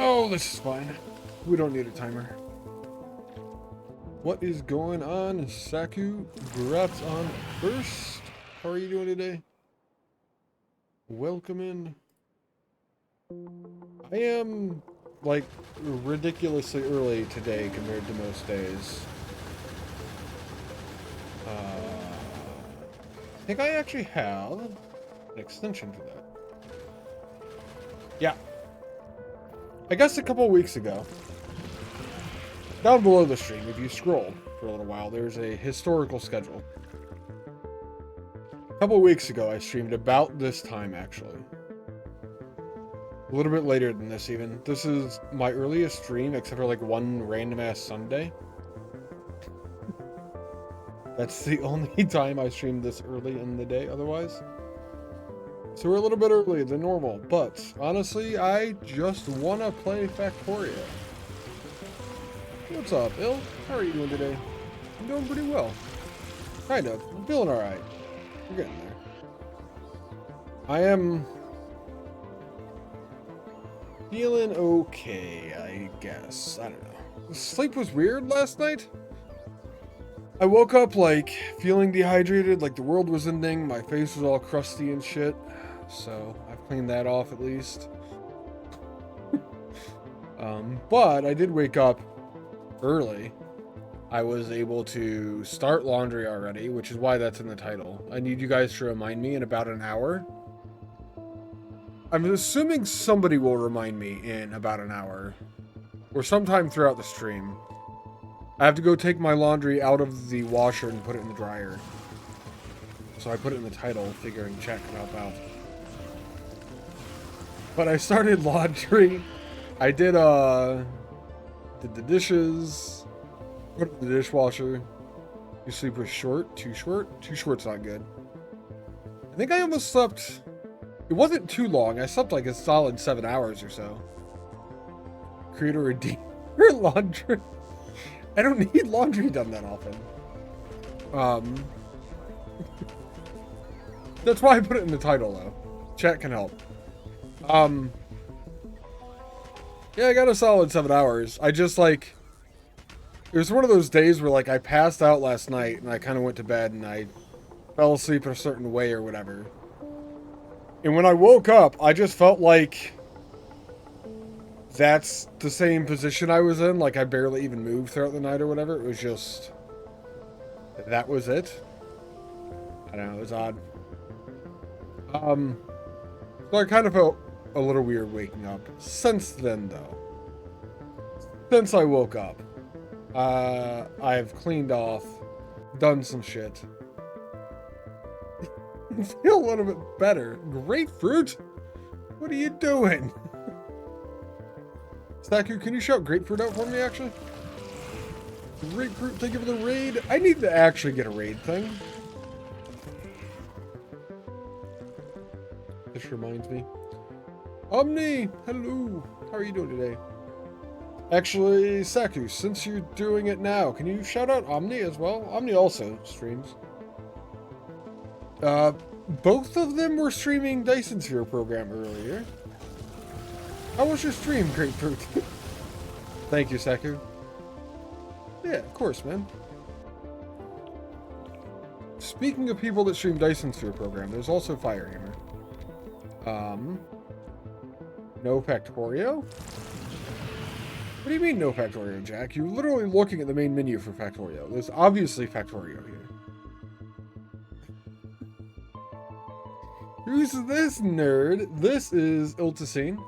Oh, this is fine. We don't need a timer. What is going on, Saku? Congrats on first. How are you doing today? Welcome in. I am, like, ridiculously early today compared to most days. I think I actually have an extension for that. Yeah. I guess a couple weeks ago, down below the stream, if you scroll for a little while, there's a historical schedule. A couple weeks ago, I streamed about this time, actually. A little bit later than this, even. This is my earliest stream, except for, like, one random-ass Sunday. That's the only time I streamed this early in the day, otherwise. So we're a little bit early than normal, but honestly, I just want to play Factorio. What's up, Bill? How are you doing today? I'm doing pretty well. Kind of. I'm feeling alright. We're getting there. I am feeling okay, I guess. I don't know. Sleep was weird last night. I woke up like feeling dehydrated, like the world was ending. My face was all crusty and shit. So I've cleaned that off at least. But I did wake up early. I was able to start laundry already, which is why that's in the title. I need you guys to remind me in about an hour. I'm assuming somebody will remind me in about an hour. Or sometime throughout the stream. I have to go take my laundry out of the washer and put it in the dryer. So I put it in the title, figuring chat could help out. But I started laundry. I did the dishes. Put it in the dishwasher. Your sleep was short? Too short? Too short's not good. I think I almost slept... It wasn't too long. I slept like a solid 7 hours or so. Create a redeemer laundry. I don't need laundry done that often. That's why I put it in the title, though. Chat can help. Yeah, I got a solid 7 hours. I just, like... It was one of those days where, like, I passed out last night, and I kind of went to bed, and I fell asleep in a certain way or whatever. And when I woke up, I just felt like... That's the same position I was in. Like, I barely even moved throughout the night or whatever. It was just... That was it. I don't know, it was odd. So I kind of felt a little weird waking up. Since then, though. Since I woke up. I've cleaned off. Done some shit. I feel a little bit better. Grapefruit? What are you doing? Staku, can you shout grapefruit out for me, actually? Grapefruit, thank you for the raid. I need to actually get a raid thing. This reminds me. Omni, hello. How are you doing today? Actually, Saku, since you're doing it now, can you shout out Omni as well? Omni also streams. Both of them were streaming Dyson Sphere program earlier. How was your stream, Grapefruit? Thank you, Saku. Yeah, of course, man. Speaking of people that stream Dyson Sphere program, there's also Firehammer. No Factorio? What do you mean, no Factorio, Jack? You're literally looking at the main menu for Factorio. There's obviously Factorio here. Who's this nerd? This is Iltacine.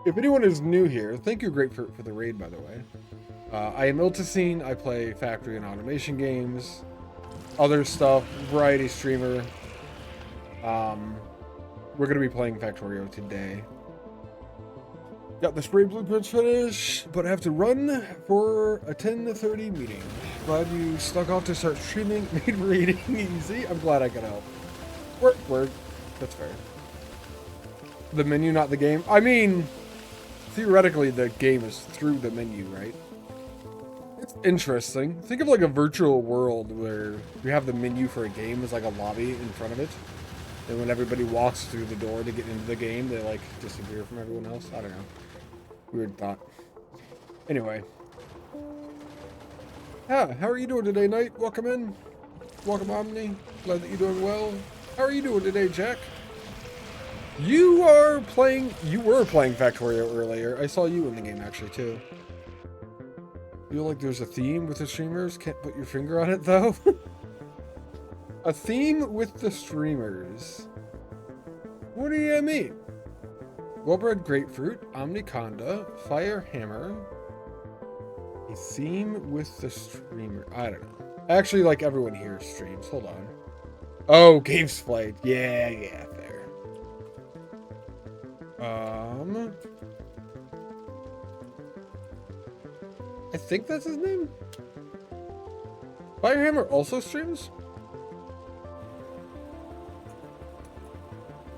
If anyone is new here, thank you, Grapefruit, for the raid, by the way. I am Iltacine. I play factory and automation games. Other stuff. Variety streamer. We're going to be playing Factorio today. Got the spray blueprints finished, but I have to run for a 10:30 meeting. Glad you stuck off to start streaming. Made reading easy. I'm glad I could help. Work. That's fair. The menu, not the game. I mean, theoretically, the game is through the menu, right? It's interesting. Think of like a virtual world where you have the menu for a game as like a lobby in front of it. And when everybody walks through the door to get into the game, they like disappear from everyone else. I don't know. Weird thought. Anyway. Yeah, how are you doing today, Knight? Welcome in. Welcome, Omni. Glad that you're doing well. How are you doing today, Jack? You were playing Factorio earlier. I saw you in the game, actually, too. Feel like there's a theme with the streamers? Can't put your finger on it, though? A theme with the streamers. What do you mean? Well-bred Grapefruit, Omniconda, Firehammer. A theme with the streamer. I don't know. Actually, like everyone here streams. Hold on. Oh, Games Played. Yeah, fair. I think that's his name. Firehammer also streams?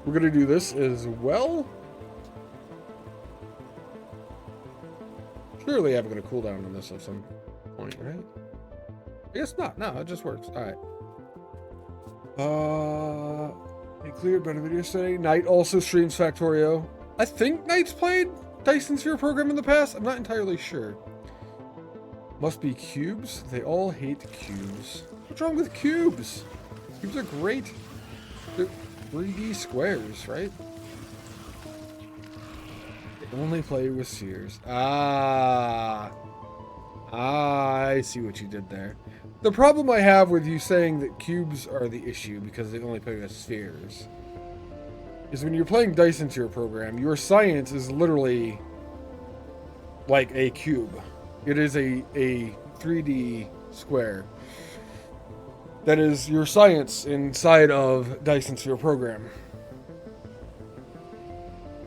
We're gonna do this as well. Surely I'm gonna cool down on this at some point, right? I guess not. No, it just works. All right. It cleared better than yesterday. Knight also streams Factorio. I think Knight's played Dyson Sphere program in the past. I'm not entirely sure. Must be cubes. They all hate cubes. What's wrong with cubes? Cubes are great. They're 3D squares, right? They only play with spheres. I see what you did there. The problem I have with you saying that cubes are the issue because they only play with spheres is when you're playing Dyson Sphere program, your science is literally like a cube. It is a 3D square. That is your science inside of Dyson Sphere program.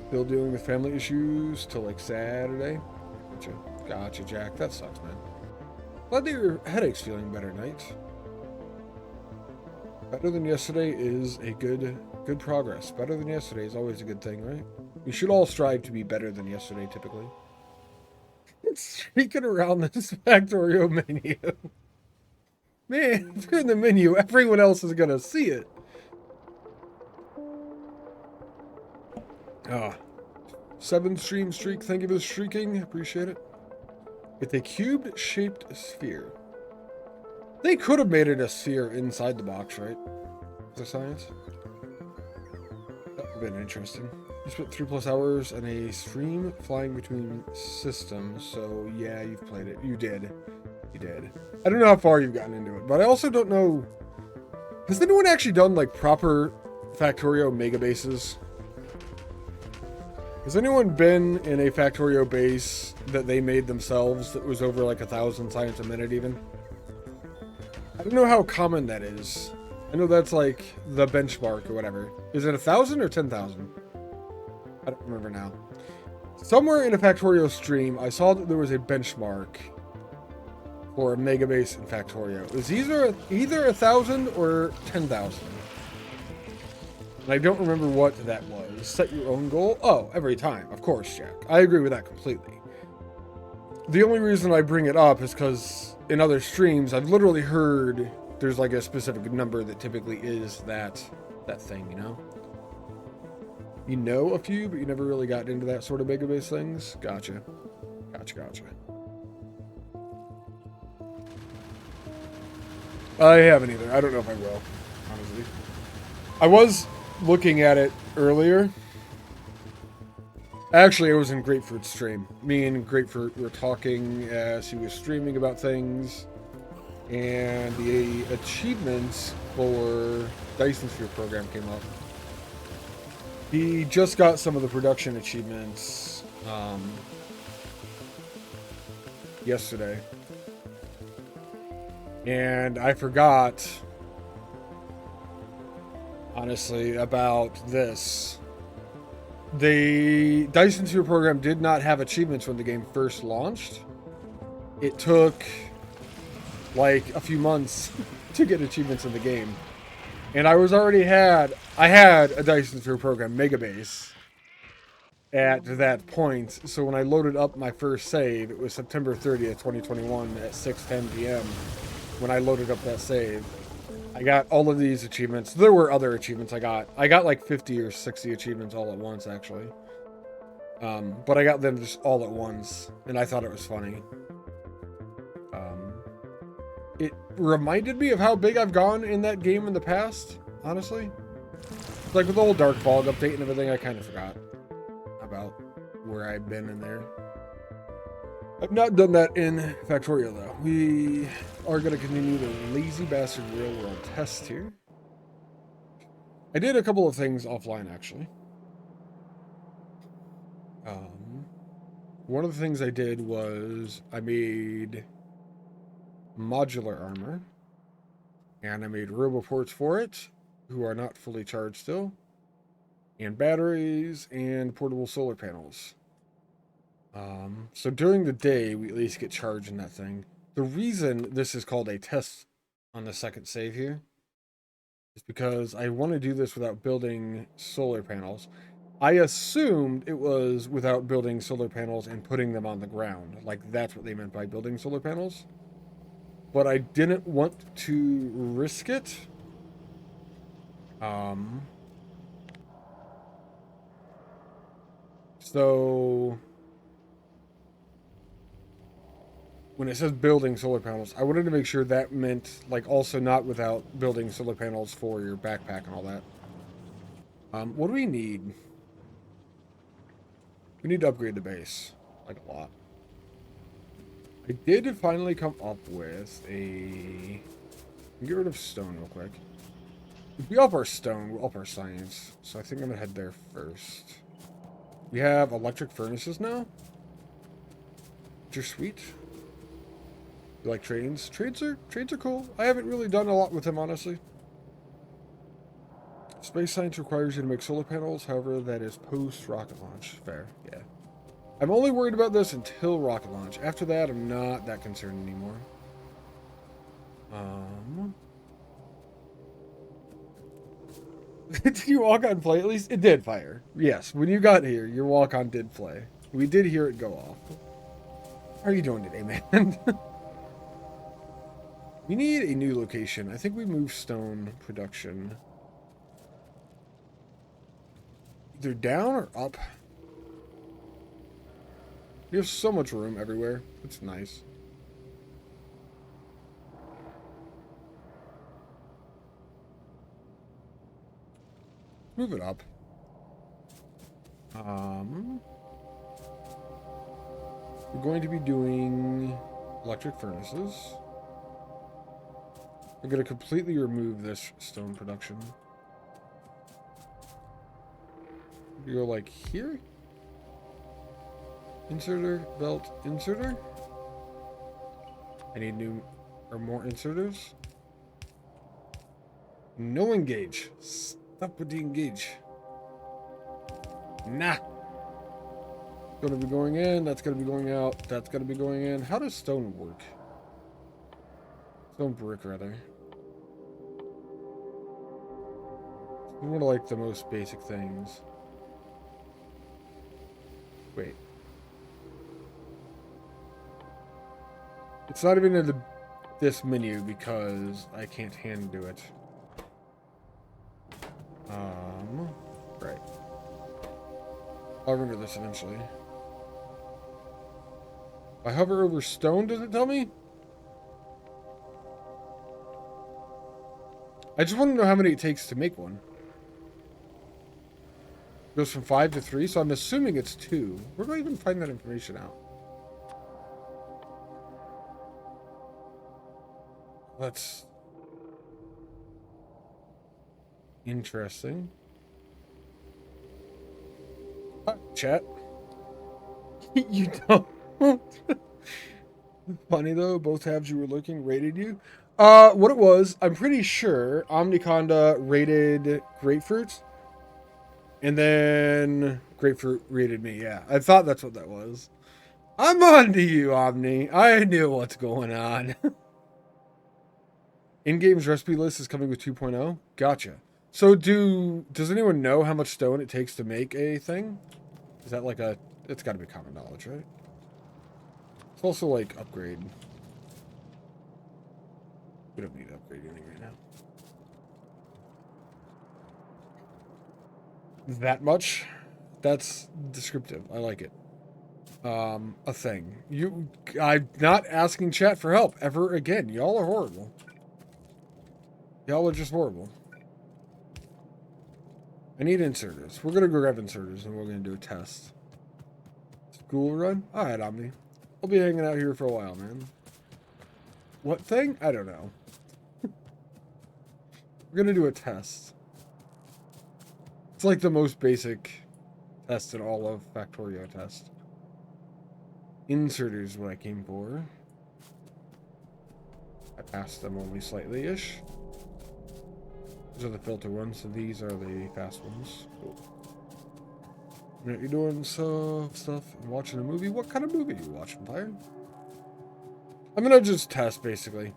Still dealing with family issues till like Saturday. Gotcha, Jack. That sucks, man. Glad that your headache's feeling better, Knight. Better than yesterday is a good progress. Better than yesterday is always a good thing, right? We should all strive to be better than yesterday, typically. It's streaking around this Factorio menu. Man, if you're in the menu, everyone else is gonna see it. Ah. 7 stream streak, thank you for the streaking. Appreciate it. It's a cubed-shaped sphere. They could have made it a sphere inside the box, right? The science? That would have been interesting. You spent 3+ hours on a stream flying between systems, so yeah, you've played it. You did. You did. I don't know how far you've gotten into it, but I also don't know... Has anyone actually done, like, proper Factorio mega bases? Has anyone been in a Factorio base that they made themselves that was over, like, 1,000 science a minute, even? I don't know how common that is. I know that's, like, the benchmark or whatever. Is it 1,000 or 10,000? I don't remember now. Somewhere in a Factorio stream, I saw that there was a benchmark for a mega base in Factorio. It was either 1,000 or 10,000. And I don't remember what that was. Set your own goal? Oh, every time. Of course, Jack. I agree with that completely. The only reason I bring it up is because in other streams, I've literally heard there's like a specific number that typically is that thing, you know? You know a few, but you never really got into that sort of mega base things? Gotcha. Gotcha. I haven't either. I don't know if I will, honestly. I was looking at it earlier. Actually, I was in Grapefruit's stream. Me and Grapefruit were talking as he was streaming about things. And the achievements for Dyson Sphere program came up. He just got some of the production achievements yesterday. And I forgot, honestly, about this. The Dyson Sphere program did not have achievements when the game first launched. It took like a few months to get achievements in the game. And I had a Dyson Sphere program mega base at that point. So when I loaded up my first save, it was September 30th, 2021 at 6:10 p.m. when I loaded up that save. I got all of these achievements. There were other achievements I got. I got like 50 or 60 achievements all at once, actually. But I got them just all at once, and I thought it was funny. It reminded me of how big I've gone in that game in the past, honestly. Like with the whole Dark Fog update and everything, I kind of forgot about where I've been in there. I've not done that in Factorio, though. We are going to continue the Lazy Bastard Real World test here. I did a couple of things offline, actually. One of the things I did was I made modular armor. And I made roboports for it, who are not fully charged still. And batteries and portable solar panels. So during the day, we at least get charged in that thing. The reason this is called a test on the second save here is because I want to do this without building solar panels. I assumed it was without building solar panels and putting them on the ground. Like, that's what they meant by building solar panels. But I didn't want to risk it. So when it says building solar panels, I wanted to make sure that meant, like, also not without building solar panels for your backpack and all that. What do we need? We need to upgrade the base, like, a lot. I did finally come up with a... Get rid of stone real quick. If we up our stone, we'll up our science. So I think I'm gonna head there first. We have electric furnaces now, which are sweet. You like trains? Trains are cool. I haven't really done a lot with them, honestly. Space science requires you to make solar panels, however, that is post-rocket launch. Fair, yeah. I'm only worried about this until rocket launch. After that, I'm not that concerned anymore. Did you walk on play at least? It did fire. Yes, when you got here, your walk on did play. We did hear it go off. How are you doing today, man? We need a new location. I think we moved stone production either down or up. We have so much room everywhere. It's nice. Move it up. We're going to be doing electric furnaces. We're going to completely remove this stone production. We go like here. Inserter, belt, inserter. I need new or more inserters. No engage. Stop with the engage. Nah. Gonna be going in, that's gonna be going out, that's gonna be going in. How does stone work? Stone brick, rather. One of like the most basic things. Wait. It's not even in this menu because I can't hand do it. Right. I'll remember this eventually. If I hover over stone, does it tell me? I just want to know how many it takes to make one. It goes from 5 to 3, so I'm assuming it's 2. Where do I even find that information out? That's interesting. Chat. You don't. Funny though, both tabs you were looking rated you. What it was, I'm pretty sure Omniconda rated grapefruit, and then grapefruit rated me. Yeah, I thought that's what that was. I'm on to you, Omni. I knew what's going on. In-game's recipe list is coming with 2.0. Gotcha. So does anyone know how much stone it takes to make a thing? Is that like it's got to be common knowledge, right? It's also like upgrade. We don't need to upgrade anything right now. That much? That's descriptive. I like it. A thing. I'm not asking chat for help ever again. Y'all are horrible. Y'all are just horrible. I need inserters. We're gonna go grab inserters and we're gonna do a test. School run? Alright, Omni. I'll be hanging out here for a while, man. What thing? I don't know. We're gonna do a test. It's like the most basic test in all of Factorio test. Inserters is what I came for. I passed them only slightly-ish. These are the filter ones, so these are the fast ones. Cool. You're doing stuff and watching a movie? What kind of movie are you watching, Fire? I'm gonna just test, basically.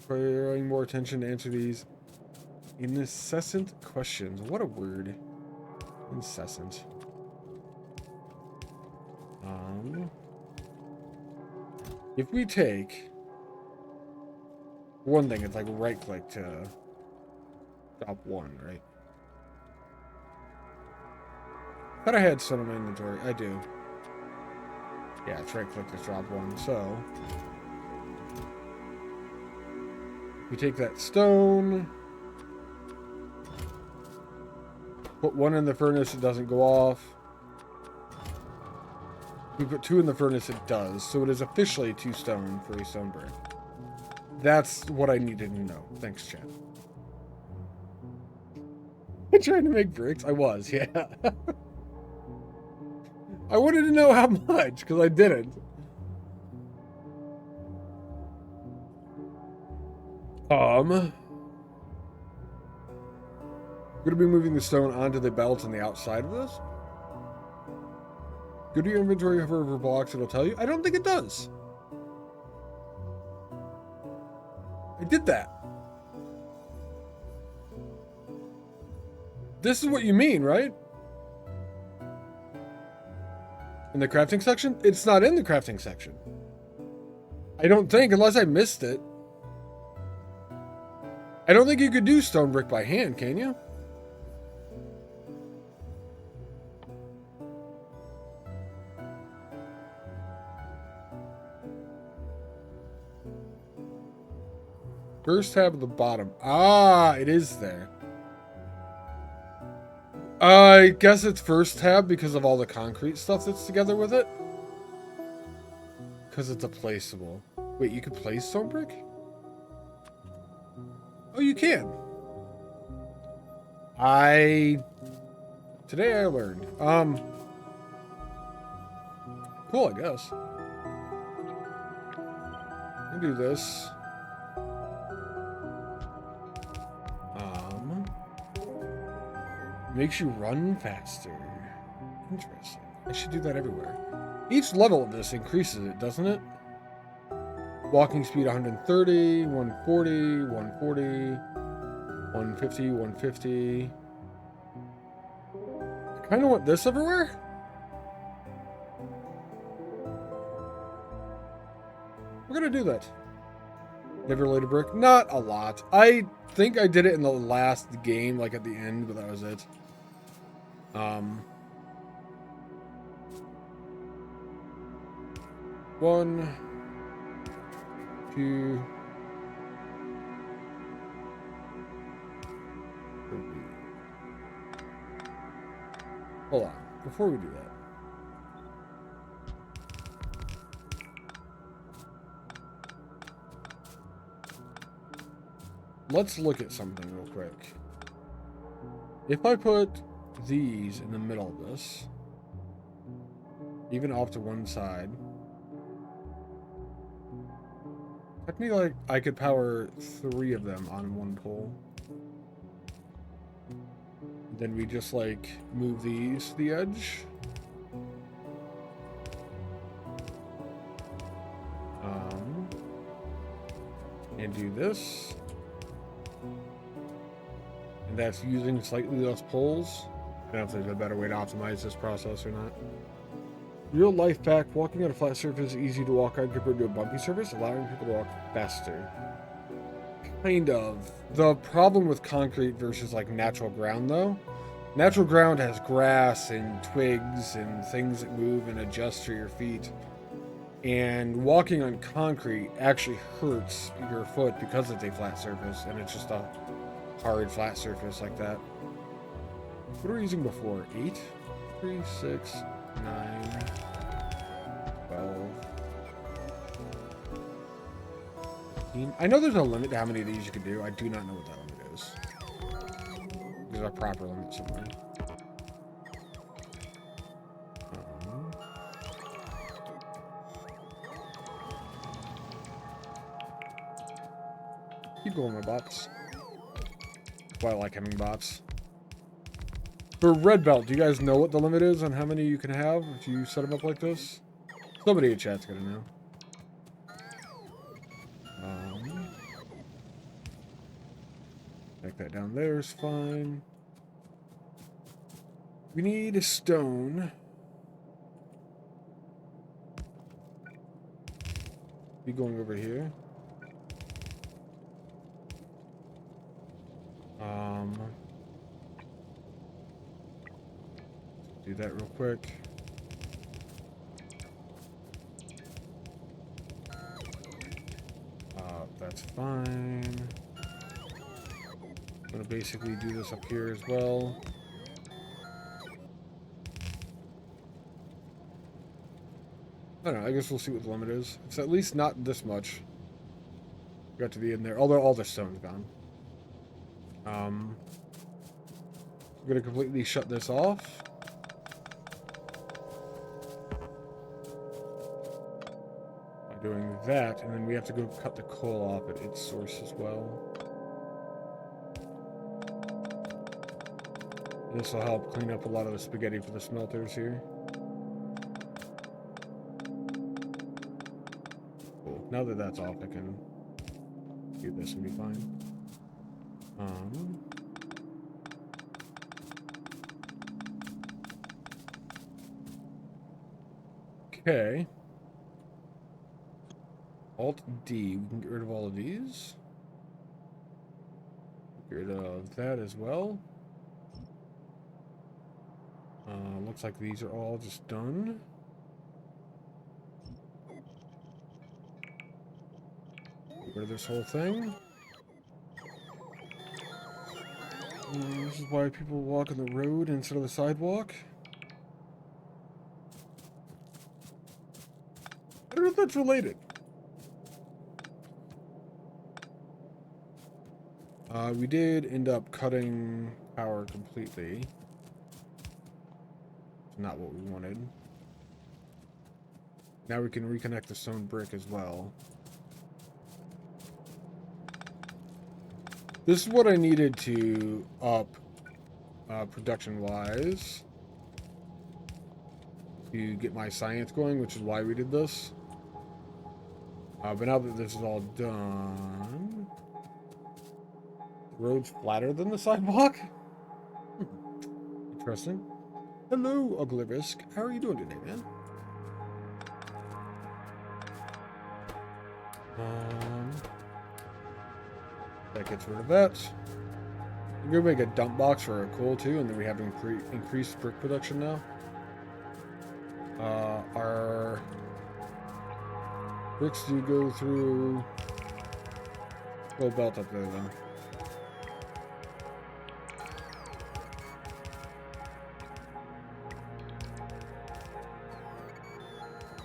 Paying more attention to answer these. Incessant questions. What a word. Incessant. If we take one thing, it's like right click to drop one, right? Thought I had some in my inventory. I do. Yeah, it's right click to drop one. So we take that stone, put one in the furnace, it doesn't go off. We put two in the furnace, it does. So it is officially 2 stone for a stone brick. That's what I needed to know. Thanks, chat. I'm trying to make bricks? I was, yeah. I wanted to know how much, because I didn't. I'm gonna be moving the stone onto the belt on the outside of this. Go to your inventory, hover over blocks, it'll tell you. I don't think it does. I did that. This is what you mean, right? In the crafting section? It's not in the crafting section. I don't think, unless I missed it. I don't think you could do stone brick by hand, can you? First tab at the bottom. Ah, it is there. I guess it's first tab because of all the concrete stuff that's together with it. Because it's a placeable. Wait, you can place stone brick? Oh, you can. Today I learned. Cool, I guess. I'll do this. Makes you run faster. Interesting. I should do that everywhere. Each level of this increases it, doesn't it? Walking speed 130, 140, 140, 150, 150. I kind of want this everywhere. We're gonna do that. Never laid a brick? Not a lot. I think I did it in the last game, like at the end, but that was it. 1, 2, 3. Hold on, before we do that. Let's look at something real quick. If I put these in the middle of this, even off to one side, technically, like, I could power 3 of them on one pole. Then we just, like, move these to the edge. And do this. And that's using slightly less poles. I don't know if there's a better way to optimize this process or not. Real life fact, walking on a flat surface is easy to walk on compared to a bumpy surface, allowing people to walk faster. Kind of. The problem with concrete versus like natural ground though, natural ground has grass and twigs and things that move and adjust for your feet. And walking on concrete actually hurts your foot because it's a flat surface and it's just a hard flat surface like that. What were we using before? 8, 3, 6, 9, 12, 15. I know there's a limit to how many of these you can do. I do not know what that limit is. There's a proper limit somewhere. Keep going, my bots. That's why I like having bots. For red belt, do you guys know what the limit is on how many you can have if you set them up like this? Somebody in chat's gonna know. Check that down there is fine. We need a stone. Be going over here. Do that real quick. That's fine. I'm gonna basically do this up here as well. I don't know, I guess we'll see what the limit is. It's at least not this much. Got to the end there, although all the stone's gone. I'm gonna completely shut this off. By doing that, and then we have to go cut the coal off at its source as well. This will help clean up a lot of the spaghetti for the smelters here. Cool. Now that that's off, I can do this and be fine. Okay. Alt D. We can get rid of all of these. Get rid of that as well. Looks like these are all just done. Get rid of this whole thing. This is why people walk on the road instead of the sidewalk. I don't know if that's related. We did end up cutting power completely. It's not what we wanted. Now we can reconnect the stone brick as well. This is what I needed to up production-wise to get my science going, which is why we did this. But now that this is all done, the road's flatter than the sidewalk. Interesting. Hello, Uglivisk. How are you doing today, man? That gets rid of that. We're gonna make a dump box for our coal too, and then we have increased brick production now. Our bricks do go through coal belt up there then.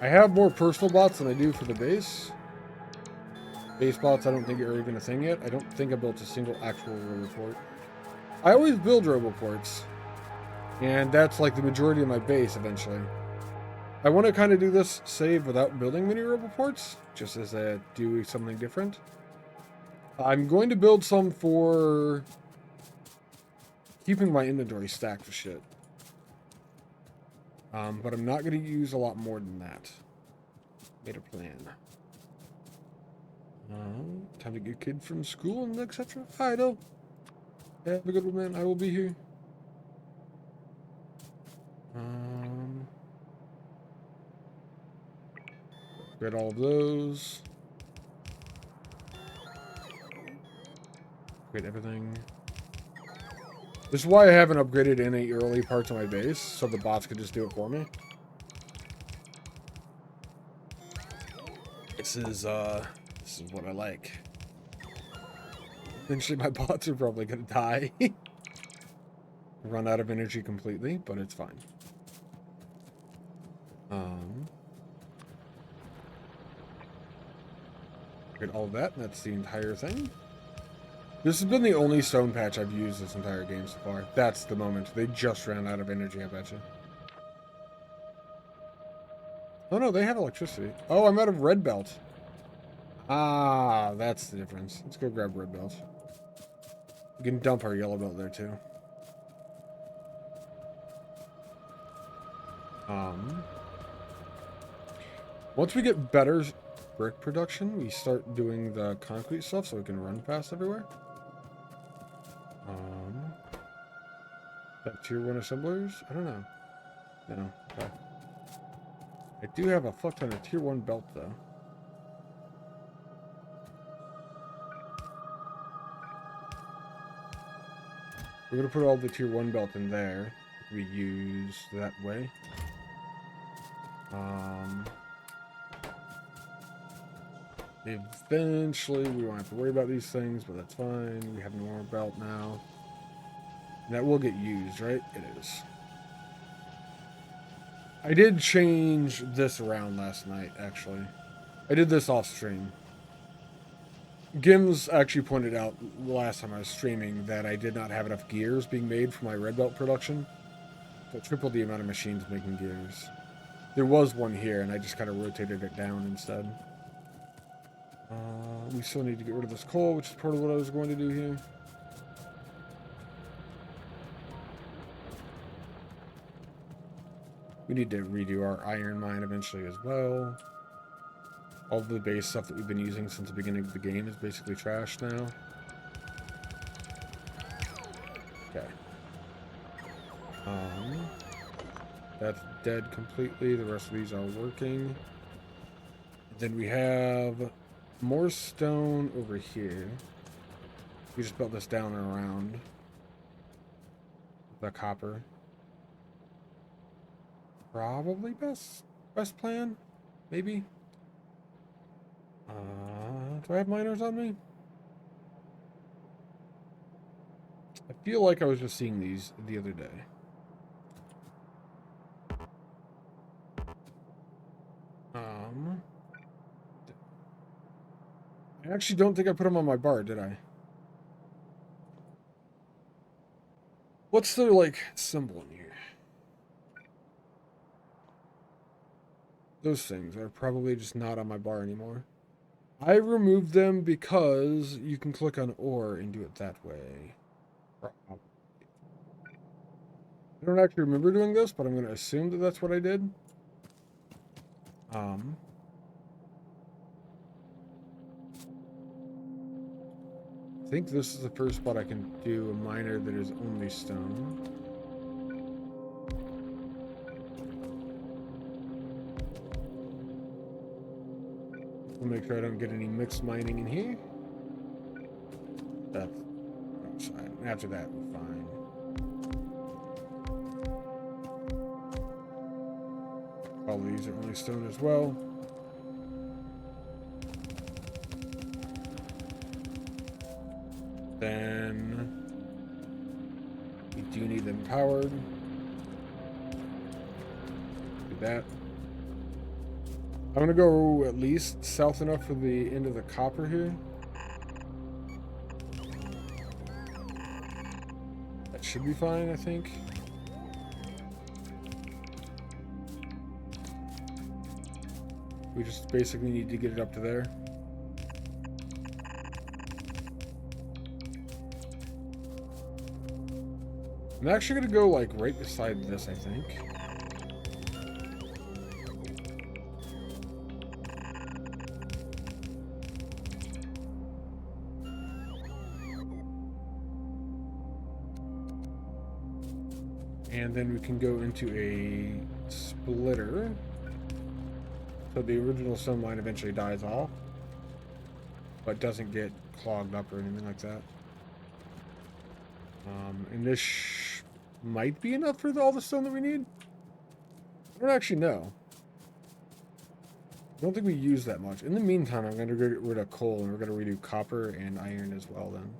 I have more personal bots than I do for the base. Base bots I don't think are even a thing yet. I don't think I built a single actual roboport. I always build roboports, and that's like the majority of my base eventually. I want to kind of do this save without building many roboports, just as I do something different. I'm going to build some for keeping my inventory stacked with shit. But I'm not going to use a lot more than that. Made a plan. Time to get kid from school and etc. Hi, though. Have a good one, man. I will be here. Get all of those. Get everything. This is why I haven't upgraded any early parts of my base, so the bots could just do it for me. This is what I like. Eventually my bots are probably gonna die. Run out of energy completely, but it's fine. Get all of that, and that's the entire thing. This has been the only stone patch I've used this entire game so far. That's the moment. They just ran out of energy, I bet you. Oh no, they have electricity. Oh, I'm out of red belt. Ah, that's the difference. Let's go grab red belt. We can dump our yellow belt there too. Once we get better brick production, we start doing the concrete stuff so we can run fast everywhere. tier 1 assemblers? I don't know. No. Okay. I do have a fuck ton of tier 1 belt, though. We're going to put all the tier 1 belt in there. We use that way. Eventually, we won't have to worry about these things, but that's fine. We have more belt now. And that will get used, right? It is. I did change this around last night, actually. I did this off stream. Gims actually pointed out last time I was streaming that I did not have enough gears being made for my red belt production. So I tripled the amount of machines making gears. There was one here, and I just kind of rotated it down instead. We still need to get rid of this coal, which is part of what I was going to do here. We need to redo our iron mine eventually as well. All the base stuff that we've been using since the beginning of the game is basically trashed now. Okay. That's dead completely. The rest of these are working. Then we have more stone over here. We just built this down and around the copper. Probably best plan, maybe. Do I have miners on me? I feel like I was just seeing these the other day. I actually don't think I put them on my bar, did I? What's the, like, symbol in here? Those things are probably just not on my bar anymore. I removed them because you can click on ore and do it that way. I don't actually remember doing this, but I'm going to assume that that's what I did. I think this is the first spot I can do a miner that is only stone. We'll make sure I don't get any mixed mining in here. That's outside. After that, we're fine. All these are only stone as well. Then we do need them powered. Do that. I'm gonna go at least south enough for the end of the copper here. That should be fine, I think. We just basically need to get it up to there. I'm actually gonna go like right beside this, I think. And then we can go into a splitter. So the original stone line eventually dies off, but doesn't get clogged up or anything like that. And this might be enough for all the stone that we need. I don't actually know. I don't think we use that much. In the meantime, I'm going to get rid of coal, and we're going to redo copper and iron as well then.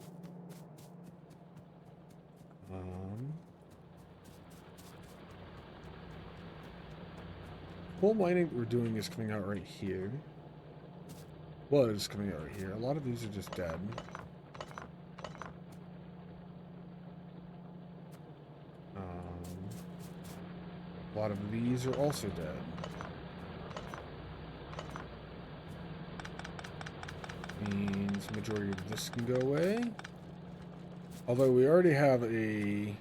Coal mining that we're doing is coming out right here. Was coming out right here. A lot of these are just dead. A lot of these are also dead. Means the majority of this can go away. Although we already have a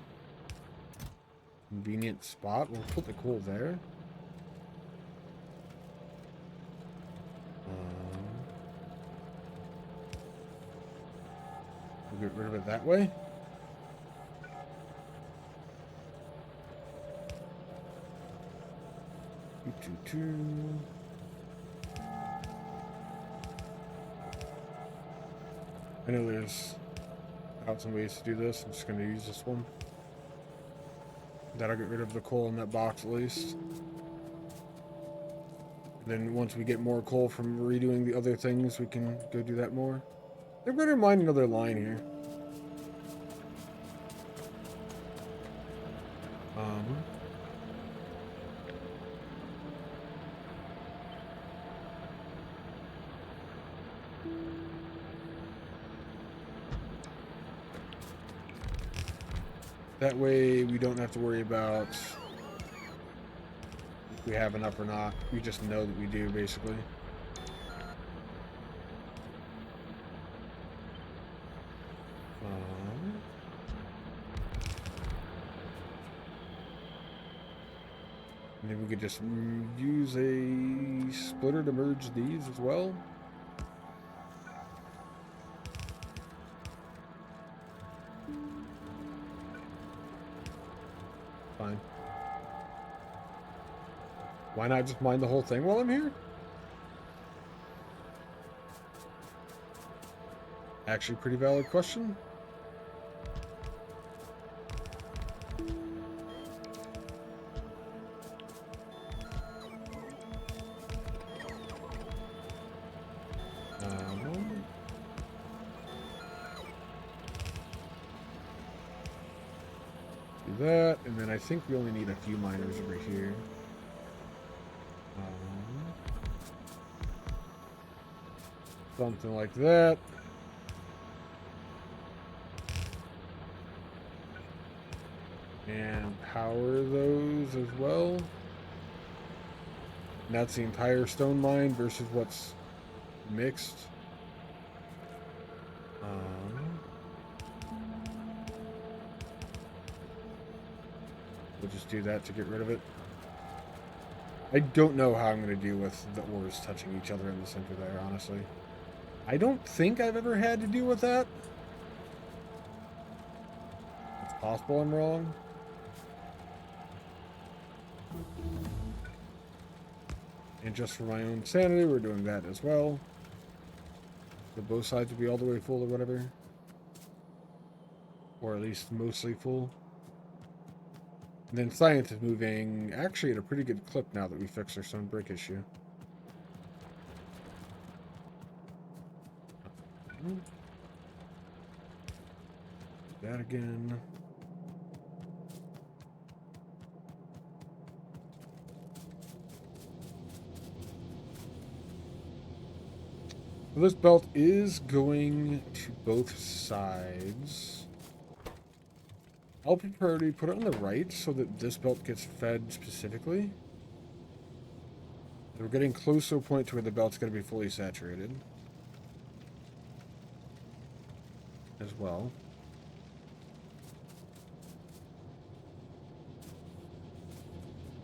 convenient spot. We'll put the coal there. We'll get rid of it that way. I know there's 1,000 ways to do this. I'm just going to use this one. That'll get rid of the coal in that box at least. Then once we get more coal from redoing the other things, we can go do that more. They're going to mine another line here. That way we don't have to worry about if we have enough or not. We just know that we do, basically. And then we could just use a splitter to merge these as well. Fine. Why not just mine the whole thing while I'm here? Actually, pretty valid question. Do that, and then I think we only need a few miners over here. Something like that. And power those as well. And that's the entire stone mine versus what's mixed. We'll just do that to get rid of it. I don't know how I'm going to deal with the ores touching each other in the center there, honestly. I don't think I've ever had to deal with that. It's possible I'm wrong. And just for my own sanity, we're doing that as well. So both sides will be all the way full or whatever. Or at least mostly full. And then science is moving actually at a pretty good clip now that we fixed our stone brick issue. That again. So this belt is going to both sides. I'll prefer to put it on the right so that this belt gets fed specifically. We're getting close to a point to where the belt's going to be fully saturated as well.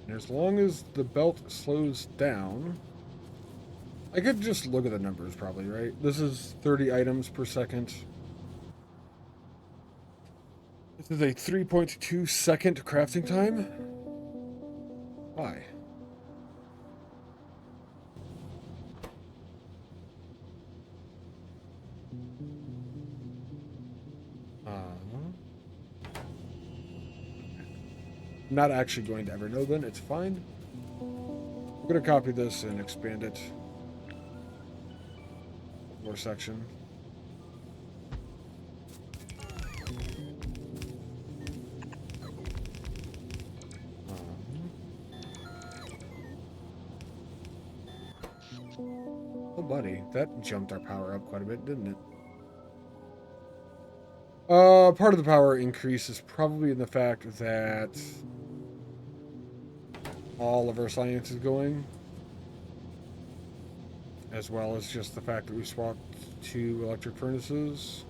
And as long as the belt slows down, I could just look at the numbers probably, right? This is 30 items per second. This is a 3.2 second crafting time. Why? I'm not actually going to ever know then. It's fine. I'm going to copy this and expand it. More section. Oh, buddy. That jumped our power up quite a bit, didn't it? Part of the power increase is probably in the fact that all of our science is going, as well as just the fact that we swapped 2 electric furnaces.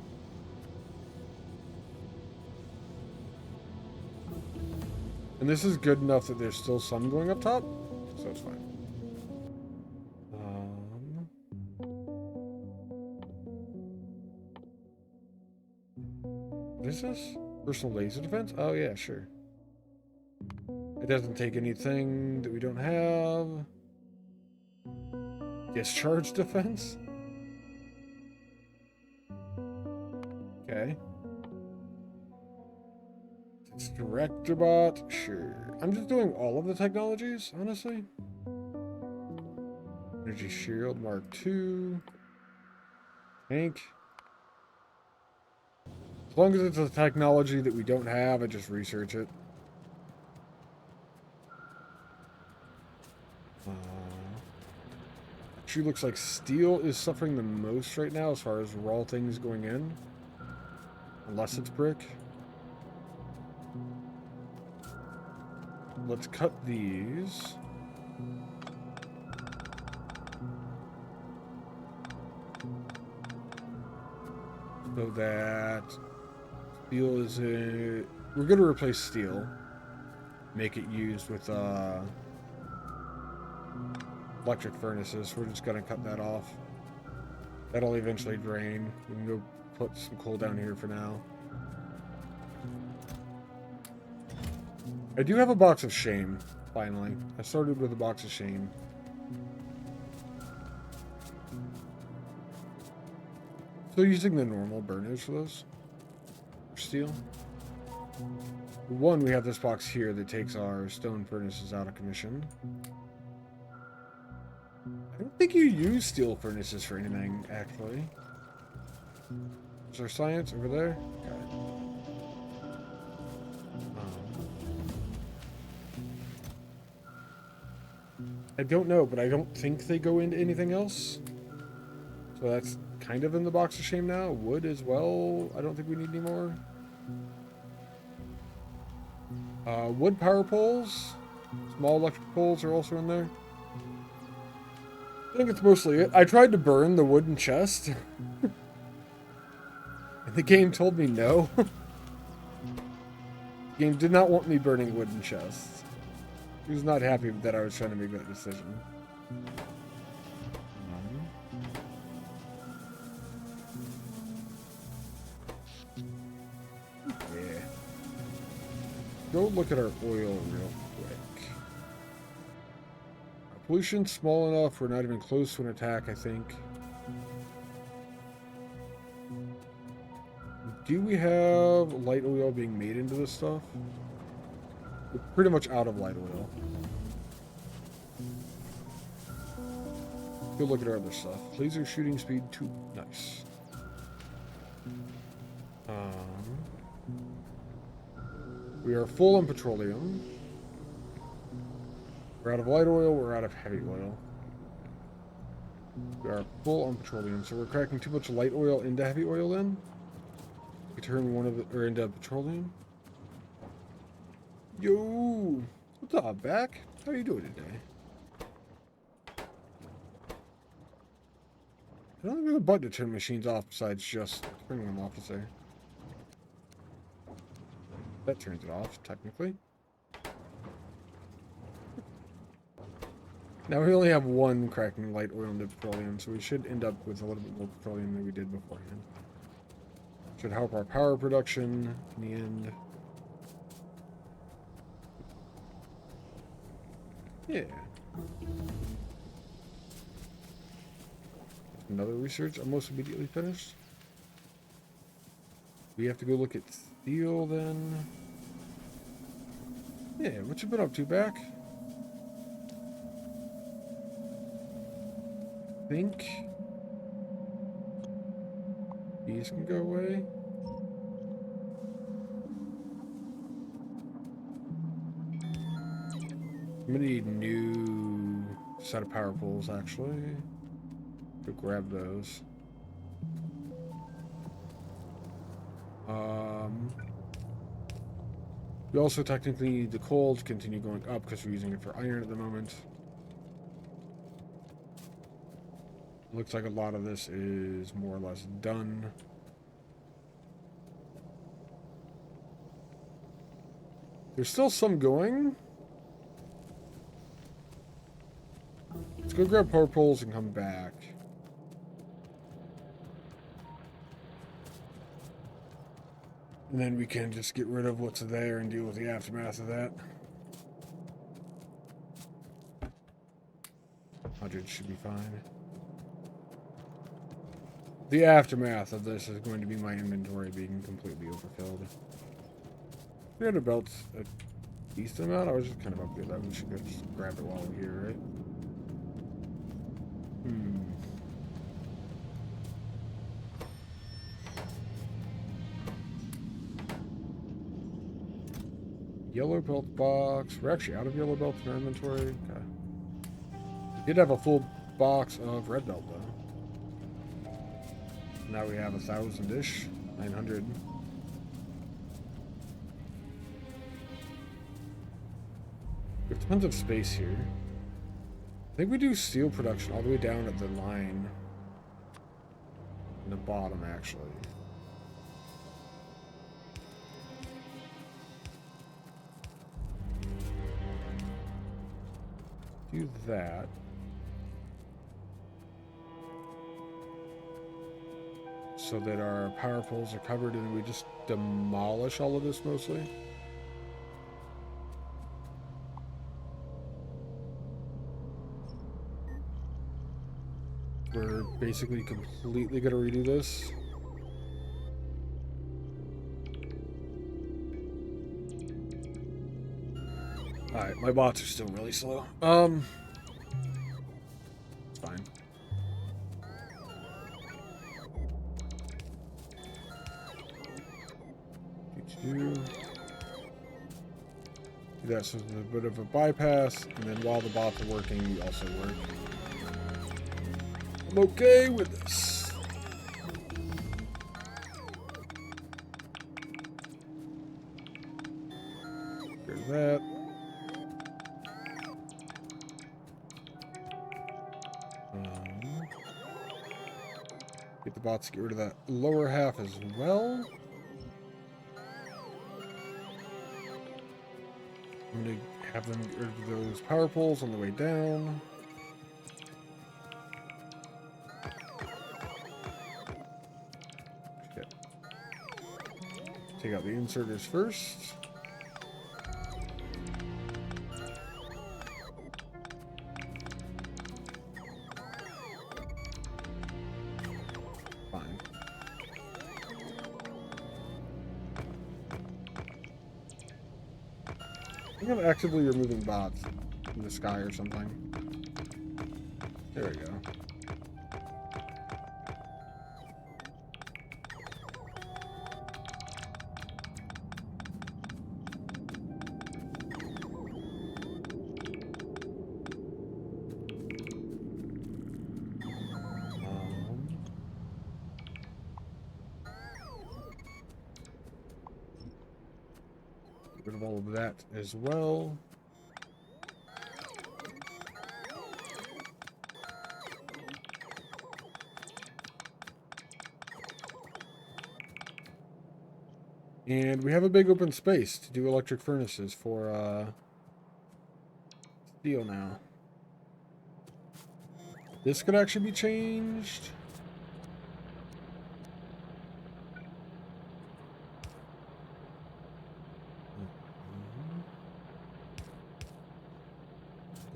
And this is good enough that there's still some going up top, so it's fine. What is this? Personal laser defense? Oh yeah, sure. It doesn't take anything that we don't have. Discharge defense? Okay. It's director bot? Sure. I'm just doing all of the technologies, honestly. Energy shield, Mark II. Tank. As long as it's a technology that we don't have, I just research it. Actually looks like steel is suffering the most right now as far as raw things going in. Unless it's brick. Let's cut these. So that steel is a... We're going to replace steel. Make it used with electric furnaces. We're just going to cut that off. That'll eventually drain. We can go put some coal down here for now. I do have a box of shame, finally. I started with a box of shame. Still using the normal burners for those? For steel? One, we have this box here that takes our stone furnaces out of commission. I don't think you use steel furnaces for anything, actually. Is there science over there? Got it. I don't know, but I don't think they go into anything else. So that's kind of in the box of shame now. Wood as well. I don't think we need any more. Wood power poles. Small electric poles are also in there. I think it's mostly it. I tried to burn the wooden chest. And the game told me no. The game did not want me burning wooden chests. He was not happy that I was trying to make that decision. Yeah. Go look at our oil real quick. Our pollution's small enough. We're not even close to an attack, I think. Do we have light oil being made into this stuff? We're pretty much out of light oil. Go look at our other stuff. Laser shooting speed 2. Nice. We are full on petroleum. We're out of light oil. We're out of heavy oil. We are full on petroleum, so we're cracking too much light oil into heavy oil then. We turn one of the, or into petroleum. Yo, what's up, Back? How are you doing today? I don't think there's a button to turn machines off besides just turning them off, is there? That turns it off, technically. Now we only have one cracking light oil into petroleum, so we should end up with a little bit more petroleum than we did beforehand. Should help our power production in the end. Yeah. Another research almost immediately finished. We have to go look at steel then. Yeah, what you been up to, Back? Think these can go away. I'm gonna need a new set of power poles actually. Go grab those. We also technically need the coal to continue going up because we're using it for iron at the moment. Looks like a lot of this is more or less done. There's still some going. Let's go grab power poles and come back. And then we can just get rid of what's there and deal with the aftermath of that. 100 should be fine. The aftermath of this is going to be my inventory being completely overfilled. 300 belts a decent amount. I was just kind of up here that we should just grab it while we're here, right? Yellow belt box. We're actually out of yellow belts in our inventory. Okay. We did have a full box of red belt though. Now we have 1,000-ish. 900. We have tons of space here. I think we do steel production all the way down at the line. In the bottom, actually. Do that. So that our power poles are covered and we just demolish all of this mostly. We're basically completely gonna redo this. Alright, my bots are still really slow. It's fine. Do that so there's a bit of a bypass, and then while the bots are working, we also work. I'm okay with this. There's that. Get the bots to get rid of that lower half as well. I'm going to have them get rid of those power poles on the way down. Okay. Take out the inserters first. Fine. I think I'm actively removing bots from the sky or something. There we go. Get rid of all of that as well. And we have a big open space to do electric furnaces for steel now. This could actually be changed.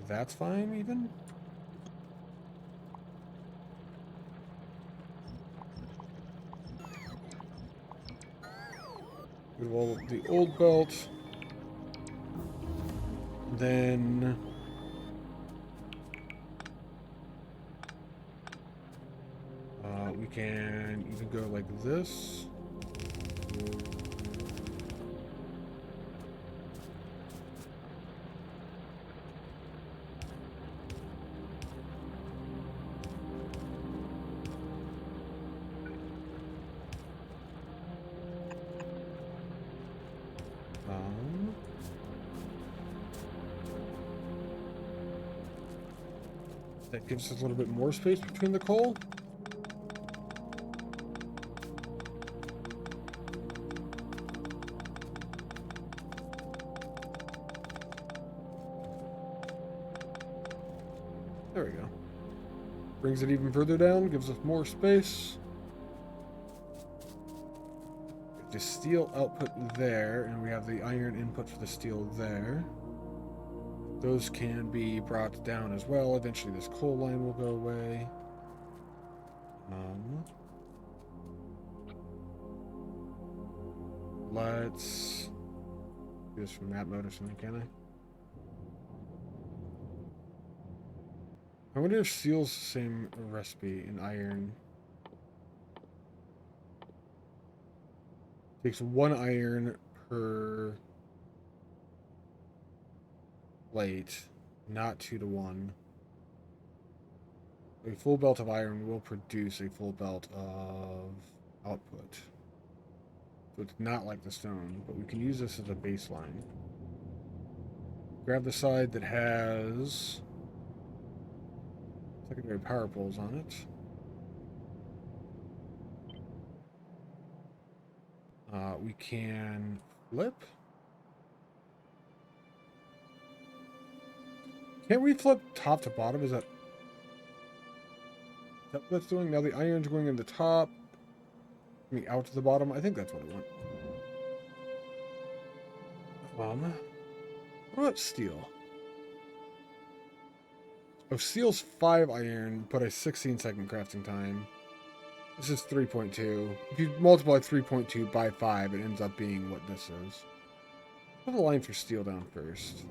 That's fine, even. With all of the old belt. Then we can even go like this. That gives us a little bit more space between the coal. There we go. Brings it even further down, gives us more space. The steel output there, and we have the iron input for the steel there. Those can be brought down as well. Eventually this coal line will go away. Let's do this from map mode or something, can I? I wonder if steel's the same recipe in iron. Takes 1 iron per plate, not 2 to 1. A full belt of iron will produce a full belt of output. So it's not like the stone, but we can use this as a baseline. Grab the side that has secondary power poles on it. We can flip. Can't we flip top to bottom? Is that what that's doing? Now the iron's going in the top. Coming out to the bottom. I think that's what I want. What about steel? Oh, steel's 5 iron, but a 16-second crafting time. This is 3.2. If you multiply 3.2 by 5, it ends up being what this is. Put a line for steel down first.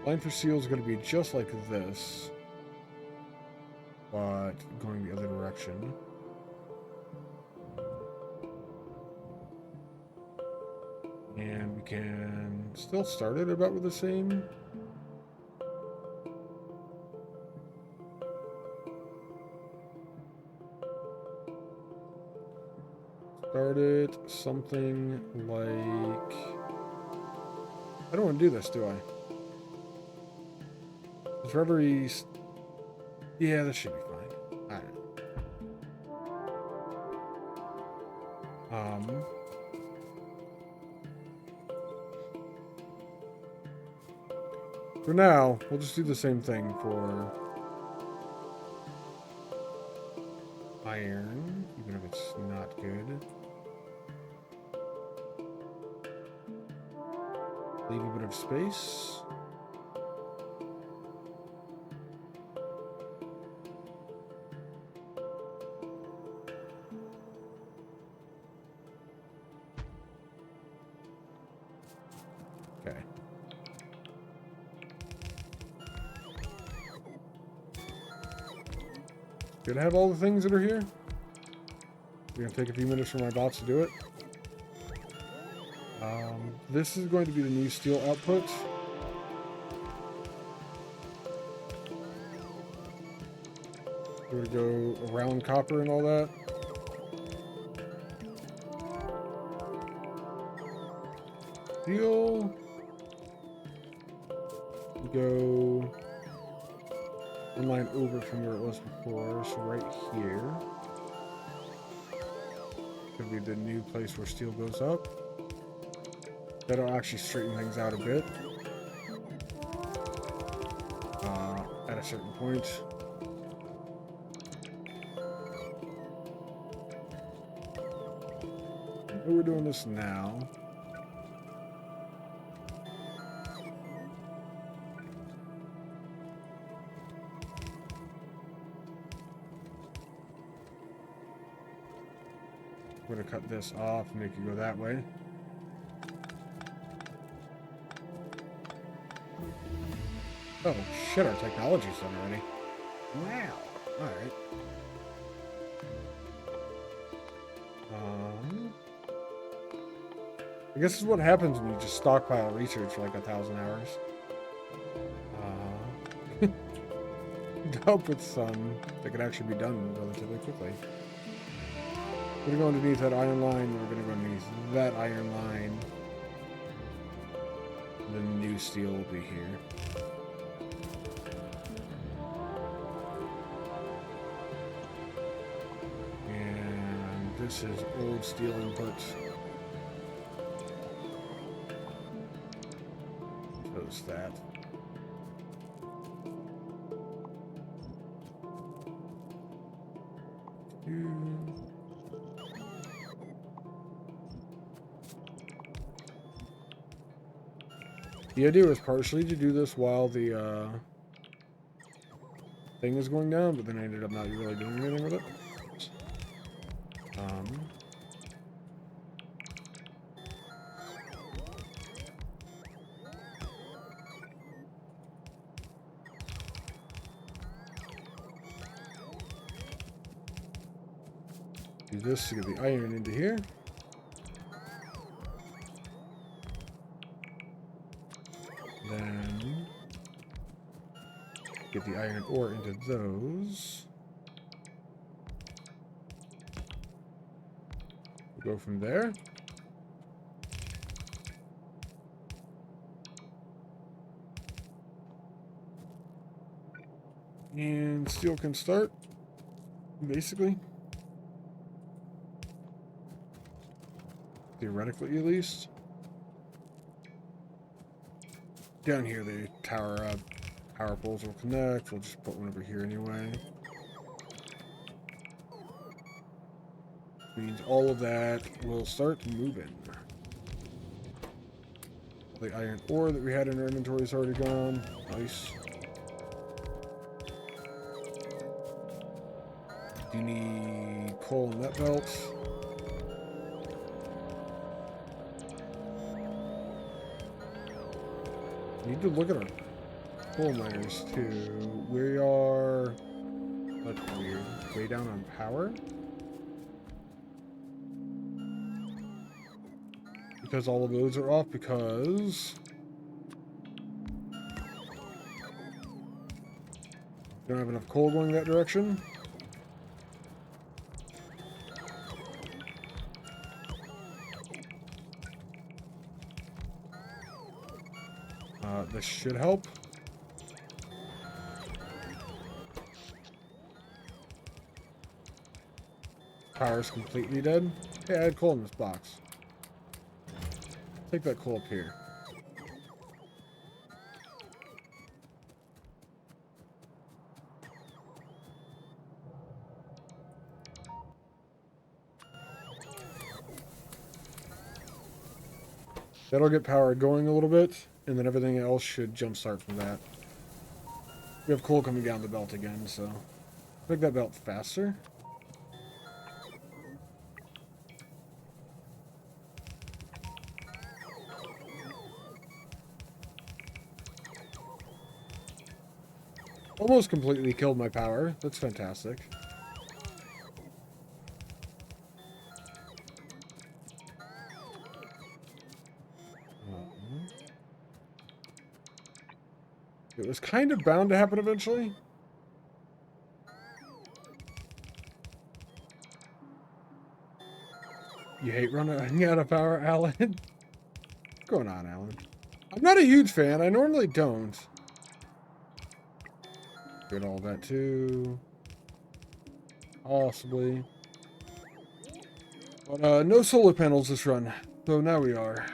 Line for steel is going to be just like this, but going the other direction. And we can still start it about with the same. Start it something like... I don't want to do this, do I? For every... Yeah, this should be fine. Alright. For now, we'll just do the same thing for iron, even if it's not good. Leave a bit of space. Okay. Good to have all the things that are here. We're gonna take a few minutes for my bots to do it. This is going to be the new steel output. We're gonna go around copper and all that. Steel. Go one line over from where it was before, so right here could be the new place where steel goes up. That'll actually straighten things out a bit at a certain point. And we're doing this now. We're going to cut this off and make it go that way. Oh shit, our technology's done already. Wow. Alright. I guess this is what happens when you just stockpile research for like 1,000 hours. To help with some that could actually be done relatively quickly. We're going to go underneath that iron line, we're going to go underneath that iron line. The new steel will be here. And this is old steel inputs. Close that. The idea was partially to do this while the thing was going down, but then I ended up not really doing anything with it. Do this to get the iron into here. Then get the iron ore into those. We'll go from there. And steel can start, basically. Theoretically, at least. Down here, the power poles will connect. We'll just put one over here anyway. Means all of that will start moving. The iron ore that we had in our inventory is already gone. Nice. Do you need coal in that belt? Need to look at our coal miners too. We are, that's weird, way down on power. Because all of those are off because we don't have enough coal going that direction. This should help. Power's completely dead. Hey, I had coal in this box. Take that coal up here. That'll get power going a little bit, and then everything else should jumpstart from that. We have coal coming down the belt again, so make that belt faster. Almost completely killed my power. That's fantastic. It was kind of bound to happen eventually. You hate running out of power, Alan? What's going on, Alan? I'm not a huge fan. I normally don't. Get all that too. Possibly. But no solar panels this run. So now we are.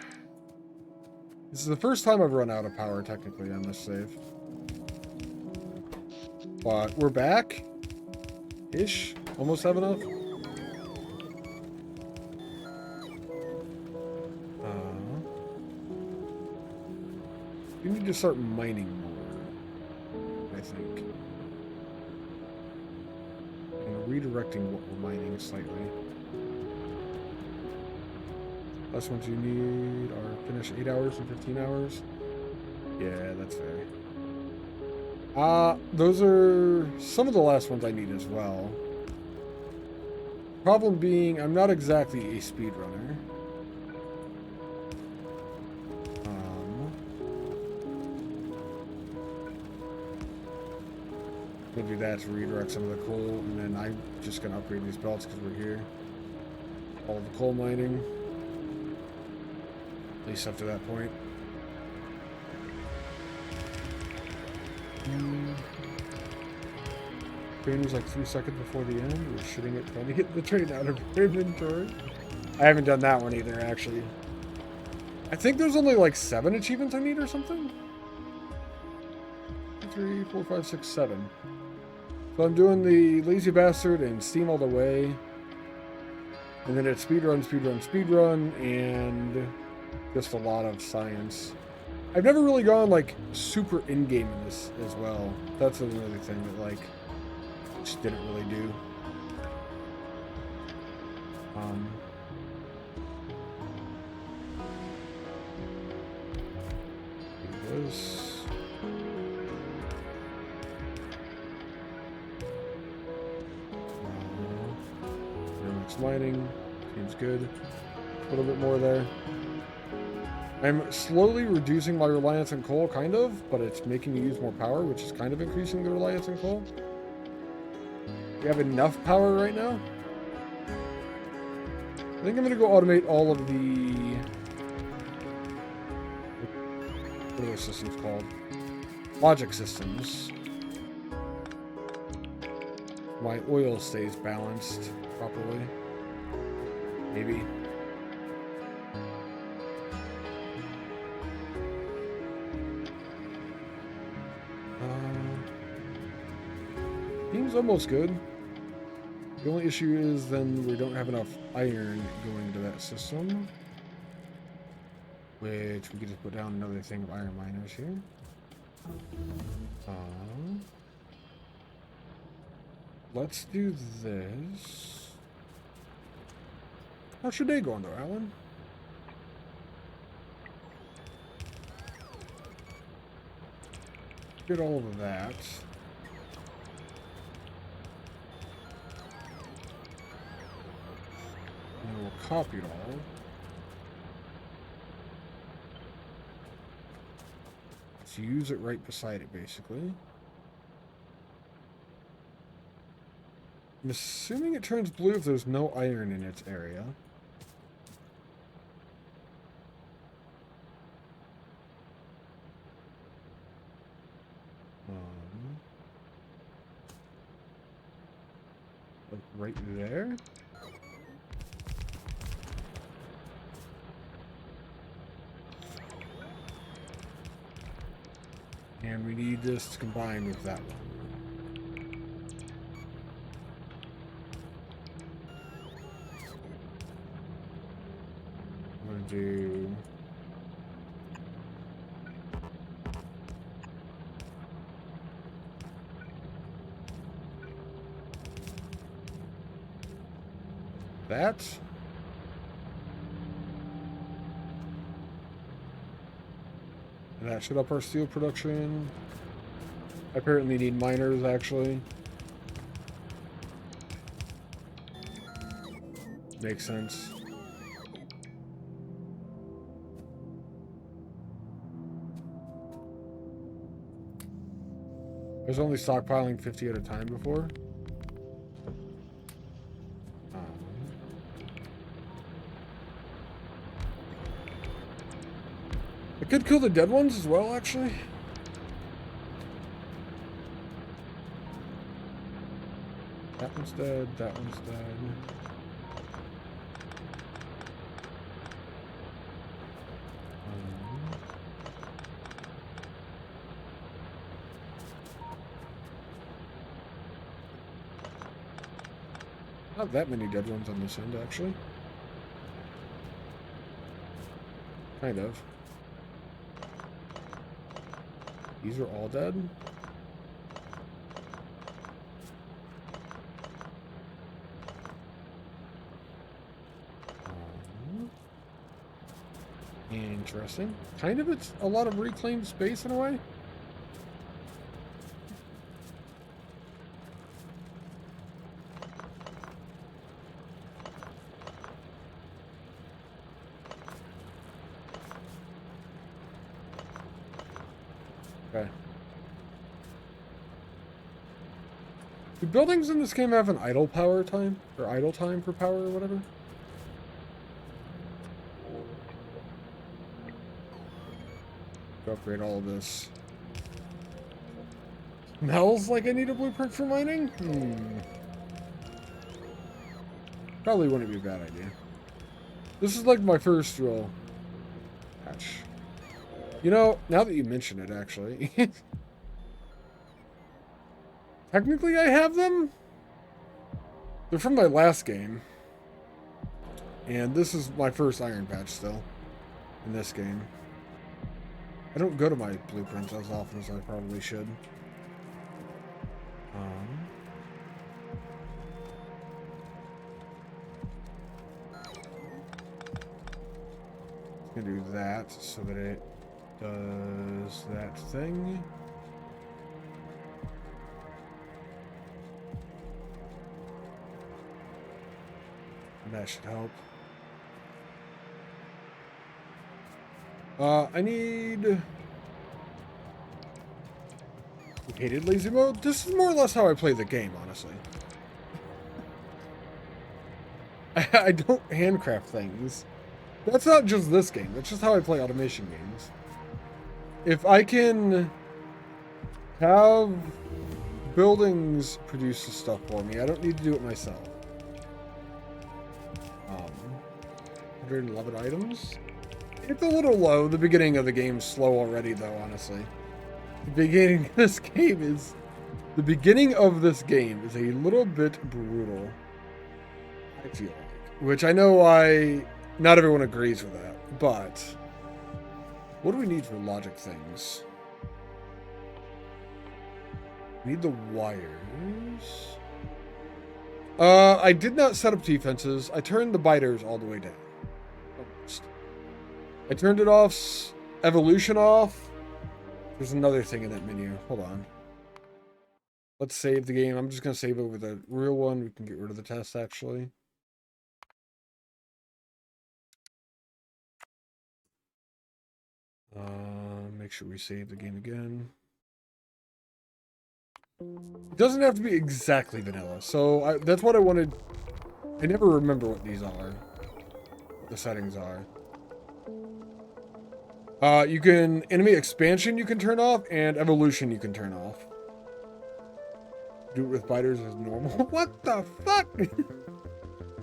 This is the first time I've run out of power technically on this save. But we're back. Ish. Almost have enough. We need to start mining more, I think. And redirecting what we're mining slightly. Last ones you need are finish 8 hours and 15 hours. Yeah, that's fair. Those are some of the last ones I need as well. Problem being, I'm not exactly a speedrunner. Gonna do that to redirect some of the coal, and then I'm just gonna upgrade these belts because we're here. All the coal mining, at least up to that point. Train was like 3 seconds before the end. We're shooting it, trying to get the train out of inventory. I haven't done that one either, actually. I think there's only like 7 achievements I need or something. 2, 3, 4, 5, 6, 7. So I'm doing the Lazy Bastard and Steam All the Way. And then it's speedrun, speedrun, speedrun, and just a lot of science. I've never really gone like super in-game in this as well. That's another thing that like just didn't really do. This. Next mining seems good. A little bit more there. I'm slowly reducing my reliance on coal, kind of, but it's making me use more power, which is kind of increasing the reliance on coal. We have enough power right now. I think I'm going to go automate all of the... What are those systems called? Logic systems. My oil stays balanced properly. Maybe. Seems almost good. The only issue is then we don't have enough iron going to that system. Which we could just put down another thing of iron miners here. Let's do this. How's your day going though, Alan? Get all of that. And we'll copy it all. Let's use it right beside it, basically. I'm assuming it turns blue if there's no iron in its area. Like right there. And we need this to combine with that one. I'm going to do... that. And that should up our steel production. I apparently need miners, actually. Makes sense. I was only stockpiling 50 at a time before. I could kill the dead ones as well, actually. That one's dead, that one's dead. Not that many dead ones on this end, actually. Kind of. These are all dead. Interesting. Kind of, it's a lot of reclaimed space in a way. Okay. Do buildings in this game have an idle power time? Or idle time for power or whatever? Upgrade all of this. Smells like I need a blueprint for mining? Probably wouldn't be a bad idea. This is like my first real patch. You know, now that you mention it, actually. Technically, I have them. They're from my last game. And this is my first iron patch still. In this game. I don't go to my blueprints as often as I probably should. Gonna do that so that it does that thing. That should help. I need... Hated lazy mode? This is more or less how I play the game, honestly. I don't handcraft things. That's not just this game. That's just how I play automation games. If I can have buildings produce the stuff for me, I don't need to do it myself. 111 items? It's a little low. The beginning of the game's slow already, though, honestly. The beginning of this game is... The beginning of this game is a little bit brutal, I feel like. Which I know not everyone agrees with that, but... What do we need for logic things? We need the wires. I did not set up defenses. I turned the biters all the way down. Almost. I turned it off, evolution off. There's another thing in that menu. Hold on. Let's save the game. I'm just going to save over the real one. We can get rid of the test, actually. Make sure we save the game again. It doesn't have to be exactly vanilla. So that's what I wanted. I never remember what these are. What the settings are. You can... Enemy expansion you can turn off, and evolution you can turn off. Do it with biters as normal. What the fuck?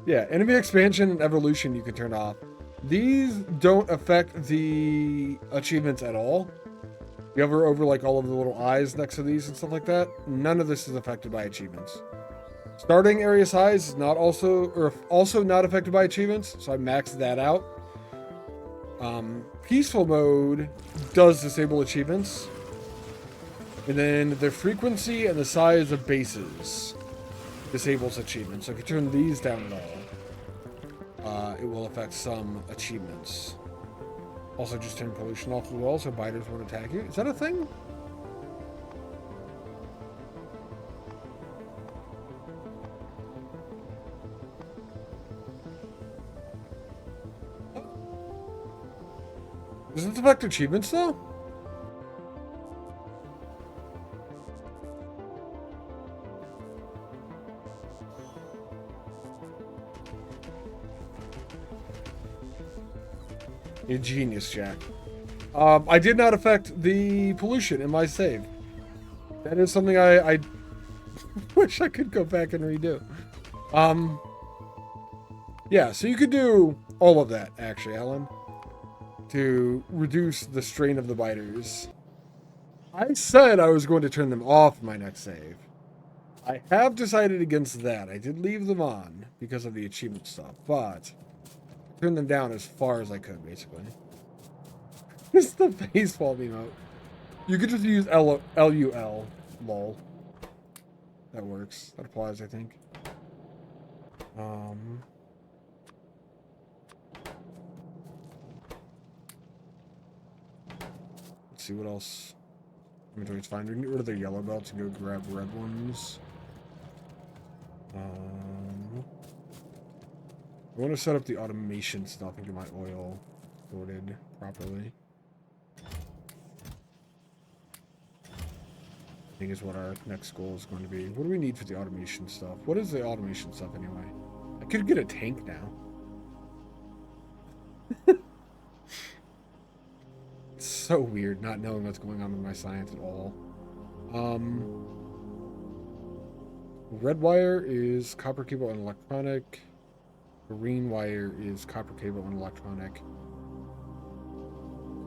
Yeah, enemy expansion and evolution you can turn off. These don't affect the achievements at all. You hover over like all of the little eyes next to these and stuff like that. None of this is affected by achievements. Starting area size is not also not affected by achievements, so I maxed that out. Peaceful mode does disable achievements. And then the frequency and the size of bases disables achievements. So if you turn these down at all, it will affect some achievements. Also just turn pollution off as well, so biters won't attack you. Is that a thing? Does this affect achievements though? You're a genius, Jack. I did not affect the pollution in my save. That is something I wish I could go back and redo. Yeah, so you could do all of that, actually, Alan, to reduce the strain of the biters. I said I was going to turn them off in my next save. I have decided against that. I did leave them on because of the achievement stuff, but turn them down as far as I could, basically. It's the baseball emote. You could just use LUL, lol. That works. That applies, I think. Let's see what else. Inventory's fine. We can get rid of the yellow belts and go grab red ones. I want to set up the automation stuff and get my oil sorted properly. I think is what our next goal is going to be. What do we need for the automation stuff? What is the automation stuff anyway? I could get a tank now. It's so weird not knowing what's going on with my science at all. Red wire is copper cable and electronic. Green wire is copper cable and electronic.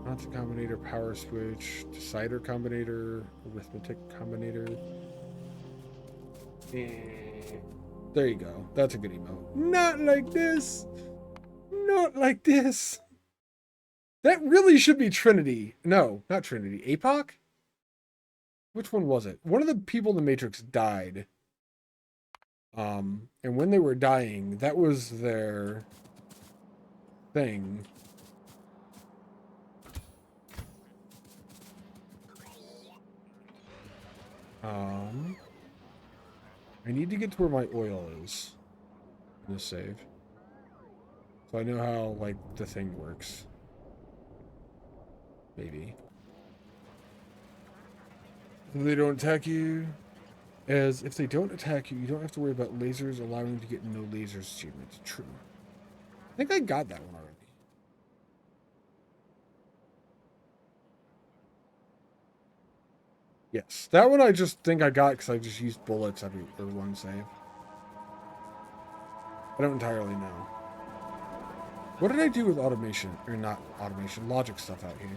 Constant combinator, power switch, decider combinator, arithmetic combinator. There you go. That's a good emote. Not like this. Not like this. That really should be Trinity. No, not Trinity. APOC? Which one was it? One of the people in the Matrix died. And when they were dying, that was their thing. I need to get to where my oil is in this save. So I know how, like, the thing works. Maybe. If they don't attack you, as if they don't attack you, you don't have to worry about lasers, allowing you to get no lasers achievements. True. I think I got that one already. Yes, that one I just think I got because I just used bullets every one save. I don't entirely know. What did I do with automation, or not automation, logic stuff out here?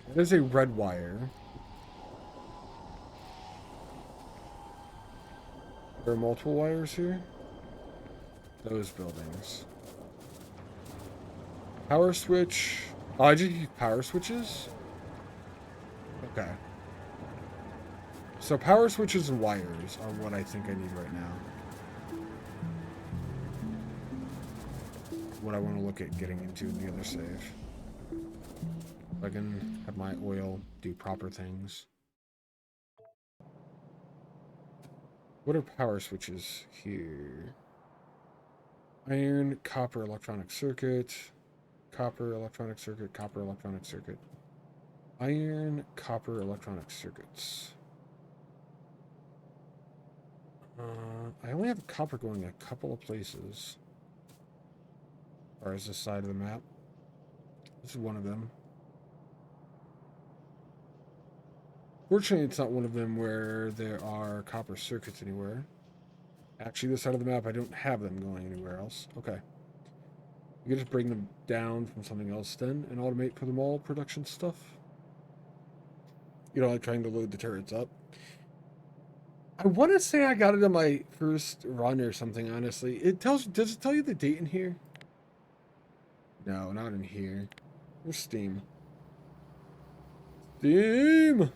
That is a red wire. There are multiple wires here. Those buildings. Power switch. Oh, I just use power switches? Okay. So power switches and wires are what I think I need right now. What I want to look at getting into in the other save. I can have my oil do proper things. What are power switches here? Iron, copper, electronic circuit. Copper, electronic circuit, copper, electronic circuit. Iron, copper, electronic circuits. I only have copper going a couple of places. Or is this side of the map? This is one of them. Fortunately, it's not one of them where there are copper circuits anywhere. Actually, this side of the map, I don't have them going anywhere else. Okay. You can just bring them down from something else then and automate for them all production stuff. You know, like trying to load the turrets up. I want to say I got it on my first run or something, honestly. Does it tell you the date in here? No, not in here. Where's Steam? Steam!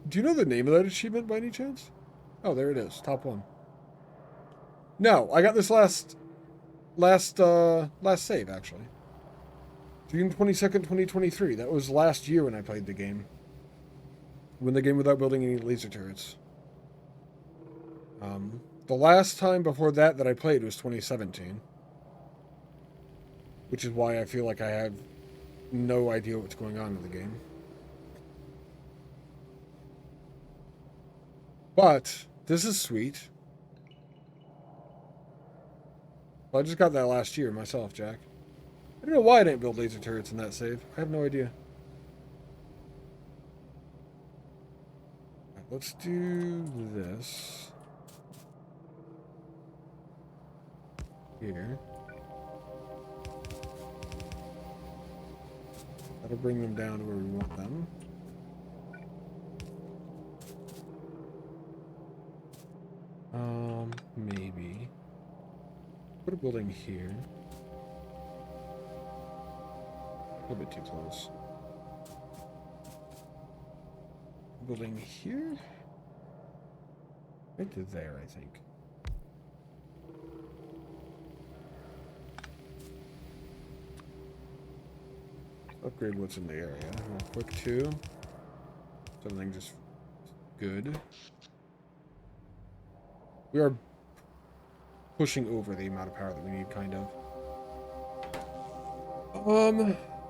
Do you know the name of that achievement by any chance? Oh, there it is. Top one. No, I got this last save, actually. June 22nd, 2023. That was last year when I played the game. Win the game without building any laser turrets. The last time before that I played was 2017. Which is why I feel like I have no idea what's going on in the game. But this is sweet. Well, I just got that last year myself, Jack. I don't know why I didn't build laser turrets in that save. I have no idea. Right, let's do this. Here. That'll bring them down to where we want them. Maybe. Put a building here. A little bit too close. Building here? Right to there, I think. Upgrade what's in the area. Real quick, too. Something just good. We are pushing over the amount of power that we need, kind of.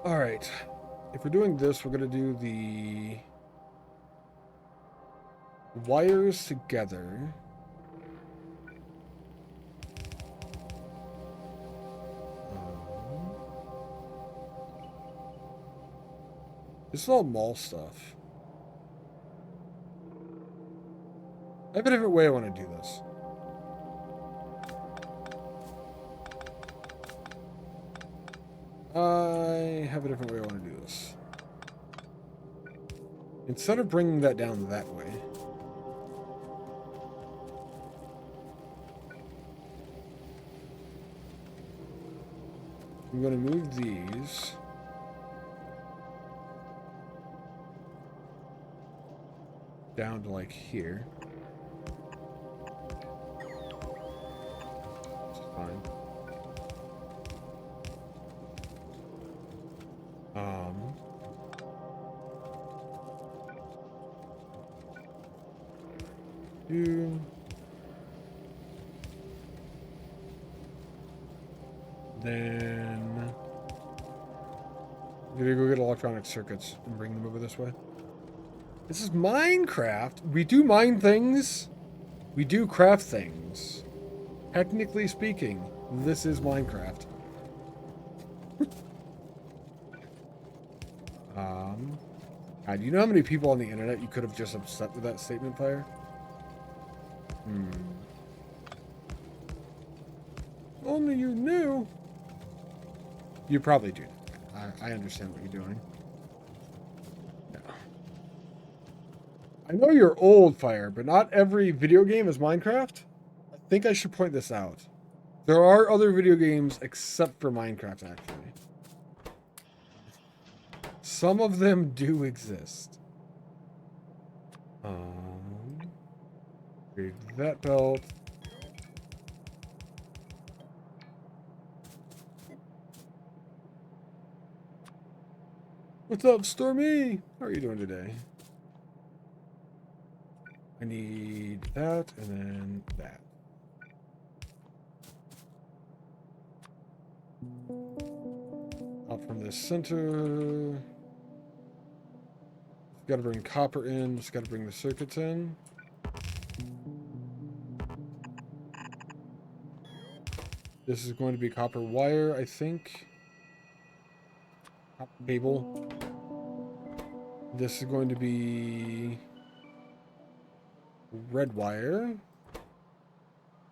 Alright. If we're doing this, we're gonna do the wires together. This is all mall stuff. I have a different way I want to do this. I have a different way I want to do this. Instead of bringing that down that way, I'm going to move these. Down to like here. Which is fine. Then I'm gonna go get electronic circuits and bring them over this way. This is Minecraft. We do mine things. We do craft things. Technically speaking, this is Minecraft. God, you know how many people on the internet you could have just upset with that statement, Fire? Only you knew. You probably do. I understand what you're doing. No. I know you're old, Fire, but not every video game is Minecraft. I think I should point this out. There are other video games except for Minecraft, actually. Some of them do exist. Read that belt. What's up, Stormy? How are you doing today? I need that and then that. Up from the center. Got to bring copper in. Just got to bring the circuits in. This is going to be copper wire, I think. Copper cable. This is going to be red wire.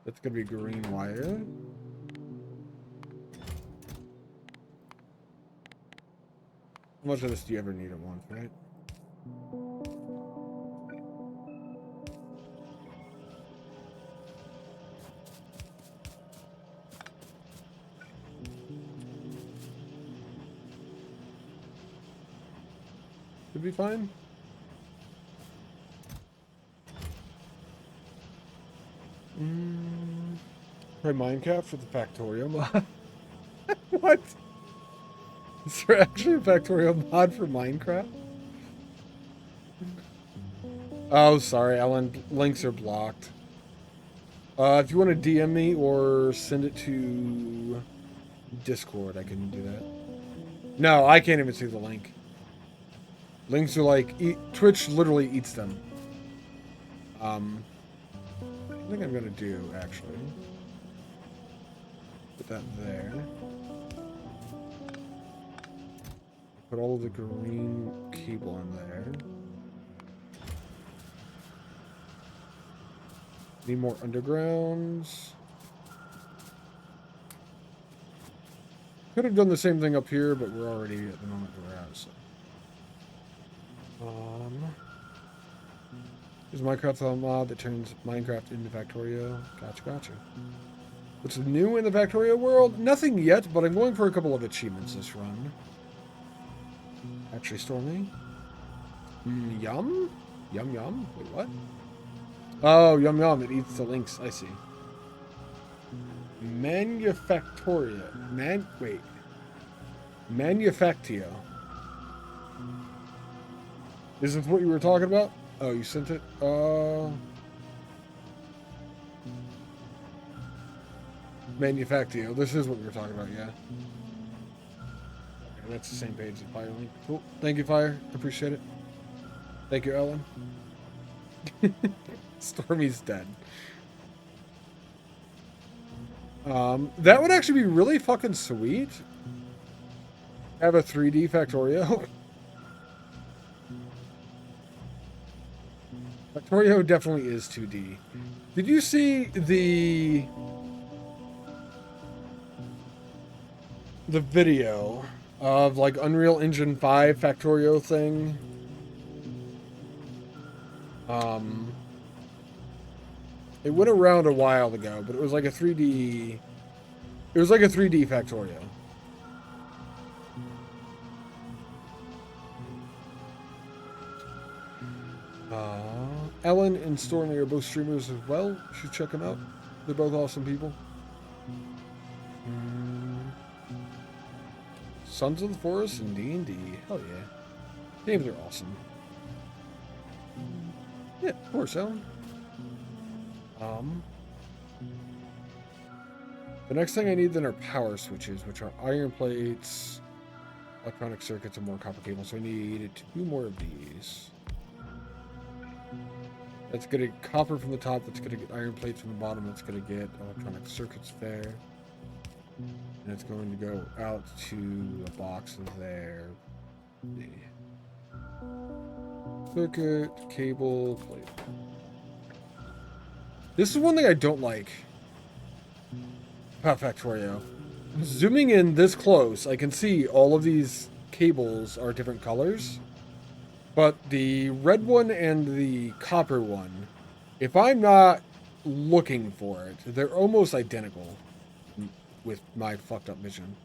That's going to be green wire. How much of this do you ever need at once, right? Should be fine. Try Minecraft for the factorio mod. What? Is there actually a factorio mod for Minecraft? Oh, sorry, Ellen. Links are blocked. If you want to DM me or send it to Discord, I can do that. No, I can't even see the link. Links are like... Twitch literally eats them. I think I'm going to do, actually. Put that there. Put all of the green cable in there. Need more undergrounds. Could have done the same thing up here, but we're already at the moment we're at, so. There's Minecraft mod that turns Minecraft into Factorio. Gotcha. What's new in the Factorio world? Nothing yet, but I'm going for a couple of achievements this run. Actually, Stormy. Yum? Yum? Wait, what? Oh, yum. It eats the links. I see. Manufactorio. Manufactio. Is this what you were talking about? Oh, you sent it? Manufactio. This is what we were talking about, yeah. Okay, that's the same page as Fire Link. Cool. Thank you, Fire. Appreciate it. Thank you, Ellen. Stormy's dead. That would actually be really fucking sweet. Have a 3D Factorio. Factorio definitely is 2D. Did you see the video of like Unreal Engine 5 Factorio thing? It went around a while ago, but it was like a 3D. It was like a 3D Factorio. Ellen and Stormy are both streamers as well. You should check them out. They're both awesome people. Sons of the Forest and D&D. Hell yeah. Names are awesome. Yeah, of course, Ellen. The next thing I need then are power switches, which are iron plates, electronic circuits, and more copper cables. So I need 2 more of these. That's going to get copper from the top. That's going to get iron plates from the bottom. That's going to get electronic circuits there. And it's going to go out to a box there. Circuit, cable, plate. This is one thing I don't like about Factorio. Zooming in this close, I can see all of these cables are different colors. But the red one and the copper one, if I'm not looking for it, they're almost identical with my fucked up vision.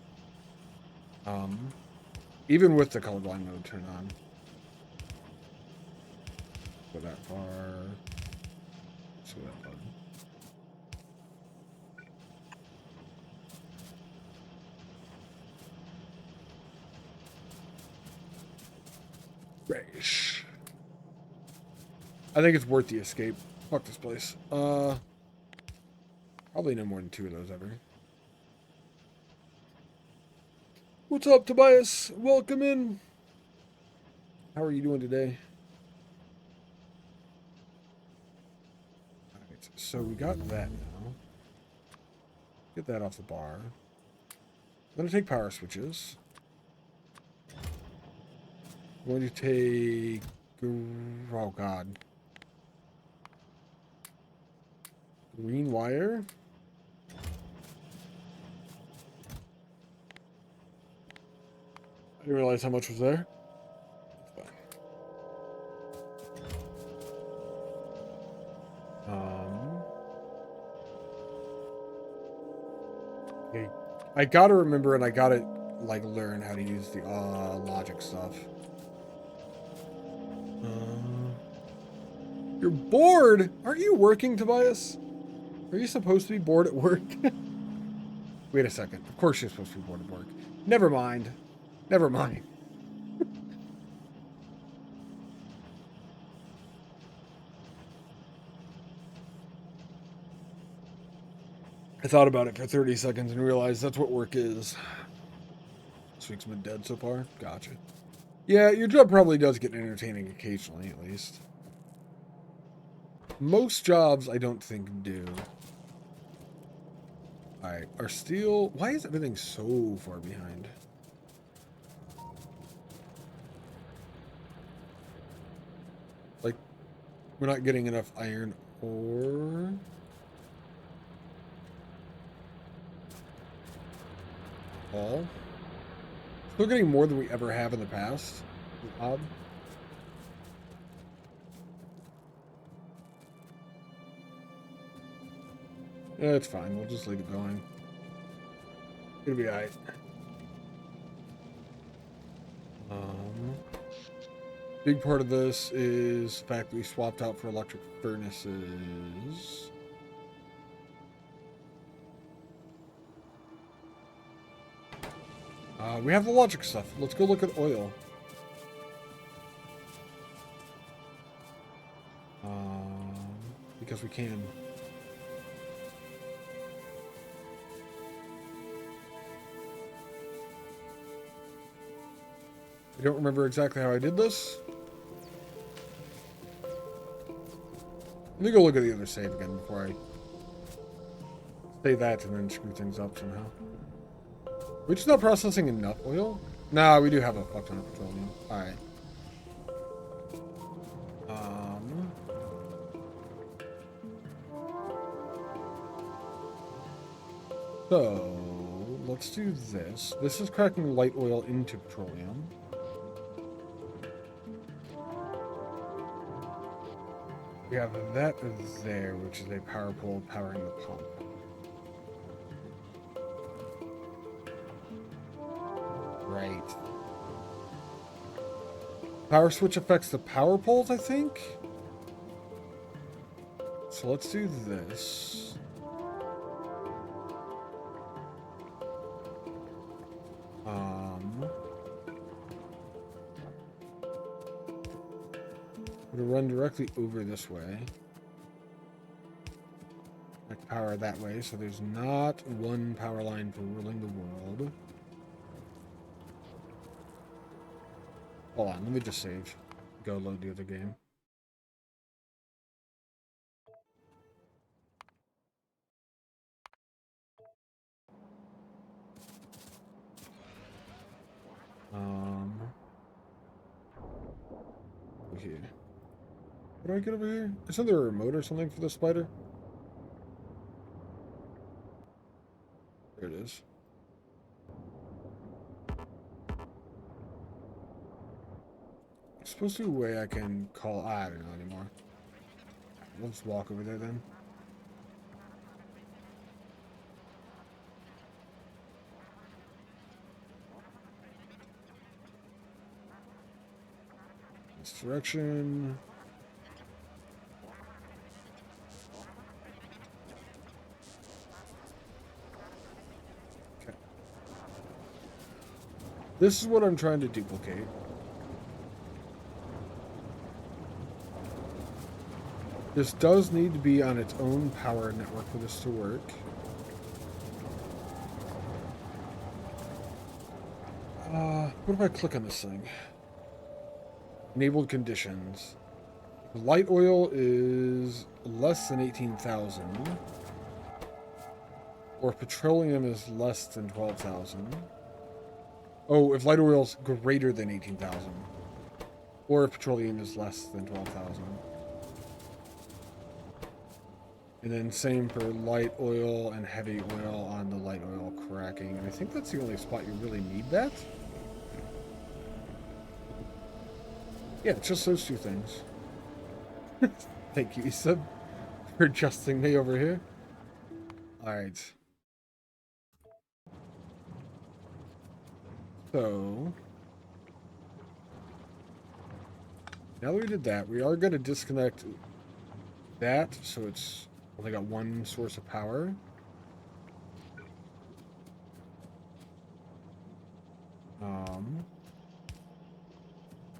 Even with the colorblind mode turned on. Go that far. Let's go that far. Grayish. I think it's worth the escape. Fuck this place. Probably no more than 2 of those ever. What's up, Tobias? Welcome in. How are you doing today? Alright, so we got that now. Get that off the bar. I'm going to take power switches. I'm going to take... Oh, God. Green wire. I didn't realize how much was there. Okay. I gotta remember and I gotta like learn how to use the logic stuff. You're bored? Aren't you working, Tobias? Are you supposed to be bored at work? Wait a second. Of course you're supposed to be bored at work. Never mind. Never mind. I thought about it for 30 seconds and realized that's what work is. This week's been dead so far. Gotcha. Yeah, your job probably does get entertaining occasionally, at least. Most jobs, I don't think, do. Alright, our steel... Why is everything so far behind? Like, we're not getting enough iron ore... All. Still getting more than we ever have in the past. Odd. Yeah, it's fine. We'll just leave it going. It'll be alright. Big part of this is the fact that we swapped out for electric furnaces. We have the logic stuff. Let's go look at oil. Because we can. I don't remember exactly how I did this. Let me go look at the other save again before I say that and then screw things up somehow. We're just not processing enough oil? Nah, we do have a fuck ton of petroleum. Alright. So, let's do this. This is cracking light oil into petroleum. We have that there, which is a power pole powering the pump. Right. Power switch affects the power poles, I think? So let's do this. We'll run directly over this way. Like power that way, so there's not one power line for ruling the world. Hold on, let me just save. Go load the other game. Okay. What do I get over here? Isn't there a remote or something for the spider? There it is. There's supposed to be a way I can call. I don't know anymore. Let's walk over there then. This direction. Okay. This is what I'm trying to duplicate. This does need to be on its own power network for this to work. What if I click on this thing? Enabled conditions. Light oil is less than 18,000. Or petroleum is less than 12,000. Oh, if light oil is greater than 18,000. Or if petroleum is less than 12,000. And then same for light oil and heavy oil on the light oil cracking. And I think that's the only spot you really need that. Yeah, it's just those two things. Thank you, Issa, for adjusting me over here. Alright. So, now that we did that, we are going to disconnect that, so it's only got one source of power.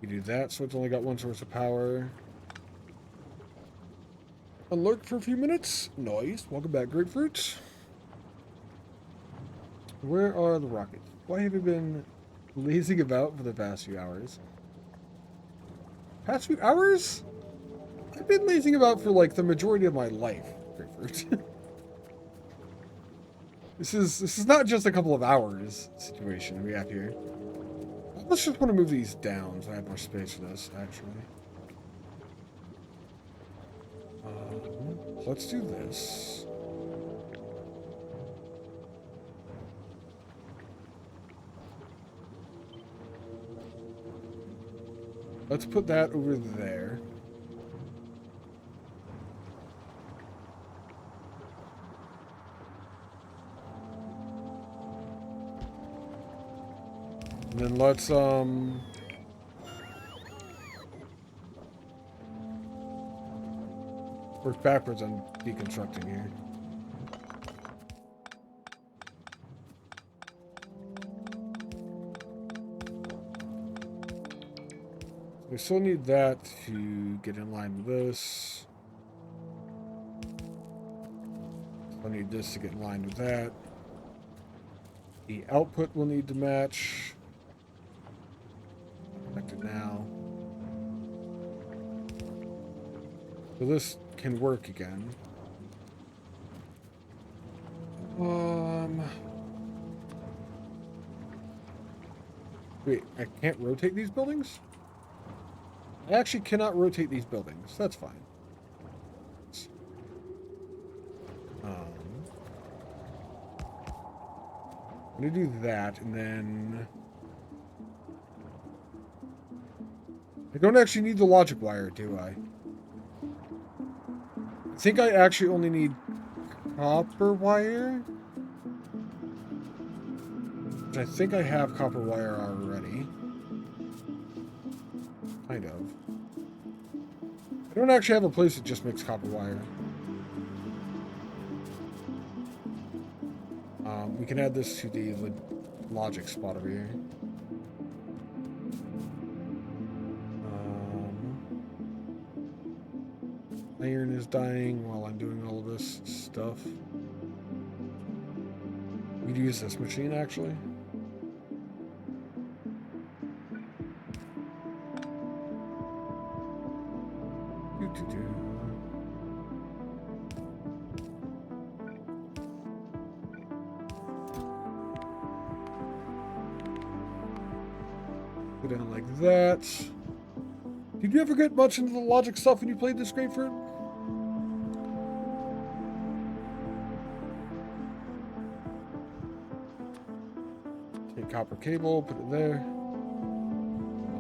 You do that, so it's only got one source of power. Unlocked for a few minutes. Nice. Welcome back, Grapefruit. Where are the rockets? Why have you been lazing about for the past few hours? Past few hours? I've been lazing about for like the majority of my life, Grapefruit. This is not just a couple of hours situation we have here. Let's just want to move these down so I have more space for this, actually. Let's do this. Let's put that over there. And then let's, work backwards on deconstructing here. We still need that to get in line with this. I need this to get in line with that. The output will need to match. Connect it now. So this can work again. Wait, I can't rotate these buildings? I actually cannot rotate these buildings. That's fine. I'm gonna do that, and then I don't actually need the logic wire, do I? I think I actually only need copper wire. Which I think I have copper wire already. Kind of. I don't actually have a place that just makes copper wire. We can add this to the logic spot over here. Iron is dying while I'm doing all of this stuff. We'd use this machine, actually. Go down like that. Did you ever get much into the logic stuff when you played this grapefruit? Take copper cable, put it there.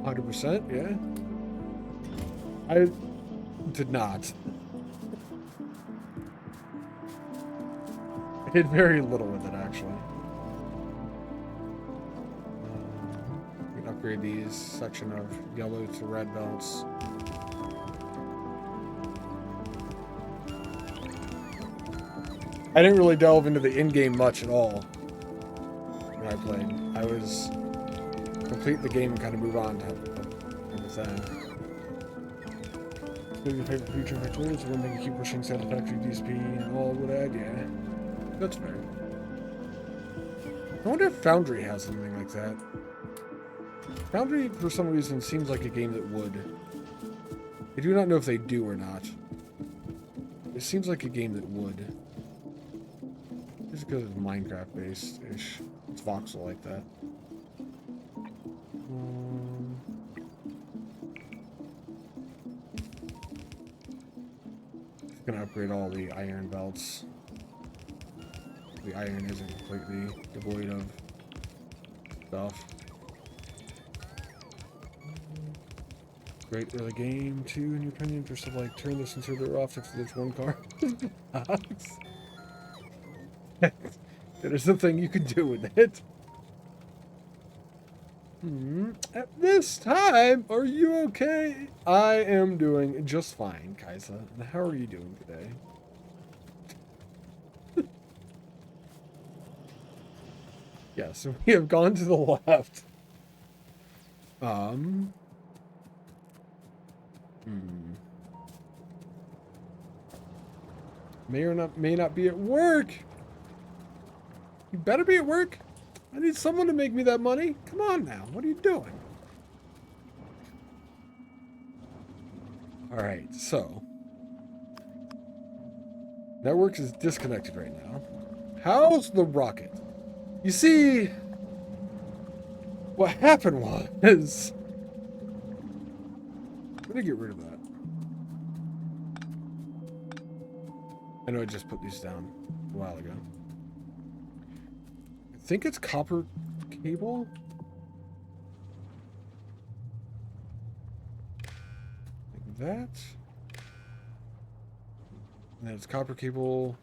100%, yeah. I did not. I did very little with it, actually. We can upgrade these section of yellow to red belts. I didn't really delve into the in-game much at all when I played. I was complete the game and kind of move on to that. So your favorite feature of Factorio is one thing you keep pushing Santa Factory DSP and all would add, yeah. That's fair. I wonder if Foundry has something like that. Foundry, for some reason, seems like a game that would. I do not know if they do or not. It seems like a game that would. Just because it's Minecraft-based-ish. It's voxel like that. Just gonna upgrade all the iron belts. The iron isn't completely devoid of stuff. Great early game too, in your opinion, for stuff like turn this inserter off if there's one car. There's something you can do with it. At this time, are you okay? I am doing just fine, Kaisa. And how are you doing today? Yes, we have gone to the left. May not be at work. You better be at work. I need someone to make me that money. Come on now. What are you doing? All right, so network is disconnected right now. How's the rocket? You see, what happened was I'm gonna get rid of that. I know I just put these down a while ago. I think it's copper cable. Like that. And then it's copper cable.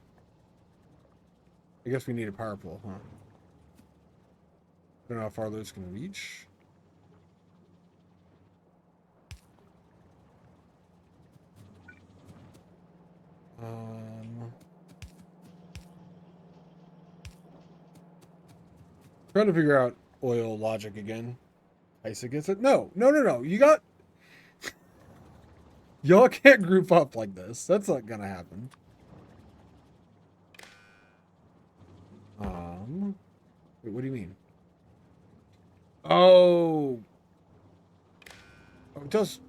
I guess we need a power pole, huh? I don't know how far those can reach. Trying to figure out oil logic again. Isa gets it. No. You got. Y'all can't group up like this. That's not gonna happen. Wait, what do you mean? Oh. Oh, it does.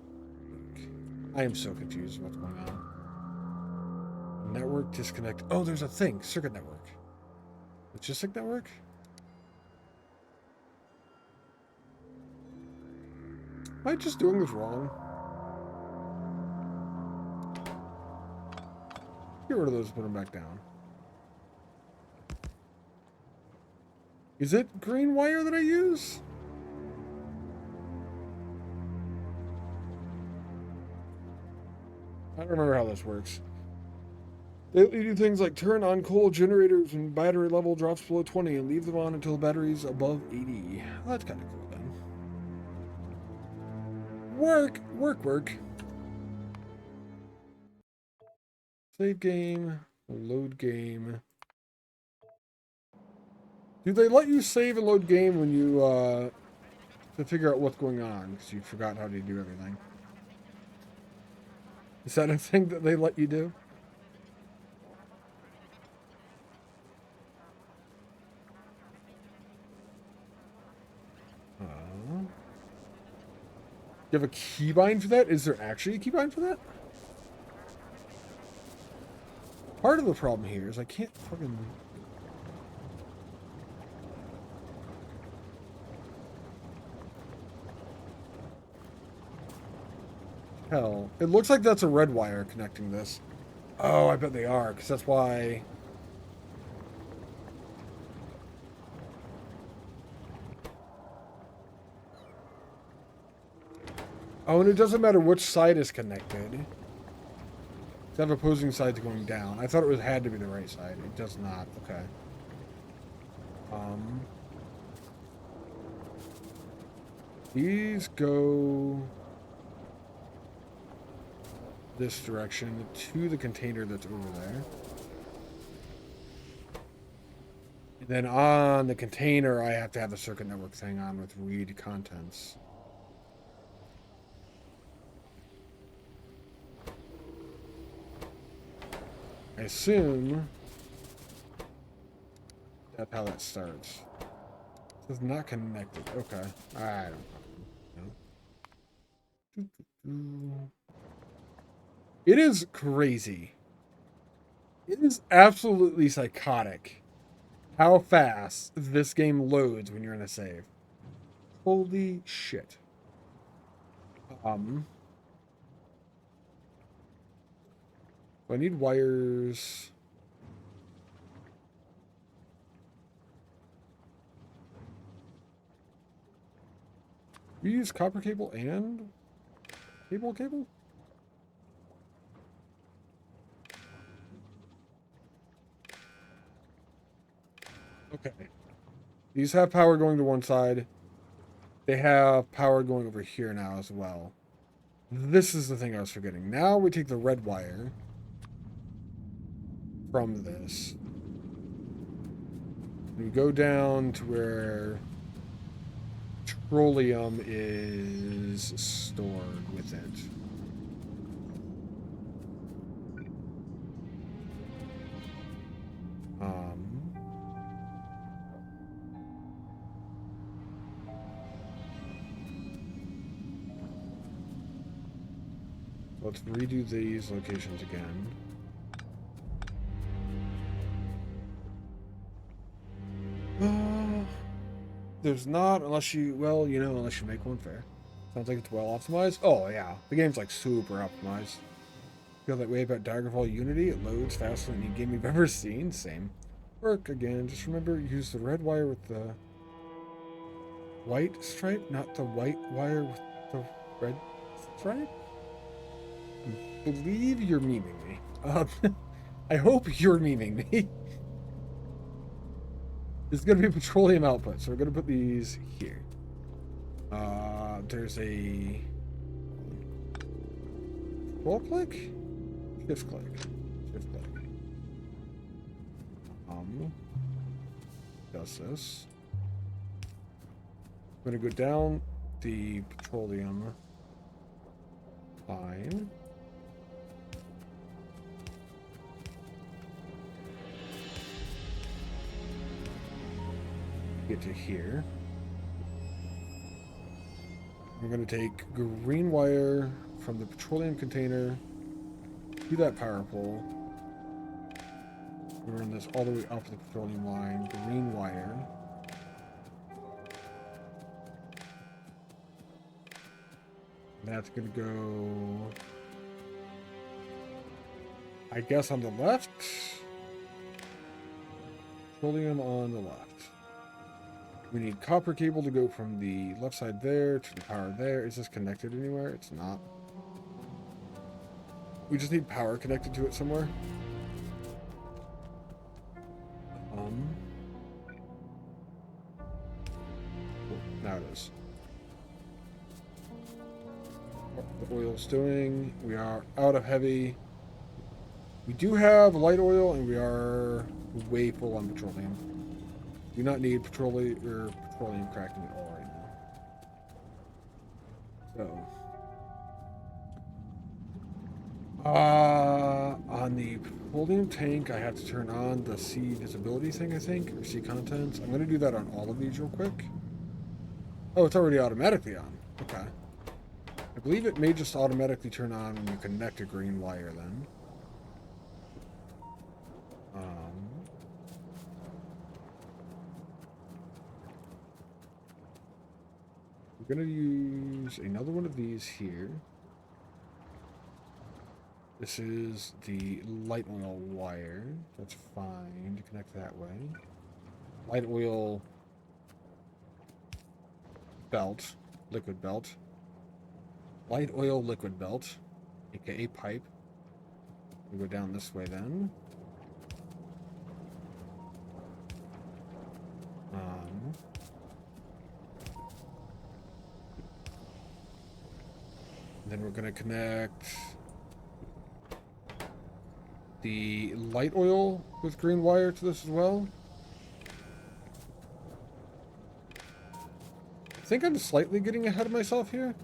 I am so confused with what's going on. Network disconnect. Oh, there's a thing. Circuit network. Logistic network? Am I just doing this wrong? Get rid of those and put them back down. Is it green wire that I use? I don't remember how this works. They do things like turn on coal generators when battery level drops below 20 and leave them on until the battery's above 80. Well, that's kind of cool then. Work. Save game. Load game. Do they let you save and load game when you, to figure out what's going on? Because you forgot how to do everything. Is that a thing that they let you do? You have a keybind for that? Is there actually a keybind for that? Part of the problem here is I can't fucking... Hell, it looks like that's a red wire connecting this. Oh, I bet they are, because that's why... Oh, and it doesn't matter which side is connected. They have opposing sides going down. I thought it had to be the right side. It does not. Okay. These go this direction to the container that's over there. And then on the container, I have to have the circuit network thing on with read contents. I assume that's how that starts. It says not connected. Okay. I don't know. It is crazy. It is absolutely psychotic how fast this game loads when you're in a save. Holy shit. I need wires. We use copper cable and cable? Okay. These have power going to one side. They have power going over here now as well. This is the thing I was forgetting. Now we take the red wire from this. We go down to where petroleum is stored with it. Let's redo these locations again. There's not, unless you, well, you know, unless you make one fair. Sounds like it's well optimized. Oh, yeah. The game's like super optimized. Feel that way about Daggerfall Unity? It loads faster than any game you've ever seen. Same. Work again. Just remember, use the red wire with the white stripe, not the white wire with the red stripe? I believe you're memeing me. I hope you're memeing me. This is going to be petroleum output, so we're going to put these here. There's a control click? Shift click. Shift click. Does this. I'm going to go down the petroleum line. Get to here. We're going to take green wire from the petroleum container to that power pole. We run this all the way up the petroleum line. Green wire. That's going to go, I guess, on the left. Petroleum on the left. We need copper cable to go from the left side there to the power there. Is this connected anywhere? It's not. We just need power connected to it somewhere. Cool. Now it is. The oil's doing. We are out of heavy. We do have light oil, and we are way full on petroleum. Do not need petroleum cracking at all right now. So. On the petroleum tank, I have to turn on the sea visibility thing, I think, or sea contents. I'm going to do that on all of these real quick. Oh, it's already automatically on. Okay. I believe it may just automatically turn on when you connect a green wire then. We're going to use another one of these here. This is the light oil wire. That's fine to connect that way. Light oil belt, liquid belt. Light oil liquid belt, aka pipe. We go down this way then. Then we're going to connect the light oil with green wire to this as well. I think I'm slightly getting ahead of myself here,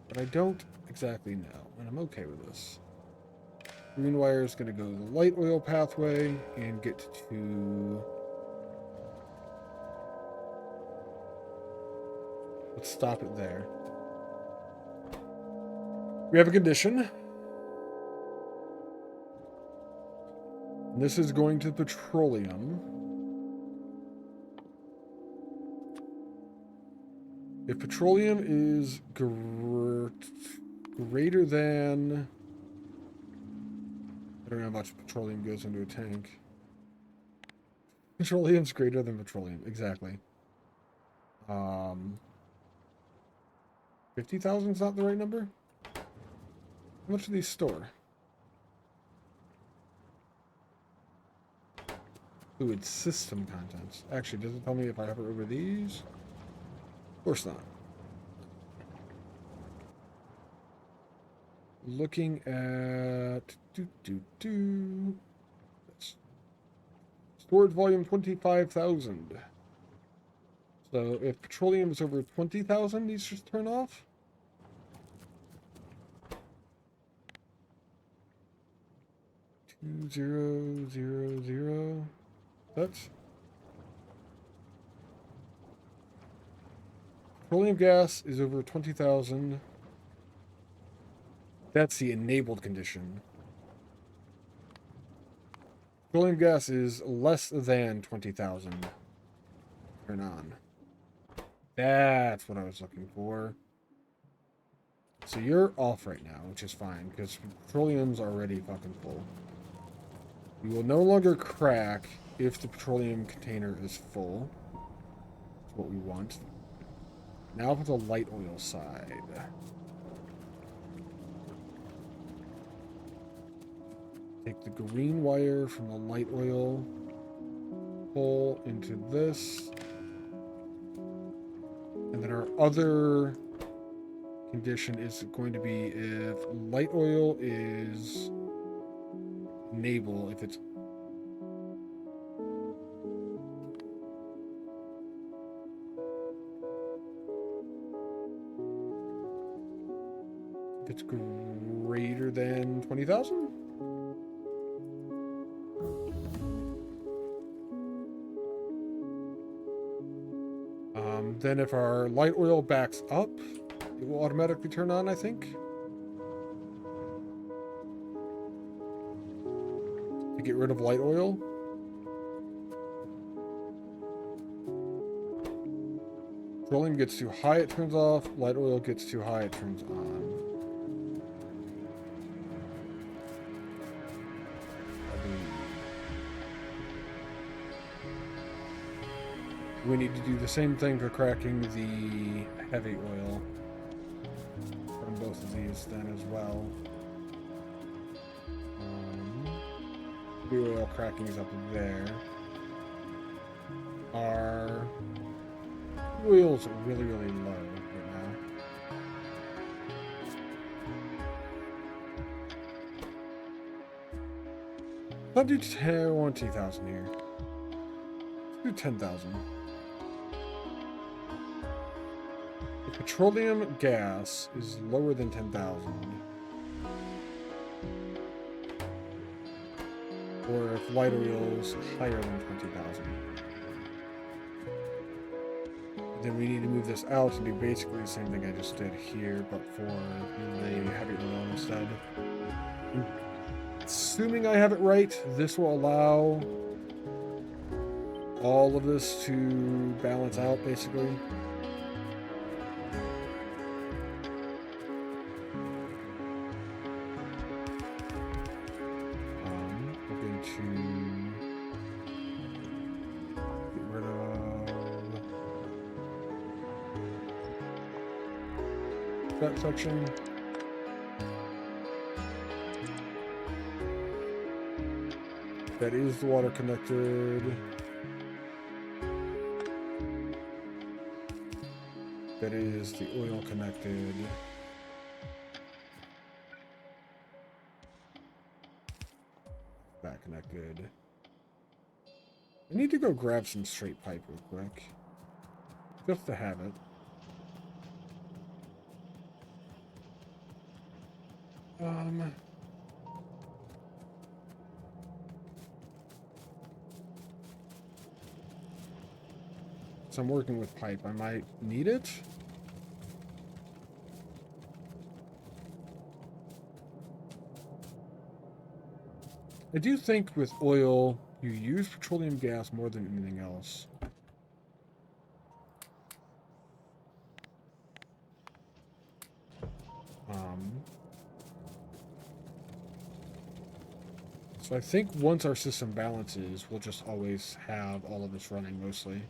but I don't exactly know, and I'm okay with this. Green wire is going to go to the light oil pathway and get to... Let's stop it there. We have a condition. This is going to petroleum. If petroleum is greater than... I don't know how much petroleum goes into a tank. Petroleum's greater than petroleum, exactly. 50,000 is not the right number? How much do these store? Ooh, it's system contents. Actually, does it tell me if I hover over these? Of course not. Looking at... Storage volume 25,000. So if petroleum is over 20,000, these just turn off? Zero, zero, zero. That's petroleum gas is over 20,000. That's the enabled condition. Petroleum gas is less than 20,000. Turn on. That's what I was looking for. So you're off right now, which is fine, because petroleum's already fucking full. We will no longer crack if the petroleum container is full. That's what we want. Now for the light oil side. Take the green wire from the light oil, pull into this. And then our other condition is going to be if light oil is enable, if it's greater than 20,000? Then if our light oil backs up, it will automatically turn on, I think. To get rid of light oil. Petroleum gets too high, it turns off. Light oil gets too high, it turns on. We need to do the same thing for cracking the heavy oil from both of these then as well. The oil cracking is up there. Our oil's really, really low right now. Let's do 20,000 here. Do 10,000. The petroleum gas is lower than 10,000. Or if light oil is higher than 20,000. Then we need to move this out and do basically the same thing I just did here, but for the heavy oil instead. Assuming I have it right, this will allow all of this to balance out, basically. We're going to get rid of that section. That is the water connected. That is the oil connected. That connected. I need to go grab some straight pipe real quick. Just to have it. So I'm working with pipe. I might need it. I do think with oil, you use petroleum gas more than anything else. So I think once our system balances, we'll just always have all of this running mostly.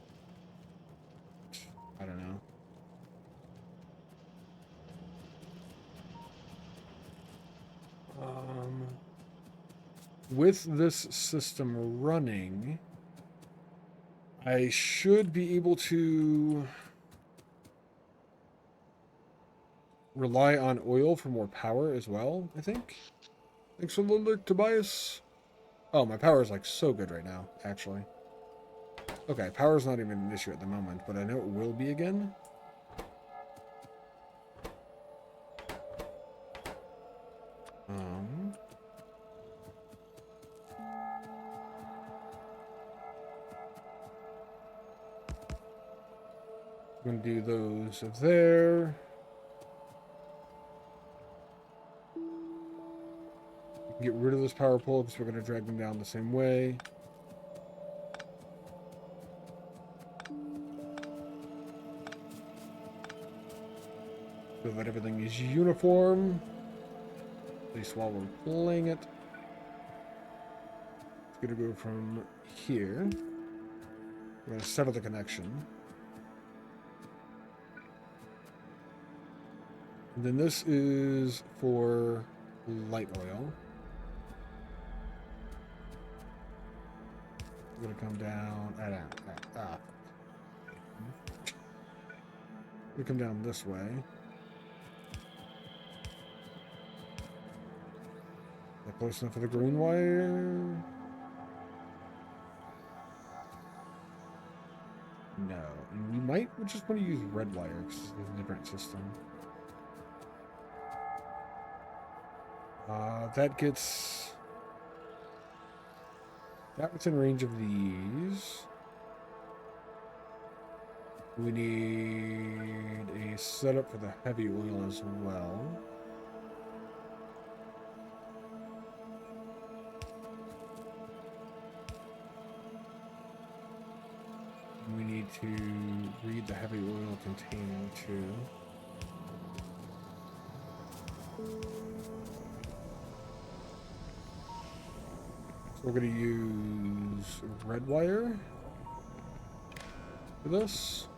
I don't know. With this system running, I should be able to rely on oil for more power as well, I think. Thanks for the alert, Tobias. Oh, my power is like so good right now, actually. Okay, power's not even an issue at the moment, but I know it will be again. I'm gonna do those there. Get rid of this power pole because we're gonna drag them down the same way. So that everything is uniform. At least while we're playing it. It's gonna go from here. We're gonna sever the connection. And then this is for light oil. We're gonna come down. We come down this way. Is that close enough for the green wire? No. And we might just want to use red wire because it's a different system. That gets... That within range of these. We need a setup for the heavy oil as well. We need to read the heavy oil container too. So we're going to use red wire for this.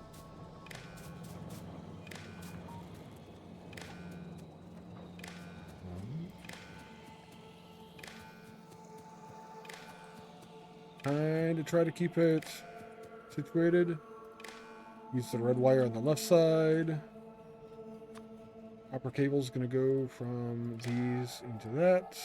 And to try to keep it situated, use the red wire on the left side. Copper cable is going to go from these into that.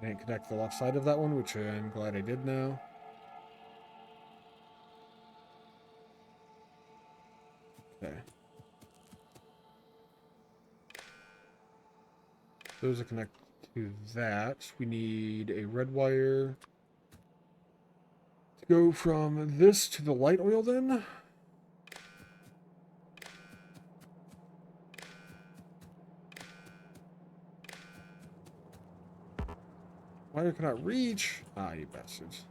I didn't connect the left side of that one, which I'm glad I did now. Okay. Those are connected to that. We need a red wire to go from this to the light oil then. Wire cannot reach. Ah, you bastards.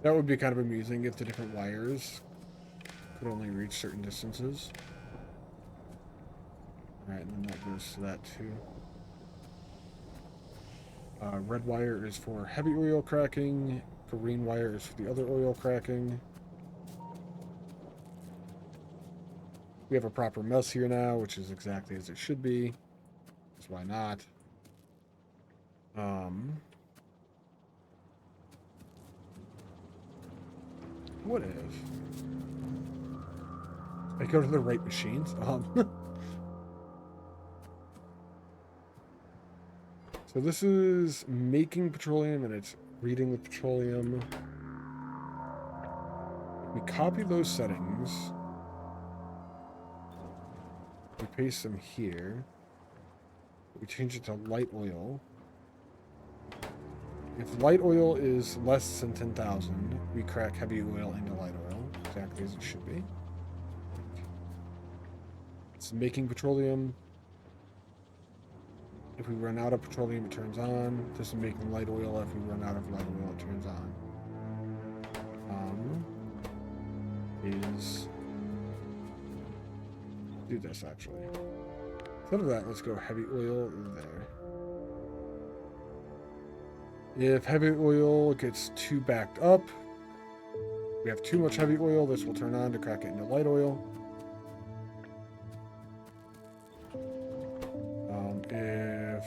That would be kind of amusing if the different wires could only reach certain distances. Alright, and then that goes to that too. Red wire is for heavy oil cracking. Green wire is for the other oil cracking. We have a proper mess here now, which is exactly as it should be. So why not? What if I go to the right machines? So this is making petroleum and it's reading the petroleum. We copy those settings. We paste them here. We change it to light oil. If light oil is less than 10,000, we crack heavy oil into light oil, exactly as it should be. It's making petroleum. If we run out of petroleum, it turns on. This is making light oil. If we run out of light oil, it turns on. Do this actually. Instead of that, let's go heavy oil there. If heavy oil gets too backed up, we have too much heavy oil, this will turn on to crack it into light oil. If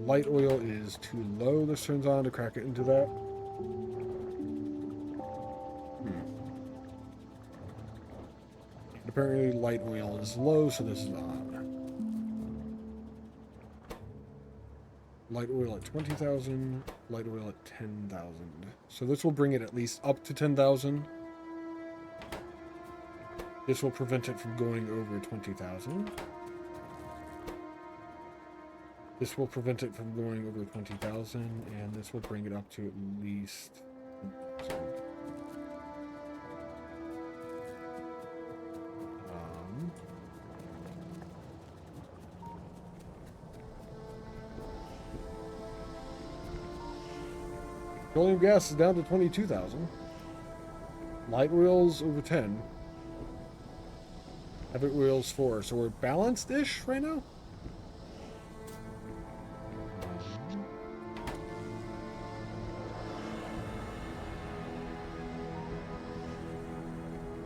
light oil is too low, this turns on to crack it into that. Apparently light oil is low, so this is on. Light oil at 20,000, light oil at 10,000. So this will bring it at least up to 10,000. This will prevent it from going over 20,000. This will prevent it from going over 20,000, and this will bring it up to at least... petroleum gas is down to 22,000. Light oil's over 10. Heavy oil's 4. So we're balanced-ish right now?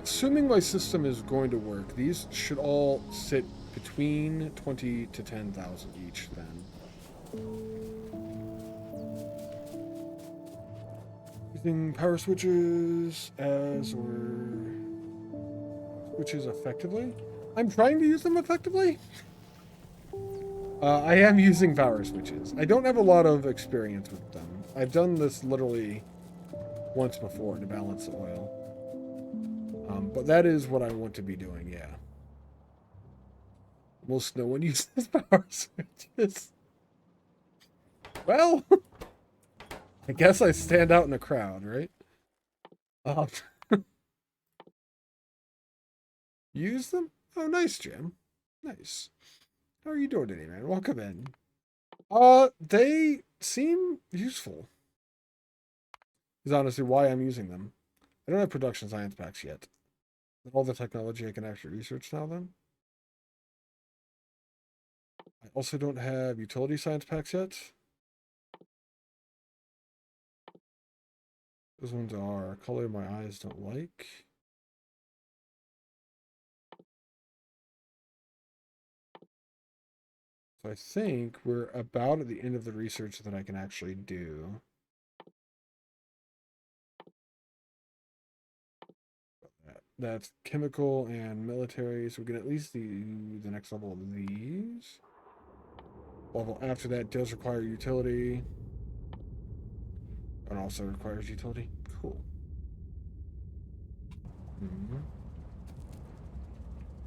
Assuming my system is going to work, these should all sit between 20 to 10,000 each then. Using power switches as switches effectively. I'm trying to use them effectively. I am using power switches. I don't have a lot of experience with them. I've done this literally once before to balance the oil. But that is what I want to be doing, yeah. Most no one uses power switches. Well, I guess I stand out in a crowd, right? Use them? Oh, nice, Jim. Nice. How are you doing today, man? Welcome in. They seem useful. Is honestly why I'm using them. I don't have production science packs yet. All the technology I can actually research now, then. I also don't have utility science packs yet. Those ones are a color my eyes don't like. So I think we're about at the end of the research that I can actually do. That's chemical and military, so we can at least do the next level of these. Level after that does require utility. And also requires utility. Cool.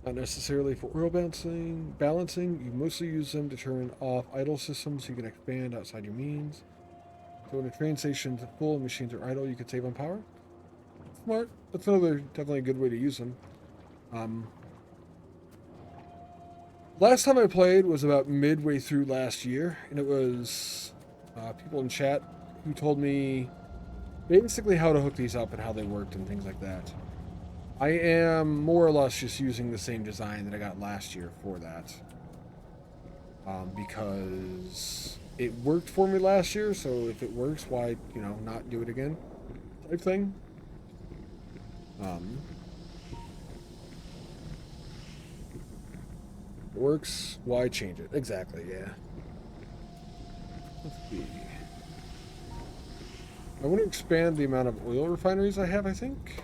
Not necessarily for oil balancing. You mostly use them to turn off idle systems so you can expand outside your means. So when a train station's full and machines are idle, you can save on power. Smart. That's another definitely a good way to use them. Last time I played was about midway through last year, and it was people in chat who told me basically how to hook these up and how they worked and things like that. I am more or less just using the same design that I got last year for that. Because it worked for me last year, so if it works, why, not do it again? Type thing. It works, why change it? Exactly, yeah. Let's see. I want to expand the amount of oil refineries I have, I think.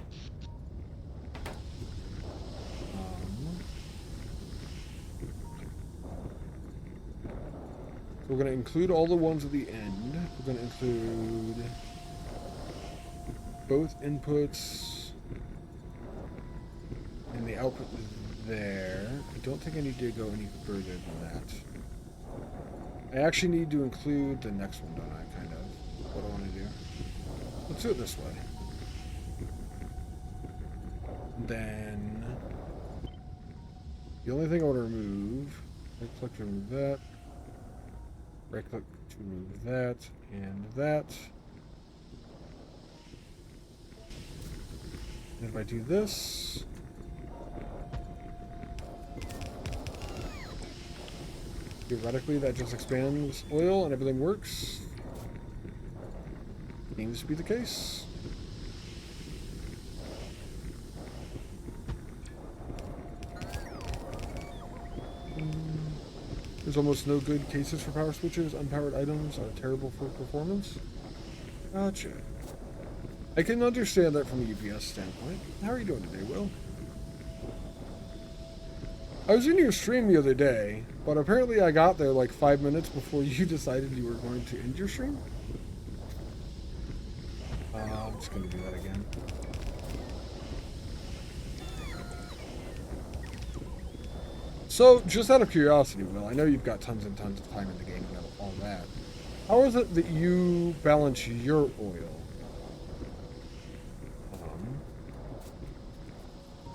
So we're going to include all the ones at the end. We're going to include both inputs and the output there. I don't think I need to go any further than that. I actually need to include the next one, don't I, kind of? What I want to do. Let's do it this way. Then the only thing I want to remove, right click to remove that, right click to remove that, and that. And if I do this, theoretically that just expands oil and everything works. Seems to be the case. There's almost no good cases for power switches. Unpowered items are terrible for performance. Gotcha. I can understand that from a UPS standpoint. How are you doing today, Will? I was in your stream the other day, but apparently I got there like 5 minutes before you decided you were going to end your stream. I'm just going to do that again. So, just out of curiosity, Will, I know you've got tons and tons of time in the game and all that. How is it that you balance your oil?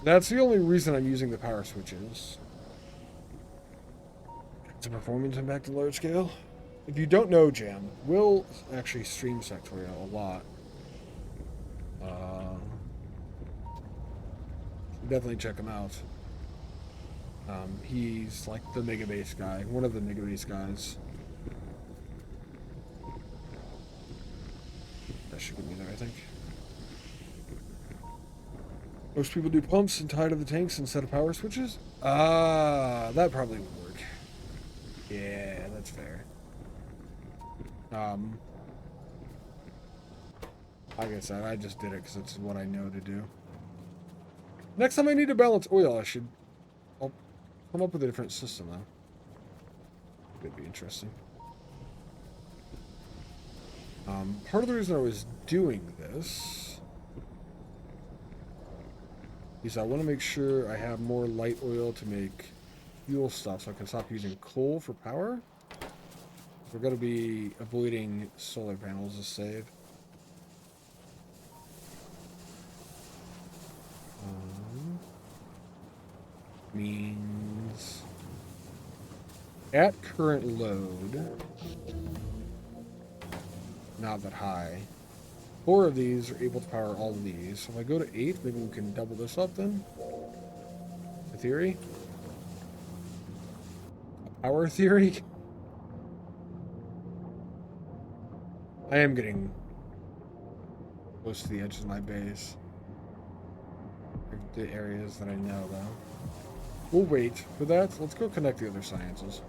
That's the only reason I'm using the power switches. It's a performance impact at large scale. If you don't know, Jam, Will actually streams Factorio a lot. Definitely check him out. He's like the Mega Base guy, one of the Mega Base guys. That should get me there, I think. Most people do pumps and tie to the tanks instead of power switches? That probably would work. Yeah, that's fair. Like I said, I just did it because it's what I know to do. Next time I need to balance oil, I'll come up with a different system, though. Could be interesting. Part of the reason I was doing this is I want to make sure I have more light oil to make fuel stuff so I can stop using coal for power. We're going to be avoiding solar panels to save. Means at current load, not that high, 4 of these are able to power all of these. So if I go to 8, maybe we can double this up then. In theory. Power theory. I am getting close to the edge of my base. The areas that I know, though. We'll wait for that. Let's go connect the other sciences.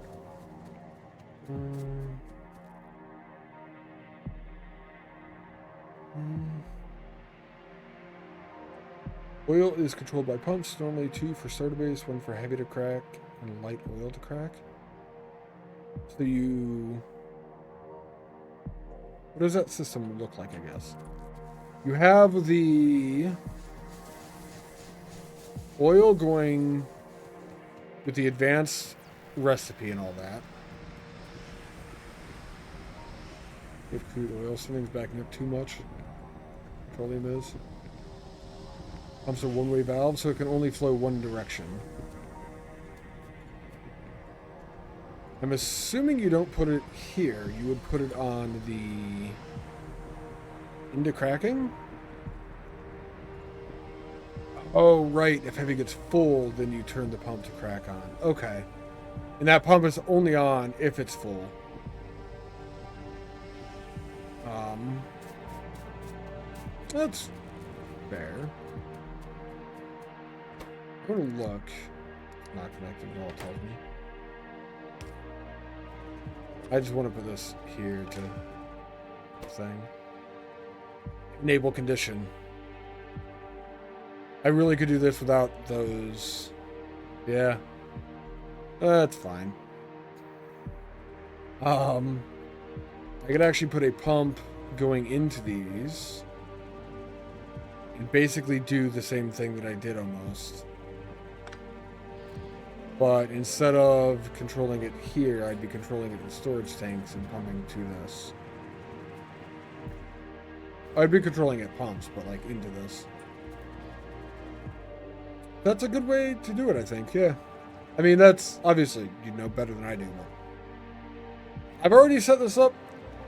Oil is controlled by pumps, normally 2 for starter base, 1 for heavy to crack, and light oil to crack. So you... What does that system look like, I guess? You have the oil going with the advanced recipe and all that. If crude oil, something's backing up too much. Petroleum is. Pumps are one-way valve, so it can only flow one direction. I'm assuming you don't put it here. You would put it on the... into cracking? Oh, right. If heavy gets full, then you turn the pump to crack on. Okay. And that pump is only on if it's full. That's fair. I'm gonna look. Not connected at all, tells me. I just want to put this here to thing. Enable condition. I really could do this without those. Yeah. That's fine. I could actually put a pump going into these and basically do the same thing that I did almost. But instead of controlling it here, I'd be controlling it in storage tanks and pumping to this. I'd be controlling it pumps, but like into this. That's a good way to do it, I think, yeah. I mean, that's obviously, you know better than I do. But I've already set this up.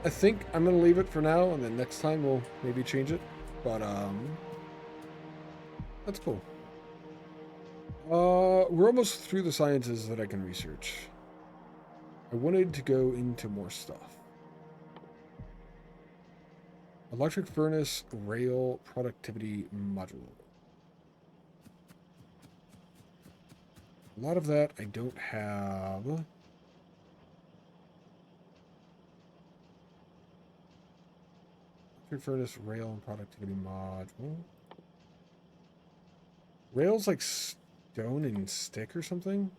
I think I'm going to leave it for now, and then next time we'll maybe change it. But, that's cool. We're almost through the sciences that I can research. I wanted to go into more stuff. Electric furnace rail productivity module. A lot of that I don't have. Electric furnace rail and productivity module. Rail's like stone and stick or something?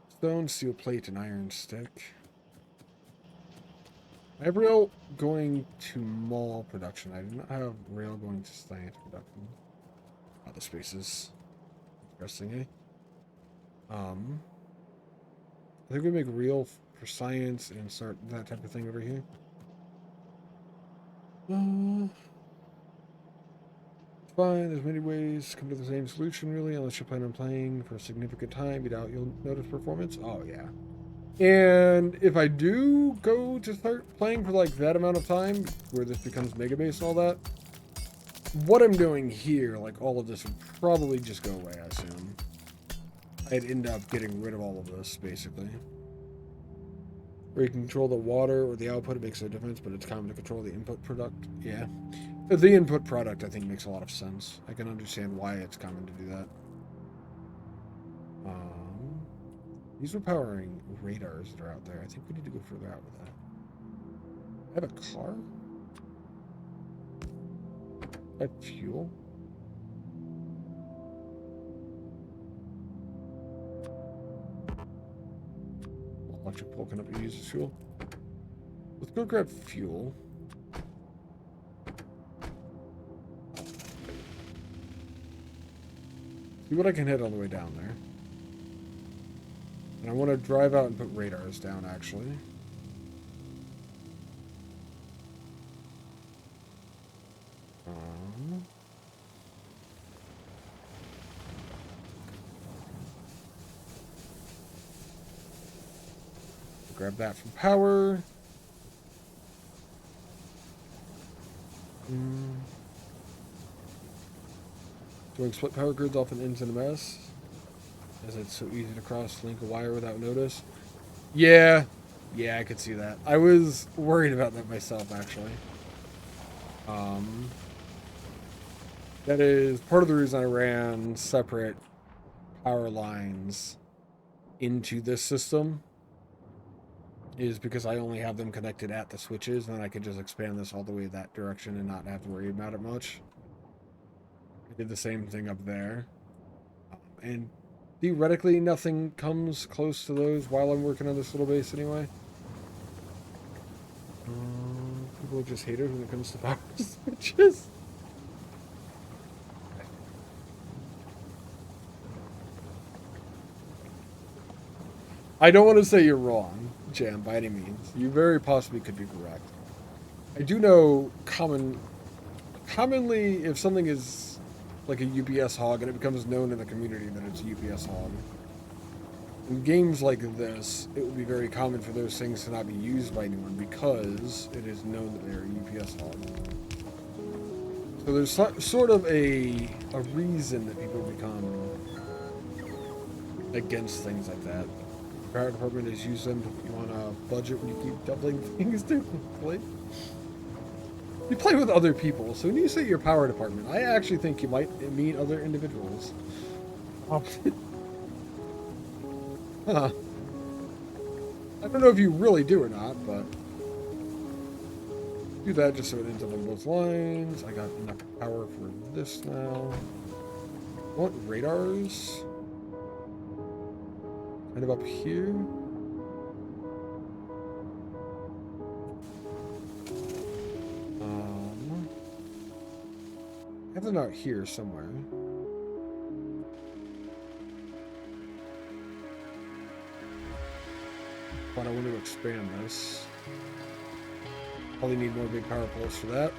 Stone, steel plate, and iron stick. I have rail going to mall production. I do not have rail going to science production. Oh, the spaces. Interesting, eh? I think we make real for science and start that type of thing over here. Fine, there's many ways to come to the same solution, really, unless you plan on playing for a significant time. You doubt you'll notice performance. Oh, yeah. And if I do go to start playing for like that amount of time, where this becomes Mega Base and all that, what I'm doing here, like all of this would probably just go away, I assume. I'd end up getting rid of all of this, basically. Where you can control the water or the output, it makes no difference, but it's common to control the input product. Yeah. The input product, I think, makes a lot of sense. I can understand why it's common to do that. These are powering radars that are out there. I think we need to go further out with that. I have a car? I have fuel? Electric pole cannot be used as fuel. Let's go grab fuel. See what I can hit on the way down there. And I want to drive out and put radars down, actually. Grab that from power. Doing split power grids often ends in a mess, as it's so easy to cross-link a wire without notice. Yeah, I could see that. I was worried about that myself, actually. That is part of the reason I ran separate power lines into this system, is because I only have them connected at the switches, and then I could just expand this all the way that direction and not have to worry about it much. I did the same thing up there. And theoretically, nothing comes close to those while I'm working on this little base anyway. People are just haters when it comes to power switches. I don't want to say you're wrong, Jam, by any means. You very possibly could be correct. I do know commonly if something is like a UPS hog and it becomes known in the community that it's a UPS hog. In games like this, it would be very common for those things to not be used by anyone because it is known that they're a UPS hog. So there's sort of a reason that people become against things like that. The power department is use them if you want a budget when you keep doubling things to play. You play with other people, so when you say your power department, I actually think you might meet other individuals. Huh. I don't know if you really do or not, but do that just so it ends up on both lines. I got enough power for this now. I want radars. Kind of up here. I have them out here somewhere. But I want to expand this. Probably need more big power poles for that.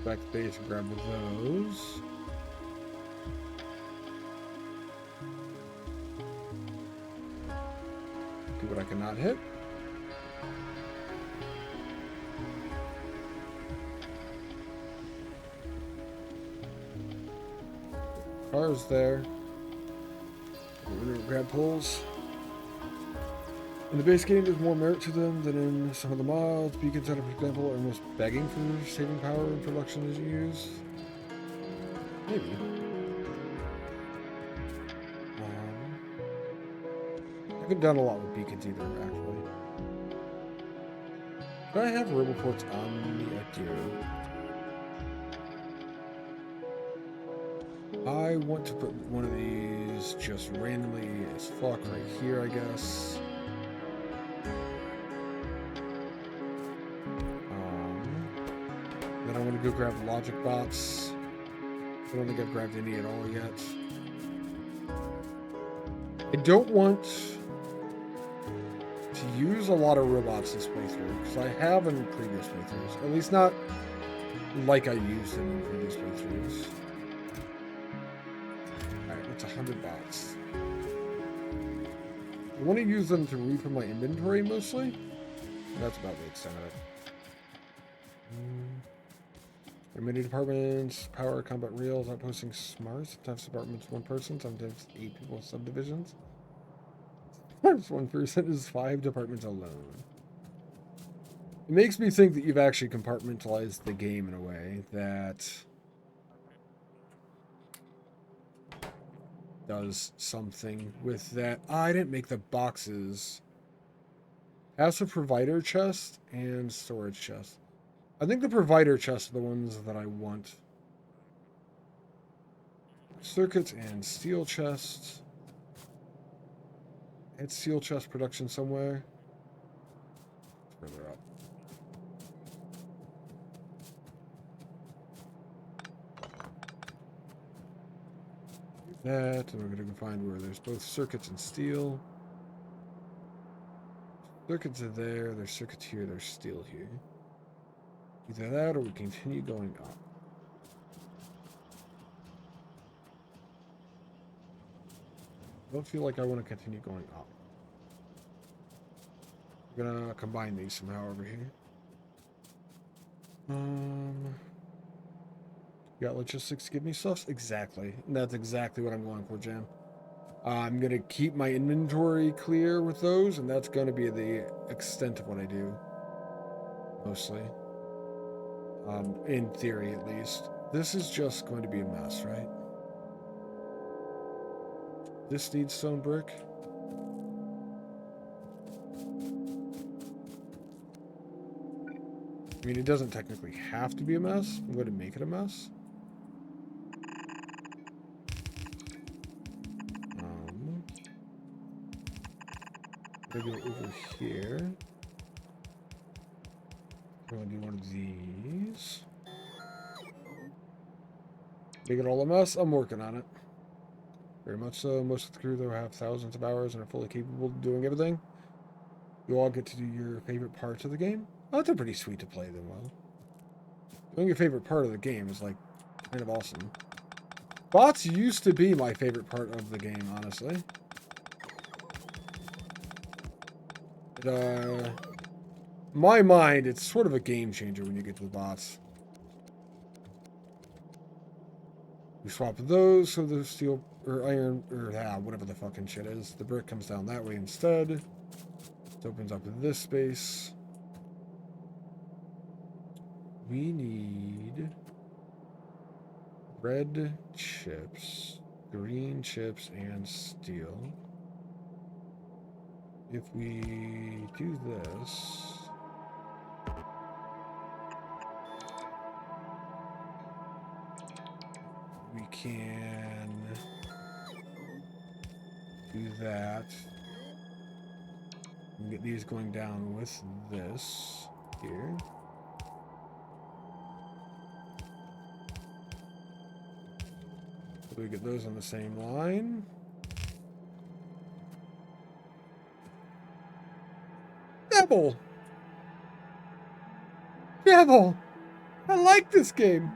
Back to base and grab those. Do what I cannot hit. Cars there. We're gonna grab poles. In the base game, there's more merit to them than in some of the mods. Beacons, for example, are almost begging for saving power in production as you use. Maybe. I haven't done a lot with beacons either, actually. Do I have roboports on me? I do. I want to put one of these just randomly as fuck right here, I guess. Then I want to go grab logic bots. I don't think I've grabbed any at all yet. I don't want to use a lot of robots this playthrough, because I have in previous playthroughs. At least not like I used them in previous playthroughs. Alright, it's 100 bots. I want to use them to refill my inventory mostly. That's about the extent of it. Many departments, power, combat reels, outposting smarts. Sometimes departments one person, sometimes 8 people subdivisions. Sometimes 1 person is 5 departments alone. It makes me think that you've actually compartmentalized the game in a way that does something with that. I didn't make the boxes. Passive provider chest and storage chest. I think the provider chests are the ones that I want. Circuits and steel chests. It's steel chest production somewhere. It's further up. Do that, and we're going to find where there's both circuits and steel. Circuits are there, there's circuits here, there's steel here. Either that or we continue going up. I don't feel like I want to continue going up. I'm gonna combine these somehow over here. Got logistics give me stuff? Exactly. And that's exactly what I'm going for, Jam. I'm gonna keep my inventory clear with those, and that's gonna be the extent of what I do. Mostly. In theory, at least. This is just going to be a mess, right? This needs stone brick. mean, it doesn't technically have to be a mess. I'm going to make it a mess. I'm going to go over here. I'm going to do one of these. Make it all a mess? I'm working on it. Very much so. Most of the crew, though, have thousands of hours and are fully capable of doing everything. You all get to do your favorite parts of the game. Oh, it's pretty sweet to play them well. Doing your favorite part of the game is, like, kind of awesome. Bots used to be my favorite part of the game, honestly. But, my mind, it's sort of a game changer when you get to the bots. We swap those so the steel or iron or whatever the fucking shit is. The brick comes down that way instead. It opens up this space. We need red chips, green chips, and steel. If we do this, we can do that. We can get these going down with this here. So we get those on the same line. Devil! Devil! I like this game.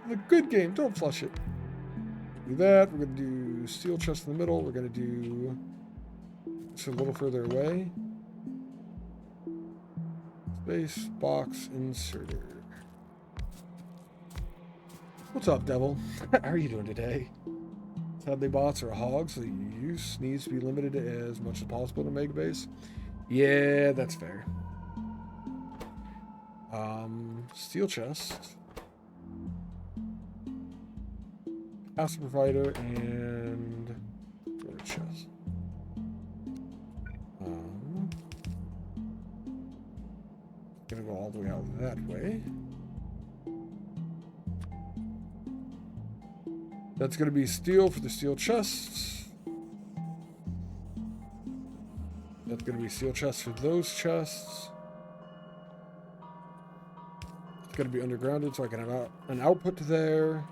It's a good game. Don't flush it. Do that. We're going to do steel chest in the middle. We're going to do this a little further away. Space, box, inserter. What's up, Devil? How are you doing today? Sadly, bots are hogs, so use needs to be limited as much as possible to Mega Base. Yeah, that's fair. Steel chest. Passive provider and storage chest. Gonna go all the way out that way. That's gonna be steel for the steel chests. That's gonna be steel chests for those chests. It's gonna be undergrounded so I can have an output to there.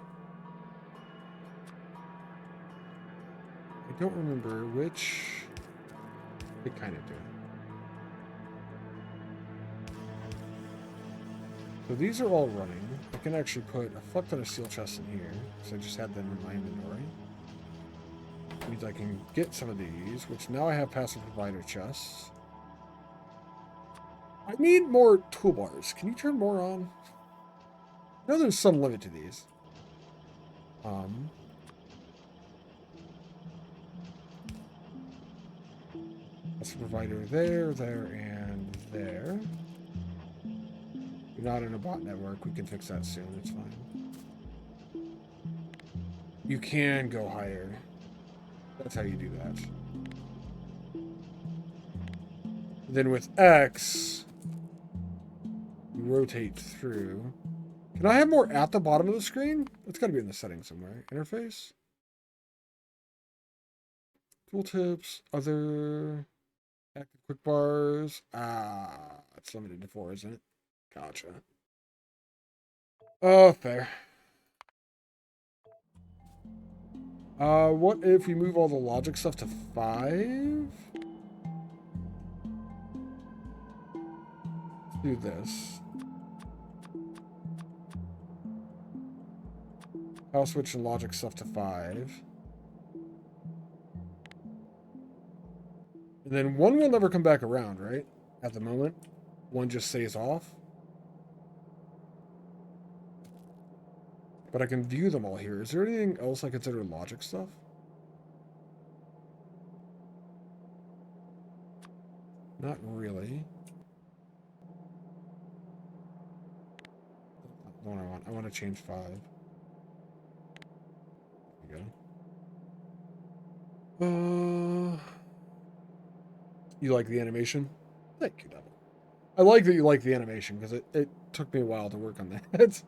I don't remember which. They kind of do. So these are all running. I can actually put a fuck ton of steel chests in here, because I just had them in my inventory. Means I can get some of these, which now I have passive provider chests. I need more toolbars. Can you turn more on? I know there's some limit to these. Passive provider there, and there. You're not in a bot network. We can fix that soon. It's fine. You can go higher. That's how you do that. Then with X, you rotate through. Can I have more at the bottom of the screen? It's got to be in the settings somewhere. Interface. Tooltips. Other. Active quick bars. It's limited to 4, isn't it? Gotcha. Oh, fair. What if we move all the logic stuff to 5? Let's do this. I'll switch the logic stuff to 5. And then one will never come back around, right? At the moment. One just stays off. But I can view them all here. Is there anything else I consider logic stuff? Not really. That's not the one I want. I want to change 5. There we go. You like the animation? Thank you, Devil. I like that you like the animation, because it took me a while to work on that.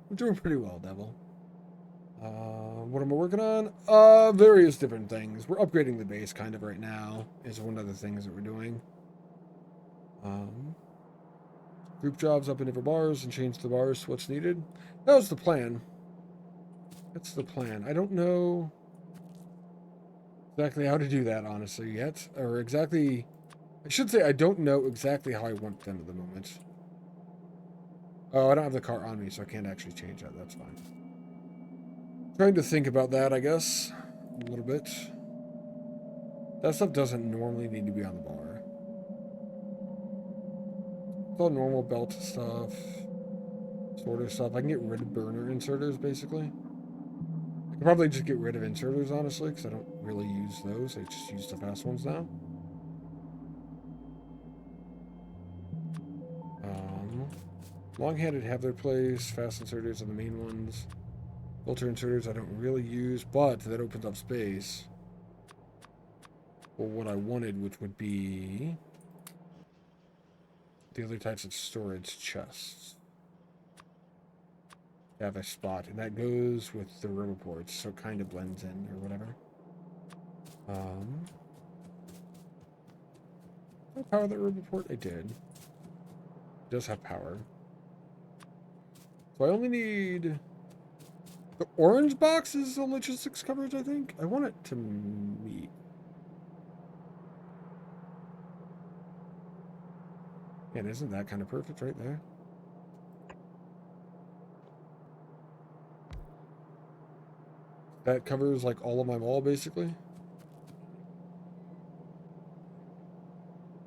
I'm doing pretty well, Devil. What am I working on? Various different things. We're upgrading the base kind of right now, is one of the things that we're doing. Group jobs up in different bars and change the bars to what's needed. That was the plan. That's the plan. I don't know exactly how to do that, honestly, yet. Or exactly... I should say I don't know exactly how I want them at the moment. Oh, I don't have the car on me, so I can't actually change that. That's fine. Trying to think about that, I guess. A little bit. That stuff doesn't normally need to be on the bar. It's all normal belt stuff. Sort of stuff. I can get rid of burner inserters, basically. I could probably just get rid of inserters, honestly, because I don't really use those. I just use the fast ones now. Long-handed have their place. Fast inserters are the main ones. Filter inserters I don't really use, but that opens up space for what I wanted, which would be the other types of storage chests. Have a spot, and that goes with the room ports, so it kind of blends in or whatever. Did I power that room port? I did. It does have power. So I only need the orange box is the logistics coverage, I think. I want it to meet. And isn't that kind of perfect right there? That covers like all of my mall, basically.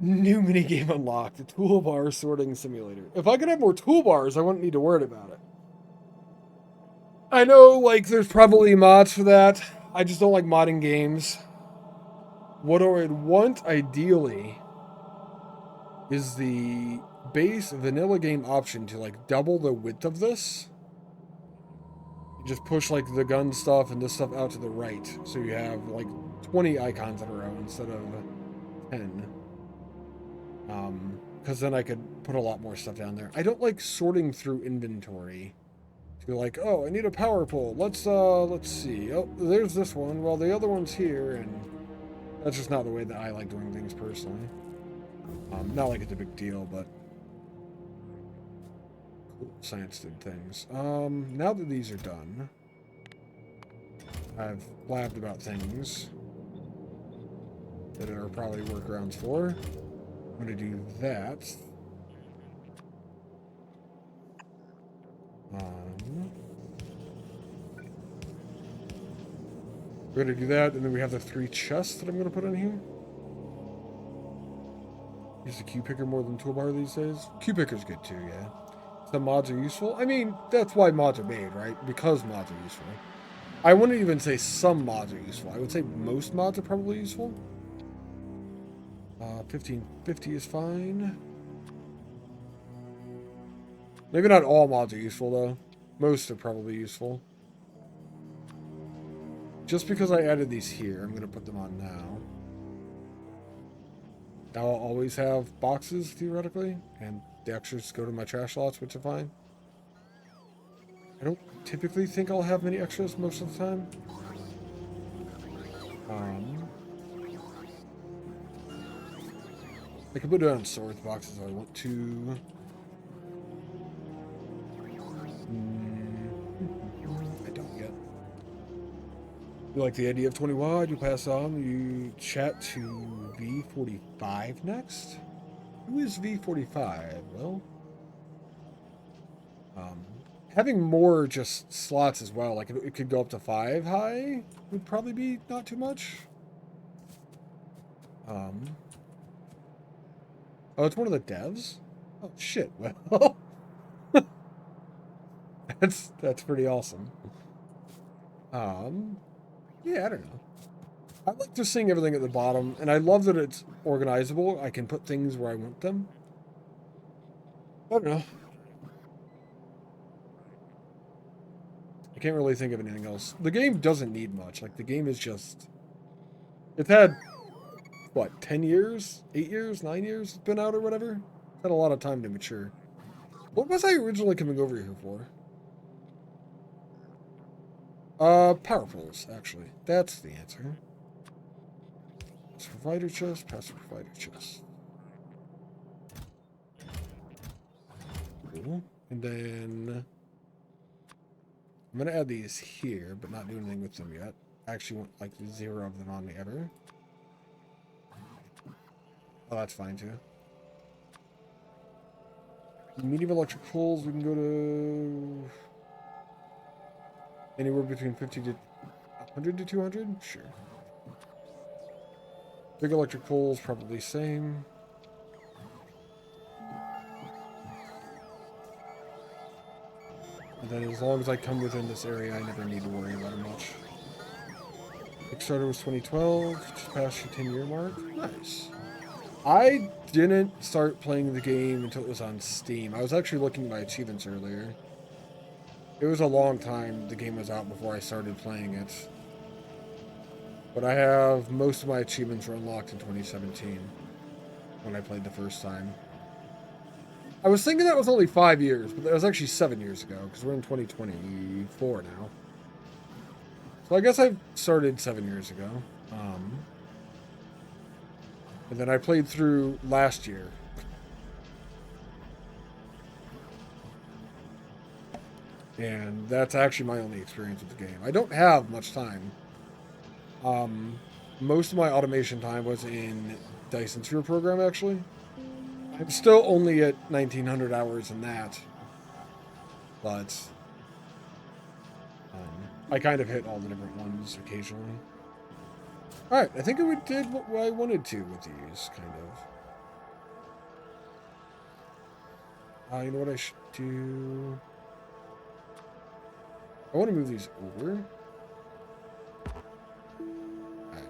New minigame unlocked. The toolbar sorting simulator. If I could have more toolbars, I wouldn't need to worry about it. I know, like, there's probably mods for that. I just don't like modding games. What I would want, ideally, is the base vanilla game option to, like, double the width of this. Just push, like, the gun stuff and this stuff out to the right. So you have, like, 20 icons in a row instead of 10. Because then I could put a lot more stuff down there. I don't like sorting through inventory. You're like, oh, I need a power pole. Let's see. Oh, there's this one. Well, the other one's here, and that's just not the way that I like doing things personally. Not like it's a big deal, but cool. Science did things. Now that these are done, I've blabbed about things that are probably workarounds for. I'm going to do that. We're going to do that, and then we have the 3 chests that I'm going to put in here. Use the Q picker more than toolbar these days. Q picker's good too, yeah. Some mods are useful. I mean, that's why mods are made, right? Because mods are useful. I wouldn't even say some mods are useful. I would say most mods are probably useful. 1550 is fine. Maybe not all mods are useful, though. Most are probably useful. Just because I added these here, I'm going to put them on now. Now I'll always have boxes, theoretically, and the extras go to my trash lots, which are fine. I don't typically think I'll have many extras most of the time. I can put it on storage boxes if I want to. I don't yet. You like the idea of 20 wide? You pass on. You chat to V45 next? Who is V45? Well, having more just slots as well, like it could go up to 5 high, would probably be not too much. Oh, it's one of the devs? Oh, shit. Well, that's pretty awesome. Yeah, I don't know. I like just seeing everything at the bottom, and I love that it's organizable. I can put things where I want them. I don't know. I can't really think of anything else. The game doesn't need much. Like, the game is just... It's had, what, 10 years? 8 years? 9 years it's been out or whatever? It's had a lot of time to mature. What was I originally coming over here for? Power poles, actually. That's the answer. Pass provider chest, pass provider chest. Cool. And then I'm gonna add these here, but not do anything with them yet. I actually want like 0 of them on me ever. Oh, that's fine too. Medium electric poles, we can go to anywhere between 50 to 100 to 200? Sure. Big electric poles, probably same. And then as long as I come within this area, I never need to worry about it much. Kickstarter was 2012, just past your 10-year mark. Nice. I didn't start playing the game until it was on Steam. I was actually looking at my achievements earlier. It was a long time the game was out before I started playing it. But I have most of my achievements were unlocked in 2017 when I played the first time. I was thinking that was only 5 years, but that was actually 7 years ago because we're in 2024 now. So I guess I started 7 years ago. And then I played through last year. And that's actually my only experience with the game. I don't have much time. Most of my automation time was in Dyson Sphere program, actually. I'm still only at 1,900 hours in that. But I kind of hit all the different ones occasionally. Alright, I think we did what I wanted to with these, kind of. You know what I should do? I want to move these over. Alright.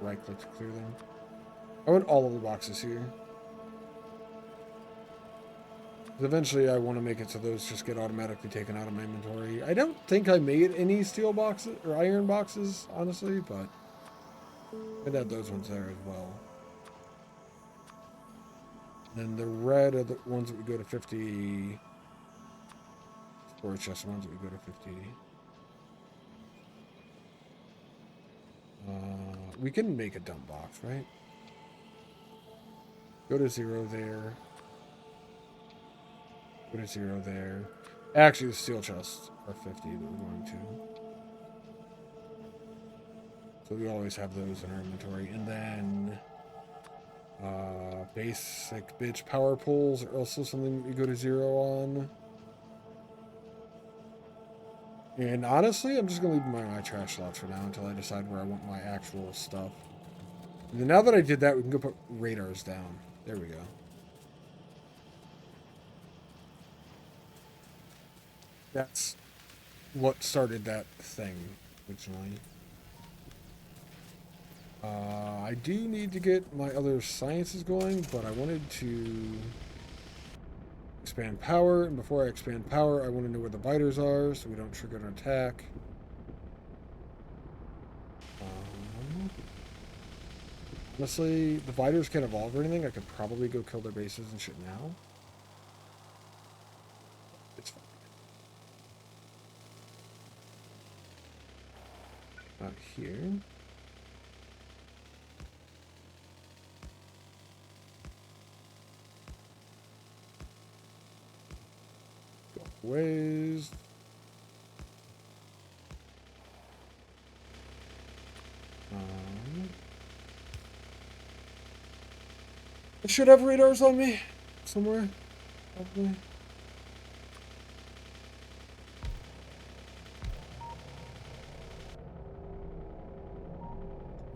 Right click to clear them. I want all of the boxes here. Eventually I want to make it so those just get automatically taken out of my inventory. I don't think I made any steel boxes or iron boxes, honestly, but I'd add those ones there as well. Then the red are the ones that would go to 50. Storage chest ones that would go to 50. We can make a dump box, right? Go to 0 there. Go to 0 there. Actually, the steel chests are 50 that we're going to. So we always have those in our inventory. And then basic bitch power poles are also something that we go to 0 on. And honestly, I'm just going to leave my trash slots for now until I decide where I want my actual stuff. And then now that I did that, we can go put radars down. There we go. That's what started that thing originally. I do need to get my other sciences going, but I wanted to expand power, and before I expand power, I want to know where the biters are so we don't trigger an attack. Honestly, the biters can't evolve or anything. I could probably go kill their bases and shit now. It's fine. Not here. Ways. I should have radars on me somewhere, probably.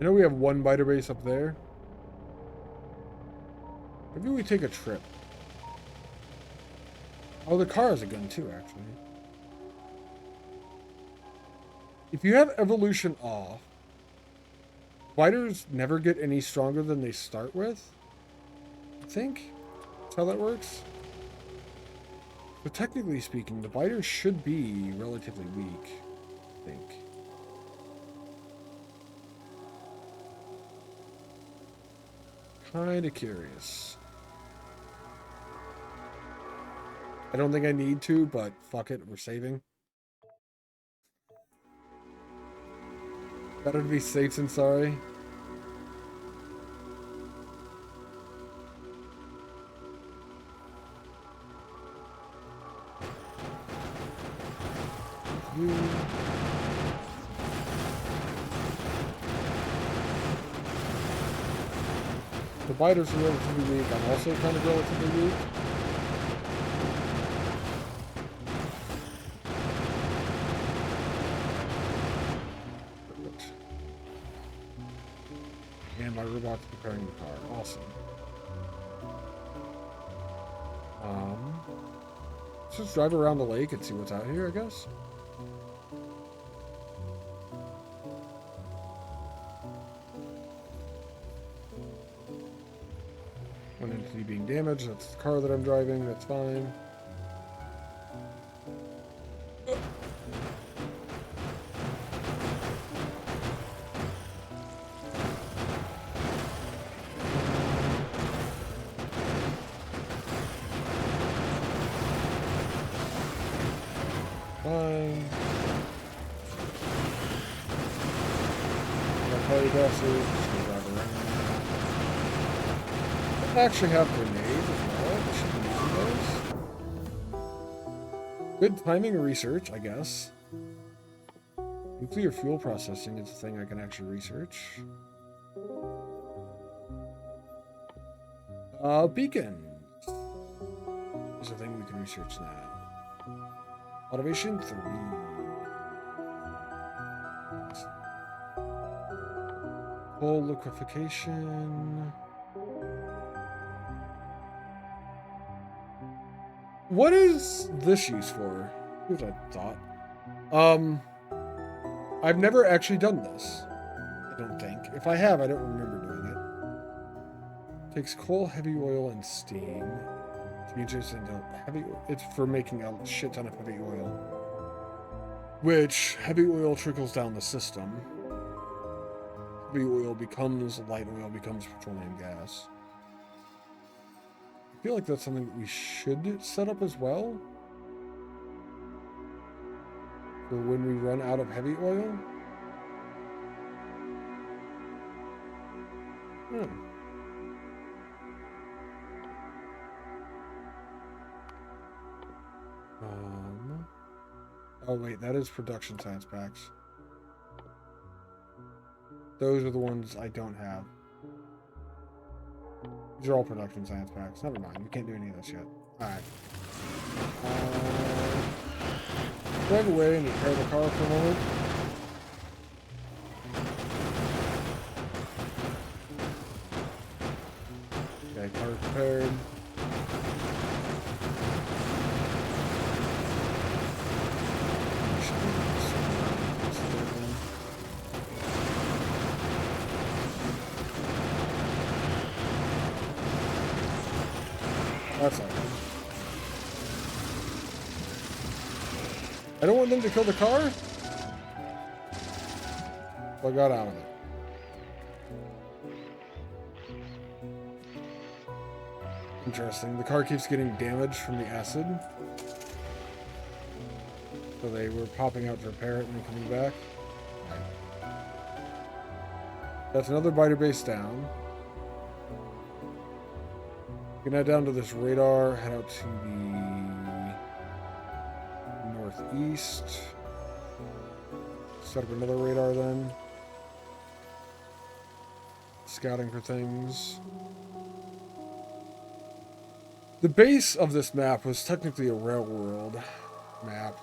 I know we have one biter base up there. Maybe we take a trip. Oh, the car has a gun too, actually. If you have evolution off, biters never get any stronger than they start with. I think that's how that works. But technically speaking, the biters should be relatively weak, I think. Kinda curious. I don't think I need to, but fuck it, we're saving. Better to be safe than sorry. The biters are relatively weak. I'm also kind of relatively weak. Perfect. And my robot's preparing the car. Awesome. Let's just drive around the lake and see what's out here, I guess. One entity being damaged. That's the car that I'm driving. That's fine. Fine. I'll tell you guys, just gonna drive around. I actually have grenades as well. I should be using those. Good timing research, I guess. Nuclear fuel processing is a thing I can actually research. Beacons. Is a thing we can research now. Automation 3. Coal liquefaction. What is this used for? Here's a thought. I've never actually done this. I don't think. If I have, I don't remember doing it. Takes coal, heavy oil, and steam. Changes into heavy oil. It's for making a shit ton of heavy oil. Which, heavy oil trickles down the system. Heavy oil becomes light oil, becomes petroleum gas. I feel like that's something that we should set up as well. For when we run out of heavy oil. Oh wait, that is production science packs. Those are the ones I don't have. These are all production science packs. Never mind, we can't do any of this yet. Alright. Drive away and repair the car for a moment. Okay, car repaired. That's not good. I don't want them to kill the car. So I got out of it. Interesting. The car keeps getting damaged from the acid. So they were popping out to repair it and then coming back. Right. That's another biter base down. We can head down to this radar, head out to the northeast. Set up another radar then. Scouting for things. The base of this map was technically a railroad map.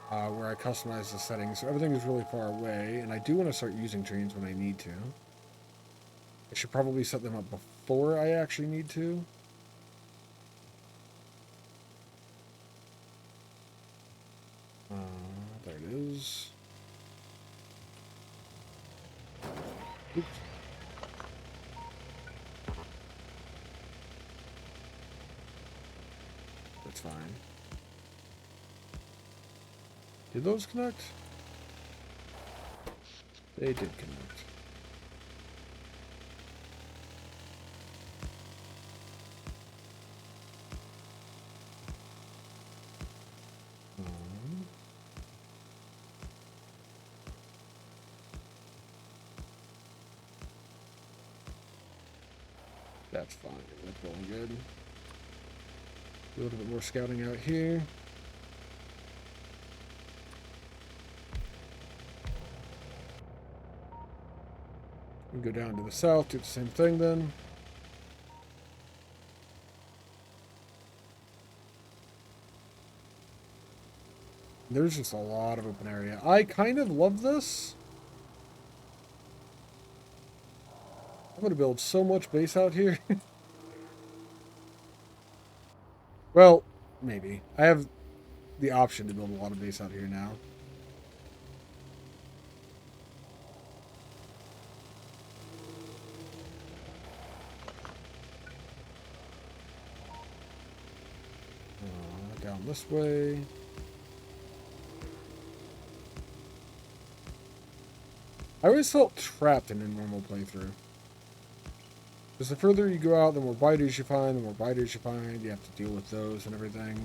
Where I customized the settings. So everything is really far away, and I do want to start using trains when I need to. I should probably set them up before I actually need to. There it is. Oops. That's fine. Did those connect? They did connect. That's fine. That's going good. A little bit more scouting out here. We go down to the south, do the same thing then. There's just a lot of open area. I kind of love this. I'm going to build so much base out here. Well, maybe. I have the option to build a lot of base out here now. Down this way. I always felt trapped in a normal playthrough. Because the further you go out, the more biters you find, the more biters you find. You have to deal with those and everything.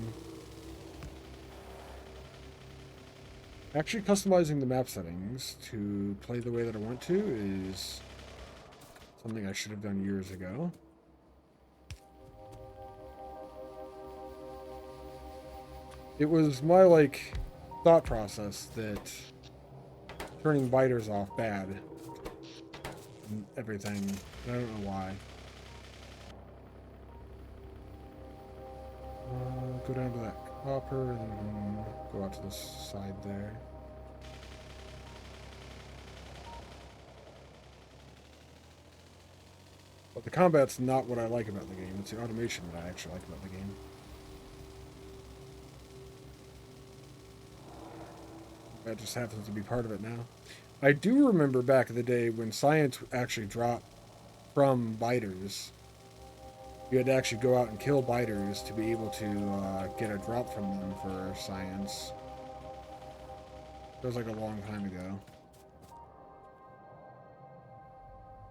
Actually, customizing the map settings to play the way that I want to is something I should have done years ago. It was my, like, thought process that turning biters off bad and everything. I don't know why. Go down to that copper and then go out to the side there. But the combat's not what I like about the game. It's the automation that I actually like about the game. That just happens to be part of it now. I do remember back in the day when science actually dropped from biters. You had to actually go out and kill biters to be able to get a drop from them for science. That was like a long time ago.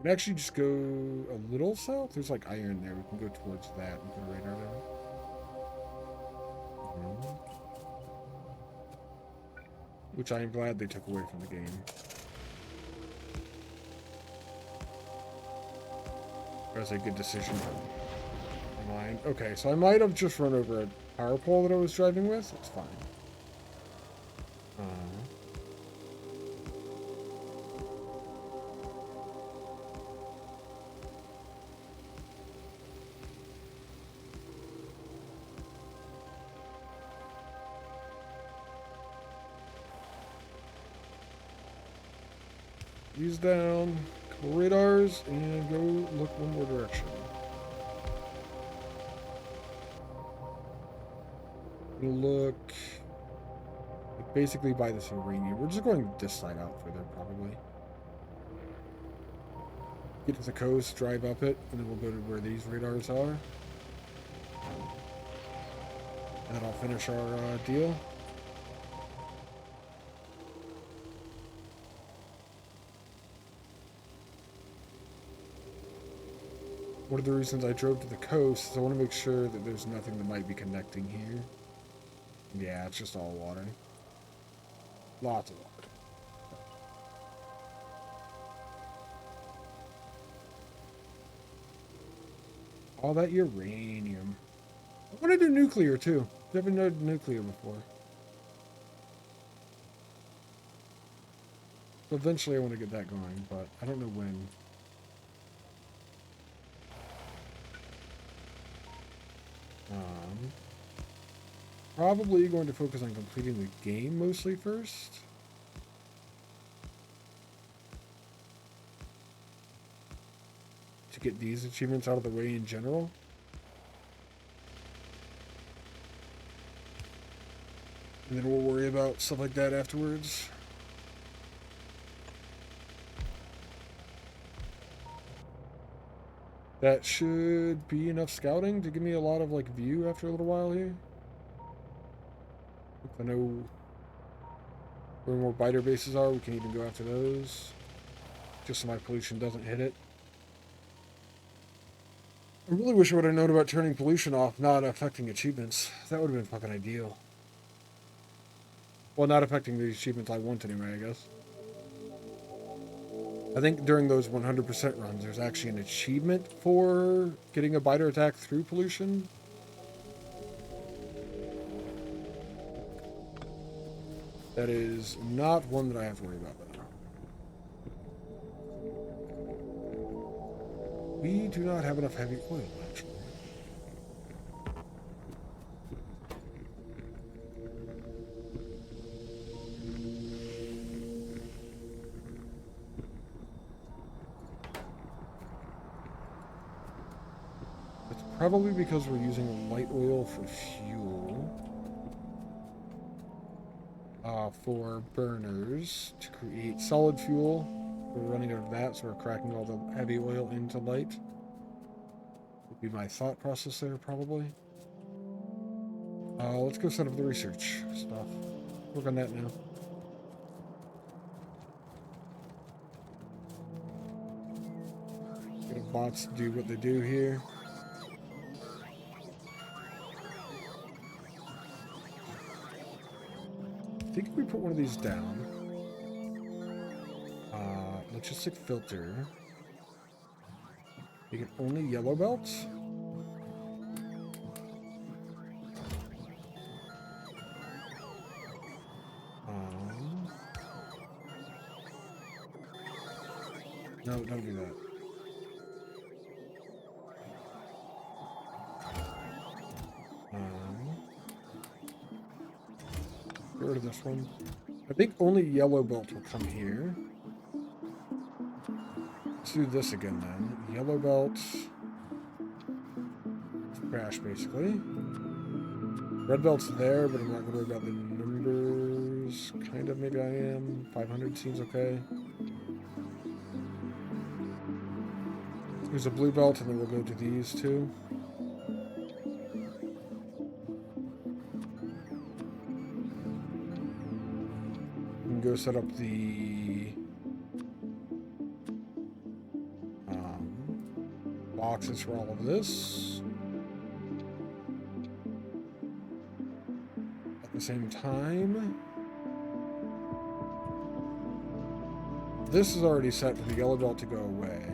We can actually just go a little south. There's like iron there. We can go towards that and put a radar there. Which I am glad they took away from the game. That was a good decision for mine. Okay, so I might have just run over a power pole that I was driving with. It's fine. These down, couple radars, and go look one more direction. We'll look basically by this uranium. We're just going this side out further, probably. Get to the coast, drive up it, and then we'll go to where these radars are. And then I'll finish our deal. One of the reasons I drove to the coast is I want to make sure that there's nothing that might be connecting here. Yeah, it's just all water. Lots of water. All that uranium. I want to do nuclear too. Never done nuclear before. So eventually I want to get that going, but I don't know when. Probably going to focus on completing the game mostly first. To get these achievements out of the way in general. And then we'll worry about stuff like that afterwards. That should be enough scouting to give me a lot of like view after a little while here. If I know where more biter bases are, we can even go after those. Just so my pollution doesn't hit it. I really wish I would have known about turning pollution off, not affecting achievements. That would have been fucking ideal. Well, not affecting the achievements I want anyway, I guess. I think during those 100% runs, there's actually an achievement for getting a biter attack through pollution. That is not one that I have to worry about, though. We do not have enough heavy oil, actually. It's probably because we're using light oil for fuel. For burners to create solid fuel. We're running out of that, so we're cracking all the heavy oil into light. Would be my thought process there, probably. Let's go set up the research stuff. Work on that now. Get the bots to do what they do here. I think if we put one of these down, logistic filter, you can only yellow belts. No, don't do that. Get rid of this one. I think only yellow belt will come here. Let's do this again then. Yellow belt. Crash basically. Red belt's there, but I'm not going to worry about the numbers. Kind of, maybe I am. 500 seems okay. There's a blue belt, and then we'll go to these two. We can go set up the boxes for all of this. At the same time, this is already set for the yellow belt to go away.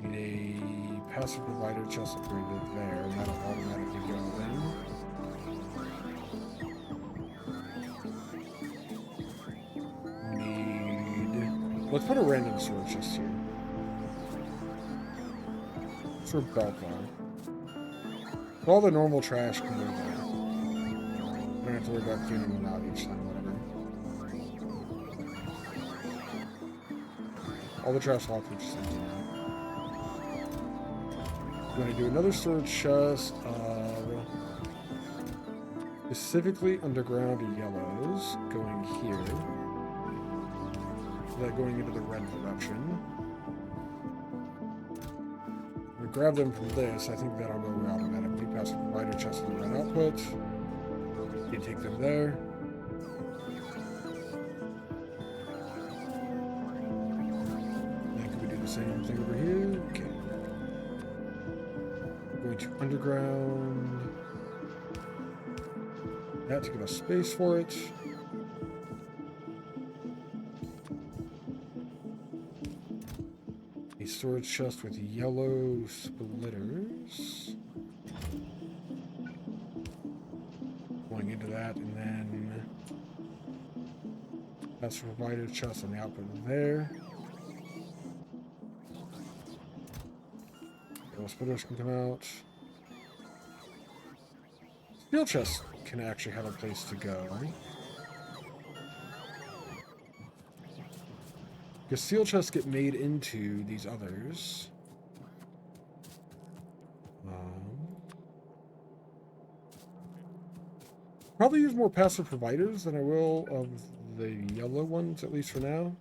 Need a passive provider chest upgraded there, and that'll automatically go in. Let's put a random storage chest here. For belt though. All the normal trash can go there. I don't have to worry about cleaning them out each time, whatever. All the trash locked, which is empty now. I'm going to do another storage chest of specifically underground yellows going here. That going into the red production. We grab them from this. I think that'll go automatically. Pass the provider chest in the red output. You take them there. Then can we do the same thing over here? Okay. We're going to underground. That to give us space for it. A storage chest with yellow splitters. Going into that, and then that's the provider chest on the output there. Yellow splitters can come out. Steel chest can actually have a place to go. Because steel chests get made into these others. Probably use more passive providers than I will of the yellow ones, at least for now.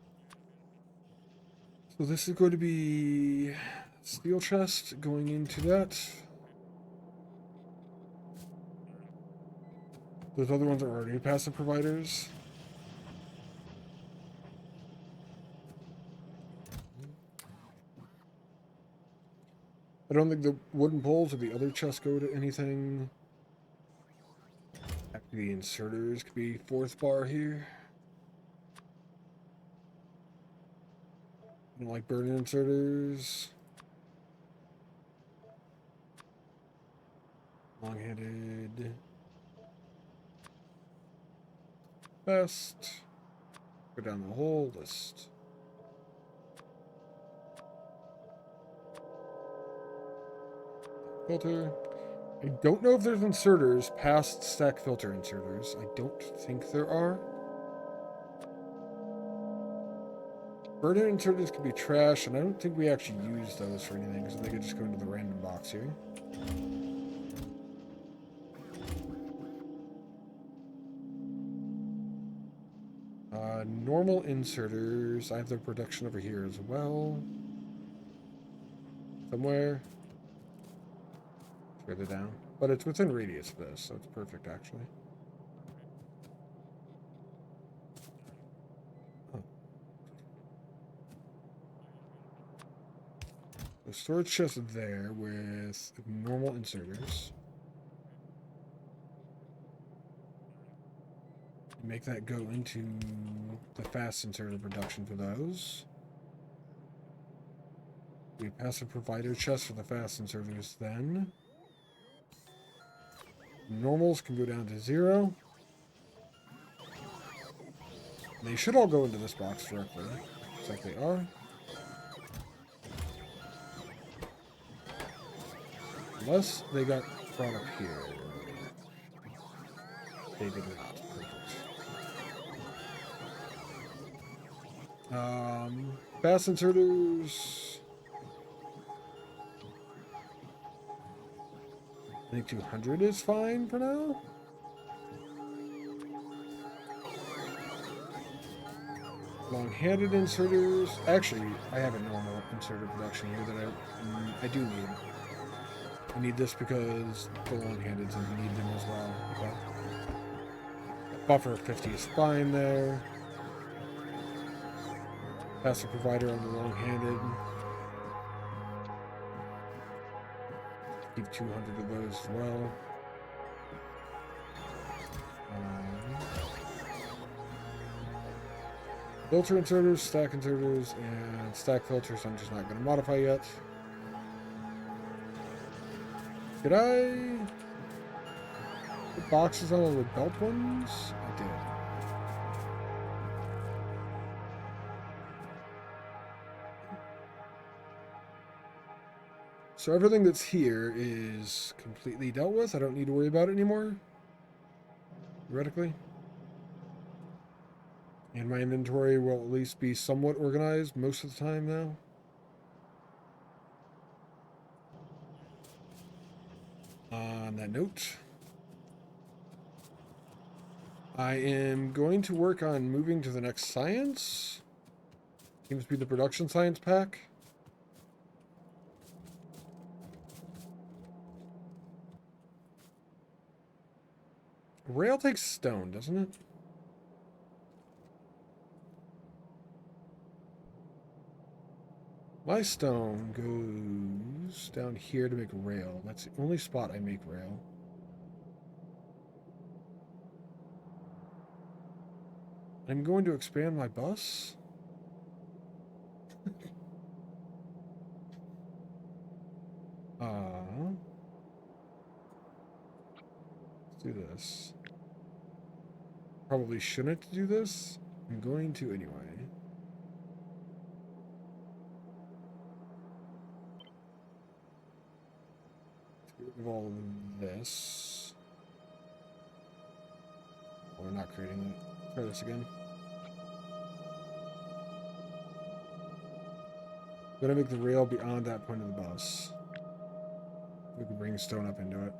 So this is going to be steel chest going into that. Those other ones are already passive providers. I don't think the wooden poles or the other chests go to anything. The inserters could be fourth bar here. don't like burn inserters. Long-handed. Best. Go down the whole list. Filter. I don't know if there's inserters past stack filter inserters. I don't think there are. Burner inserters can be trash, and I don't think we actually use those for anything, because they could just go into the random box here. Normal inserters. I have their production over here as well. Somewhere. Further down. But it's within radius of this, so it's perfect, actually. Oh. The storage chest there with normal inserters. Make that go into the fast inserter production for those. We pass a provider chest for the fast inserters then. Normals can go down to 0. They should all go into this box directly, just like they are. Unless they got brought up here. They did not. Fast inserters. I think 200 is fine for now. Long-handed inserters. Actually, I have a normal inserter production here that I do need. I need this because the long-handeds need them as well. Okay. Buffer 50 is fine there. Passive provider on the long-handed. Keep 200 of those as well. Filter inserters, stack inserters, and stack filters I'm just not going to modify yet. Did I put boxes on all the belt ones? I did. So everything that's here is completely dealt with. I don't need to worry about it anymore. Theoretically. And my inventory will at least be somewhat organized most of the time now. On that note, I am going to work on moving to the next science. Seems to be the production science pack. Rail takes stone, doesn't it? My stone goes down here to make rail. That's the only spot I make rail. I'm going to expand my bus. Let's do this. Probably shouldn't do this. I'm going to anyway. Get rid of all of this. We're not creating it. Try this again. I'm gonna make the rail beyond that point of the bus. We can bring stone up into it.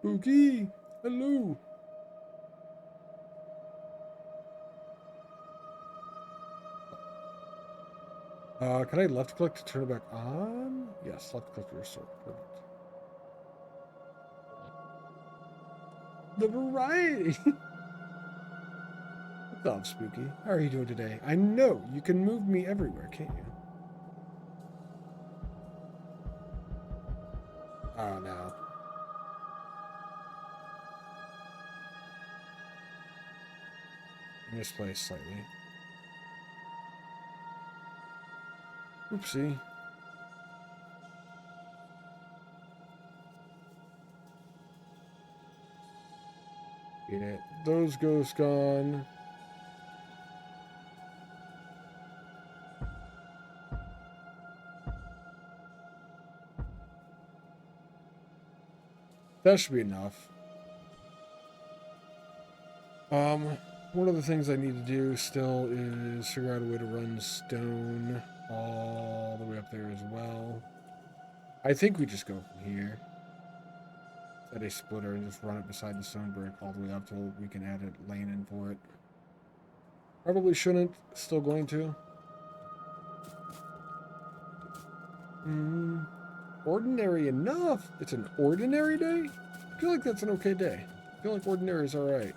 Spooky! Hello! Can I left click to turn it back on? Yes, left click to restore. Perfect. The variety! What's up, Spooky? How are you doing today? I know, you can move me everywhere, can't you? Oh, no. Misplaced slightly. Oopsie. Yeah, those ghosts gone. That should be enough. One of the things I need to do still is figure out a way to run stone all the way up there as well. I think we just go from here. Set a splitter and just run it beside the stone brick all the way up till we can add a lane in for it. Probably shouldn't. Still going to. Ordinary enough. It's an ordinary day? I feel like that's an okay day. I feel like ordinary is alright.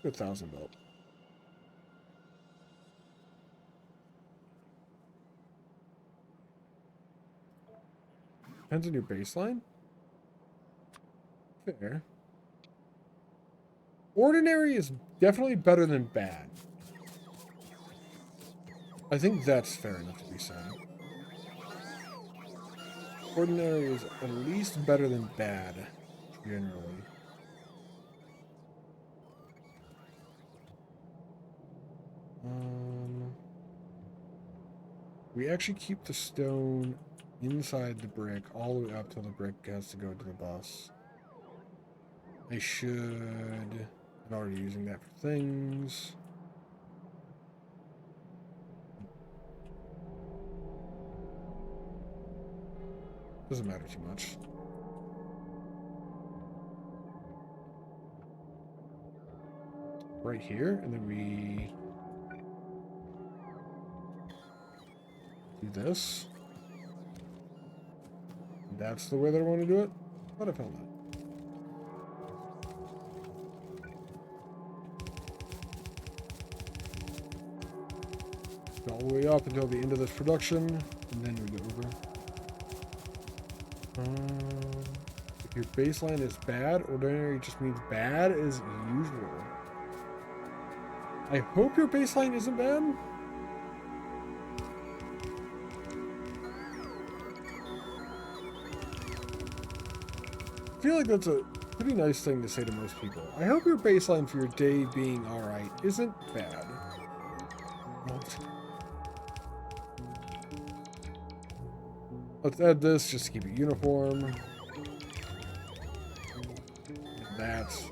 Good 1,000 built. Depends on your baseline. Fair. Ordinary is definitely better than bad. I think that's fair enough to be said. Ordinary is at least better than bad, generally. We actually keep the stone inside the brick all the way up till the brick has to go to the bus. I should... I'm already using that for things. Doesn't matter too much. Right here, and then we do this. That's the way that I want to do it. I thought I found that. All the way up until the end of this production, and then we go over. If your baseline is bad, ordinary just means bad as usual. I hope your baseline isn't bad. I feel like that's a pretty nice thing to say to most people. I hope your baseline for your day being alright isn't bad. Let's add this just to keep it uniform. And that's...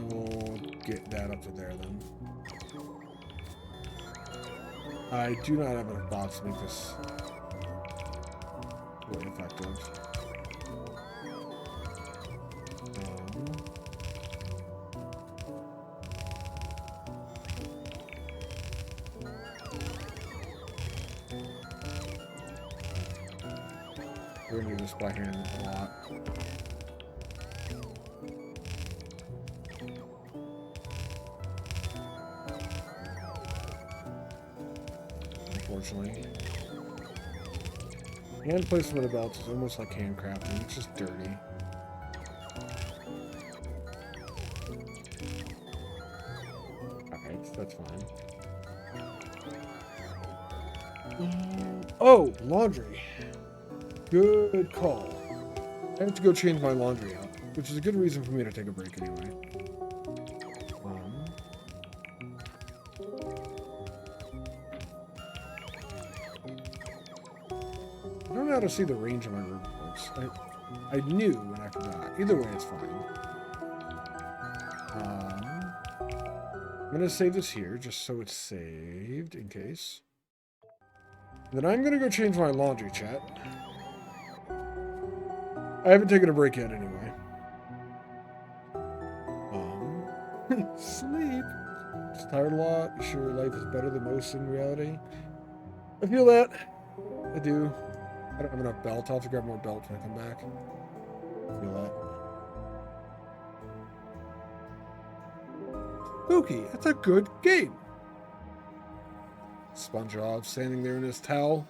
We'll get that up to there then. I do not have enough bots to make this really effective. We're gonna do this by hand a lot. Unfortunately. Hand placement of belts is almost like handcrafting. It's just dirty. Alright, that's fine. Oh, laundry. Good call. I have to go change my laundry out, which is a good reason for me to take a break anyway. I don't know how to see the range of my room, folks. I knew and I forgot. Either way, it's fine. I'm going to save this here, just so it's saved, in case. Then I'm going to go change my laundry, chat. I haven't taken a break yet, anyway. Sleep. Just tired a lot. You sure life is better than most in reality? I feel that. I do. I don't have enough belts. I'll have to grab more belts when I come back. I feel that. Spooky. That's a good game. SpongeBob standing there in his towel.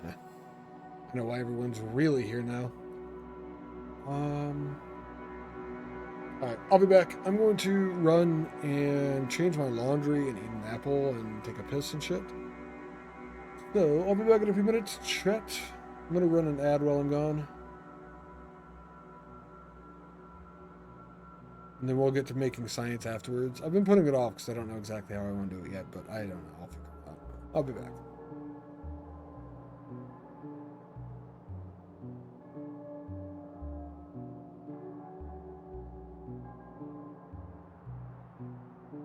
I know why everyone's really here now. Alright, I'll be back. I'm going to run and change my laundry and eat an apple and take a piss and shit. So, I'll be back in a few minutes. Chat. I'm going to run an ad while I'm gone. And then we'll get to making science afterwards. I've been putting it off because I don't know exactly how I want to do it yet, but I don't know. I'll figure it out. I'll be back.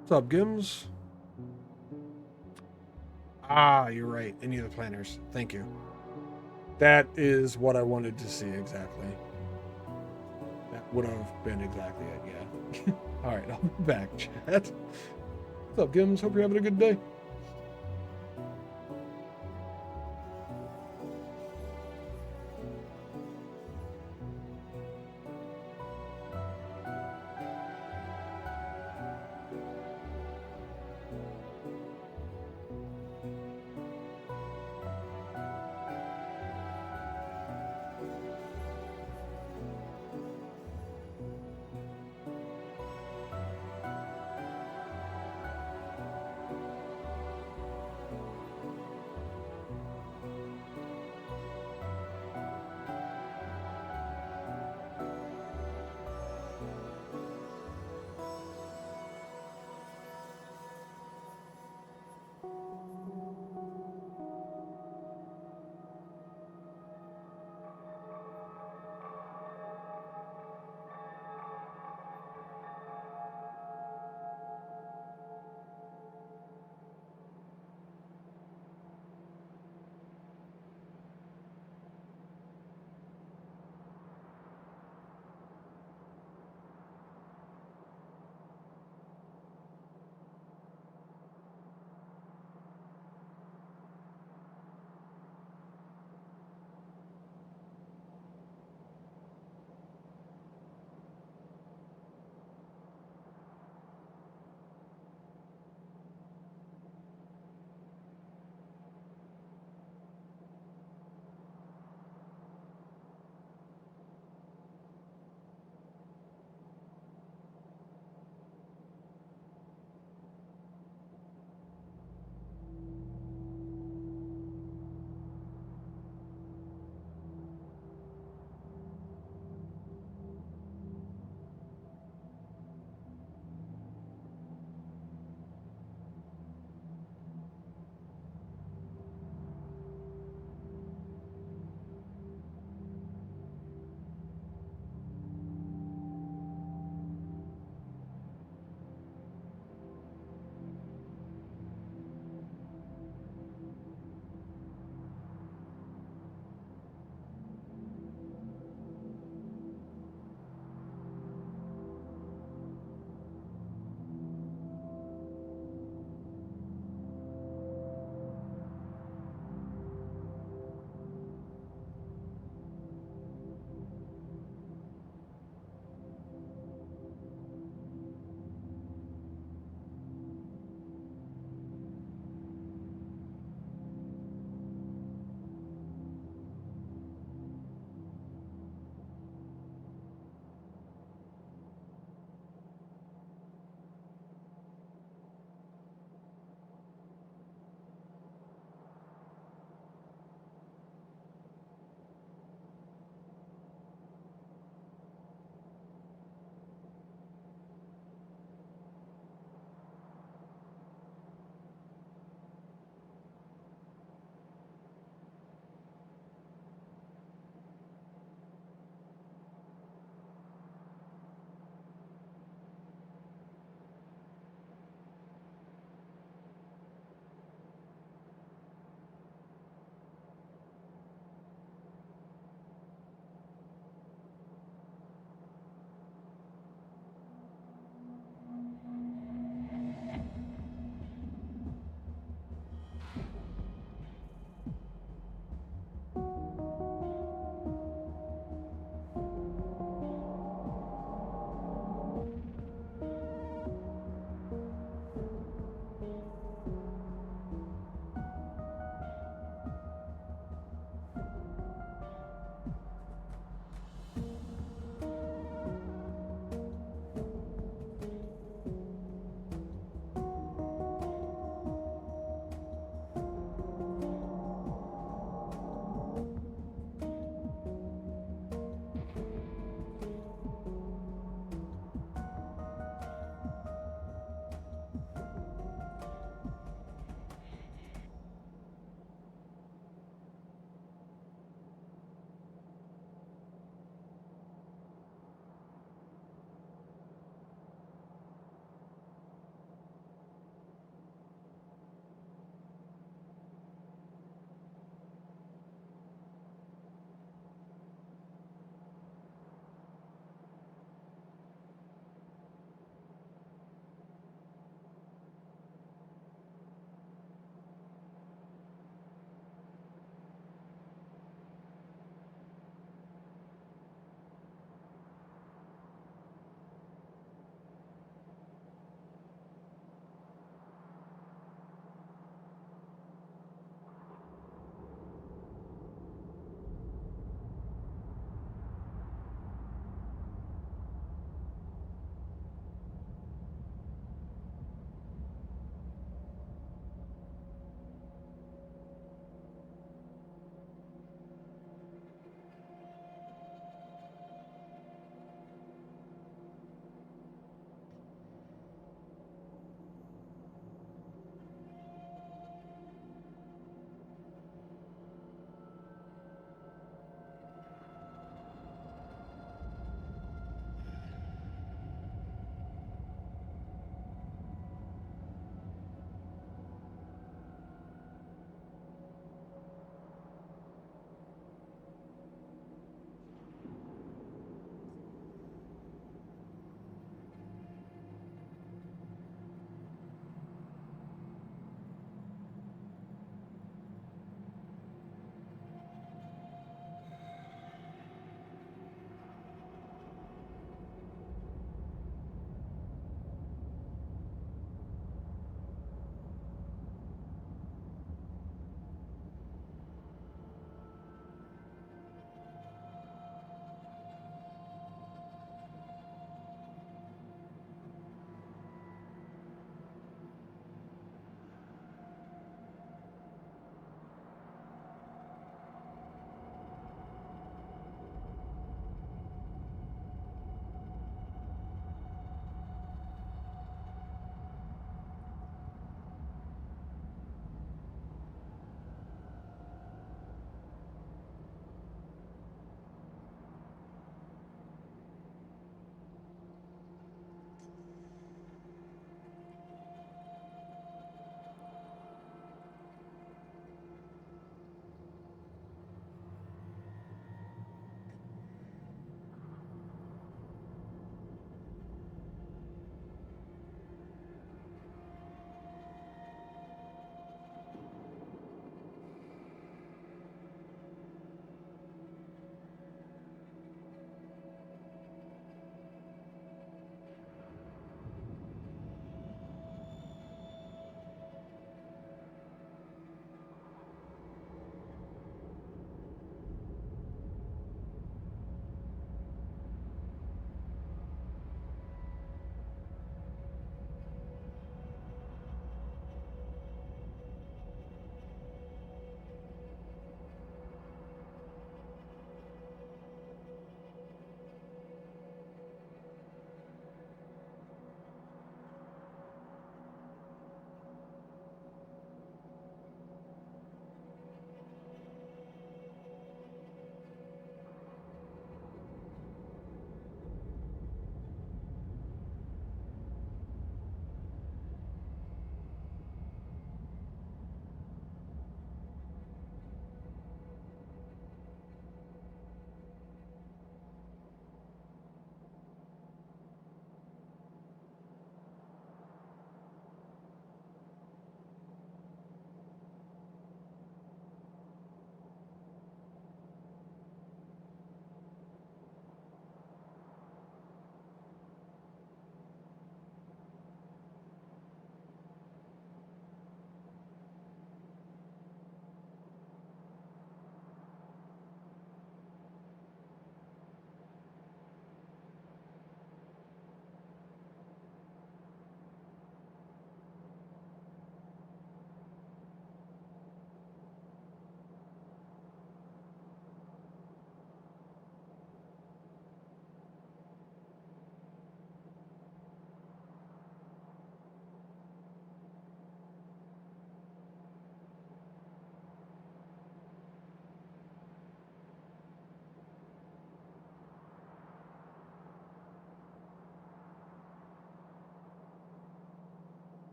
What's up, Gims? Ah, you're right. Any of the planners. Thank you. That is what I wanted to see exactly. That would have been exactly it, yeah. Alright, I'll be back, chat. What's up, Gims? Hope you're having a good day.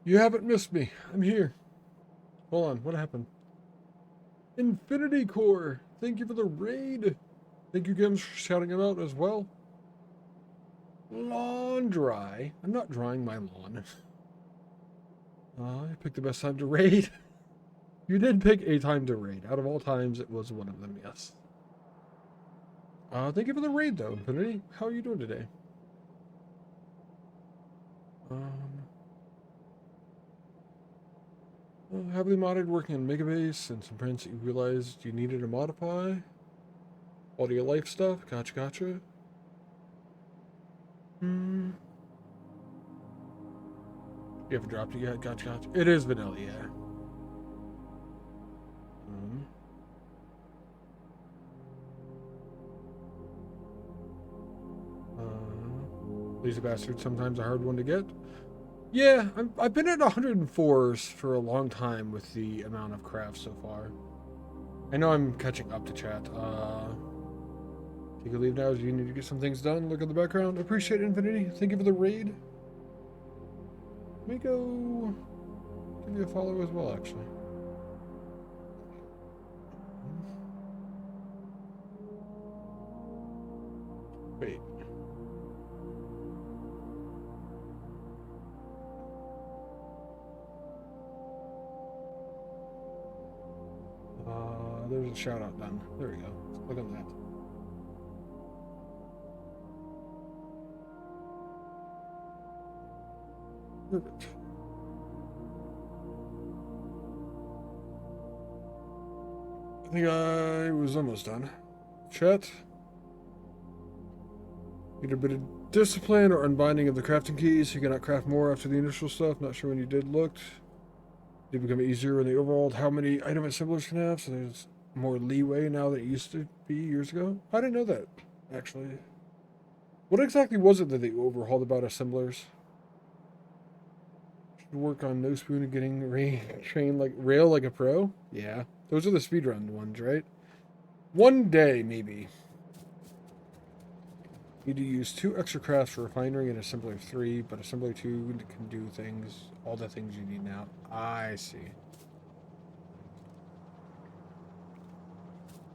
You haven't missed me. I'm here. Hold on, what happened? Infinity Core! Thank you for the raid! Thank you, Gims, for shouting him out as well. Lawn dry. I'm not drying my lawn. I picked the best time to raid. You did pick a time to raid. Out of all times, it was one of them, yes. Thank you for the raid, though, Infinity. How are you doing today? Heavily modded, working on Megabase, and some prints that you realized you needed to modify. Quality of life stuff. Gotcha. You haven't dropped it yet? Gotcha. It is vanilla, yeah. Lazy bastard, sometimes a hard one to get. Yeah, I've been at 104s for a long time with the amount of crafts so far. I know I'm catching up to chat. Take a leave now as you need to get some things done. Look at the background. Appreciate it, Infinity. Thank you for the raid. Let me go give you a follow as well, actually. Wait. There's a shout out done. There we go. Look at that. Perfect. I think I was almost done. Chat. Need a bit of discipline or unbinding of the crafting keys. You cannot craft more after the initial stuff. Not sure when you did looked. Did become easier when they overhauled how many item assemblers can have, so there's more leeway now than it used to be years ago. I didn't know that, actually. What exactly was it that they overhauled about assemblers? Should work on no spoon and getting trained like rail like a pro? Yeah. Those are the speedrun ones, right? One day, maybe. Need to use 2 extra crafts for refinery and assembler 3, but assembler 2 can do things, all the things you need now. I see.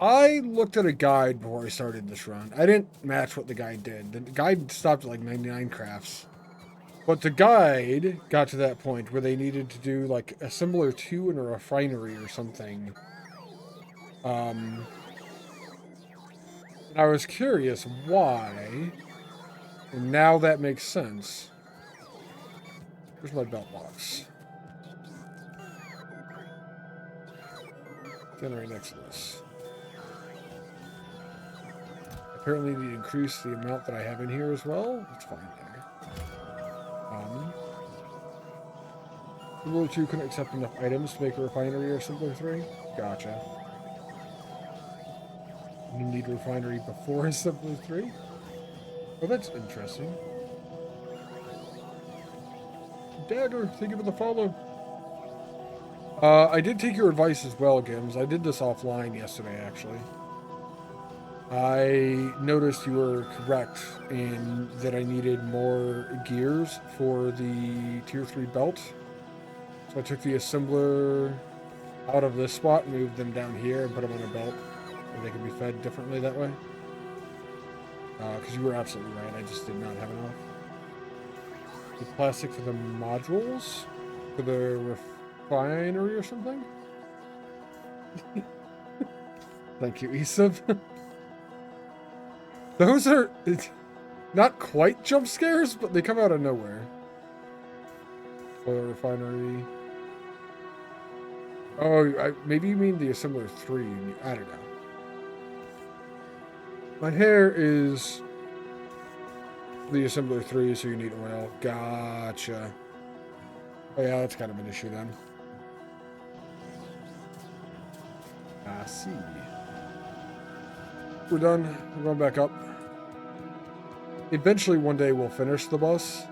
I looked at a guide before I started this run. I didn't match what the guide did. The guide stopped at like 99 crafts. But the guide got to that point where they needed to do like assembler 2 in a refinery or something. And I was curious why. And now that makes sense. Where's my belt box? Then right next to this. Apparently need to increase the amount that I have in here as well. That's fine there. Rule 2 couldn't accept enough items to make a refinery or assembler 3. Gotcha. You need refinery before assembler 3? Oh, that's interesting. Dagger, thank you for the follow. I did take your advice as well, Gims. I did this offline yesterday, actually. I noticed you were correct in that I needed more gears for the tier 3 belt. So I took the assembler out of this spot, moved them down here, and put them on a belt. And they can be fed differently that way. Because you were absolutely right, I just did not have enough. The plastic for the modules? For the refinery or something? Thank you, Isab. Those are not quite jump scares, but they come out of nowhere. For the refinery. Oh, maybe you mean the assembler 3. I don't know. My hair is the assembler 3, so you need oil. Gotcha. Oh yeah, that's kind of an issue then. I see. We're done. We're going back up. Eventually, one day, we'll finish the bus.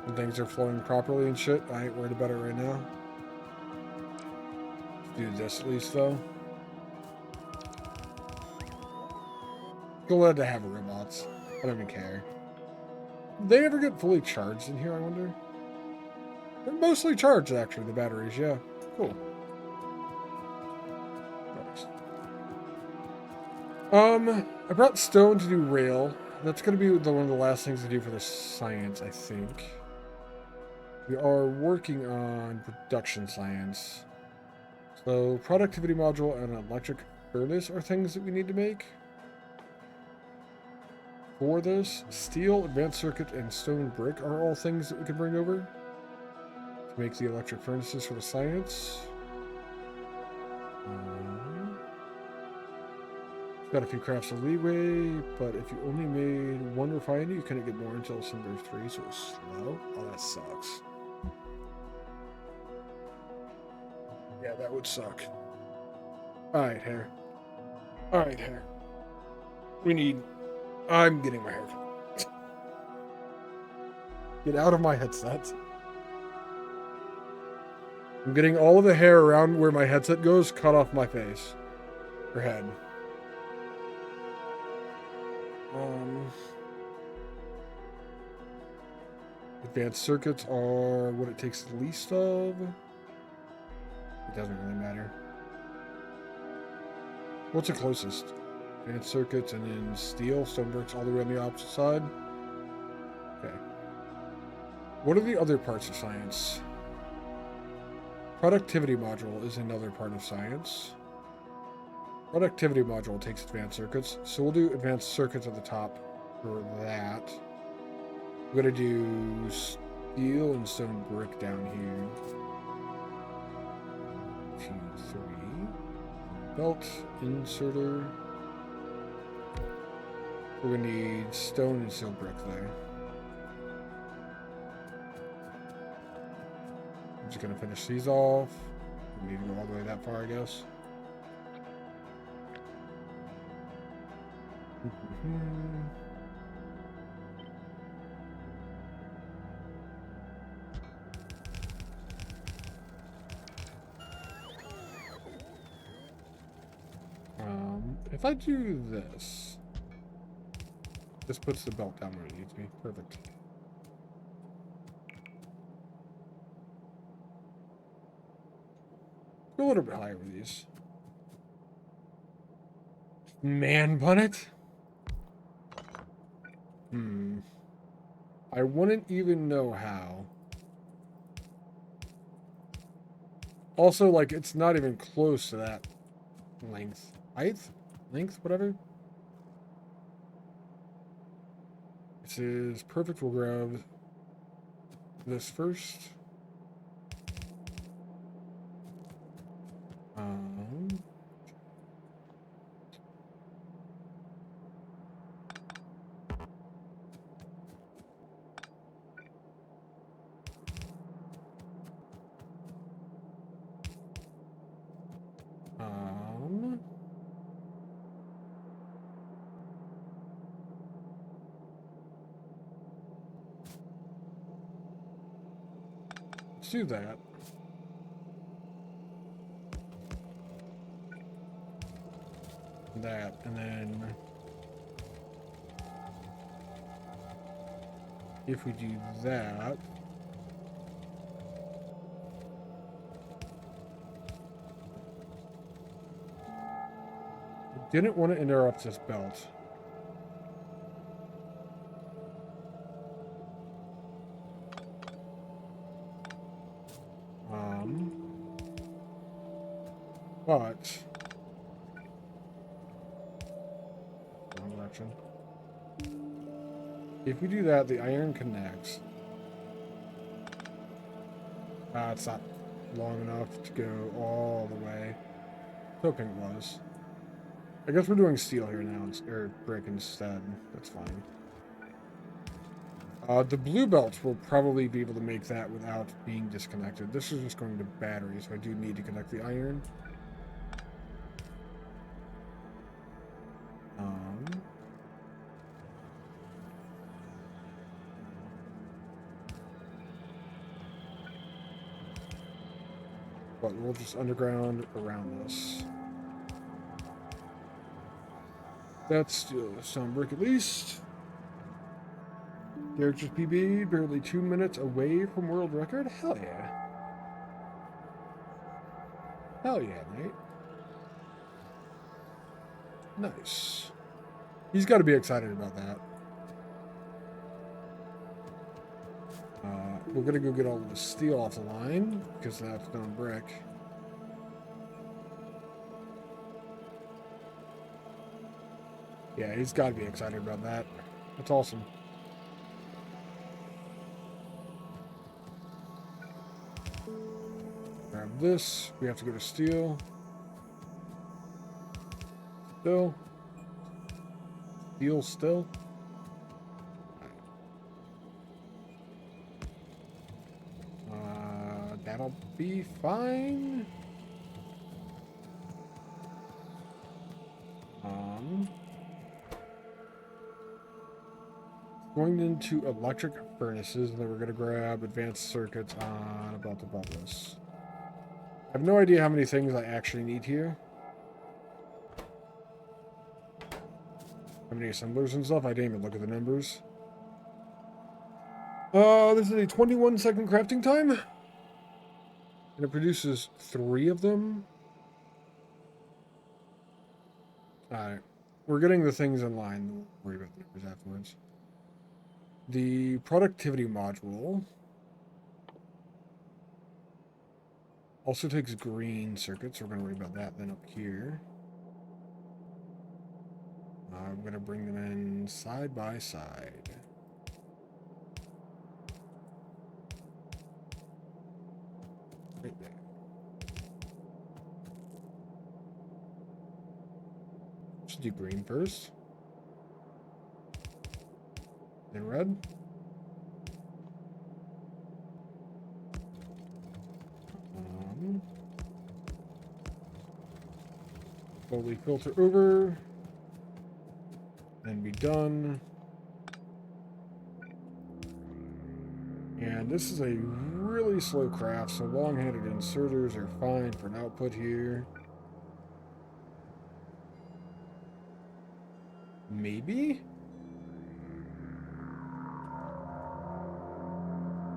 And things are flowing properly and shit. I ain't worried about it right now. Let's do this at least, though. Glad to have robots. I don't even care. Do they ever get fully charged in here, I wonder? They're mostly charged, actually, the batteries, yeah. Cool. Nice. I brought stone to do rail. That's going to be one of the last things to do for the science, I think. We are working on production science. So, productivity module and electric furnace are things that we need to make. For this, steel, advanced circuit, and stone brick are all things that we can bring over to make the electric furnaces for the science. Got a few crafts of leeway, but if you only made one refinery, you couldn't get more until December 3, so it's slow. Oh, that sucks. Yeah, that would suck. Alright, hair. Alright, hair. I'm getting my haircut. Get out of my headset. I'm getting all of the hair around where my headset goes cut off my face. Or head. Advanced circuits are what it takes the least of. It doesn't really matter. What's the closest? Advanced circuits and then steel, stone bricks all the way on the opposite side. Okay. What are the other parts of science? Productivity module is another part of science. Productivity module takes advanced circuits, so we'll do advanced circuits at the top for that. We're gonna do steel and stone brick down here. 2, 3. Belt inserter. We're gonna need stone and steel brick there. I'm just gonna finish these off. We need to go all the way that far, I guess. If I do this, this puts the belt down where it needs to be. Perfect. Go a little bit higher with these. Man bun it? I wouldn't even know how. Also, like, it's not even close to that length. Height? Length? Whatever. This is perfect. We'll grab this first. Let's do that. That, and then if we do that, we didn't want to interrupt this belt. But wrong direction. If we do that, the iron connects. It's not long enough to go all the way. I was hoping it was. I guess we're doing steel here now, or brick instead. That's fine. The blue belts will probably be able to make that without being disconnected. This is just going to battery, so I do need to connect the iron. But we'll just underground around this. That's steel, stone brick at least. Characters PB, barely 2 minutes away from world record? Hell yeah. Hell yeah, mate. Nice. He's got to be excited about that. We're going to go get all the steel off the line, because that's stone brick. Yeah, he's got to be excited about that. That's awesome. Grab this. We have to go to steel. Still. Steel still. That'll be fine. Going into electric furnaces, and then we're going to grab advanced circuits on about this. I have no idea how many things I actually need here. How many assemblers and stuff? I didn't even look at the numbers. This is a 21-second crafting time. And it produces 3 of them. Alright. We're getting the things in line. We'll worry about the numbers afterwards. The productivity module also takes green circuits, so we're going to worry about that then up here. I'm going to bring them in side by side. Right there. Let's do green first. Then red. Slowly filter over. And be done. And this is a really slow craft, so long-handed inserters are fine for an output here. Maybe?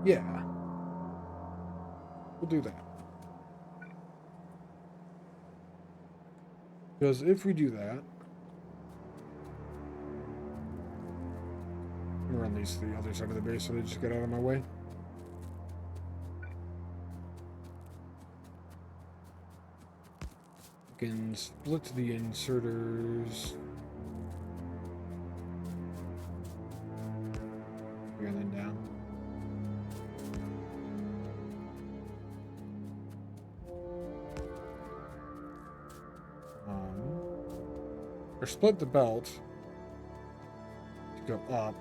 Yeah. We'll do that. Because if we do that, I'm run these to the other side of the base so they just get out of my way. We can split the inserters. Here and then down. Or split the belt to go up.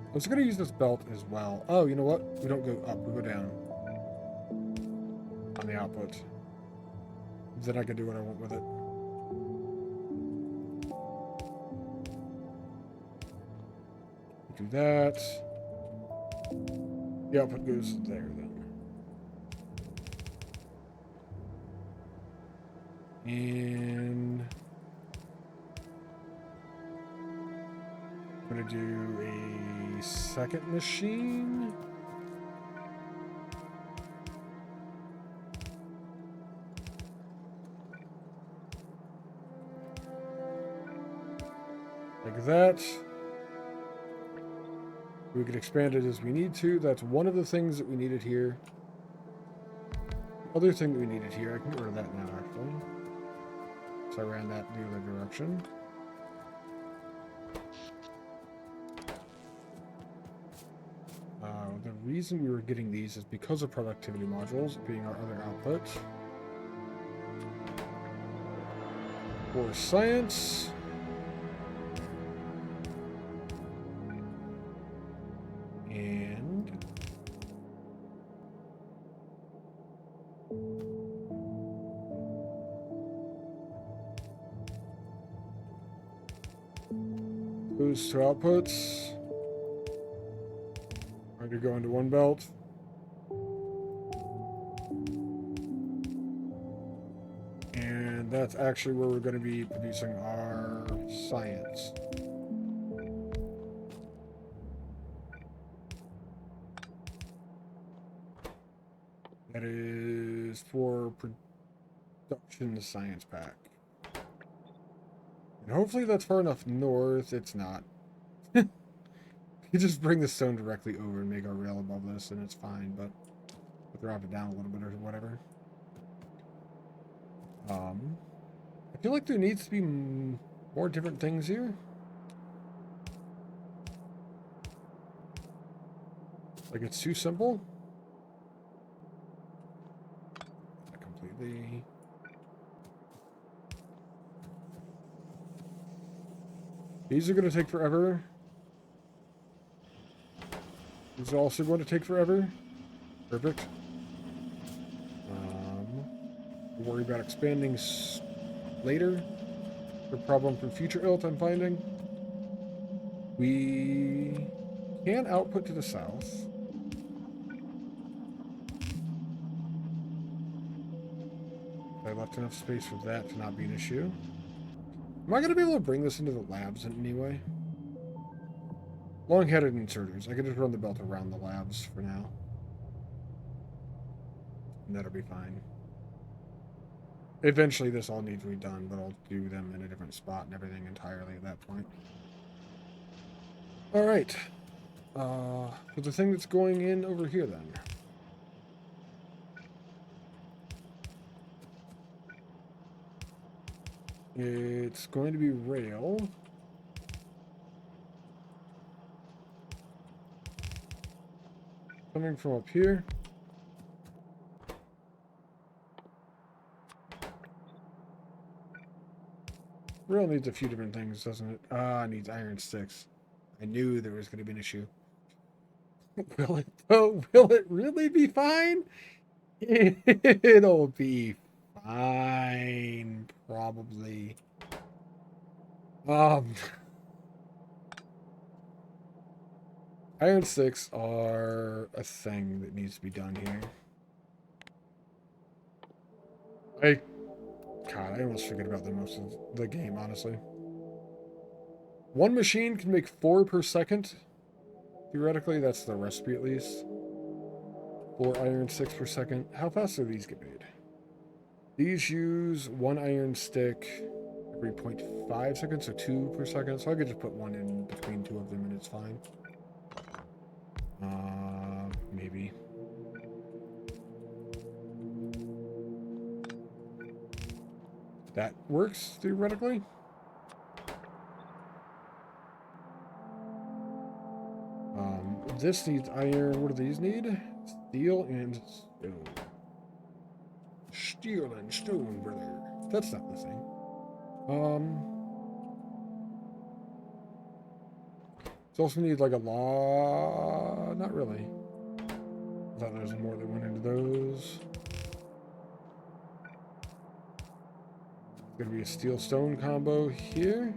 I was going to use this belt as well. Oh, you know what? We don't go up, we go down on the output. Then I can do what I want with it. Do that. The output goes there then. And I'm going to do a second machine. Like that. We can expand it as we need to. That's one of the things that we needed here. The other thing that we needed here, I can get rid of that now actually. So I ran that the other direction. The reason we were getting these is because of productivity modules being our other output. For science. And those 2 outputs are going to go into one belt. And And that's actually where we're going to be producing our science. That is for production science pack. And hopefully that's far enough north. It's not. You just bring the stone directly over and make our rail above this, and it's fine, but we'll drop it down a little bit or whatever. I feel like there needs to be more different things here. Like, it's too simple. Not completely. These are going to take forever. These are also going to take forever. Perfect. We'll worry about expanding later. The problem from future ilk I'm finding. We can output to the south. I left enough space for that to not be an issue. Am I going to be able to bring this into the labs in any way? Long-headed inserters. I can just run the belt around the labs for now. And that'll be fine. Eventually this all needs to be done, but I'll do them in a different spot and everything entirely at that point. Alright. For the thing that's going in over here then. It's going to be rail. Coming from up here. Rail needs a few different things, doesn't it? It needs iron sticks. I knew there was going to be an issue. Will it though? Will it really be fine? It'll be fine, probably. Iron sticks are a thing that needs to be done here. God, I almost forget about them most of the game, honestly. One machine can make 4 per second. Theoretically, that's the recipe at least. 4 iron sticks per second. How fast do these get made? These use 1 iron stick every 0.5 seconds, so 2 per second. So I could just put 1 in between 2 of them and it's fine. Maybe. That works, theoretically. This needs iron. What do these need? Steel and stone. Steel and stone, brother. That's not the thing. It's also need like a law. Not really. I thought there was more that went into those. Gonna be a steel stone combo here.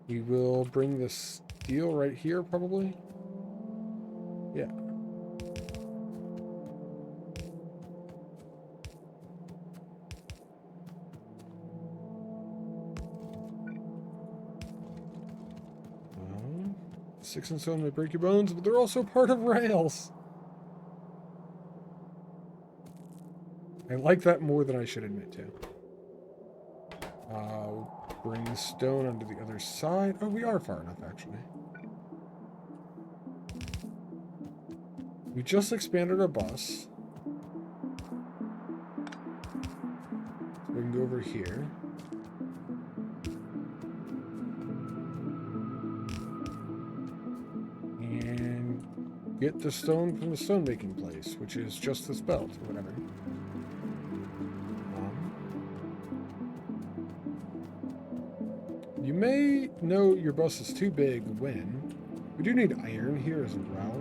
We will bring the steel right here, probably. Yeah. Six and stone may break your bones, but they're also part of rails. I like that more than I should admit to. Bring stone onto the other side. Oh, we are far enough, actually. We just expanded our bus. So we can go over here. And get the stone from the stone making place, which is just this belt or whatever. You may know your bus is too big when we do need iron here as well.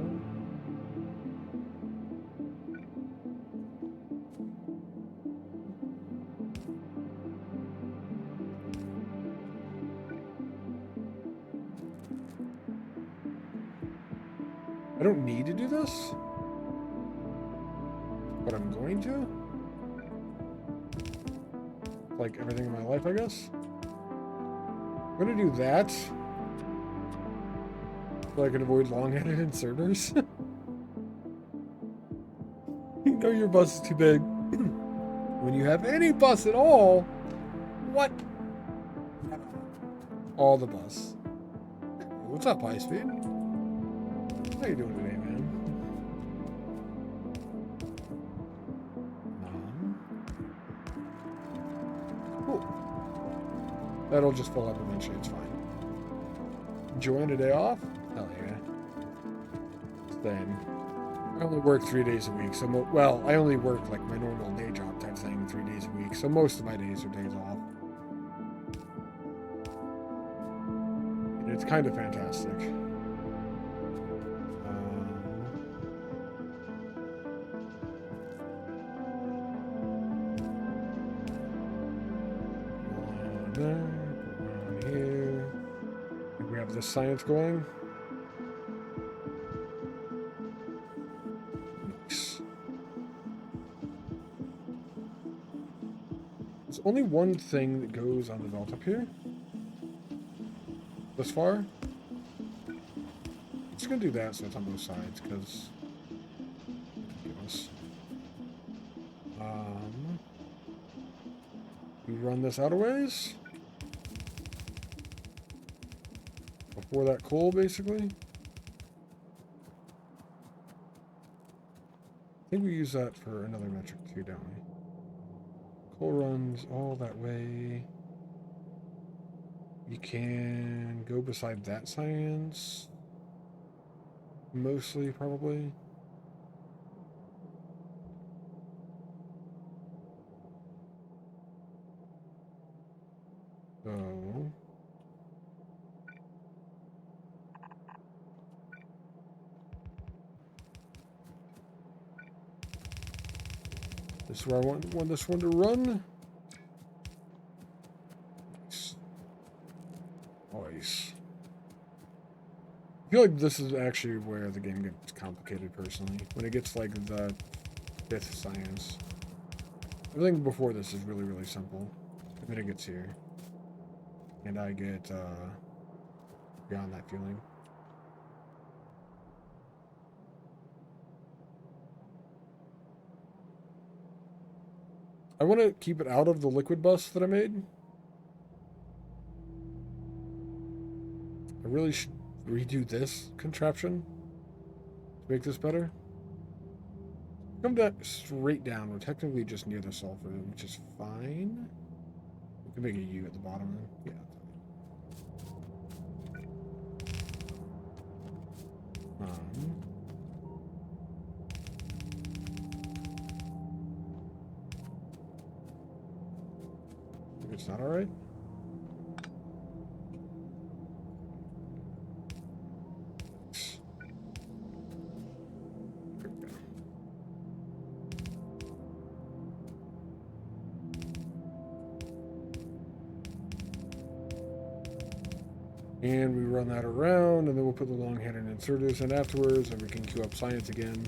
I don't need to do this. But I'm going to? Like everything in my life, I guess. I'm gonna do that. So I can avoid long-headed inserters. You know your bus is too big. When you have any bus at all, what? All the bus. What's up, high speed? How you doing today, man? Cool. That'll just fill up eventually, it's fine. Enjoying a day off? Hell yeah. Then I only work 3 days a week, so well, I only work like my normal day job type thing 3 days a week, so most of my days are days off. And it's kind of fantastic. On here. We have the science going. Nice. There's only one thing that goes on the belt up here. This far. I'm just gonna do that so it's on both sides, because we run this out of ways before that coal, basically. I think we use that for another metric too, don't we? Coal runs all that way. You can go beside that science. Mostly, probably. So... this is where I want this one to run. Nice. Nice. I feel like this is actually where the game gets complicated, personally. When it gets like the 5th science. Everything before this is really, really simple. And then it gets here. And I get beyond that feeling. I want to keep it out of the liquid bus that I made. I really should redo this contraption to make this better. Come back straight down. We're technically just near the sulfur, which is fine. We can make a U at the bottom then. Yeah. It's not alright. And we run that around, and then we'll put the long-headed inserters in afterwards, and we can queue up science again.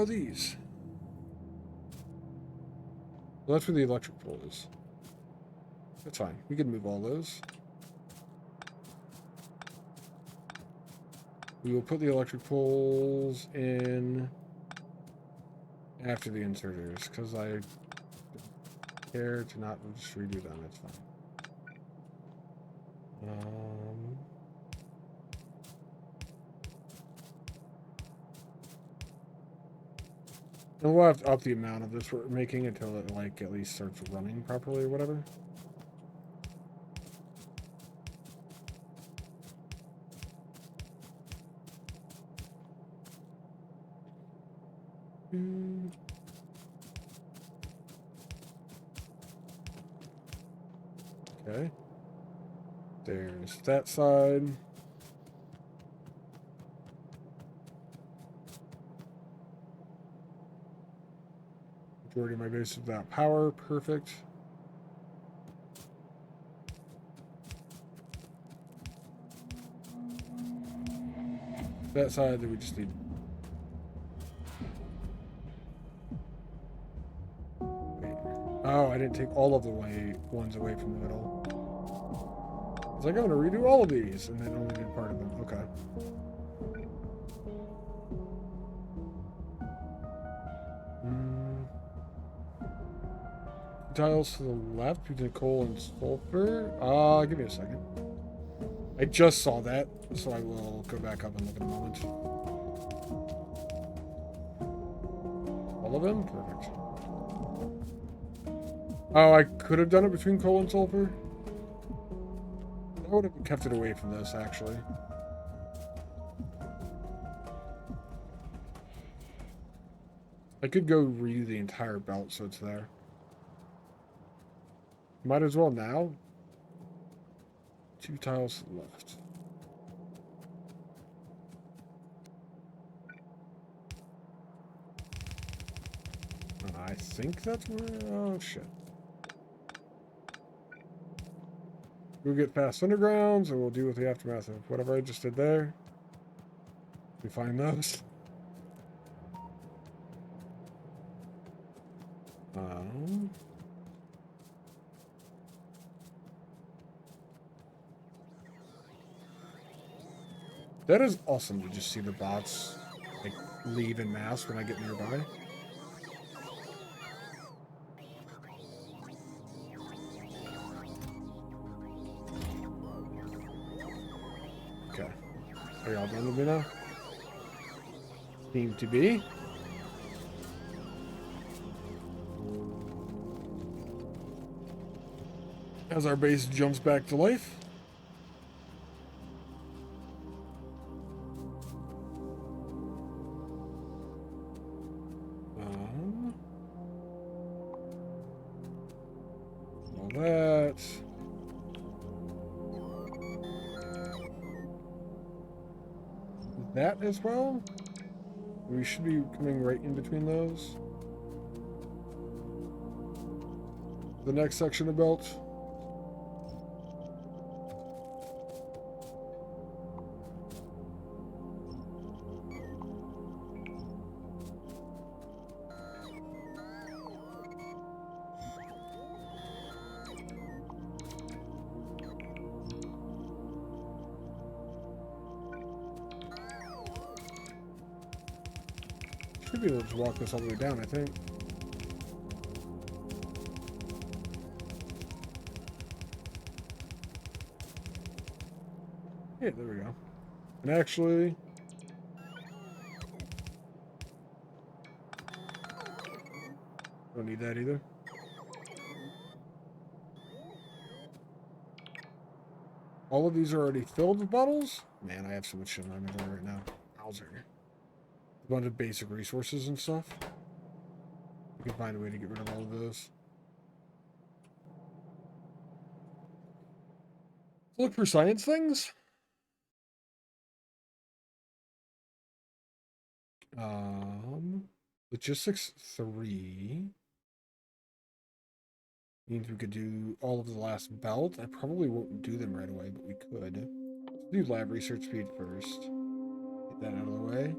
These. Well, that's where the electric pole is. That's fine. We can move all those. We will put the electric poles in after the inserters, because I care to not just redo them. It's fine. And we'll have to up the amount of this we're making until it, like, at least starts running properly or whatever. Okay. There's that side. Majority of my base is without power. Perfect. That side that we just need. Wait. Oh, I didn't take all of the ones away from the middle. It's like I'm gonna redo all of these, and then only did part of them. Okay. Tiles to the left between coal and sulfur. Give me a second. I just saw that, so I will go back up and look in a moment. All of them? Perfect. Oh, I could have done it between coal and sulfur. I would have kept it away from this, actually. I could go redo the entire belt so it's there. Might as well now. 2 tiles left. I think that's where... Oh, shit. We'll get past undergrounds, and we'll deal with the aftermath of whatever I just did there. We find those. That is awesome to just see the bots like leave en masse when I get nearby. Okay. Are y'all done with me now? Seem to be. As our base jumps back to life. All that. That as well. We should be coming right in between those. The next section of belt. Should be able to walk this all the way down, I think. Yeah, there we go. And actually... don't need that either. All of these are already filled with bottles? Man, I have so much shit in my inventory right now. Howser. A bunch of basic resources and stuff. We can find a way to get rid of all of those. Look for science things. Logistics 3 means we could do all of the last belt. I probably won't do them right away, but we could. Let's do lab research speed first. Get that out of the way.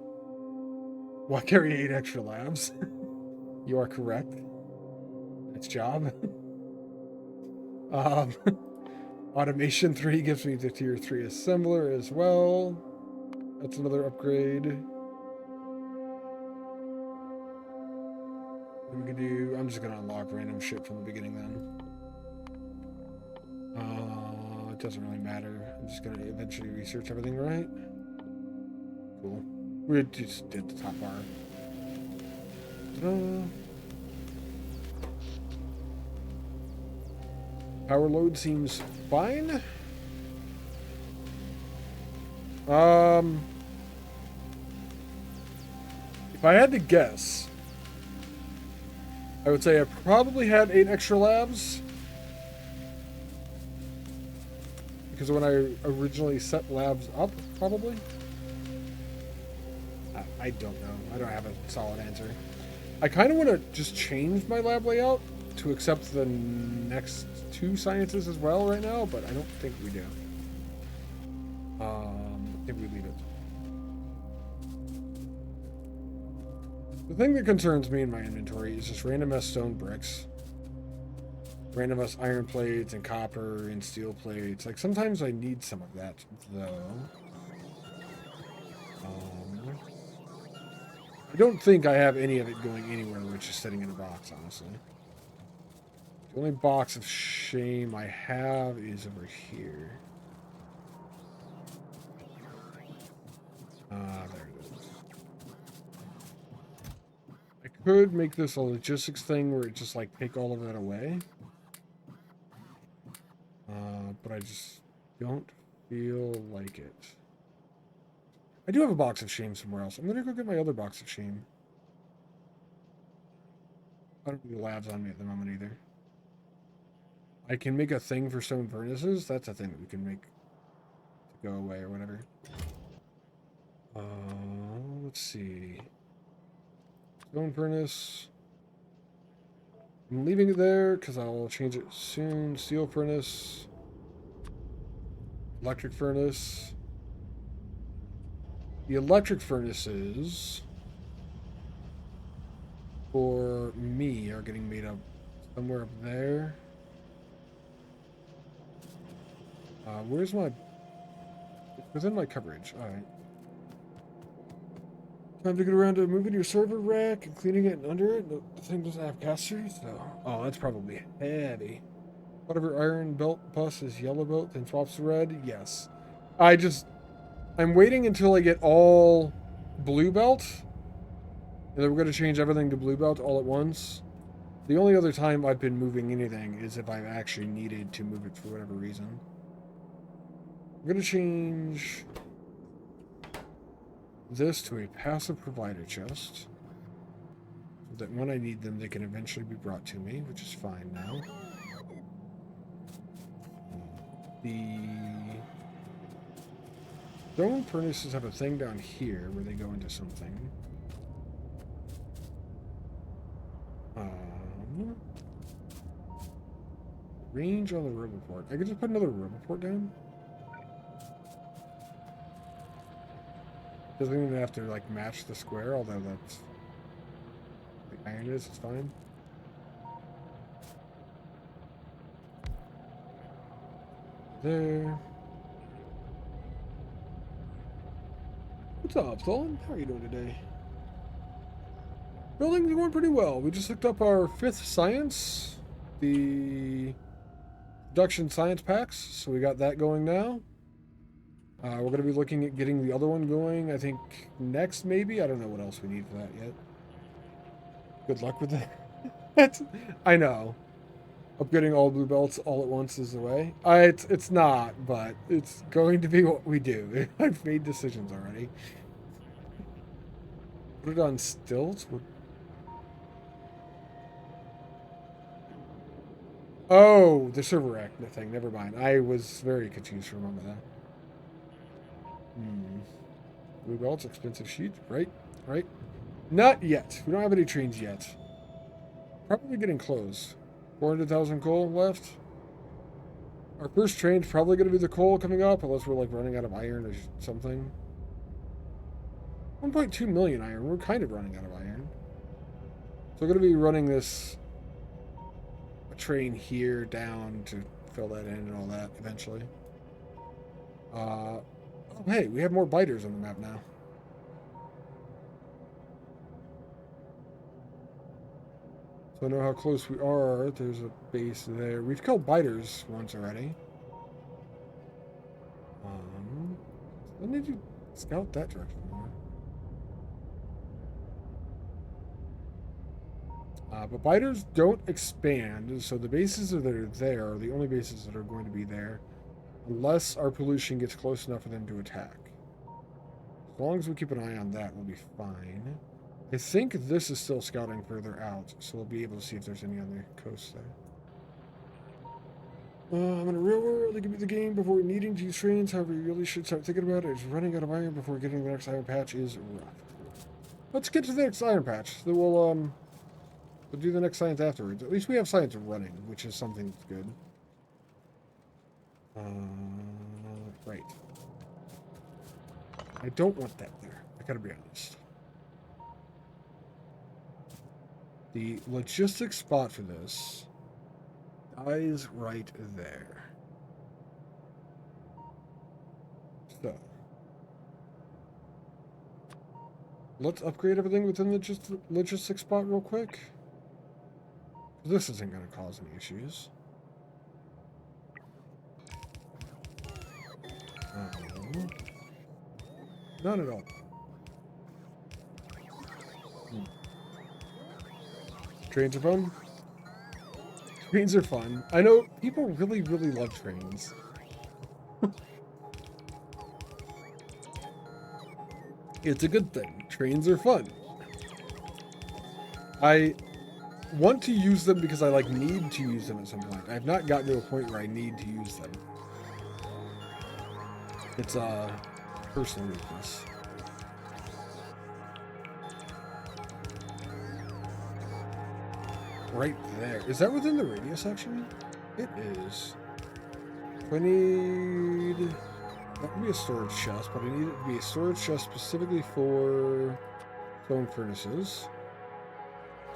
Why carry 8 extra labs? You are correct. Nice job. Automation 3 gives me the tier 3 assembler as well. That's another upgrade. We can do... I'm just going to unlock random shit from the beginning then. It doesn't really matter. I'm just going to eventually research everything, right? Cool. We just did the top bar. Ta-da. Power load seems fine. If I had to guess, I would say I probably had 8 extra labs. Because when I originally set labs up, probably. I don't know. I don't have a solid answer. I kind of want to just change my lab layout to accept the next 2 sciences as well right now, but I don't think we do. I think we leave it. The thing that concerns me in my inventory is just random ass stone bricks. Random ass iron plates and copper and steel plates. Like, sometimes I need some of that, though. I don't think I have any of it going anywhere, which is sitting in a box, honestly. The only box of shame I have is over here. There it is. I could make this a logistics thing where it just, like, take all of that away. But I just don't feel like it. I do have a box of shame somewhere else. I'm gonna go get my other box of shame. I don't do labs on me at the moment either. I can make a thing for stone furnaces. That's a thing that we can make to go away or whatever. Let's see. Stone furnace. I'm leaving it there because I'll change it soon. Steel furnace. Electric furnace. The electric furnaces for me are getting made up somewhere up there. Where's my... Within my coverage. Alright. Time to get around to moving your server rack and cleaning it and under it. The thing doesn't have casters, so... Oh, that's probably heavy. Whatever iron belt plus is yellow belt, then swaps to red. Yes. I'm waiting until I get all blue belt. And then we're going to change everything to blue belt all at once. The only other time I've been moving anything is if I've actually needed to move it for whatever reason. I'm going to change this to a passive provider chest. So that when I need them, they can eventually be brought to me, which is fine now. The stone furnaces have a thing down here where they go into something. Range on the Roboport. I could just put another Roboport down. Doesn't even have to like match the square, although that's the iron is, it's fine. There. What's up, Solon? How are you doing today? Building's going pretty well. We just hooked up our 5th science, the production science packs, so we got that going now. We're going to be looking at getting the other one going, I think, next maybe? I don't know what else we need for that yet. Good luck with that. I know. Upgrading all blue belts all at once is the way. It's not, but it's going to be what we do. I've made decisions already. Put it on stilts? Oh, the server rack thing. Never mind. I was very confused to remember that. Blue belts, expensive sheet. Right. Not yet. We don't have any trains yet. Probably getting close. 400,000 coal left. Our first train's probably going to be the coal coming up, unless we're like running out of iron or something. 1.2 million iron. We're kind of running out of iron. So we're going to be running this train here down to fill that in and all that eventually. Oh, hey, we have more biters on the map now. So I know how close we are. There's a base there. We've killed biters once already. I need to scout that direction more. But biters don't expand, so the bases that are there are the only bases that are going to be there, unless our pollution gets close enough for them to attack. As long as we keep an eye on that, we'll be fine. I think this is still scouting further out, so we'll be able to see if there's any on the coast there. I'm in a real world. They give me the game before needing to use trains. However, you really should start thinking about it. It's running out of iron before getting the next iron patch is rough. Let's get to the next iron patch. Then we'll do the next science afterwards. At least we have science running, which is something that's good. Right. I don't want that there. I gotta be honest. The logistics spot for this is right there. So let's upgrade everything within the logistics spot real quick. This isn't going to cause any issues. Not at all. Trains are fun. Trains are fun. I know people really, really love trains. It's a good thing. Trains are fun. I want to use them because I need to use them at some point. I have not gotten to a point where I need to use them. It's a personal weakness. Right there. Is that within the radius section? It is. I need... That would be a storage chest, but I need it to be a storage chest specifically for stone furnaces.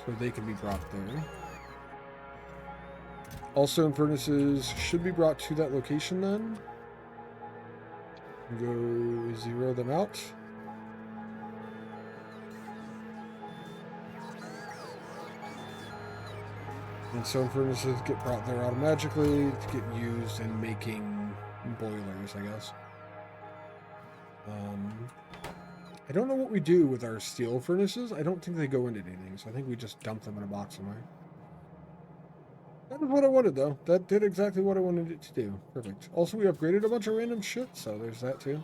So they can be brought there. All stone furnaces should be brought to that location then. Go 0 them out. And stone furnaces get brought there automatically to get used in making boilers, I guess. I don't know what we do with our steel furnaces. I don't think they go into anything, so I think we just dump them in a box somewhere. That is what I wanted, though. That did exactly what I wanted it to do. Perfect. Also, we upgraded a bunch of random shit, so there's that, too.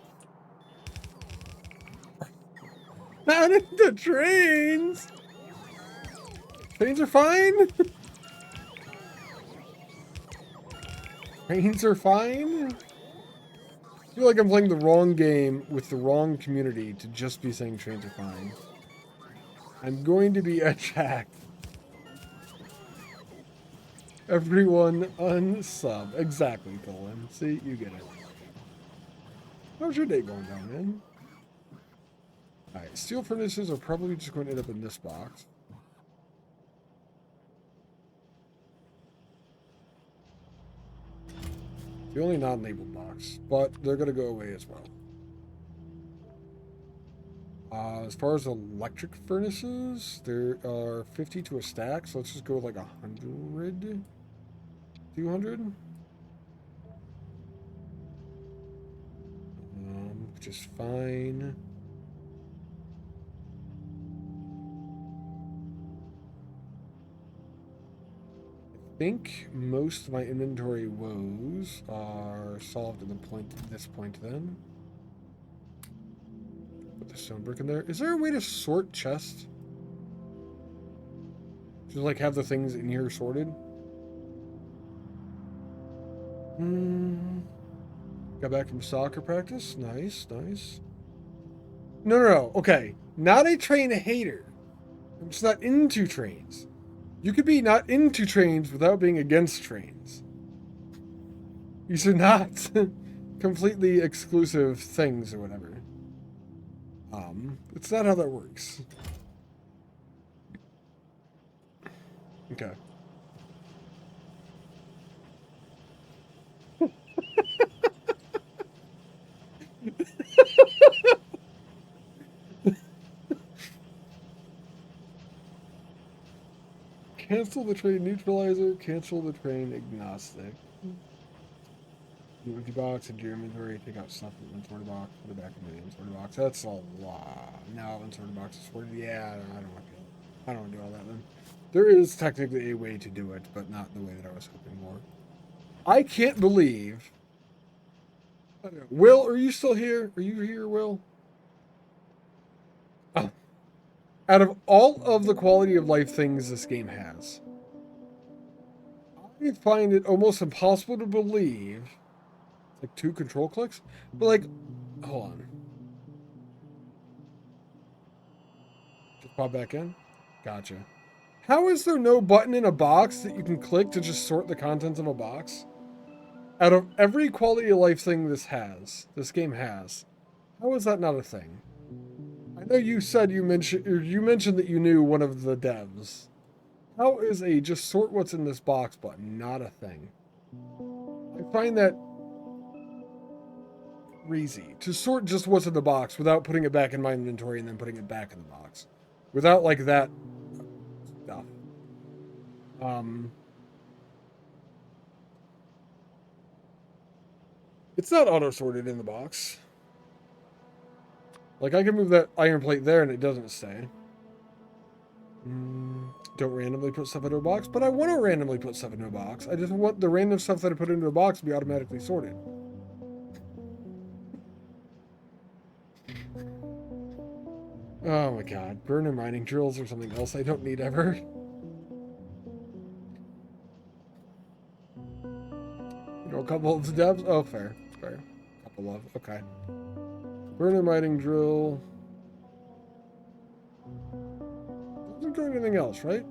Not into trains! Trains are fine! Trains are fine? I feel like I'm playing the wrong game with the wrong community to just be saying trains are fine. I'm going to be attacked. Everyone unsub. Exactly, Colin. See, you get it. How's your day going down, man? Alright, steel furnaces are probably just going to end up in this box. The only non-labeled box, but they're going to go away as well. As far as electric furnaces, there are 50 to a stack, so let's just go with like 100, 200. Which is fine. I think most of my inventory woes are solved at this point then. Put the stone brick in there. Is there a way to sort chests? Just like have the things in here sorted? Got back from soccer practice. Nice, nice. No. Okay. Not a train hater. I'm just not into trains. You could be not into trains without being against trains. These are not completely exclusive things or whatever. It's not how that works. Okay. Cancel the train neutralizer, cancel the train agnostic. Empty box into your inventory, take out stuff from the inventory box, put it back in the inventory box. That's a lot. Now inventory box is sorted. Yeah, I don't want to do it. I don't want to do all that then. There is technically a way to do it, but not the way that I was hoping for. I can't believe. Will, are you still here? Are you here, Will? Oh. Out of all of the quality of life things this game has, I find it almost impossible to believe. Like 2 control clicks? But like, hold on. Just pop back in? Gotcha. How is there no button in a box that you can click to just sort the contents of a box? Out of every quality of life thing this game has, how is that not a thing? I know you said you mentioned that you knew one of the devs. How is a just sort what's in this box button not a thing? I find that crazy. To sort just what's in the box without putting it back in my inventory and then putting it back in the box. Without, like, that stuff. It's not auto-sorted in the box. Like, I can move that iron plate there and it doesn't stay. Don't randomly put stuff into a box, but I want to randomly put stuff into a box. I just want the random stuff that I put into a box to be automatically sorted. Oh my god. Burner mining drills or something else I don't need ever. You know, a couple of steps. Oh, fair. Fair. Couple of. Okay. Burner mining drill. Doesn't do anything else, right?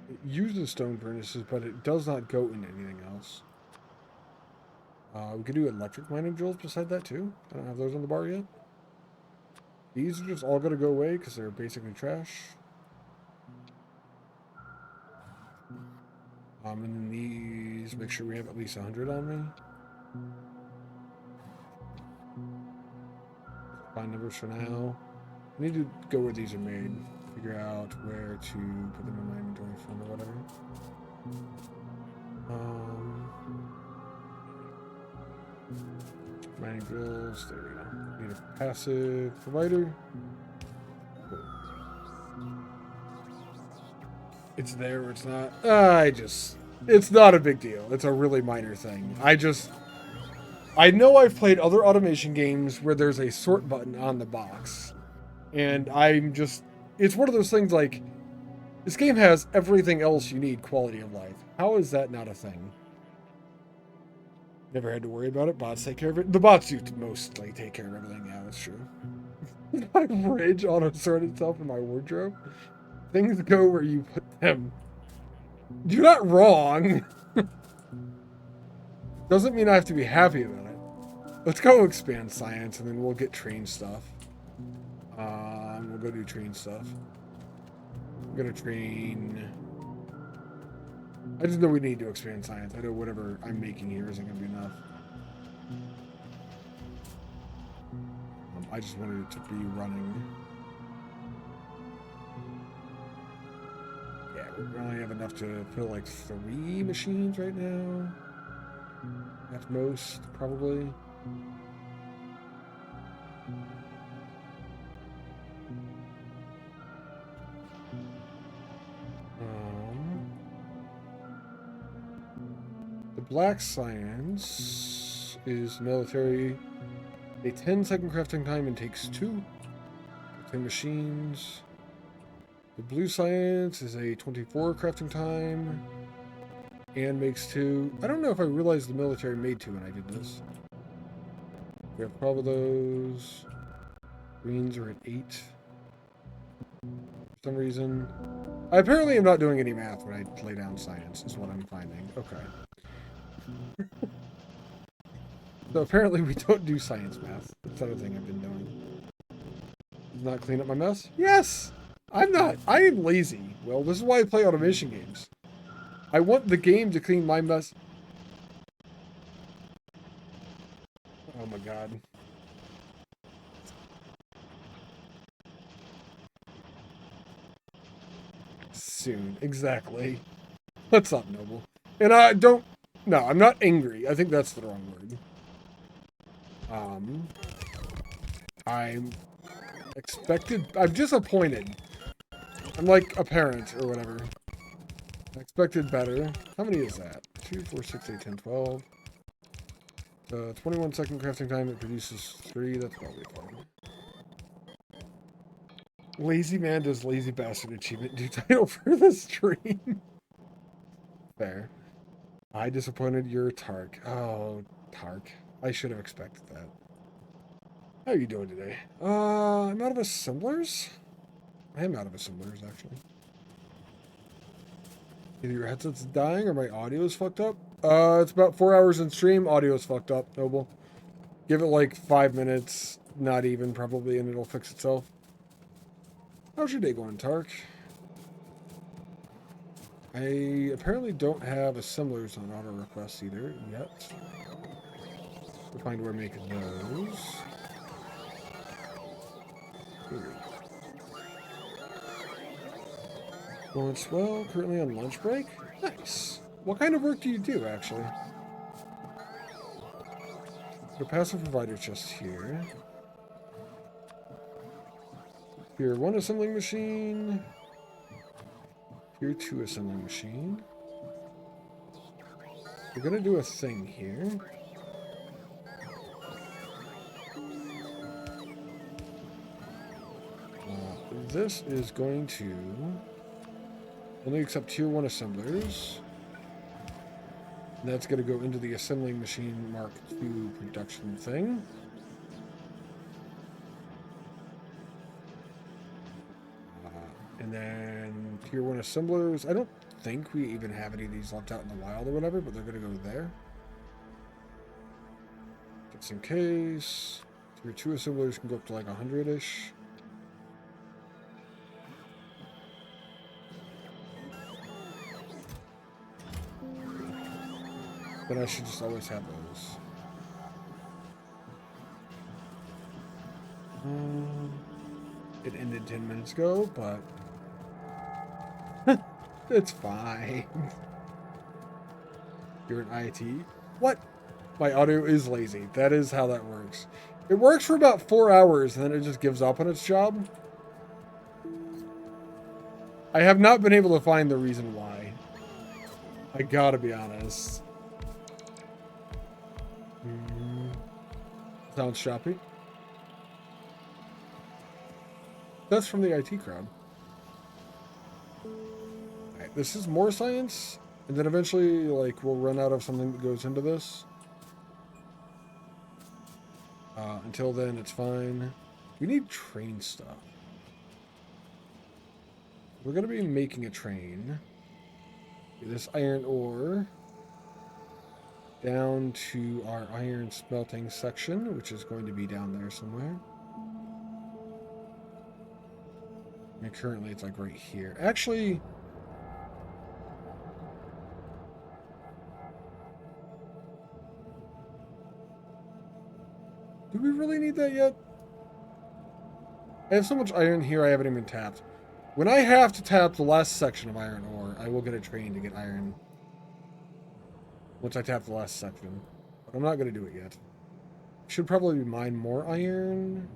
It uses stone furnaces, but it does not go into anything else. We could do electric mining drills beside that too. I don't have those on the bar yet. These are just all going to go away because they're basically trash. And then these, make sure we have at least 100 on me. Find numbers for now. I need to go where these are made. Figure out where to put them in my inventory from or whatever. Mining drills, there we go. Need a passive provider. It's there or it's not. It's not a big deal. It's a really minor thing. I know I've played other automation games where there's a sort button on the box. And it's one of those things like, this game has everything else you need quality of life. How is that not a thing? Never had to worry about it. Bots take care of it. The bots do mostly take care of everything. Yeah, that's true. My fridge auto-sort itself in my wardrobe. Things go where you put them. You're not wrong. Doesn't mean I have to be happy about it. Let's go expand science and then we'll get train stuff. We'll go do train stuff. I'm gonna train. I just know we need to expand science. I know whatever I'm making here isn't gonna be enough. I just wanted it to be running. Yeah, we only have enough to fill like 3 machines right now. At most, probably. The black science is military. A 10-second crafting time and takes 2. 10 machines. The blue science is a 24 crafting time and makes 2. I don't know if I realized the military made 2 when I did this. We have 12 of those. Greens are at 8. For some reason. I apparently am not doing any math when I lay down science, is what I'm finding. Okay. So apparently we don't do science math. That's the other thing I've been doing. Not clean up my mess? Yes! I'm not. I am lazy. Well, this is why I play automation games. I want the game to clean my mess. Oh my god. Soon. Exactly. That's not noble. And I don't... No, I'm not angry. I think that's the wrong word. I'm expected... I'm disappointed. I'm like a parent or whatever. I expected better. How many is that? 2, 4, 6, 8, 10, 12. 21-second crafting time. It produces 3. That's probably fine. Lazy man does lazy bastard achievement due title for the stream. Fair. I disappointed your Tark. Oh, Tark. I should have expected that. How are you doing today? I'm out of assemblers? I am out of assemblers, actually. Either your headset's dying or my audio is fucked up. It's about 4 hours in stream. Audio is fucked up, Noble. Give it like 5 minutes, not even probably, and it'll fix itself. How's your day going, Tark? I apparently don't have assemblers on auto request either yet. We'll find where making those. Going well, currently on lunch break. Nice. What kind of work do you do, actually? The passive provider chest here. Tier 1 assembling machine. Tier 2 assembling machine. We're gonna do a thing here. This is going to only accept tier 1 assemblers. And that's going to go into the assembling machine Mark II production thing. And then tier 1 assemblers. I don't think we even have any of these left out in the wild or whatever, but they're going to go there. Just in case. Tier 2 assemblers can go up to like 100-ish. But I should just always have those. It ended 10 minutes ago, but it's fine. You're an IT? What? My audio is lazy. That is how that works. It works for about 4 hours, and then it just gives up on its job. I have not been able to find the reason why. I gotta be honest. Sounds shoppy. That's from the IT crowd. Alright, this is more science, and then eventually, like, we'll run out of something that goes into this. Until then, it's fine. We need train stuff. We're gonna be making a train. This iron ore down to our iron smelting section, which is going to be down there somewhere. And currently it's like right here. Actually, do we really need that yet? I have so much iron here I haven't even tapped. When I have to tap the last section of iron ore, I will get a train to get iron. Once I tap the last section. But I'm not going to do it yet. Should probably mine more iron.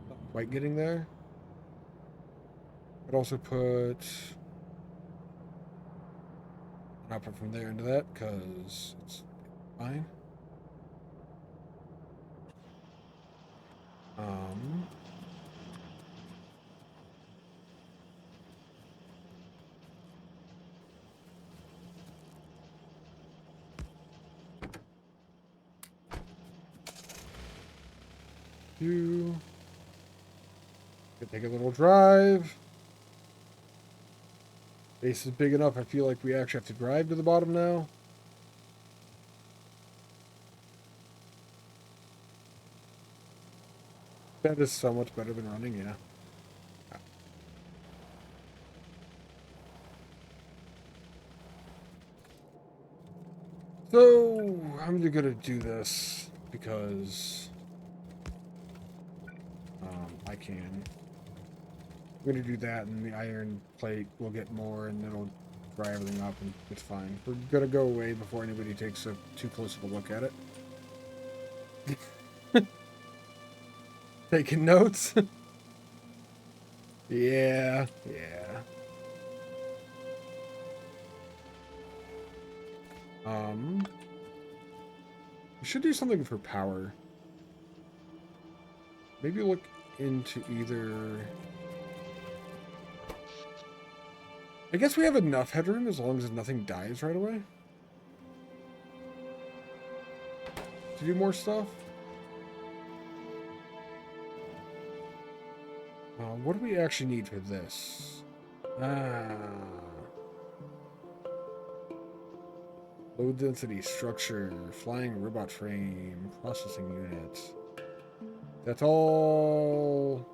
Not quite getting there. I'd also put an output from there into that, because it's fine. Could take a little drive. Base is big enough, I feel like we actually have to drive to the bottom now. That is so much better than running, yeah. So, I'm gonna do this because I can. I'm gonna do that, and the iron plate will get more, and it'll dry everything up, and it's fine. We're gonna go away before anybody takes too close of a look at it. Taking notes? Yeah. We should do something for power. Maybe look into either... I guess we have enough headroom as long as nothing dies right away. To do more stuff. What do we actually need for this? Low density structure, flying robot frame, processing unit. That's all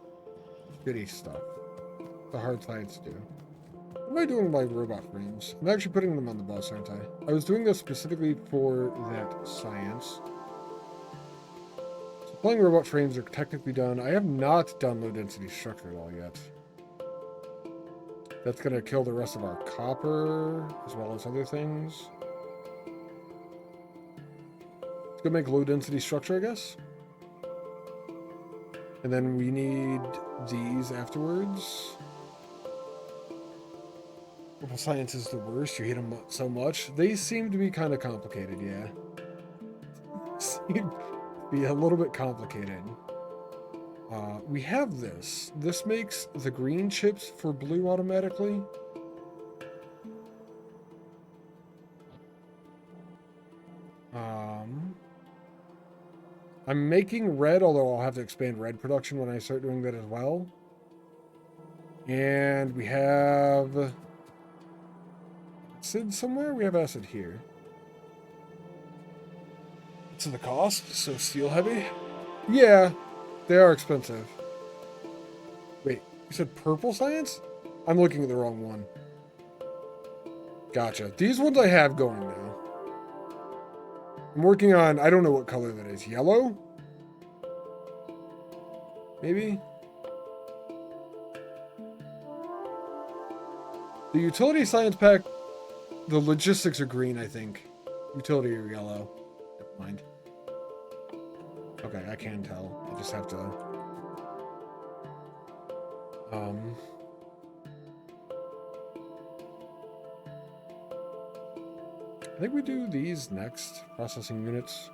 shitty stuff. the hard science do. What am I doing with my robot frames? I'm actually putting them on the bus, aren't I? I was doing this specifically for that science. So playing robot frames are technically done. I have not done low density structure at all yet. That's going to kill the rest of our copper, as well as other things. It's going to make low density structure, I guess. And then we need these afterwards. Well, science is the worst. You hate them so much. They seem to be kind of complicated, yeah. Seem to be a little bit complicated. We have this. This makes the green chips for blue automatically. I'm making red, although I'll have to expand red production when I start doing that as well. And we have acid somewhere? We have acid here. What's the cost? So steel heavy? Yeah, they are expensive. Wait, you said purple science? I'm looking at the wrong one. Gotcha. These ones I have going now. I'm working on, I don't know what color that is. Yellow? Maybe? The utility science pack, the logistics are green, I think. Utility are yellow. Never mind. Okay, I can tell. I just have to... I think we do these next. Processing units.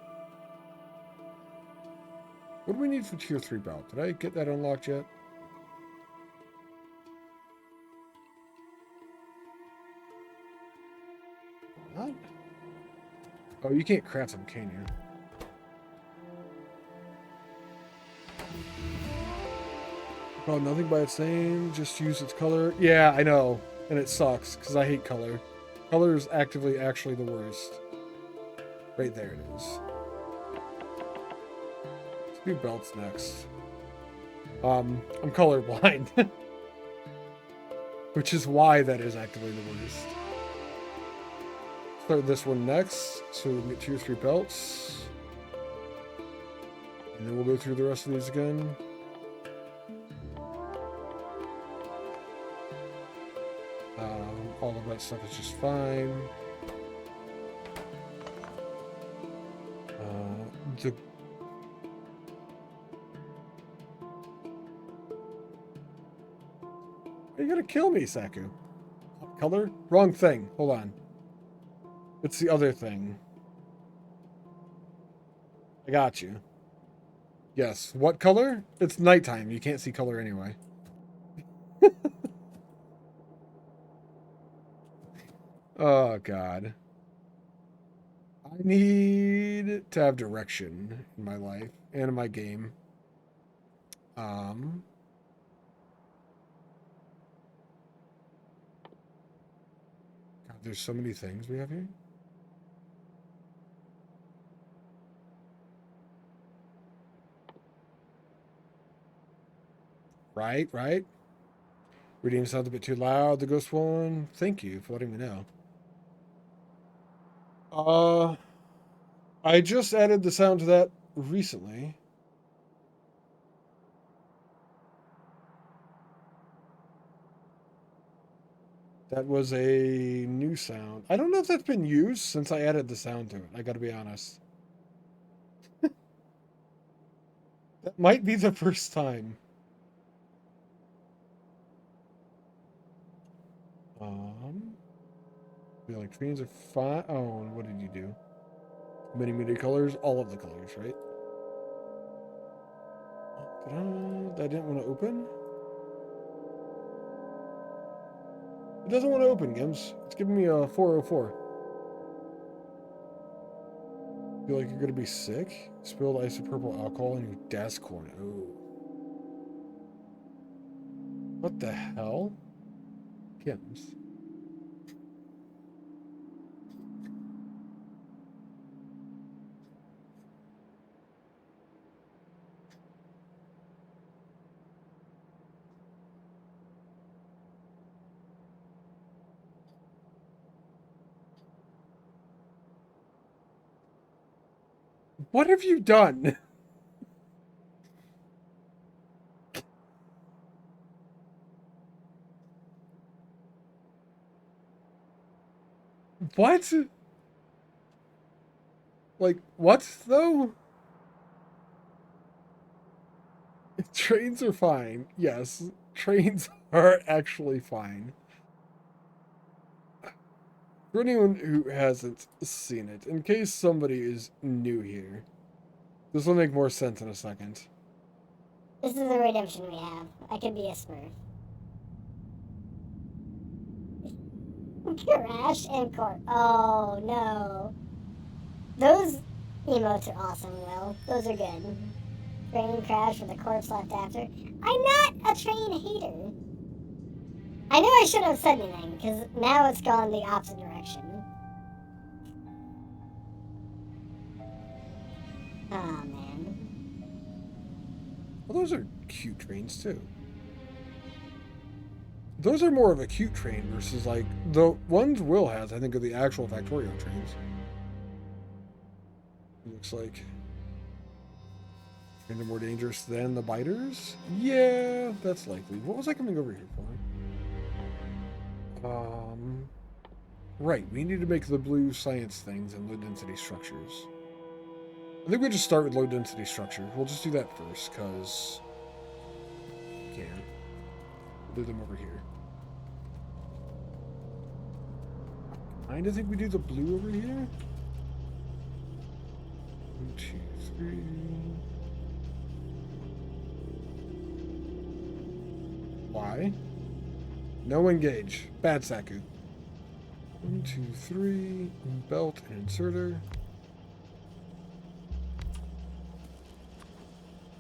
What do we need for tier 3 belt? Did I get that unlocked yet? What? Oh, you can't craft them, can you? Oh, nothing by its name. Just use its color. Yeah, I know. And it sucks, because I hate color. Color is actively actually the worst. Right there it is. Let's do belts next. I'm colorblind. Which is why that is actively the worst. Start this one next, so we can get tier 3 belts. And then we'll go through the rest of these again. All of that stuff is just fine. You're gonna kill me, Saku. Color? Wrong thing. Hold on. It's the other thing. I got you. Yes. What color? It's nighttime. You can't see color anyway. Oh, God. I need to have direction in my life and in my game. God, there's so many things we have here. Right, right. Reading sounds a bit too loud, the ghost one. Thank you for letting me know. I just added the sound to that recently. That was a new sound. I don't know if that's been used since I added the sound to it. I gotta be honest. That might be the first time. The electrons are fine. Oh, and what did you do? Many colors, all of the colors, right? That didn't want to open. It doesn't want to open, Gims. It's giving me a 404. Feel like you're gonna be sick? Spilled isopropyl alcohol in your desk corner. Oh. What the hell? Gims. What have you done? What? Like, what, though? Trains are fine. Yes, trains are actually fine. For anyone who hasn't seen it, in case somebody is new here, this will make more sense in a second. This is the redemption we have. I could be a smurf. Crash and corp. Oh no. Those emotes are awesome, Will. Those are good. Train crash with a corpse left after. I'm not a train hater. I know I shouldn't have said anything, because now it's gone the opposite direction. Oh man. Well, those are cute trains, too. Those are more of a cute train versus, like, the ones Will has, I think, are the actual factorio trains. It looks like. And they're more dangerous than the biters? Yeah, that's likely. What was I coming over here for? Right, we need to make the blue science things and low density structures. I think we just start with low density structure. We'll just do that first, because we can. We'll do them over here. I kinda think we do the blue over here. 1, 2, 3. Why? No engage. Bad Saku. 1, 2, 3. Belt and inserter.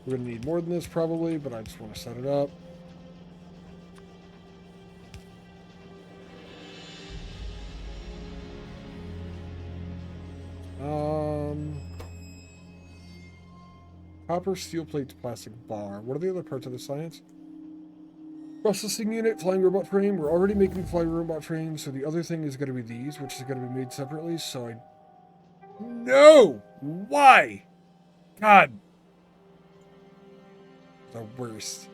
We're gonna need more than this probably, but I just want to set it up. Copper, steel plates, plastic bar. What are the other parts of the science? Processing unit, flying robot frame. We're already making flying robot frames, so the other thing is going to be these, which is going to be made separately. So I. No! Why? God. The worst.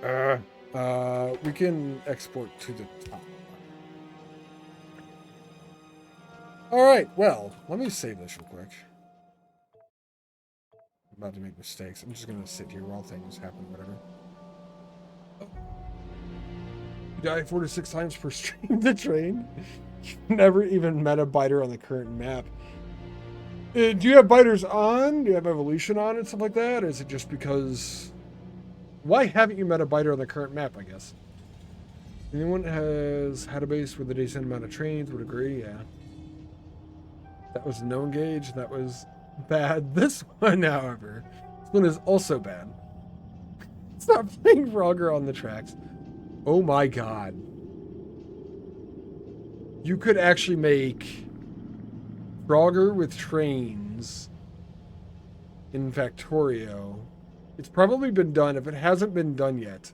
We can export to the top. Alright, well, let me save this real quick. I'm about to make mistakes. I'm just going to sit here while things happen, whatever. You die 4 to 6 times per stream the train. Never even met a biter on the current map. Do you have biters on? Do you have evolution on and stuff like that? Or is it just because... Why haven't you met a biter on the current map, I guess? Anyone has had a base with a decent amount of trains would agree, yeah. That was no engage. That was bad. This one, however, this one is also bad. Stop playing Frogger on the tracks. Oh my god. You could actually make Frogger with trains in Factorio. It's probably been done. If it hasn't been done yet.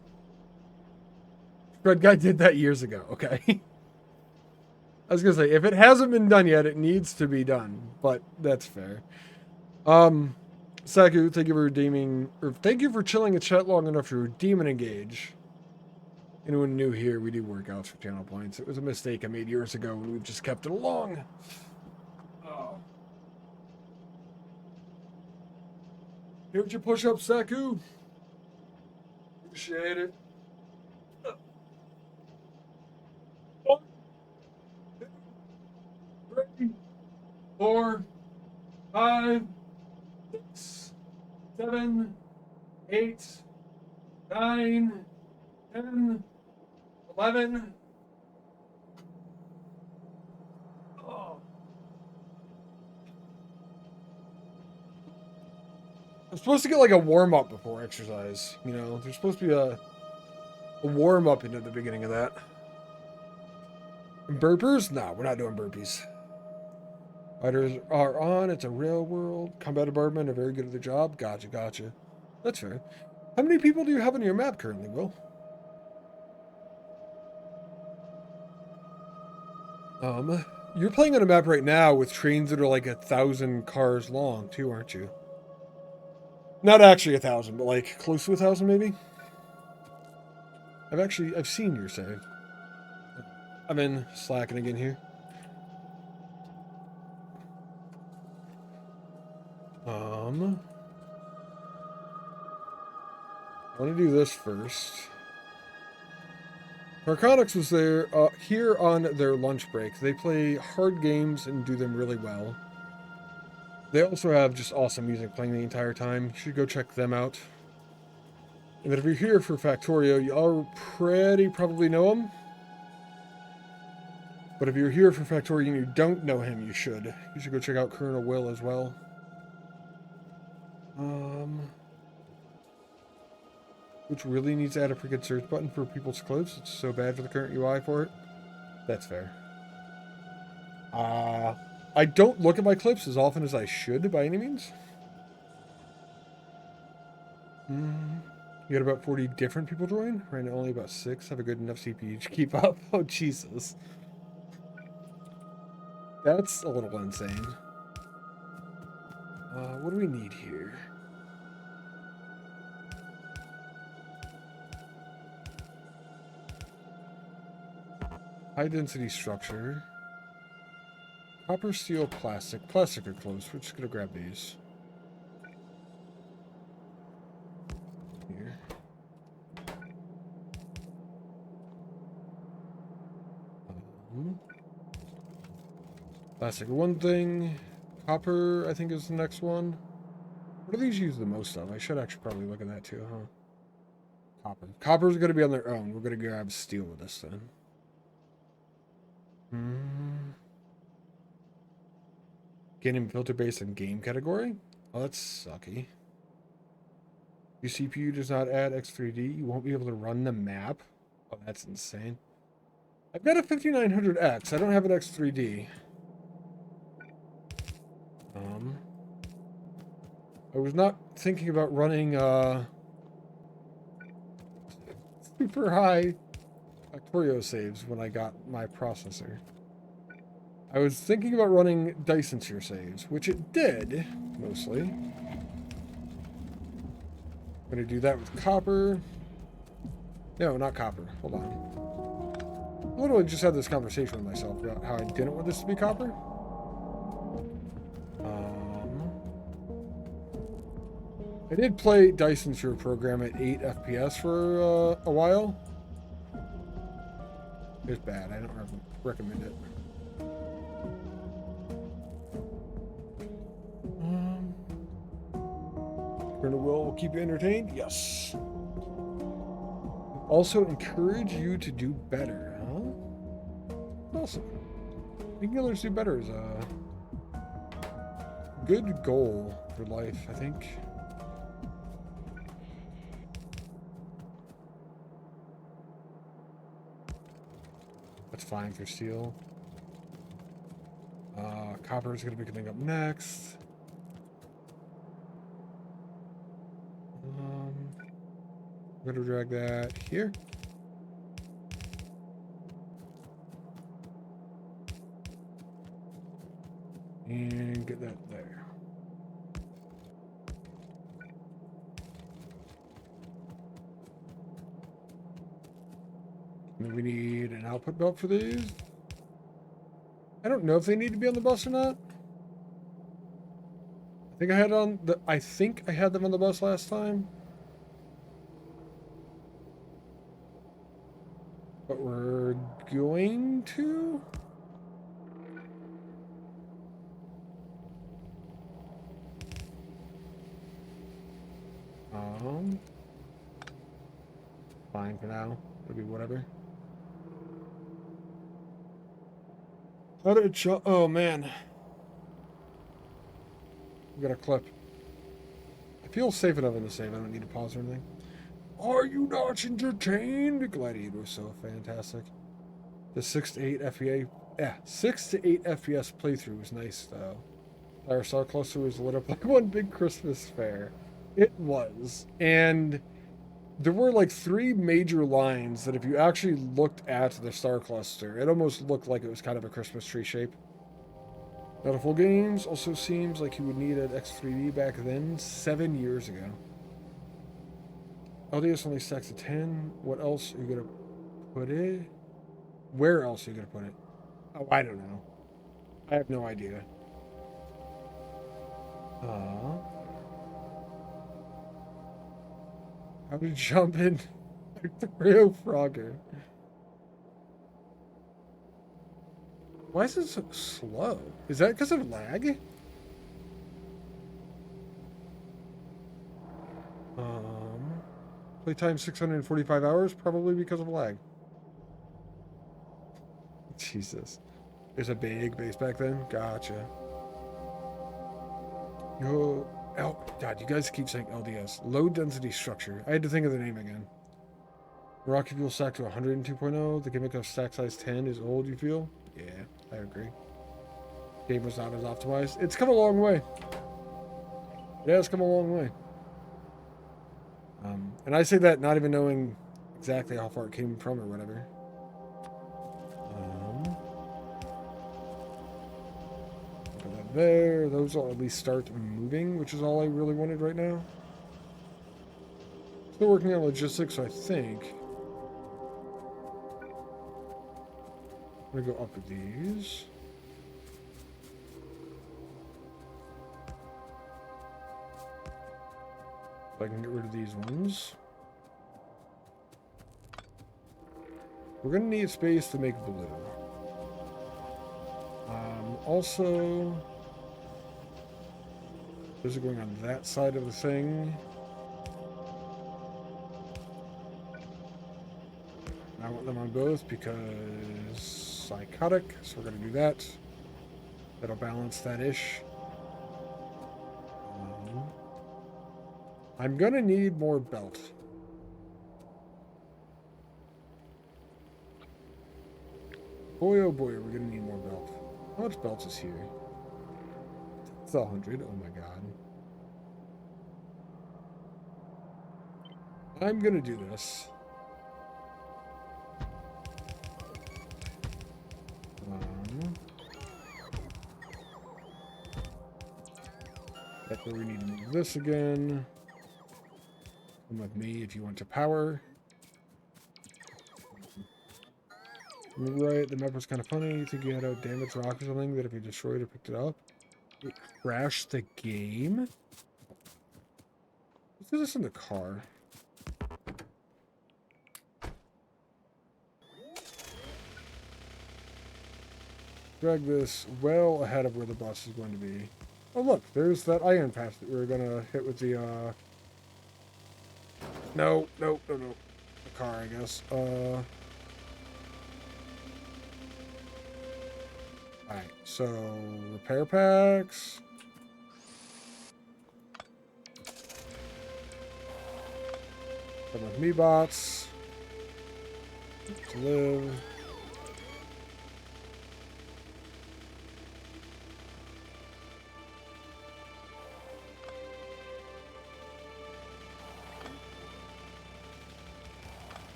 Fred Guy did that years ago, okay? I was gonna say, if it hasn't been done yet, it needs to be done. But that's fair. Saku, thank you for redeeming, or thank you for chilling in chat long enough to redeem and engage. Anyone new here, we do workouts for channel points. It was a mistake I made years ago, and we've just kept it along. Oh. Here's your push-up, Saku. Appreciate it. 1, 2, 3, 4, 5, 6, 7, 8, 9, 10, 11. Oh. I'm supposed to get like a warm-up before exercise. You know, there's supposed to be a warm-up into the beginning of that. Burpers? No, we're not doing burpees. Fighters are on. It's a real world. Combat department are very good at their job. Gotcha, gotcha. That's fair. How many people do you have on your map currently, Will? You're playing on a map right now with trains that are like 1,000 cars long, too, aren't you? Not actually 1,000, but like close to 1,000, maybe. I've seen your save. I'm in slacking again here. I want to do this first. Narcotics was there here on their lunch break. They play hard games and do them really well. They also have just awesome music playing the entire time. You should go check them out. And if you're here for Factorio, you already probably know him. But if you're here for Factorio and you don't know him, you should. You should go check out Colonel Will as well. Which really needs to add a freaking search button for people's clothes. It's so bad for the current UI for it. That's fair. I don't look at my clips as often as I should by any means. You got about 40 different people join? Right now only about 6 have a good enough CPU to keep up. Oh, Jesus. That's a little insane. What do we need here? High density structure. Copper, steel, plastic. Plastic are close. We're just gonna grab these. Here. Plastic, one thing. Copper, I think, is the next one. What do these use the most of? I should actually probably look at that too, huh? Copper. Copper's gonna be on their own. We're gonna grab steel with this then. Getting filter based on game category? Oh, that's sucky. Your CPU does not add X3D. You won't be able to run the map. Oh, that's insane. I've got a 5900X. I don't have an X3D. I was not thinking about running super high factorio saves when I got my processor. I was thinking about running Dyson tier saves, which it did, mostly. I'm going to do that with copper. No, not copper. Hold on. I literally just had this conversation with myself about how I didn't want this to be copper. I did play Dyson tier program at 8 FPS for a while. It's bad. I don't recommend it. Colonel Will keep you entertained? Yes. Also encourage you to do better, huh? Awesome. Making others do better is a good goal for life, I think. That's fine for steel. Copper is going to be coming up next. I'm going to drag that here. And get that there. And then we need an output belt for these. I don't know if they need to be on the bus or not. I think I had them on the bus last time. But we're going to. Fine for now. It'll be whatever. How did it show? Oh man. We got a clip. I feel safe enough in the save. I don't need to pause or anything. Are you not entertained? Gladiator was so fantastic. The 6 to 8 FPS. Yeah, 6 to 8 FPS playthrough was nice though. Our Star Cluster was lit up like one big Christmas fair. It was. And there were like 3 major lines that if you actually looked at the star cluster, it almost looked like it was kind of a Christmas tree shape. Battlefield Games also seems like you would need an X3D back then, 7 years ago. LDS only stacks to 10. What else are you going to put it? Where else are you going to put it? Oh, I don't know. I have no idea. How to jump in Factorio Frogger. Why is it so slow? Is that because of lag? Playtime 645 hours, probably because of lag. Jesus. There's a big base back then? Gotcha. Yo, God, you guys keep saying LDS. Low density structure. I had to think of the name again. Rocky fuel stack to 102.0. The gimmick of stack size 10 is old, you feel? Yeah, I agree. Game was not as optimized. It's come a long way. It has come a long way. And I say that not even knowing exactly how far it came from or whatever. Put that there. Those will at least start moving, which is all I really wanted right now. Still working on logistics, so I think I'm gonna go up with these. If I can get rid of these ones. We're gonna need space to make blue. Also, those are going on that side of the thing. I want them on both because psychotic, so we're gonna do that. That'll balance that ish. I'm gonna need more belt. Boy, oh boy, we're gonna need more belt. How much belt is here? It's 100. Oh my god. I'm gonna do this. That's where we need to move this again. Come with me if you want to power. Right, the map was kind of funny. You think you had a damaged rock or something that if you destroyed or picked it up, it crashed the game? Let's do this in the car. Drag this well ahead of where the bus is going to be. Oh look, there's that iron patch that we were going to hit with the, No. The car, I guess. Alright, so repair packs. Come with me, bots. To live.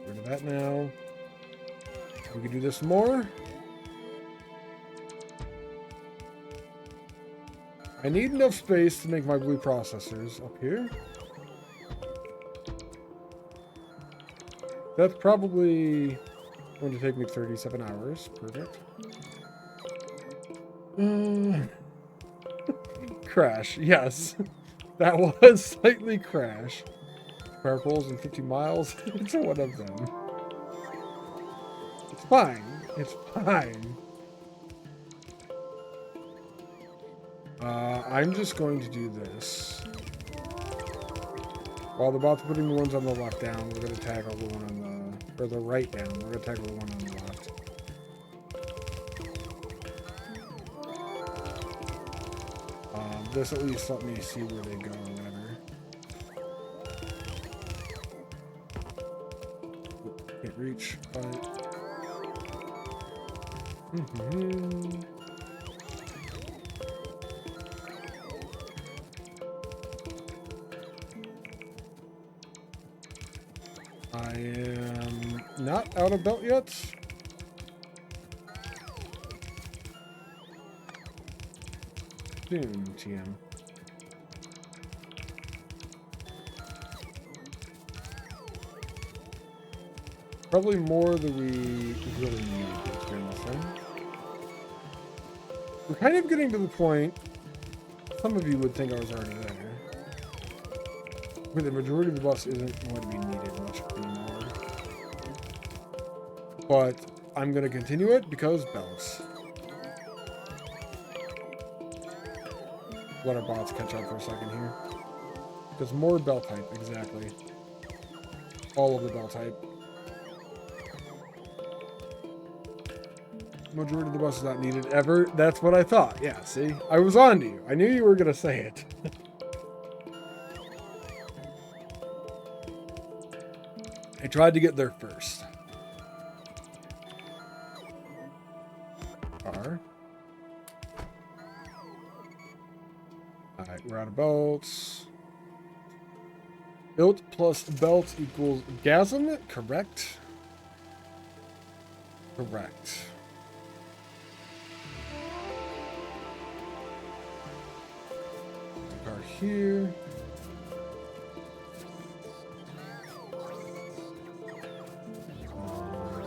Rid of that now. We can do this more. I need enough space to make my blue processors up here. That's probably going to take me 37 hours. Perfect. Crash. Yes. That was slightly crash. Power poles in 50 miles. It's one of them. It's fine. It's fine. I'm just going to do this. While the bots are putting the ones on the left down, we're going to tackle the one on the... Or the right down. We're going to tackle the one on the left. This at least let me see where they go or whatever. Can't reach, but... I am not out of belt yet. Soon, TM. Probably more than we really need during this thing. We're kind of getting to the point, some of you would think I was already there, but the majority of the bus isn't going to be needed much anymore. But I'm going to continue it because belts. Let our bots catch up for a second here. Because more belt type, exactly. All of the belt type. Majority of the bus is not needed ever. That's what I thought. Yeah, see? I was on to you. I knew you were going to say it. I tried to get there first. R. Alright, we're out of belts. Built plus belt equals gasm? Correct. Correct. Car here.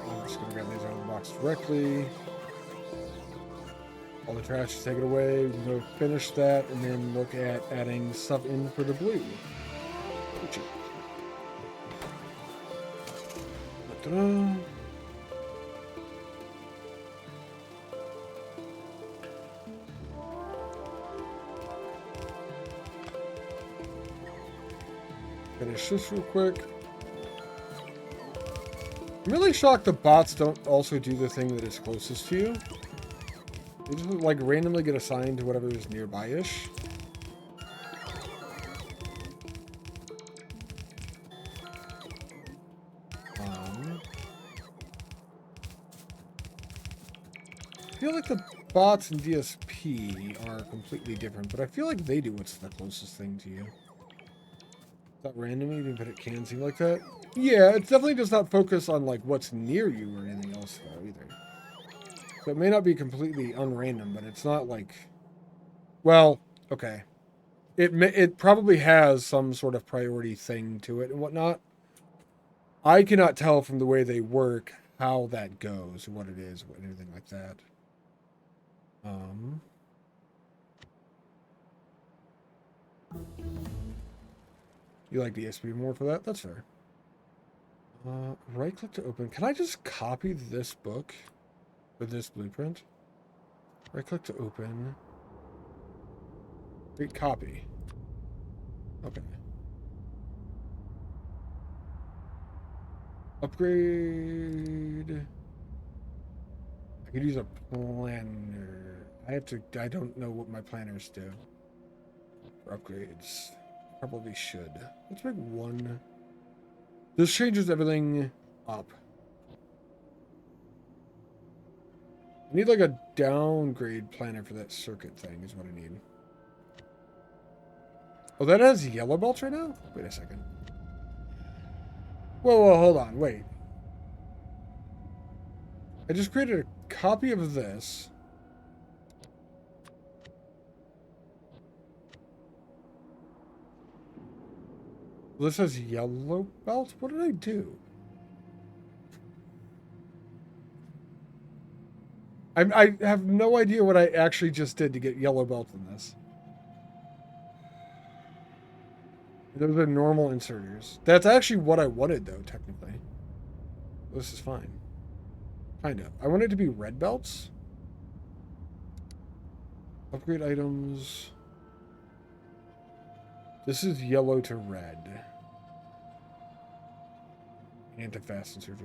I'm just going to grab these out of the box directly. All the trash is taken away. We're going to finish that and then look at adding stuff in for the blue. Ta-da. Finish this real quick. I'm really shocked the bots don't also do the thing that is closest to you. They just like randomly get assigned to whatever is nearby-ish. I feel like the bots in DSP are completely different, but I feel like they do what's the closest thing to you. Not randomly, but it can seem like that. Yeah, it definitely does not focus on like what's near you or anything else though either. So it may not be completely unrandom, but it's not like, well, okay. It probably has some sort of priority thing to it and whatnot. I cannot tell from the way they work how that goes, what it is, what anything like that. You like DSP more for that? That's fair. Right click to open. Can I just copy this book with this blueprint? Right click to open. Wait, copy. Okay. Upgrade. I could use a planner. I don't know what my planners do for upgrades. Probably should. Let's make one. This changes everything up. I need like a downgrade planner for that circuit thing is what I need. Oh, that has yellow belts right now? Wait a second. Whoa, hold on, wait. I just created a copy of this. This has yellow belt? What did I do? I have no idea what I actually just did to get yellow belt in this. Those are normal inserters. That's actually what I wanted, though, technically. This is fine. Kind of. I want it to be red belts. Upgrade items. This is yellow to red. Anti-fast inserter.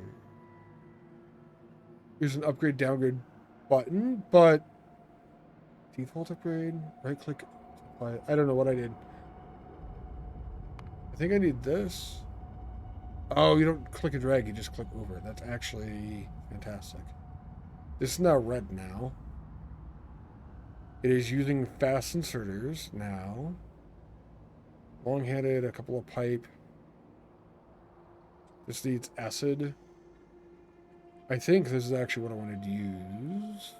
Here's an upgrade downgrade button, but default upgrade, right click. I don't know what I did. I think I need this. Oh, you don't click and drag, you just click over. That's actually fantastic. This is now red now. It is using fast inserters now. Long-handed, a couple of pipe. This needs acid. I think this is actually what I wanted to use.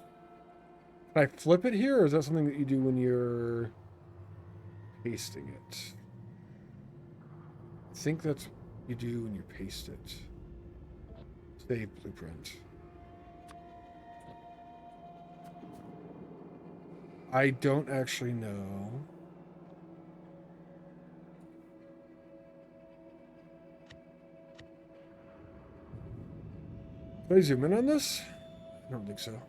Can I flip it here, or is that something that you do when you're pasting it? I think that's what you do when you paste it. Save blueprint. I don't actually know. Can I zoom in on this? I don't think so.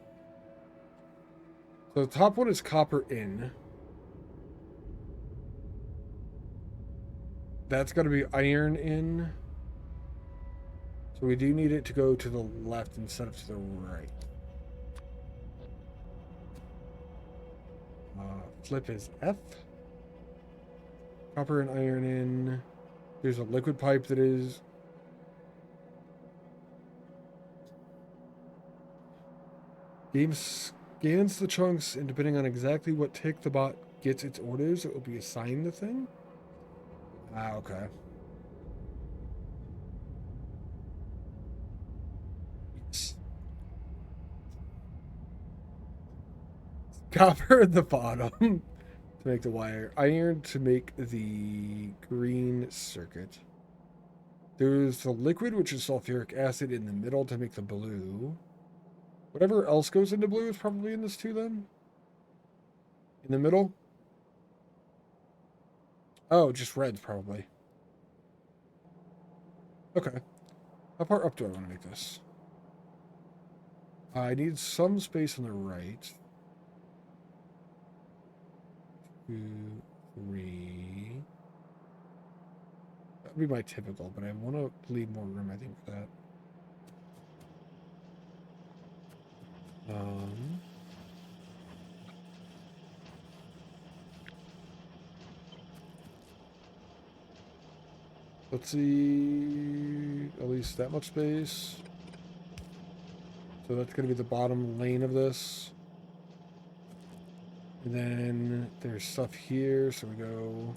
So the top one is copper in. That's got to be iron in. So we do need it to go to the left instead of to the right. Flip is F. Copper and iron in. There's a liquid pipe that is. Game scans the chunks, and depending on exactly what tick the bot gets its orders, it will be assigned the thing. Ah, okay. Yes. Copper at the bottom to make the wire. Iron to make the green circuit. There's the liquid, which is sulfuric acid, in the middle to make the blue. Whatever else goes into blue is probably in this too, then? In the middle? Oh, just red's probably. Okay. How far up do I want to make this? I need some space on the right. 2, 3. That would be my typical, but I want to leave more room, I think, for that. Let's see, at least that much space. So that's going to be the bottom lane of this. And then there's stuff here, so we go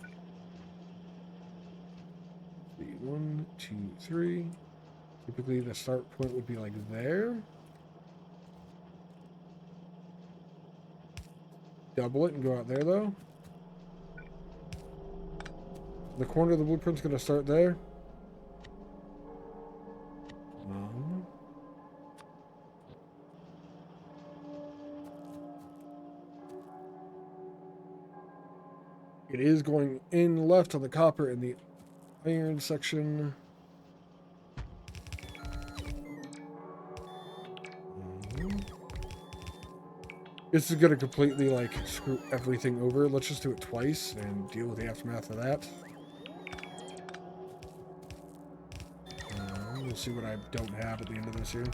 1, 2, 3. Typically the start point would be like there. Double it and go out there though. The corner of the blueprint's going to start there. It is going in left on the copper in the iron section. This is going to completely like screw everything over. Let's just do it twice and deal with the aftermath of that. We'll see what I don't have at the end of this here.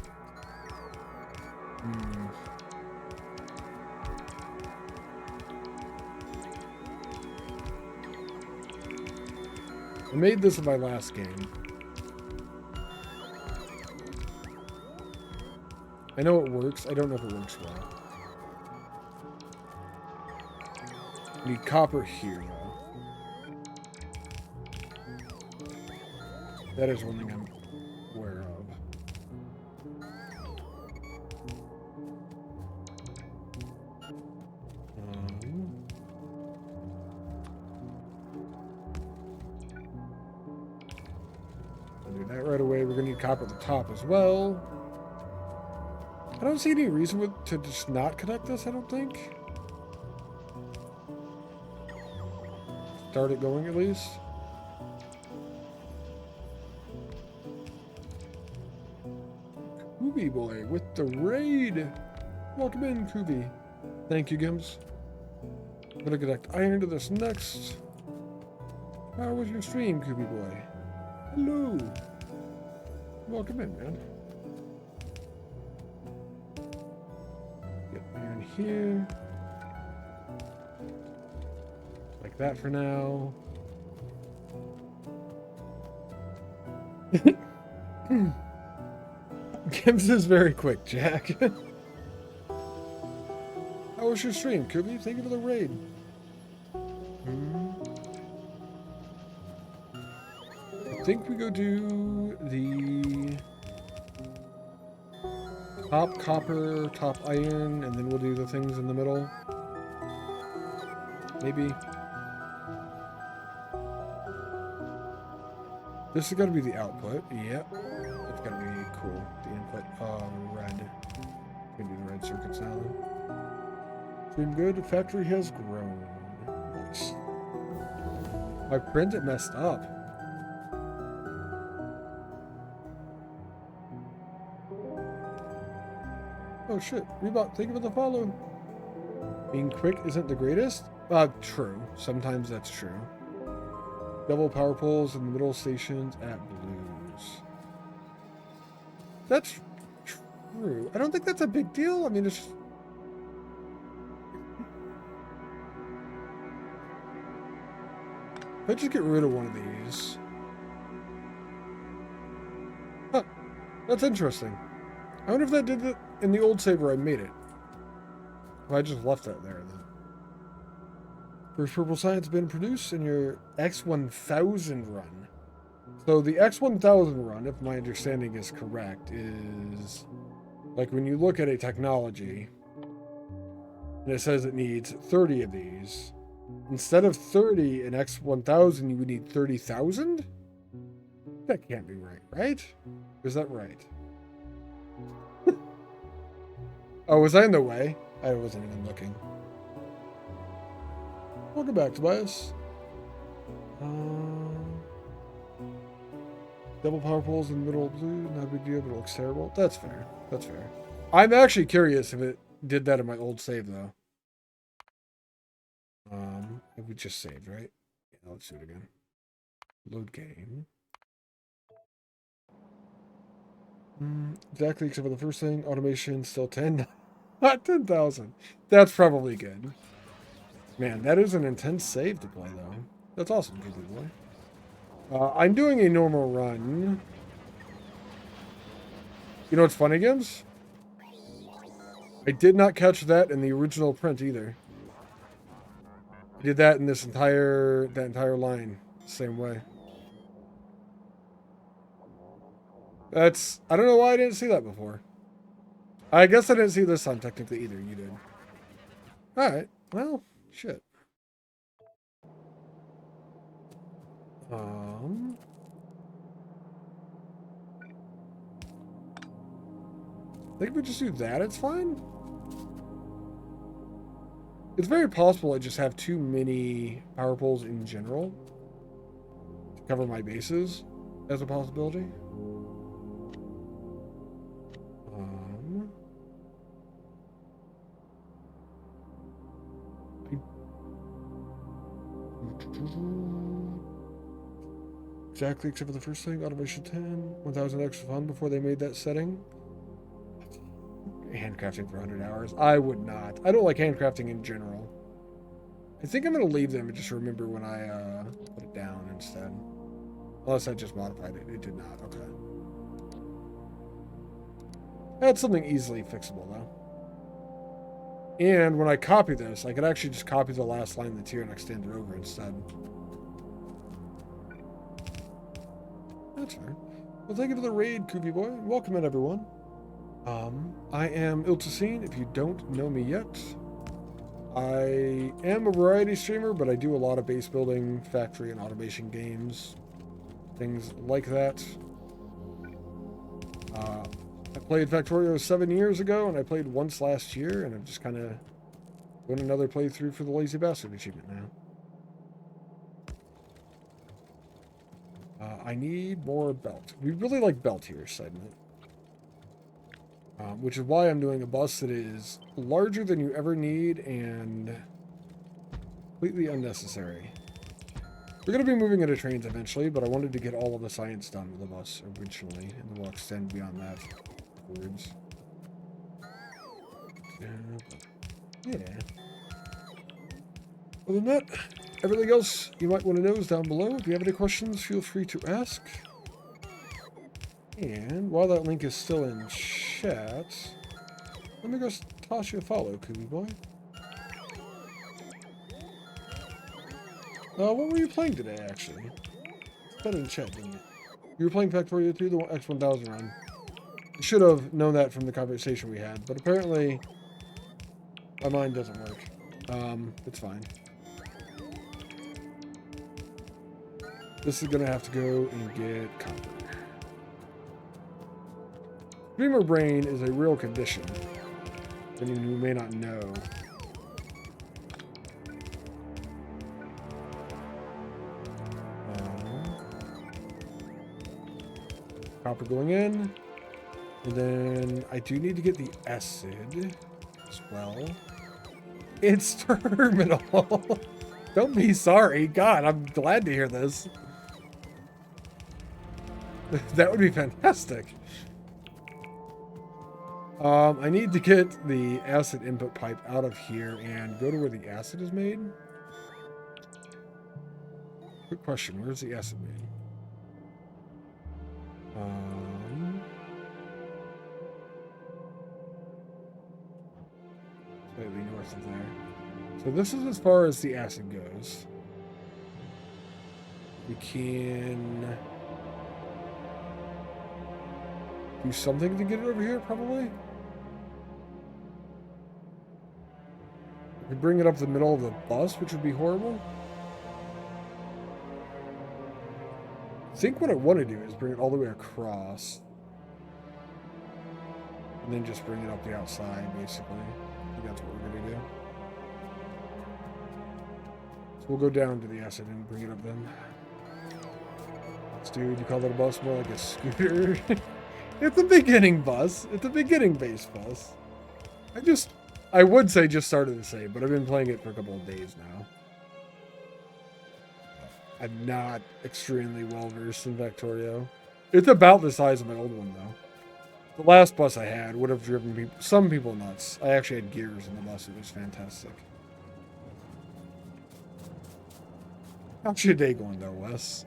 I made this in my last game. I know it works. I don't know if it works well. I need copper here, though. That is one thing I'm aware of. I'll do that right away. We're going to need copper at the top as well. I don't see any reason to just not connect this, I don't think. Start it going at least. Kubi boy with the raid. Welcome in, Kubi. Thank you, Gims. I'm gonna connect iron to this next. How was your stream, Kubi boy? Hello. Welcome in, man. Get iron here. Like that for now. Gims is very quick, Jack. How was your stream, Kubi? Thank you for the raid. I think we go do the Top copper, top iron, and then we'll do the things in the middle. Maybe. This is gonna be the output. Yep. That's gonna be cool. The input. Red. Gonna do the red circuits now. Doing good. The factory has grown. Nice. My print it messed up. Oh shit. Reebok, thank you for the follow. Being quick isn't the greatest? True. Sometimes that's true. Double power poles in the middle stations at Blues. That's true. I don't think that's a big deal. I mean, it's... If I just get rid of one of these... Huh. That's interesting. I wonder if that did it in the old save where I made it. If I just left that there, then. First purple science been produced in your X1000 run. So the X1000 run, if my understanding is correct, is like when you look at a technology and it says it needs 30 of these, instead of 30 in X1000, you would need 30,000? That can't be right, right? Is that right? Oh, was I in the way? I wasn't even looking. Welcome back, Tobias. Double power poles in the middle of blue, not a big deal, but it looks terrible. That's fair. That's fair. I'm actually curious if it did that in my old save, though. If we just saved, right? Yeah, let's do it again. Load game. Exactly, except for the first thing, automation still 10. Not 10,000. That's probably good. Man, that is an intense save to play, though. That's awesome, good boy. I'm doing a normal run. You know what's funny, Gims? I did not catch that in the original print either. I did that in that entire line, same way. I don't know why I didn't see that before. I guess I didn't see this time technically either. You did. Alright, well, shit. I think if we just do that, it's fine. It's very possible I just have too many power poles in general to cover my bases as a possibility. Exactly, except for the first thing, automation 10, 1000 extra fun before they made that setting. Handcrafting for 100 hours. I would not. I don't like handcrafting in general. I think I'm going to leave them and just remember when I put it down instead. Unless I just modified it. It did not. Okay. That's something easily fixable, though. And when I copy this, I could actually just copy the last line that's here and extend it over instead. That's fair. Well, thank you for the raid, Koopy Boy. Welcome in, everyone. I am Iltasine, if you don't know me yet. I am a variety streamer, but I do a lot of base building, factory, and automation games. Things like that. I played Factorio 7 years ago, and I played once last year, and I'm just kind of doing another playthrough for the Lazy Bastard achievement now. I need more belt. We really like belt here, side note. Which is why I'm doing a bus that is larger than you ever need and completely unnecessary. We're going to be moving into trains eventually, but I wanted to get all of the science done with the bus originally, and we'll extend beyond that afterwards. Yeah. Other than that, everything else you might want to know is down below. If you have any questions, feel free to ask. And while that link is still in chat, let me go toss you a follow, Koopy Boy. What were you playing today, actually? Put in chat, didn't you? You were playing Factorio 2, the X1000 run. Should have known that from the conversation we had, but apparently my mind doesn't work. It's fine. This is gonna have to go and get copper. Dreamer brain is a real condition. Many of you may not know. Copper going in. And then I do need to get the acid as well. It's terminal. Don't be sorry. God, I'm glad to hear this. That would be fantastic. I need to get the acid input pipe out of here and go to where the acid is made. Quick question, where's the acid made? Slightly north of there. So this is as far as the acid goes. We can do something to get it over here, probably. We bring it up the middle of the bus, which would be horrible. I think what I want to do is bring it all the way across. And then just bring it up the outside, basically. I think that's what we're going to do. So we'll go down to the acid and bring it up then. Dude, you call that a bus? More like a scooter. It's a beginning bus. It's a beginning base bus. I would say just started to say, but I've been playing it for a couple of days now. I'm not extremely well versed in Factorio. It's about the size of my old one, though. The last bus I had would have driven some people nuts. I actually had gears in the bus. It was fantastic. How's your day going, though, Wes?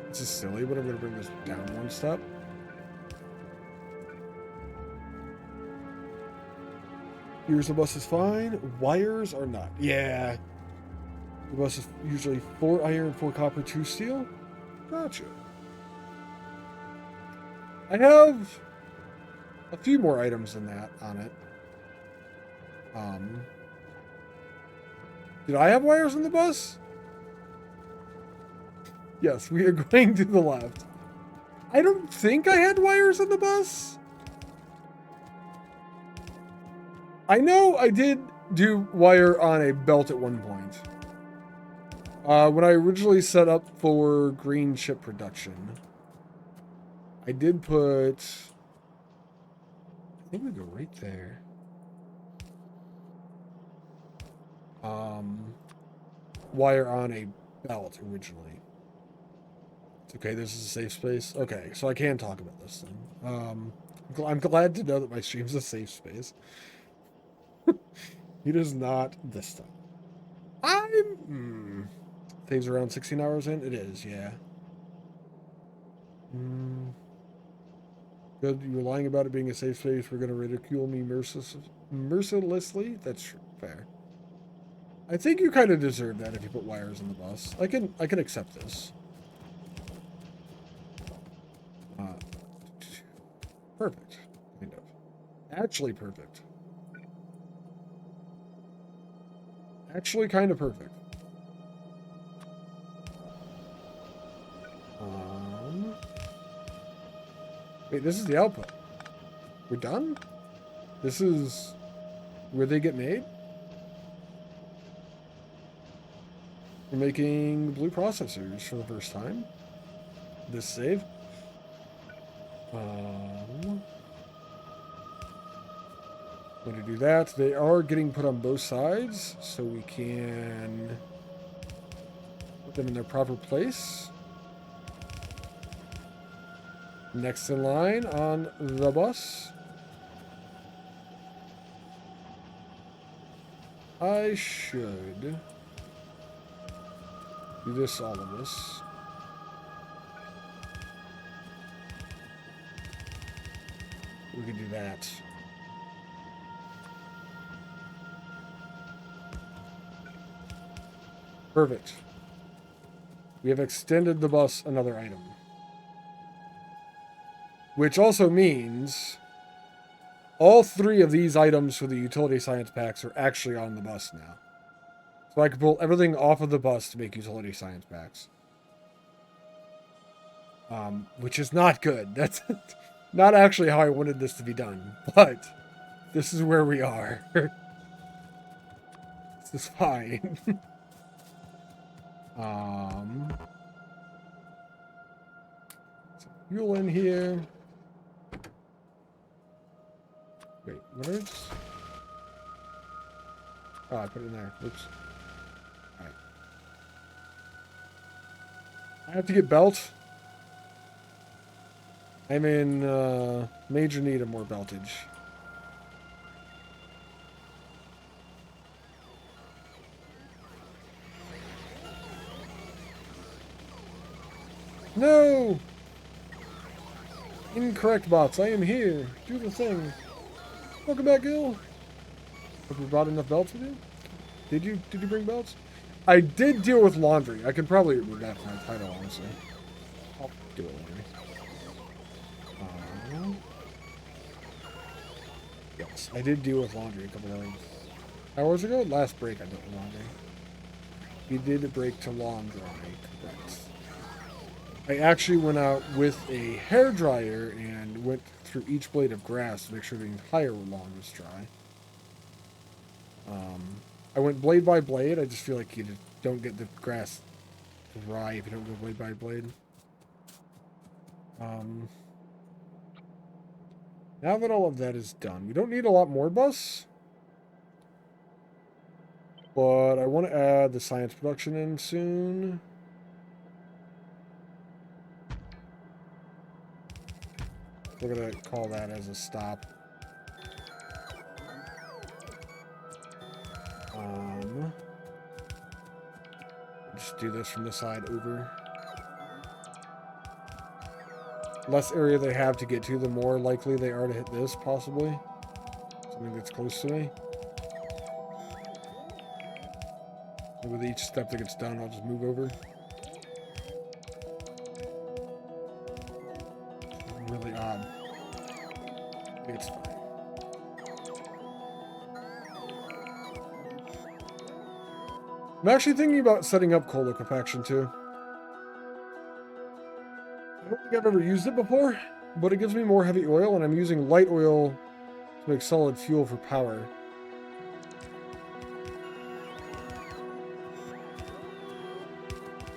This is silly, but I'm going to bring this down one step. Here's the bus is fine. Wires are not. Yeah. The bus is usually 4 iron, 4 copper, 2 steel. Gotcha. I have a few more items than that on it. Did I have wires on the bus? Yes, we are going to the left. I don't think I had wires on the bus. I know I did do wire on a belt at one point. When I originally set up for green chip production, I did put... I think we go right there. Wire on a belt originally. Okay, this is a safe space. Okay, so I can talk about this then. I'm glad to know that my stream's a safe space. It is not this time. Things around 16 hours in? It is, yeah. Good, you were lying about it being a safe space. We're going to ridicule me mercilessly? That's fair. I think you kind of deserve that if you put wires in the bus. I can accept this. Perfect. Kind of. Actually perfect. Actually kind of perfect. Wait, this is the output. We're done? This is where they get made? We're making blue processors for the first time. This save. Going to do that. They are getting put on both sides, so we can put them in their proper place. Next in line on the bus. I should do this, all of this. We could do that. Perfect. We have extended the bus another item. Which also means all 3 of these items for the utility science packs are actually on the bus now. So I can pull everything off of the bus to make utility science packs. Which is not good. That's not actually how I wanted this to be done. But this is where we are. This is fine. Some fuel in here. Wait, what is? Oh, I put it in there. Oops. Alright. I have to get belt. I'm in major need of more beltage. No! Incorrect bots. I am here. Do the thing. Welcome back, Gil. Have we brought enough belts with you? Did you bring belts? I did deal with laundry. I could probably remove that from my title, honestly. I'll do it later. Yes, I did deal with laundry a couple of hours ago. Last break I dealt with laundry. We did a break to laundry, correct. I actually went out with a hairdryer and went through each blade of grass to make sure the entire lawn was dry. I went blade by blade. I just feel like you just don't get the grass dry if you don't go blade by blade. Now that all of that is done, we don't need a lot more bus. But I want to add the science production in soon. We're going to call that as a stop. Just do this from the side over. Less area they have to get to, the more likely they are to hit this, possibly. Something that's close to me. And with each step that gets done, I'll just move over. Really odd. It's fine. I'm actually thinking about setting up coal liquefaction too. I don't think I've ever used it before, but it gives me more heavy oil, and I'm using light oil to make solid fuel for power.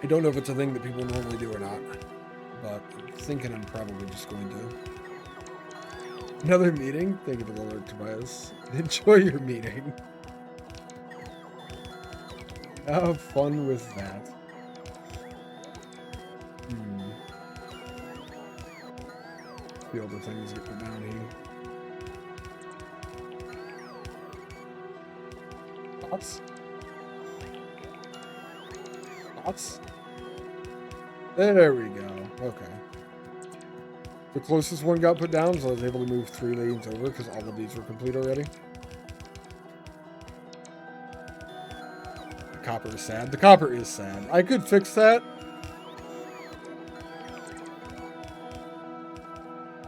I don't know if it's a thing that people normally do or not, but I'm thinking I'm probably just going to. Another meeting? Thank you for the alert, Tobias. Enjoy your meeting. Have fun with that. The other things get put down here. Thoughts? Thoughts? There we go. Okay. The closest one got put down, so I was able to move 3 lanes over because all of these were complete already. The copper is sad. The copper is sad. I could fix that.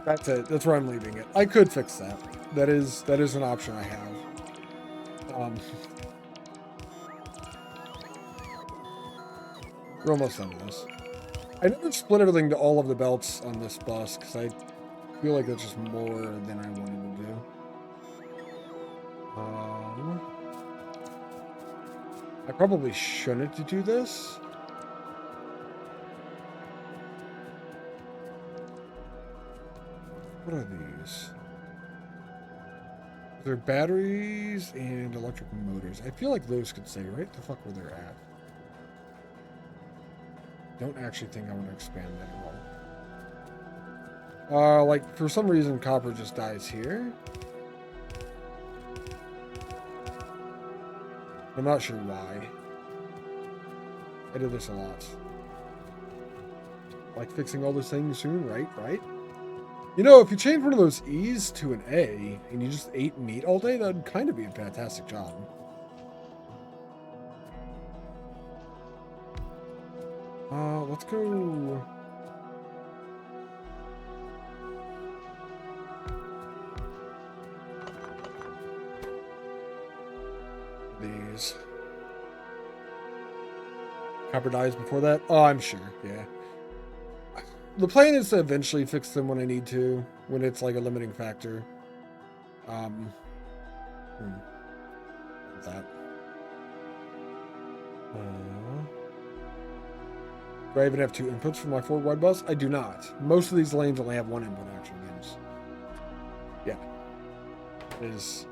That's it. That's where I'm leaving it. I could fix that. That is an option I have. We're almost done with this. I never split everything to all of the belts on this bus because I feel like that's just more than I wanted to do. I probably shouldn't do this. What are these? They're batteries and electric motors. I feel like those could say right the fuck where they're at. Don't actually think I want to expand that at all. Like, for some reason, copper just dies here. I'm not sure why. I do this a lot. Like fixing all those things soon, right? Right? You know, if you change one of those E's to an A, and you just ate meat all day, that'd kind of be a fantastic job. Let's go. These. Copper dies before that? Oh, I'm sure, yeah. The plan is to eventually fix them when I need to, when it's like a limiting factor. Um, that. Do I even have 2 inputs for my 4 wide bus? I do not. Most of these lanes only have 1 input, actually. Yeah. It is.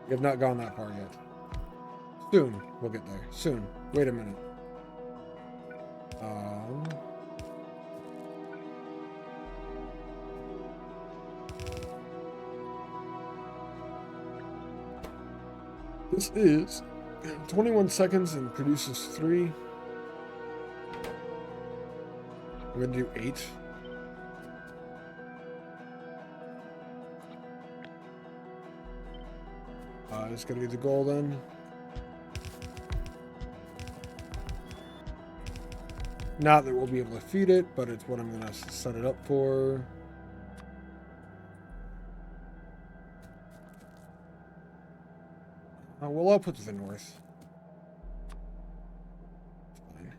We have not gone that far yet. Soon, we'll get there. Soon. Wait a minute. This is 21 seconds and produces 3. I'm going to do 8. It's going to be the golden. Not that we'll be able to feed it, but it's what I'm going to set it up for. We'll output to the north. Fine.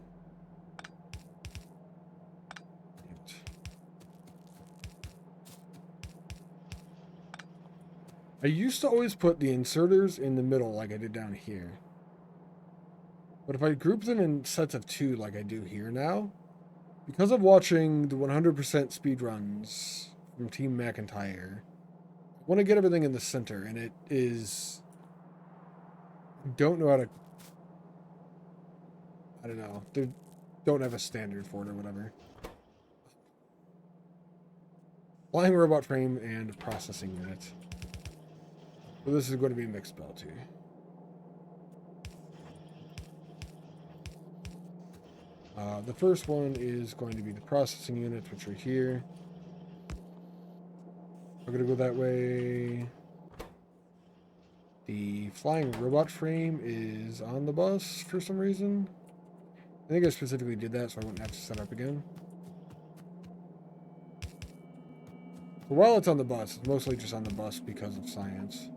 I used to always put the inserters in the middle like I did down here. But if I group them in sets of 2 like I do here now, because of watching the 100% speedruns from Team McIntyre, I want to get everything in the center, and it is... I don't know how to... I don't know. They don't have a standard for it or whatever. Flying robot frame and processing unit. So this is going to be a mixed belt here. The first one is going to be the processing units, which are here. We're going to go that way. The flying robot frame is on the bus for some reason. I think I specifically did that so I wouldn't have to set up again. But while it's on the bus, it's mostly just on the bus because of science.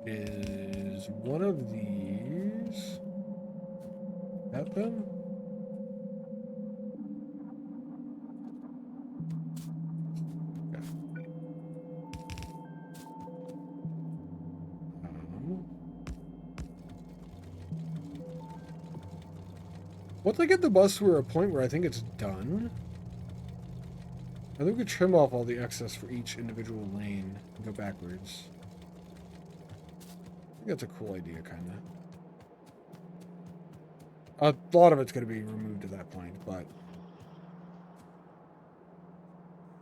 Is one of these that then? Once I get the bus to a point where I think it's done, I think we could trim off all the excess for each individual lane and go backwards. I think that's a cool idea, kind of. A lot of it's going to be removed at that point, but...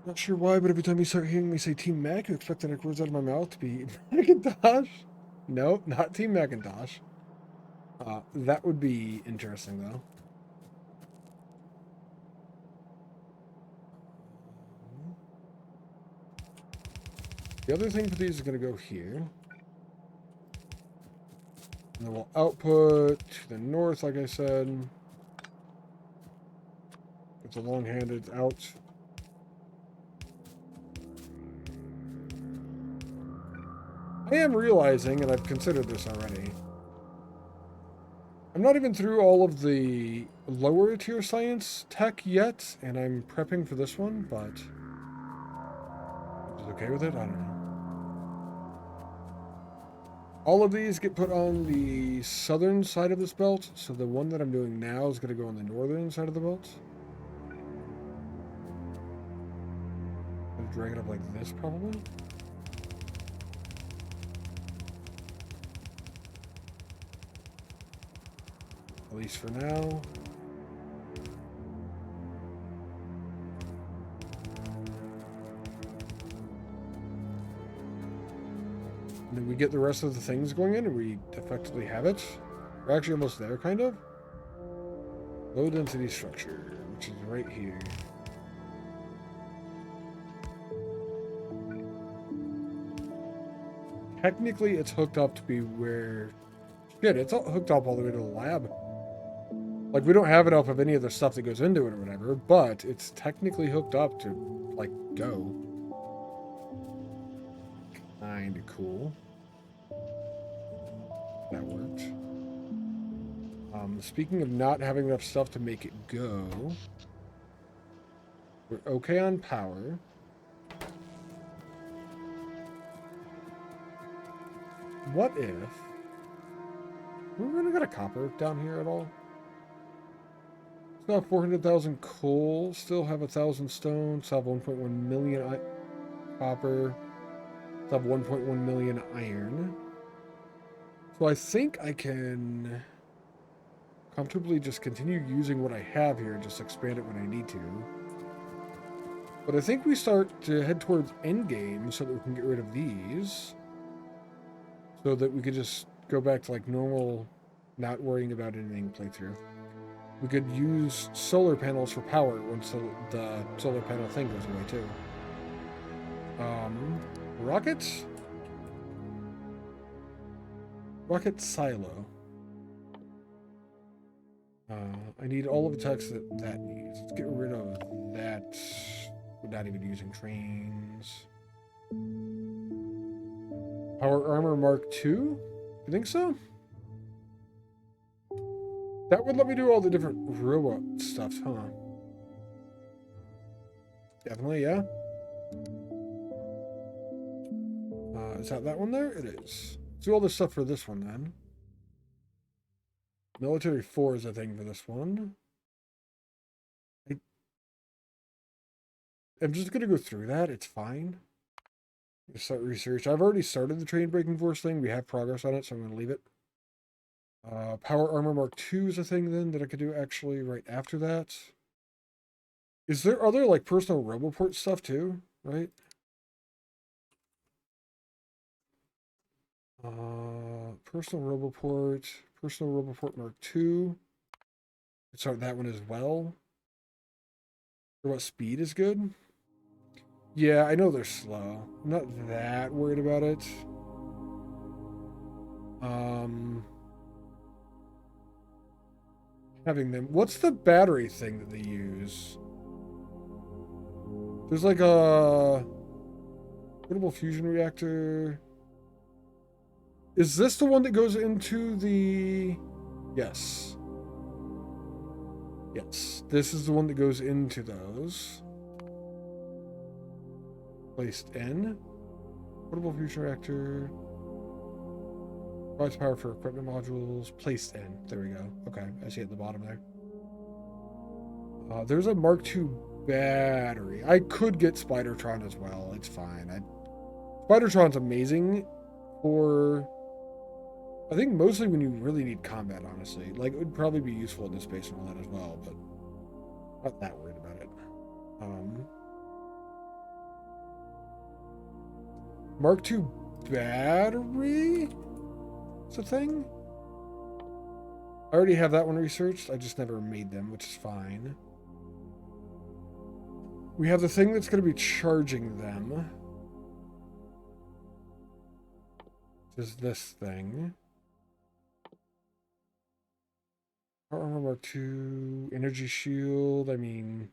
Not sure why, but every time you start hearing me say Team Mac, you expect the next words out of my mouth to be Macintosh. No, not Team Macintosh. That would be interesting, though. The other thing for these is going to go here. And then we'll output to the north, like I said. It's a long-handed out. I am realizing, and I've considered this already, I'm not even through all of the lower tier science tech yet, and I'm prepping for this one, but is it okay with it? I don't know. All of these get put on the southern side of this belt, so the one that I'm doing now is going to go on the northern side of the belt. I'm gonna drag it up like this, probably. At least for now. And then we get the rest of the things going in and we effectively have it. We're actually almost there, kind of. Low density structure, which is right here. Technically, it's hooked up to be where Shit, it's all hooked up all the way to the lab. Like, we don't have enough of any of the stuff that goes into it or whatever, but it's technically hooked up to, like, go. Kinda cool. That worked. Speaking of not having enough stuff to make it go, we're okay on power. What if we're gonna get a copper down here at all? Still have 400,000 coal, still have 1,000 stone, still have 1.1 million copper, still have 1.1 million iron. So I think I can comfortably just continue using what I have here, just expand it when I need to. But I think we start to head towards endgame so that we can get rid of these. So that we could just go back to like normal, not worrying about anything playthrough. We could use solar panels for power once the solar panel thing goes away too. Rockets? Rocket silo. I need all of the text that needs. Let's get rid of that. We're not even using trains. Power armor Mark II? You think so? That would let me do all the different robot stuff, huh? Definitely, yeah. Is that one there? It is. Let's do all this stuff for this one then. Military 4 is a thing for this one. I'm just going to go through that. It's fine. Start research. I've already started the train breaking force thing. We have progress on it, so I'm going to leave it. Power armor Mark II is a thing then that I could do actually right after that. Is there other like personal roboport stuff too, right? Personal roboport Mark II. Start that one as well. What speed is good? Yeah, I know they're slow. I'm not that worried about it. Having them. What's the battery thing that they use? There's like a portable fusion reactor. Is this the one that goes into the... Yes. Yes. This is the one that goes into those. Placed in. Portable fusion reactor. Provides power for equipment modules. Placed in. There we go. Okay. I see it at the bottom there. There's a Mark II battery. I could get Spidertron as well. It's fine. Spidertron's amazing for... I think mostly when you really need combat, honestly. Like, it would probably be useful in this space and all that as well, but not that worried about it. Mark II battery? It's a thing? I already have that one researched. I just never made them, which is fine. We have the thing that's going to be charging them. Is this thing. Armor Mark II, energy shield. I mean,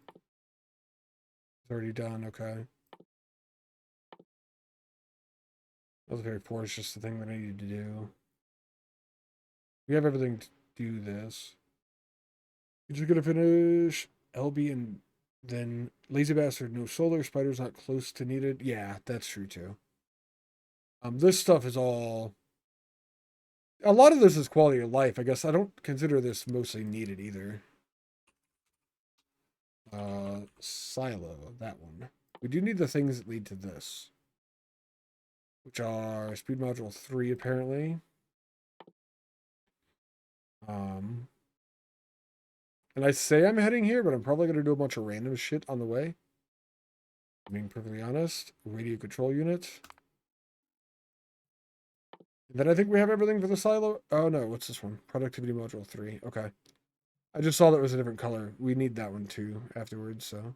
it's already done. Okay. Military 4 is just the thing that I needed to do. We have everything to do this. We're just gonna finish LB and then Lazy Bastard. No solar. Spider's not close to needed. Yeah, that's true too. This stuff is all. A lot of this is quality of life. I guess I don't consider this mostly needed either. Silo, that one. We do need the things that lead to this, which are speed module 3 apparently. And I say I'm heading here, but I'm probably going to do a bunch of random shit on the way. Being perfectly honest. Radio control unit. And then I think we have everything for the silo. Oh no, what's this one? Productivity module 3. Okay. I just saw that was a different color. We need that one too afterwards, so.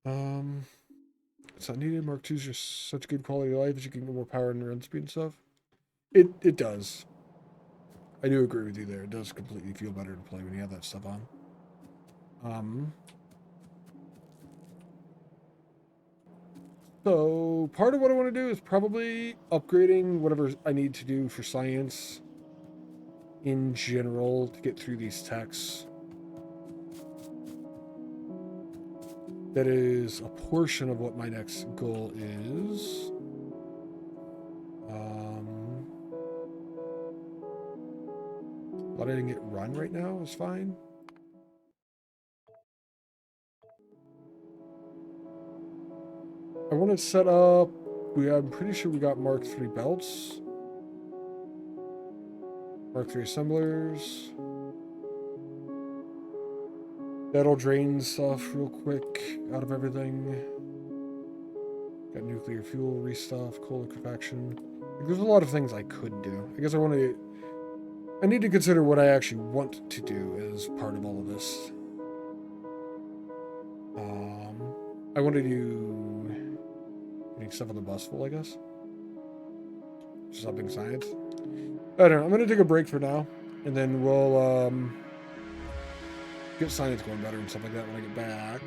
It's not needed. Mark II is just such good quality of life as you can get more power and run speed and stuff. It does. I do agree with you there. It does completely feel better to play when you have that stuff on. So part of what I want to do is probably upgrading whatever I need to do for science in general to get through these techs. That is a portion of what my next goal is. Letting it run right now is fine. I want to set up. I'm pretty sure we got Mark III belts, Mark III assemblers. That'll drain stuff real quick out of everything. Got nuclear fuel restuff, coal liquefaction. There's a lot of things I could do. I guess I need to consider what I actually want to do as part of all of this. I want to do getting stuff on the bus full, I guess. Just upping science. I don't know. I'm going to take a break for now, and then we'll get science going better and stuff like that when I get back.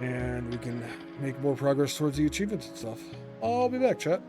And we can make more progress towards the achievements and stuff. I'll be back, chat.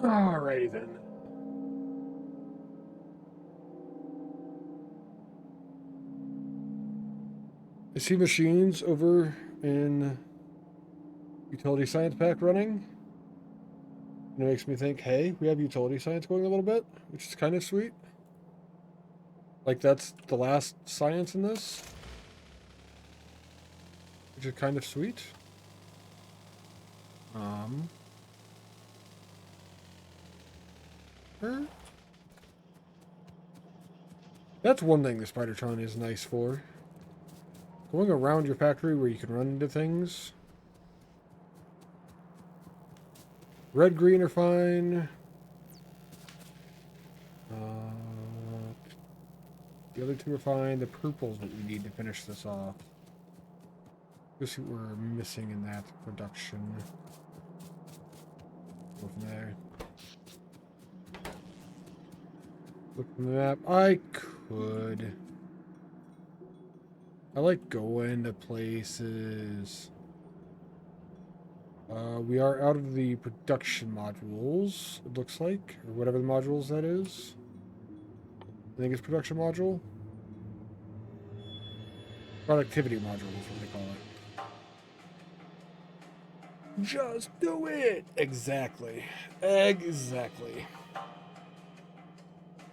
Alrighty then. I see machines over in Utility Science Pack running. And it makes me think, hey, we have utility science going a little bit, which is kind of sweet. Like, that's the last science in this, which is kind of sweet. That's one thing the Spidertron is nice for. Going around your factory where you can run into things. Red, green are fine. The other two are fine. The purple's what we need to finish this off. Let's see what we're missing in that production. Go from there. Look from the map. I could. I like going to places. We are out of the production modules, it looks like. Or whatever the modules that is. I think it's production module. Productivity module is what they call it. Just do it! Exactly. Exactly.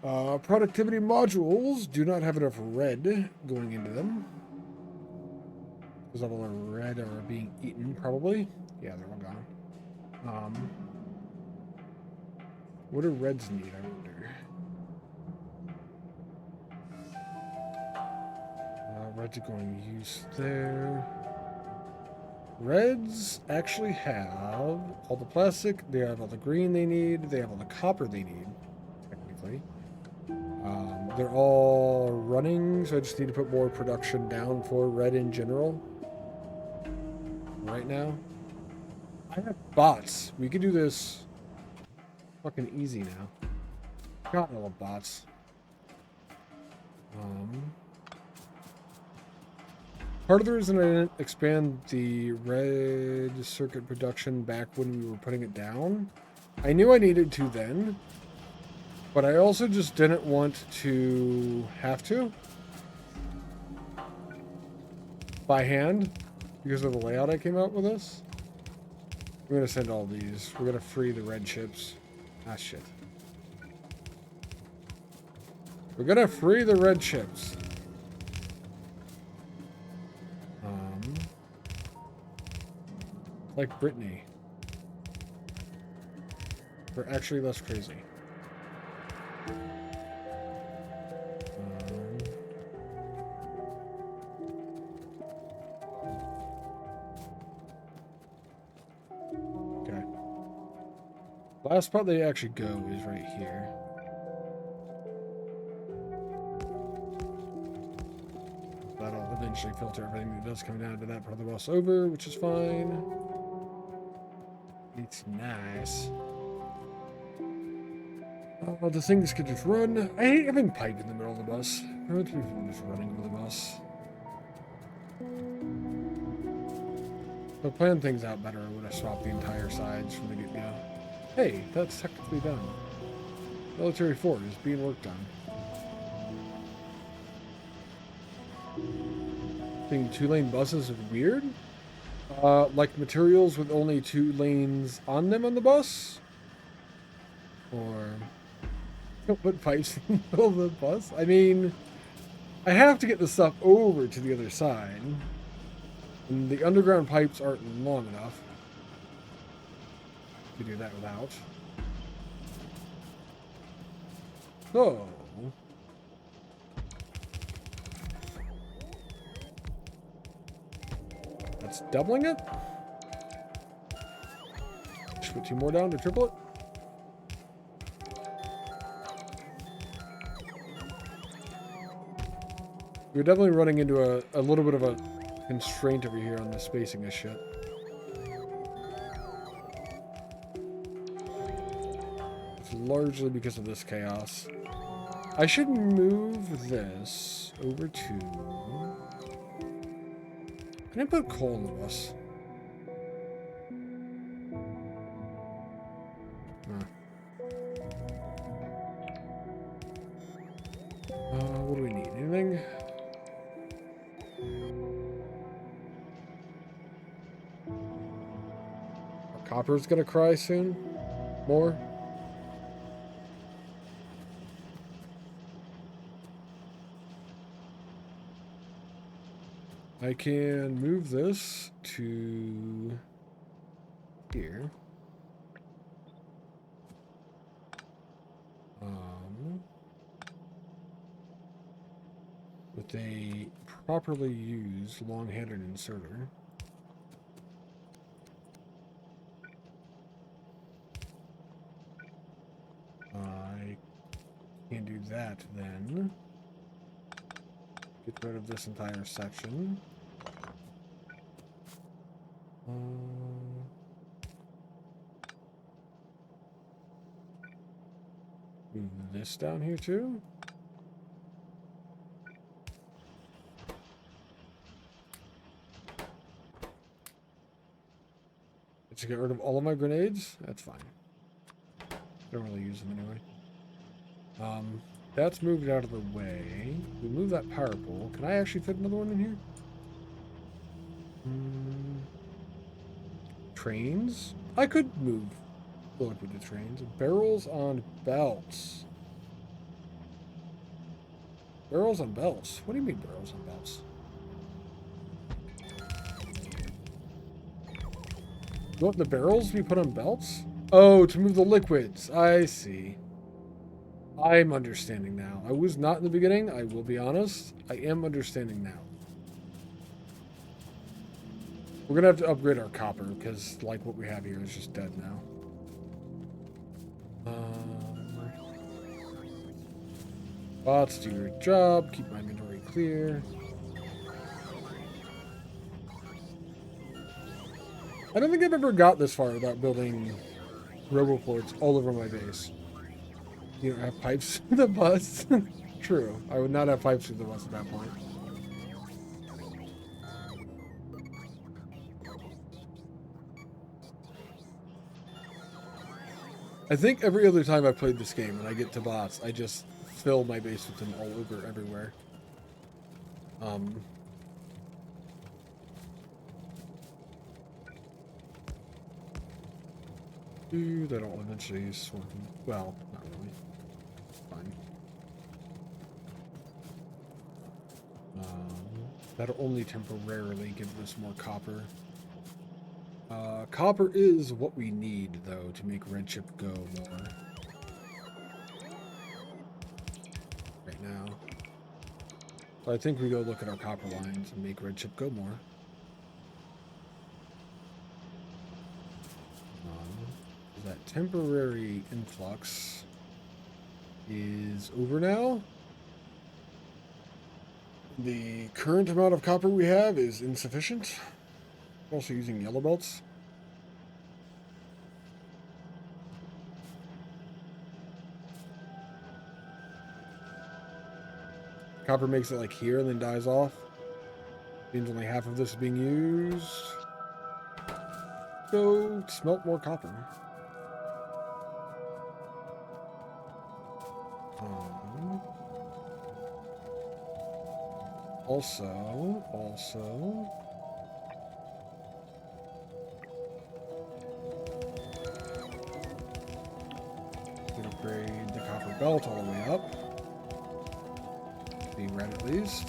Productivity modules do not have enough red going into them. Because all the red are being eaten, probably. Yeah, they're all gone. What do reds need, I wonder? Reds are going to use there. Reds actually have all the plastic, they have all the green they need, they have all the copper they need, technically. They're all running, so I just need to put more production down for red in general. Right now. I have bots. We could do this fucking easy now. Got all the bots. Part of the reason I didn't expand the red circuit production back when we were putting it down, I knew I needed to then, but I also just didn't want to have to by hand because of the layout I came out with this. We're going to send all these. We're going to free the red chips. Ah, shit. We're going to free the red chips. Like Brittany. We're actually less crazy. Okay. Last spot they actually go is right here. That'll eventually filter everything that does come down to that part of the bus over, which is fine. It's nice. The things could just run. I hate having pipe in the middle of the bus. I want to be just running with the bus. If I planned things out better, I would have swapped the entire sides from the get-go. Hey, that's technically done. Military Fort is being worked on. Think 2-lane buses is weird? Like materials with only 2 lanes on them on the bus? Or don't put pipes in the middle of the bus? I mean, I have to get the stuff over to the other side. And the underground pipes aren't long enough to do that without. So, that's doubling it. Should put 2 more down to triple it. We're definitely running into a little bit of a constraint over here on the spacing of shit. It's largely because of this chaos. I should move this over to... Can I put coal in the bus? mining. Our copper's gonna cry soon. More. I can move this to here. With a properly used long-handed inserter. I can do that then. Get rid of this entire section. Move this down here too. Let's get rid of all of my grenades. That's fine. Don't really use them anyway. That's moved out of the way. We move that power pole. Can I actually fit another one in here? Trains? I could move the liquid to trains. Barrels on belts. Barrels on belts? What do you mean barrels on belts? You want the barrels to be put on belts? Oh, to move the liquids. I see. I'm understanding now. I was not in the beginning, I will be honest. I am understanding now. We're gonna have to upgrade our copper, because like what we have here is just dead now. Bots, do your job. Keep my inventory clear. I don't think I've ever got this far without building roboports all over my base. You don't have pipes through the bus? True. I would not have pipes through the bus at that point. I think every other time I've played this game and I get to bots, I just fill my base with them all over everywhere. That'll eventually swarm. Well, not really. Fine. That'll only temporarily give us more copper. Copper is what we need, though, to make red chip go more. Right now. So I think we go look at our copper lines and make red chip go more. That temporary influx is over now. The current amount of copper we have is insufficient. I'm also using yellow belts. Copper makes it like here and then dies off. Means only half of this is being used. Go smelt more copper. Also, we upgrade the copper belt all the way up. Be red at least.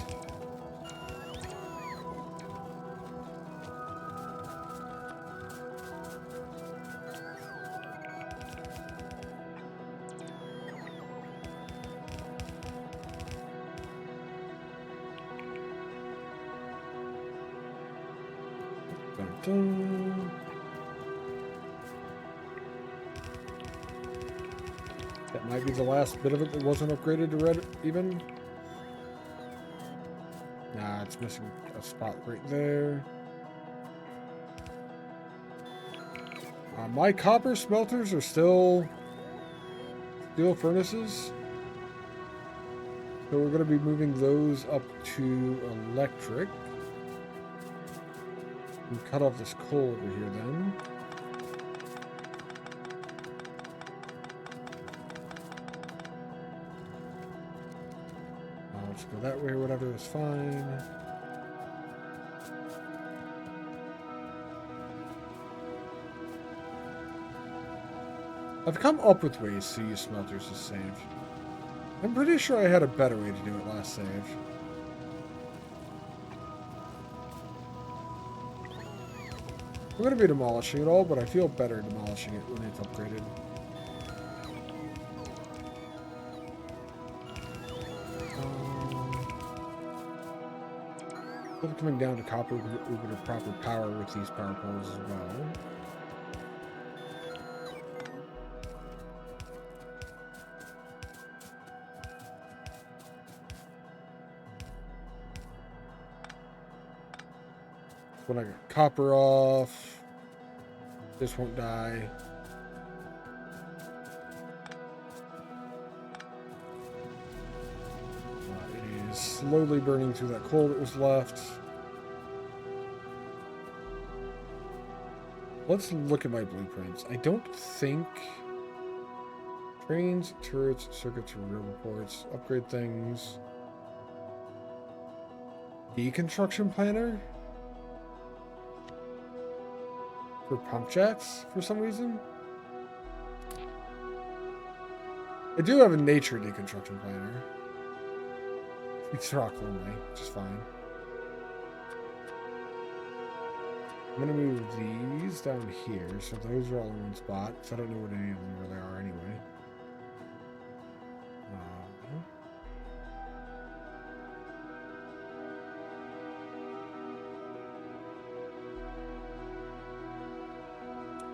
That might be the last bit of it that wasn't upgraded to red even. Nah, it's missing a spot right there. My copper smelters are still steel furnaces. So we're going to be moving those up to electric. We cut off this coal over here then. let's go that way or whatever is fine. I've come up with ways to use smelters to save. I'm pretty sure I had a better way to do it last save. I'm going to be demolishing it all, but I feel better demolishing it when it's upgraded. Coming down to copper, we would have proper power with these power poles as well. When I get copper off, this won't die. It is slowly burning through that coal that was left. Let's look at my blueprints. I don't think trains, turrets, circuits, rail reports, upgrade things. Deconstruction planner for pump jacks for some reason. I do have a nature deconstruction planner. It's rock only, which is fine. I'm going to move these down here, so those are all in one spot, because I don't know what any of them really are anyway.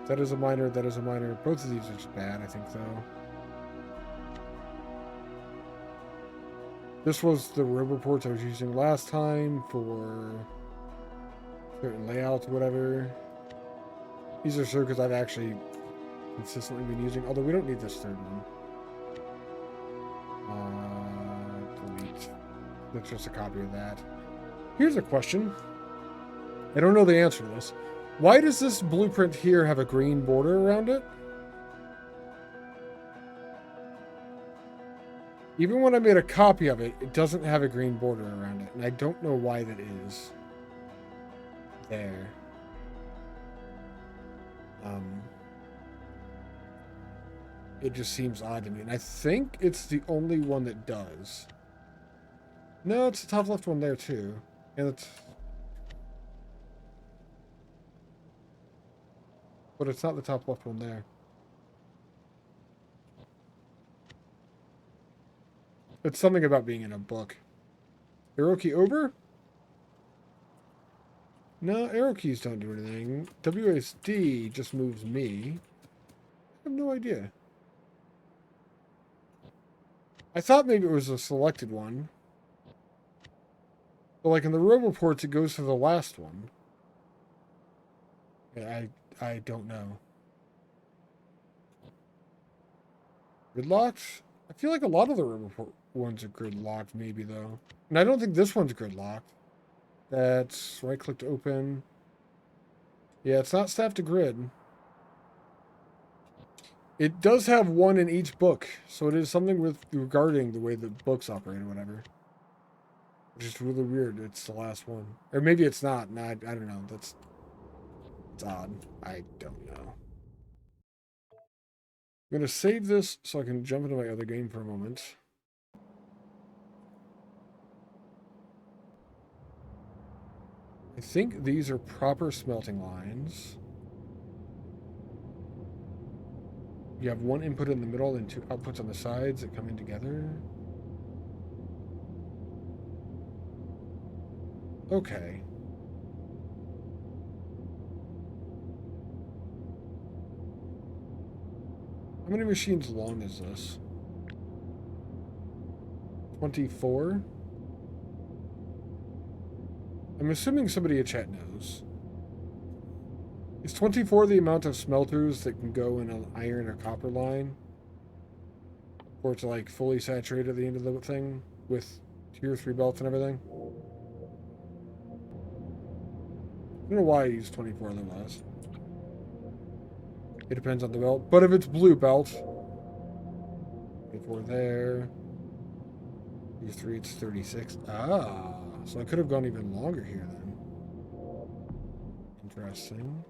That is a miner, that is a miner. Both of these are just bad, I think, though. This was the road reports I was using last time for certain layouts or whatever. These are circuits I've actually consistently been using, although we don't need this third one. Delete. That's just a copy of that. Here's a question. I don't know the answer to this. Why does this blueprint here have a green border around it? Even when I made a copy of it, it doesn't have a green border around it, and I don't know why that is. There. It just seems odd to me, and I think it's the only one that does. No, it's the top left one there too, and it's. But it's not the top left one there. It's something about being in a book. Arrow key over? No, arrow keys don't do anything. WASD just moves me. I have no idea. I thought maybe it was a selected one. But like in the row reports, it goes to the last one. Yeah, I don't know. Gridlocked? I feel like a lot of the row report ones are gridlocked, maybe though. And I don't think this one's gridlocked. That's right-click to open. Yeah, it's not staffed to grid. It does have one in each book, so it is something with regarding the way the books operate or whatever. Which is really weird. It's the last one. Or maybe it's not. Nah, I don't know. It's odd. I don't know. I'm going to save this so I can jump into my other game for a moment. I think these are proper smelting lines. You have one input in the middle and two outputs on the sides that come in together. Okay. How many machines long is this? 24? I'm assuming somebody in chat knows. Is 24 the amount of smelters that can go in an iron or copper line? For it to like fully saturate at the end of the thing with 2 or 3 belts and everything? I don't know why I use 24 otherwise. It depends on the belt. But if it's blue belt, 24 there. 3, it's 36. Ah, so I could have gone even longer here then. Interesting.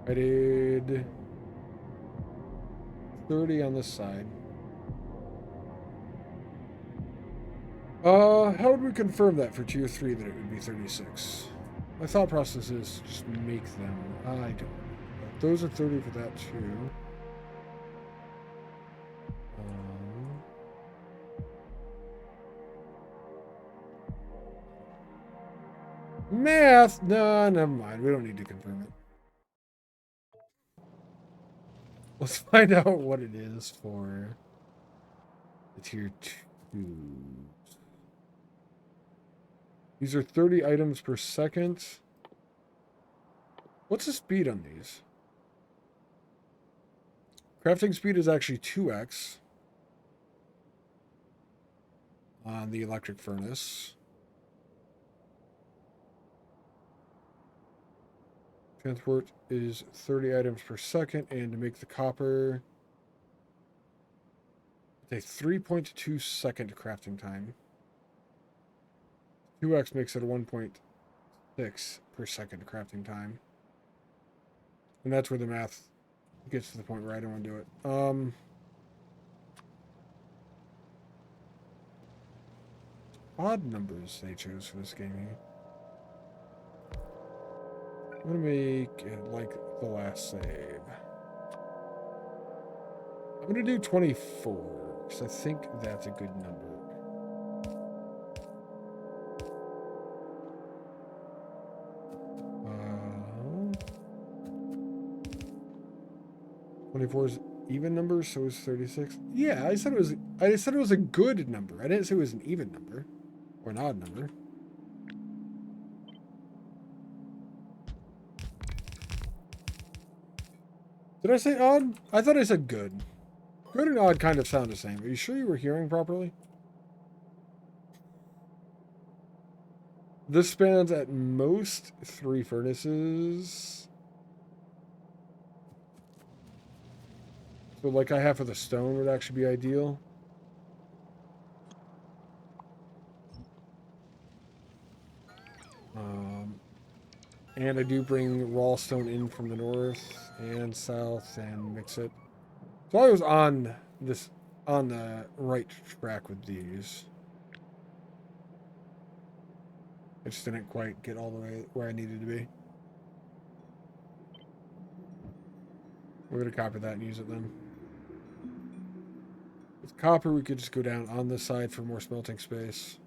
I did 30 on this side. How would we confirm that for tier 3 that it would be 36? My thought process is just make them. I don't know. Those are 30 for that too. Math? No, never mind. We don't need to confirm it. Let's find out what it is for the tier 2. These are 30 items per second. What's the speed on these? Crafting speed is actually 2x on the electric furnace. Transport is 30 items per second, and to make the copper, it's a 3.2 second crafting time. 2x makes it a 1.6 per second crafting time. And that's where the math gets to the point where I don't want to do it. Odd numbers they chose for this game here. I'm going to make it like the last save. I'm going to do 24, because I think that's a good number. Uh, 24 is even number, so is 36. Yeah, I said it was a good number. I didn't say it was an even number or an odd number. Did I say odd? I thought I said good. Good and odd kind of sound the same. Are you sure you were hearing properly? This spans at most 3 furnaces. So like a half of the stone would actually be ideal. And I do bring raw stone in from the north and south and mix it. So I was on the right track with these. I just didn't quite get all the way where I needed to be. We're going to copy that and use it then. With copper, we could just go down on this side for more smelting space.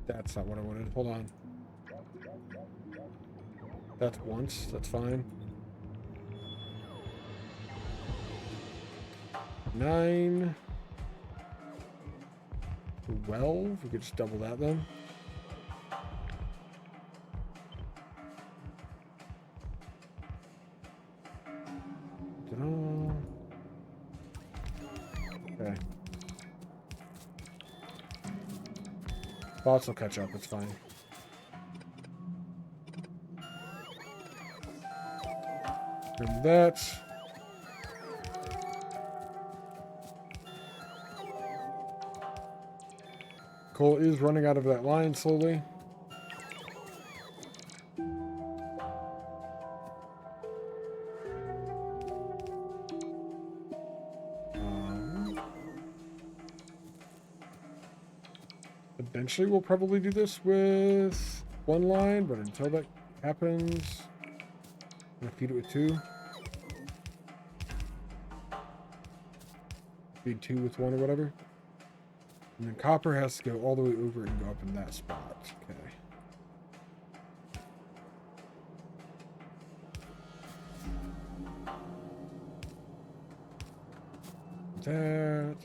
That's not what I wanted. Hold on. That's once. That's fine. 9. 12. We could just double that then. Okay. Bots will catch up. It's fine. And that. Coal is running out of that line slowly. Eventually we'll probably do this with 1 line, but until that happens, I'm going to feed it with 2. Feed 2 with 1 or whatever. And then copper has to go all the way over and go up in that spot. Okay. That.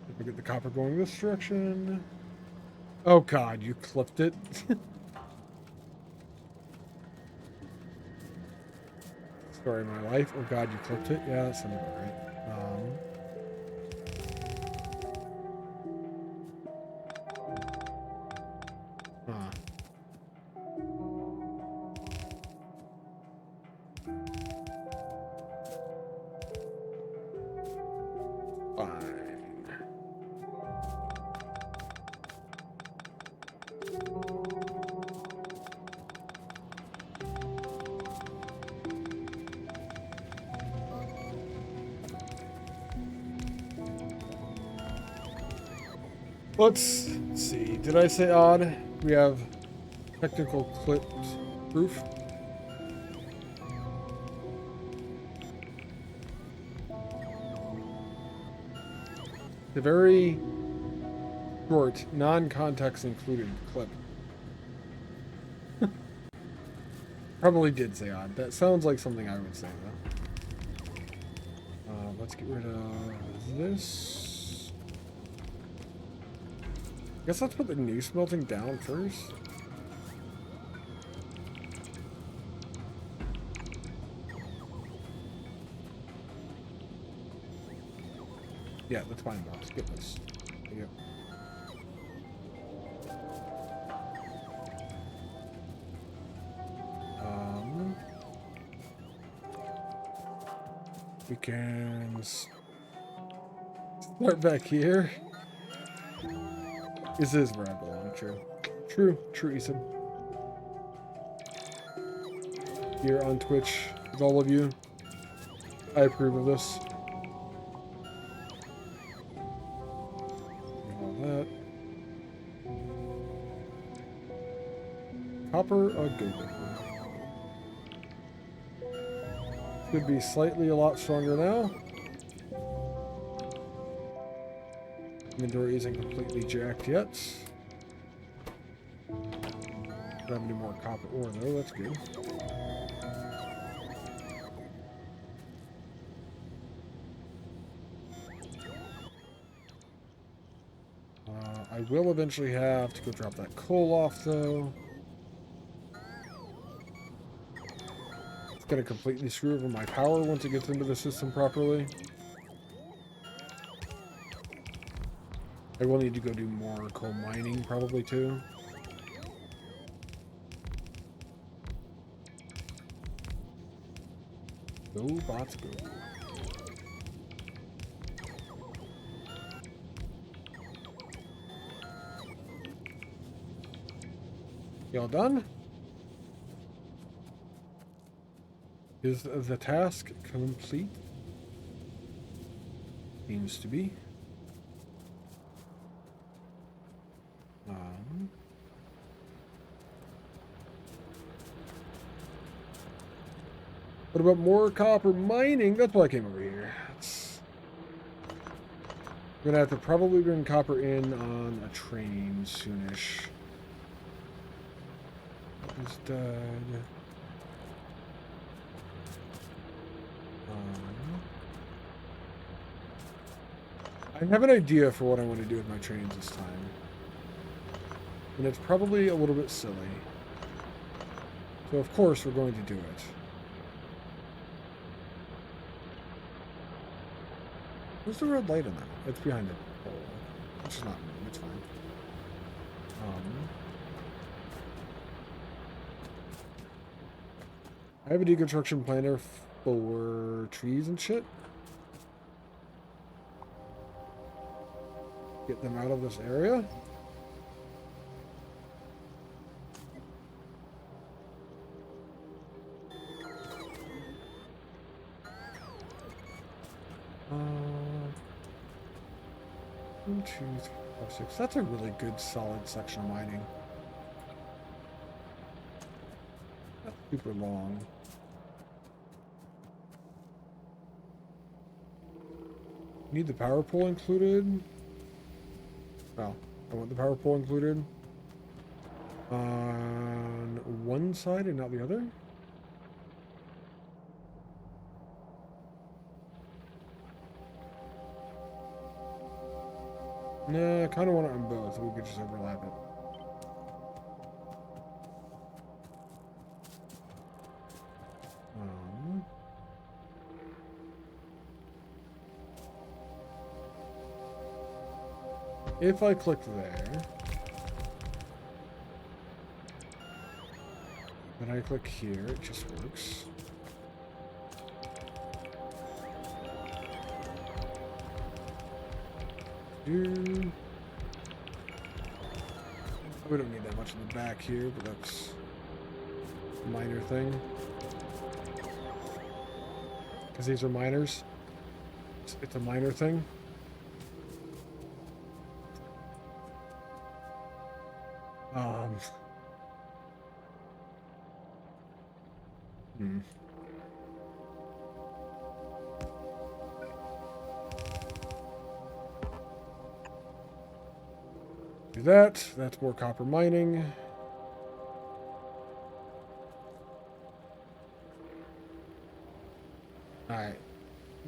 If we get the copper going this direction. Oh god, you clipped it. Story of my life. Oh god, you clipped it. Yeah, that sounded about right. Fine. Let's see. Did I say odd? We have technical clip proof. The very short, non-context included clip. Probably did say odd. That sounds like something I would say, though. Let's get rid of this. I guess let's put the new smelting down first. Yeah, let's find box. Get this. There you go. We can start back here. This is where I belong, true. True, Ethan. Here on Twitch with all of you. I approve of this. All that. Copper, a good one. Could be slightly a lot stronger now. Inventory isn't completely jacked yet. Don't have any more copper ore though, that's good. I will eventually have to go drop that coal off though. It's gonna completely screw over my power once it gets into the system properly. I will need to go do more coal mining probably too. Go bots go. Y'all done? Is the task complete? Seems to be. What about more copper mining? That's why I came over here. I'm gonna have to probably bring copper in on a train soonish. It's dead. I have an idea for what I want to do with my trains this time. And it's probably a little bit silly. So of course we're going to do it. Where's the red light on that? It's behind it. Oh, it's not moving. It's fine. I have a deconstruction planner for trees and shit. Get them out of this area. One, two, three, four, six. That's a really good solid section of mining. Not super long. Need the power pole included? Well, I want the power pole included on one side and not the other. Nah, I kind of want it on both. We could just overlap it. If I click there, then I click here, it just works. do. We don't need that much in the back here, but that's a minor thing. Because these are minors. It's a minor thing. Hmm. Do that. That's more copper mining. Alright.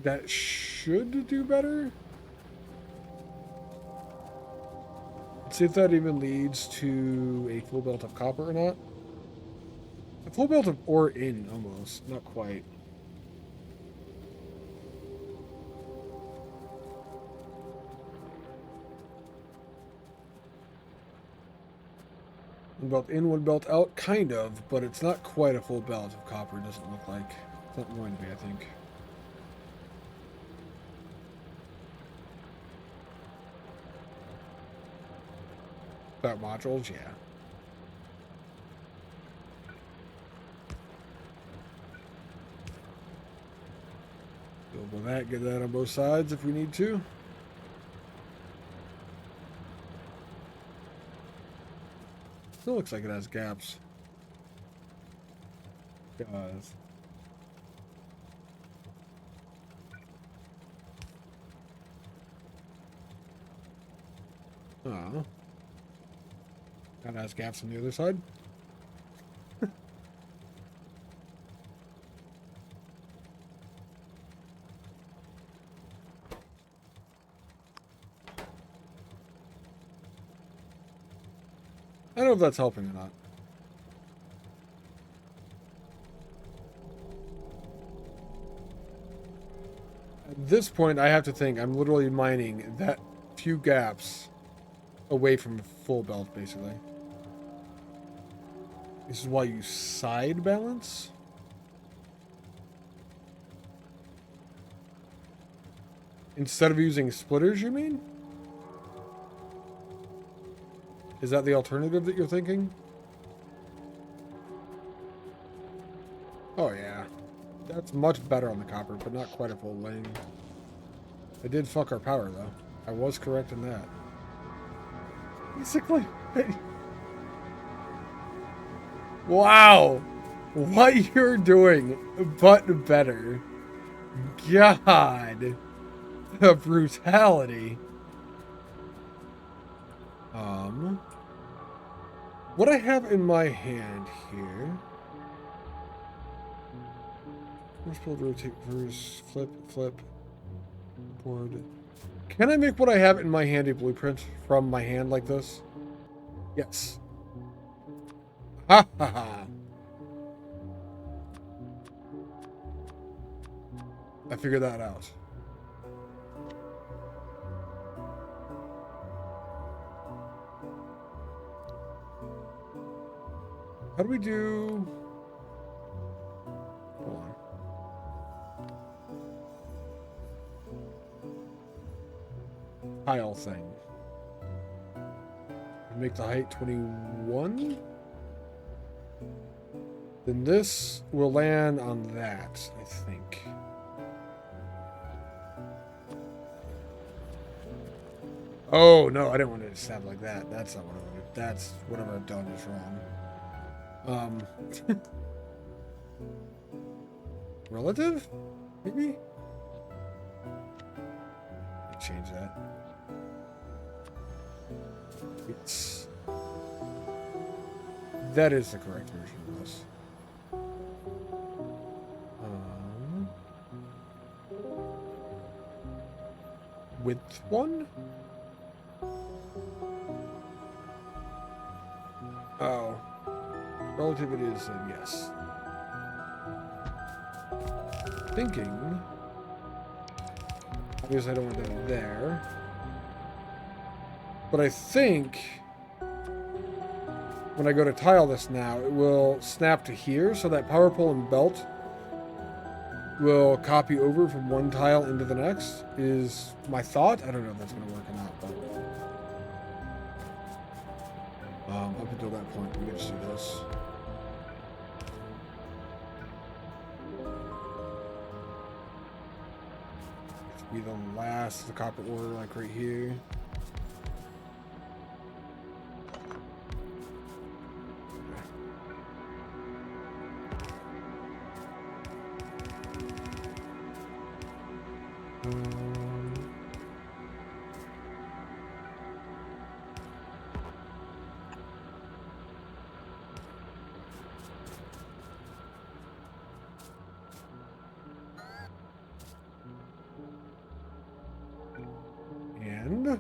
That should do better. Let's see if that even leads to a full belt of copper or not. A full belt of ore in, almost. Not quite. One belt in, one belt out, kind of, but it's not quite a full belt of copper, it doesn't look like. It's not going to be, I think. About modules, yeah. Build with that, get that on both sides if we need to. Still looks like it has gaps. Guys. Oh. That has gaps on the other side. I don't know if that's helping or not. At this point, I have to think I'm literally mining that few gaps away from full belt, basically. This is why you side balance? Instead of using splitters, you mean? Is that the alternative that you're thinking? Oh, yeah. That's much better on the copper, but not quite a full lane. I did fuck our power, though. I was correct in that. Basically. Wow. What you're doing, but better. God. The brutality. What I have in my hand here. First build, rotate, reverse, flip, flip, board. Can I make what I have in my handy blueprint from my hand like this? Yes. Ha ha ha. I figured that out. How do we do... Hold on. Tile thing. Make the height 21? Then this will land on that, I think. Oh, no, I didn't want it to snap like that. That's not what I wanted. That's whatever I've done is wrong. Relative? Maybe? Change that. It's... That is the correct version of this. Width one? Oh. Relativity is a yes. Thinking. Obviously, I don't want that there. But I think when I go to tile this now, it will snap to here, so that power pole and belt will copy over from one tile into the next, is my thought. I don't know if that's going to work or not, but up until that point, we can just do this. It's be the last of the copper order, like right here. And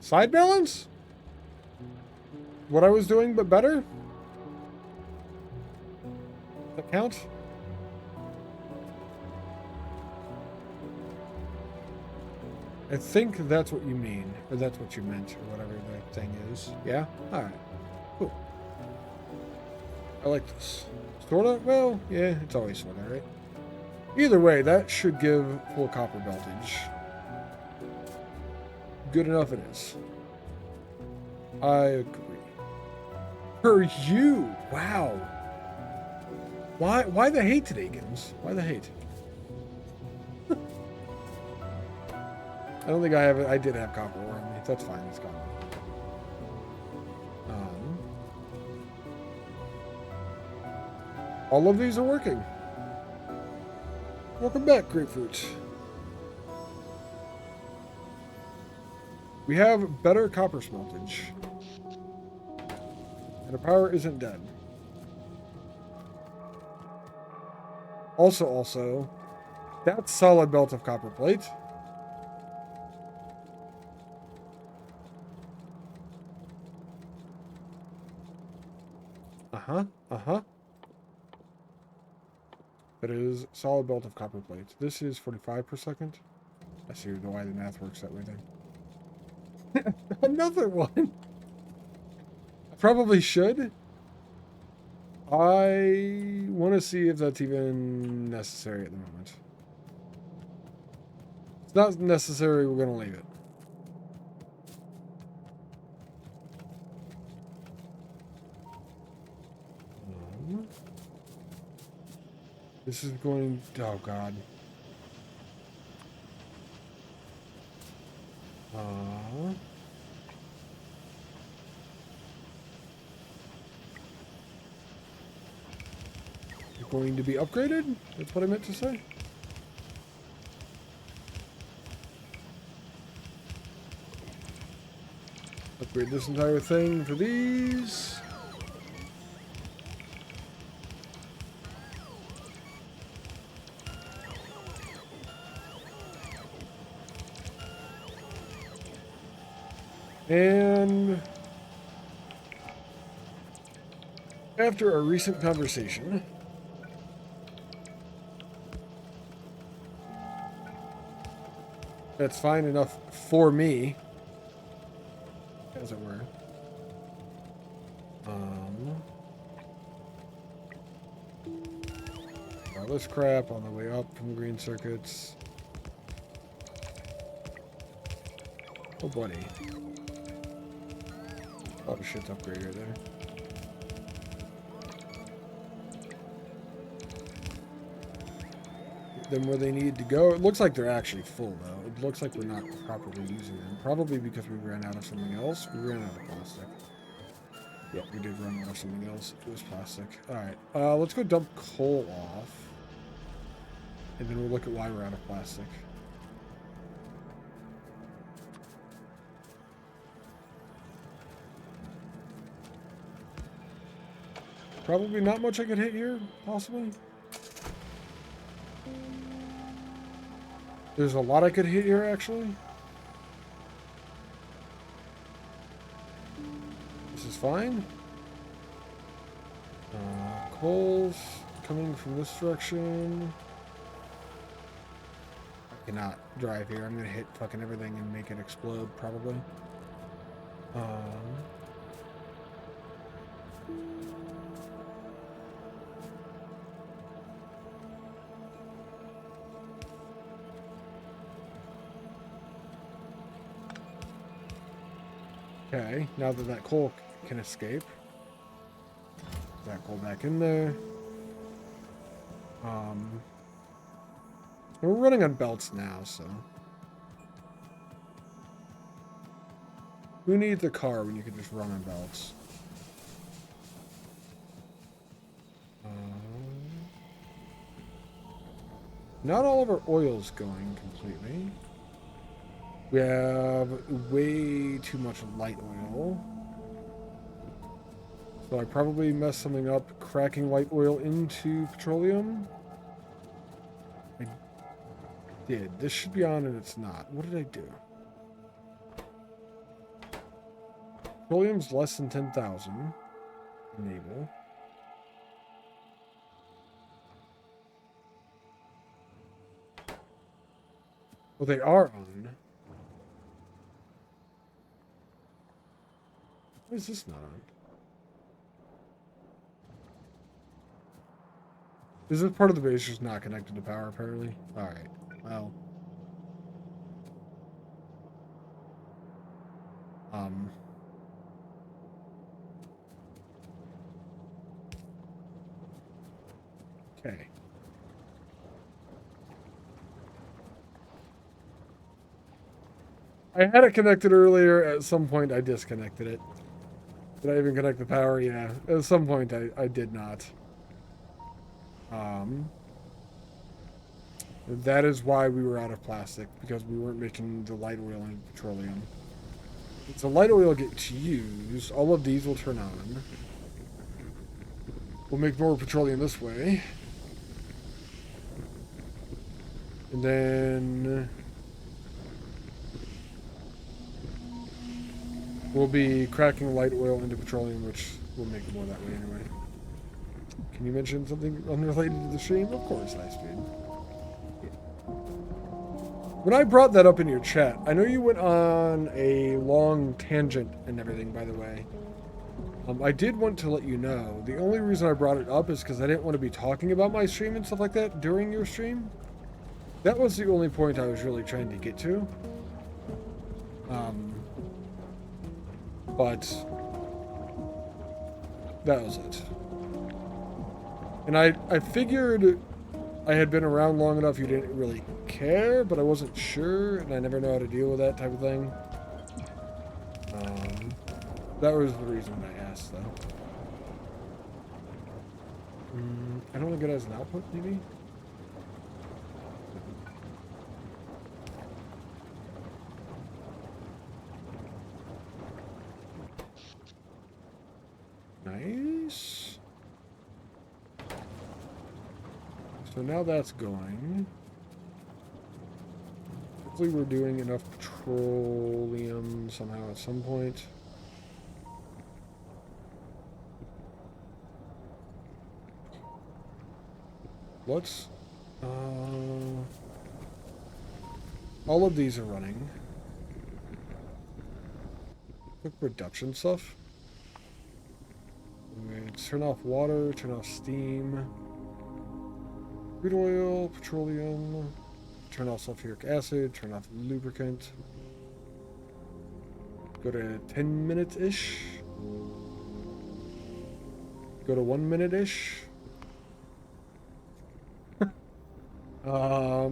side balance? What I was doing, but better? That count? I think that's what you mean, or that's what you meant, or whatever the thing is. Yeah? Alright. Cool. I like this. Sorta? Well, yeah, it's always sorta, right? Either way, that should give full copper beltage. Good enough it is. I agree. For you! Wow! Why the hate today, Gims? Why the hate? I don't think I have it. I did have copper ore on me. That's fine. It's gone. All of these are working. Welcome back, Grapefruit. We have better copper smeltage. And the power isn't dead. Also, that's solid belt of copper plate. That is solid belt of copper plate. This is 45 per second. I see why the math works that way then. Another one! I probably should. I want to see if that's even necessary at the moment. It's not necessary, we're going to leave it. This is going... Oh, God. Going to be upgraded? That's what I meant to say. Upgrade this entire thing for these. And after a recent conversation, that's fine enough for me, as it were. All this crap on the way up from the green circuits. Oh, buddy. A lot of shit's upgrade right there. Them where they need to go. It looks like they're actually full, though. It looks like we're not properly using them. Probably because we ran out of something else. We ran out of plastic. Yep, we did run out of something else. It was plastic. Alright, let's go dump coal off. And then we'll look at why we're out of plastic. Probably not much I could hit here, possibly. There's a lot I could hit here, actually. This is fine. Coal's coming from this direction. cannot drive here. I'm gonna hit fucking everything and make it explode, probably. Okay, now that that coal can escape. That coal back in there. We're running on belts now, so. Who needs a car when you can just run on belts? Not all of our oil's going completely. We have way too much light oil. So I probably messed something up cracking light oil into petroleum. I did. This should be on and it's not. What did I do? Petroleum's less than 10,000. Enable. Well, they are on. Why is this not on? Is this part of the base just not connected to power, apparently? Alright. Well. Okay. I had it connected earlier. At some point, I disconnected it. Did I even connect the power? Yeah. At some point, I did not. That is why we were out of plastic, because we weren't making the light oil and petroleum. If the light oil gets used, all of these will turn on. We'll make more petroleum this way. And then we'll be cracking light oil into petroleum, which will make more that way anyway. Can you mention something unrelated to the stream? Of course, high speed. When I brought that up in your chat, I know you went on a long tangent and everything, by the way. I did want to let you know, the only reason I brought it up is because I didn't want to be talking about my stream and stuff like that during your stream. That was the only point I was really trying to get to. But that was it. And I figured I had been around long enough you didn't really care, but I wasn't sure, and I never know how to deal with that type of thing. That was the reason I asked, though. I don't want to get it as an output, maybe? Nice. So now that's going. Hopefully we're doing enough petroleum somehow at some point. Let's... all of these are running. Quick production stuff. Turn off water, turn off steam. Crude oil, petroleum. Turn off sulfuric acid, turn off lubricant. Go to 10 minutes-ish. Go to 1 minute-ish.